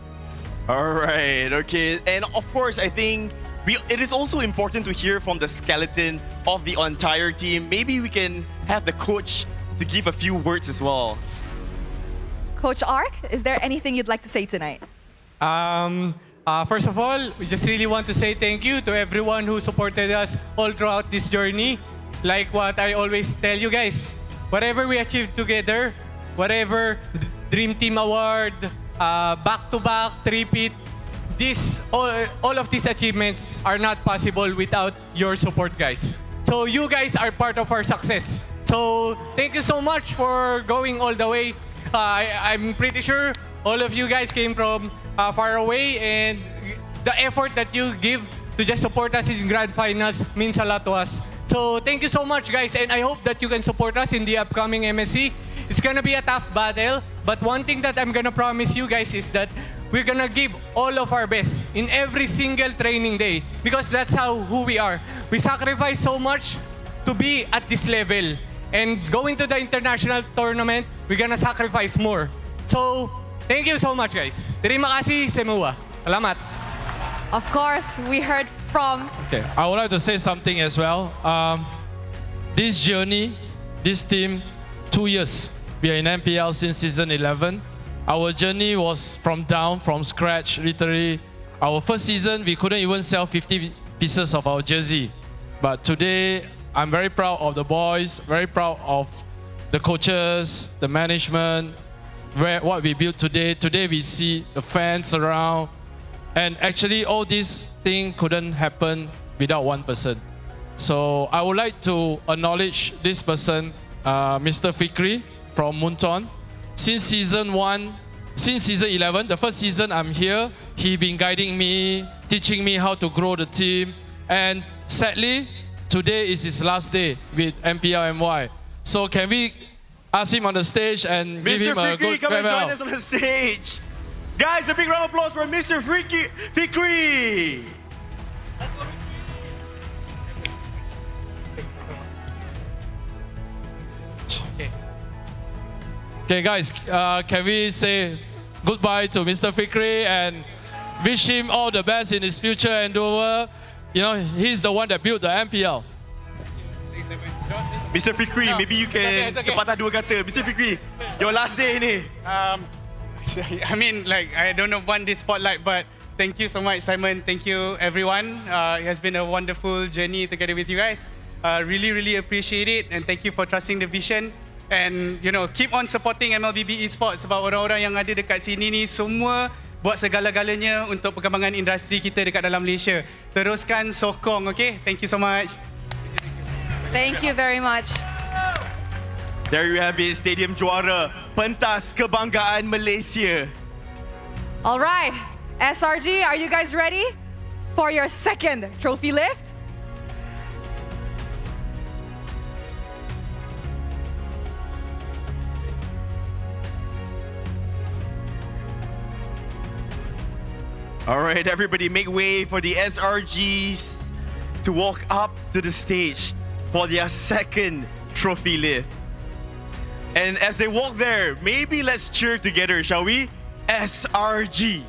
Alright, okay. And of course, I think it is also important to hear from the skeleton of the entire team. Maybe we can have the coach to give a few words as well. Coach Ark, is there anything you'd like to say tonight? First of all, we just really want to say thank you to everyone who supported us all throughout this journey. Like what I always tell you guys, whatever we achieve together, whatever Dream Team Award, back-to-back, three-peat, all of these achievements are not possible without your support, guys. So you guys are part of our success. So thank you so much for going all the way. I'm pretty sure all of you guys came from far away, and the effort that you give to just support us in Grand Finals means a lot to us. So thank you so much, guys, and I hope that you can support us in the upcoming MSC. It's gonna be a tough battle, but one thing that I'm gonna promise you guys is that we're gonna give all of our best in every single training day because that's who we are. We sacrifice so much to be at this level, and going to the international tournament, we're gonna sacrifice more. So thank you so much, guys. Terima kasih semua. Salamat. Of course, we heard from... Okay, I would like to say something as well. This journey, this team, 2 years. We are in MPL since season 11. Our journey was from scratch, literally. Our first season, we couldn't even sell 50 pieces of our jersey. But today, I'm very proud of the boys, very proud of the coaches, the management, what we built today. Today, we see the fans around. And actually, all this thing couldn't happen without one person. So I would like to acknowledge this person, Mr. Fikri from Munton. Since season 11, the first season I'm here, he been guiding me, teaching me how to grow the team. And sadly, today is his last day with MPL MY. So can we ask him on the stage and give him a good come and farewell? join us on the stage. Guys, a big round of applause for Mr. Fikri. Okay, guys, can we say goodbye to Mr. Fikri and wish him all the best in his future endeavor? You know, he's the one that built the MPL. Mr. Fikri, maybe you can sepatah dua kata. Mr. Fikri, your last day ni. I mean, like, I don't know want this spotlight, but thank you so much, Simon. Thank you, everyone. It has been a wonderful journey together with you guys. Really appreciate it, and thank you for trusting the vision. And you know, keep on supporting MLBB Esports sebab orang-orang yang ada dekat sini ni semua buat segala-galanya untuk perkembangan industri kita dekat dalam Malaysia. Teruskan sokong, okay? Thank you so much. Thank you very much. There you have it, Stadium Juara, pentas kebanggaan Malaysia. All right, SRG, are you guys ready for your second trophy lift? All right, everybody, make way for the SRGs to walk up to the stage for their second trophy lift. And as they walk there, maybe let's cheer together, shall we? SRG,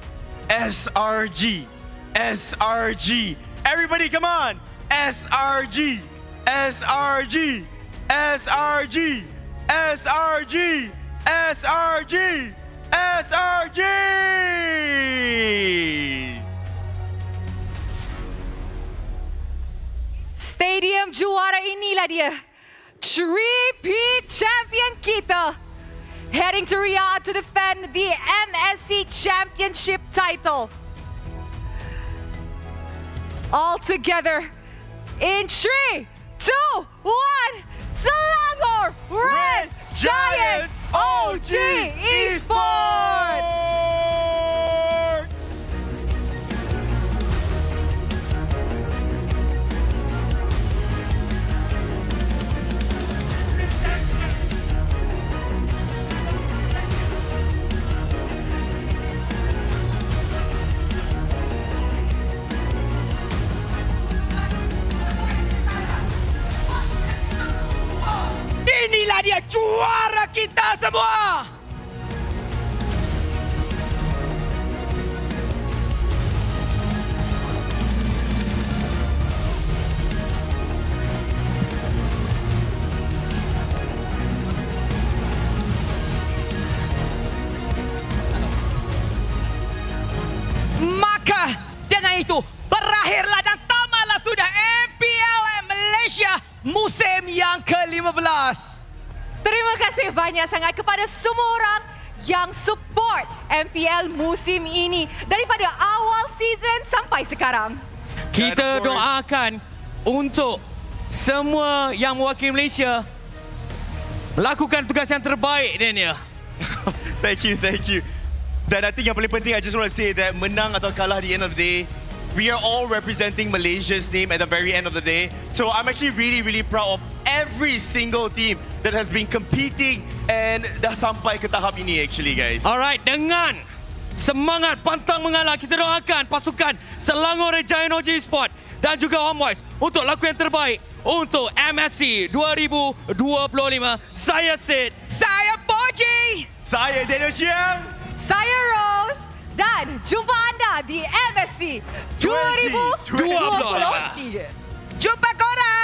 SRG, SRG. Everybody, come on! SRG, SRG, SRG, SRG, SRG, SRG! Stadium Juara inilah dia. 3-peat champion kita. Heading to Riyadh to defend the MSC Championship title. All together in 3, 2, 1. Selangor Red Giants OG Esports! Inilah dia juara kita semua. Maka dengan itu berakhirlah dan tamatlah sudah MPL Malaysia musim yang ke-15. Terima kasih banyak sangat kepada semua orang yang support MPL musim ini daripada awal season sampai sekarang. Kita doakan untuk semua yang mewakili Malaysia lakukan tugas yang terbaik, Daniel. Thank you. Dan I think yang paling penting, I just want to say that menang atau kalah at the end of the day, we are all representing Malaysia's name at the very end of the day. So I'm actually really proud of every single team that has been competing and dah sampai ke tahap ini actually, guys. Alright, dengan semangat pantang mengalah, kita doakan pasukan Selangor Red Giants OG Esports dan juga Homeboys untuk laku yang terbaik untuk MSC 2025. Saya Sid. Saya Boji. Saya Daniel Chiang. Saya Rose. Dan jumpa anda di MSC 2023. Jumpa korang.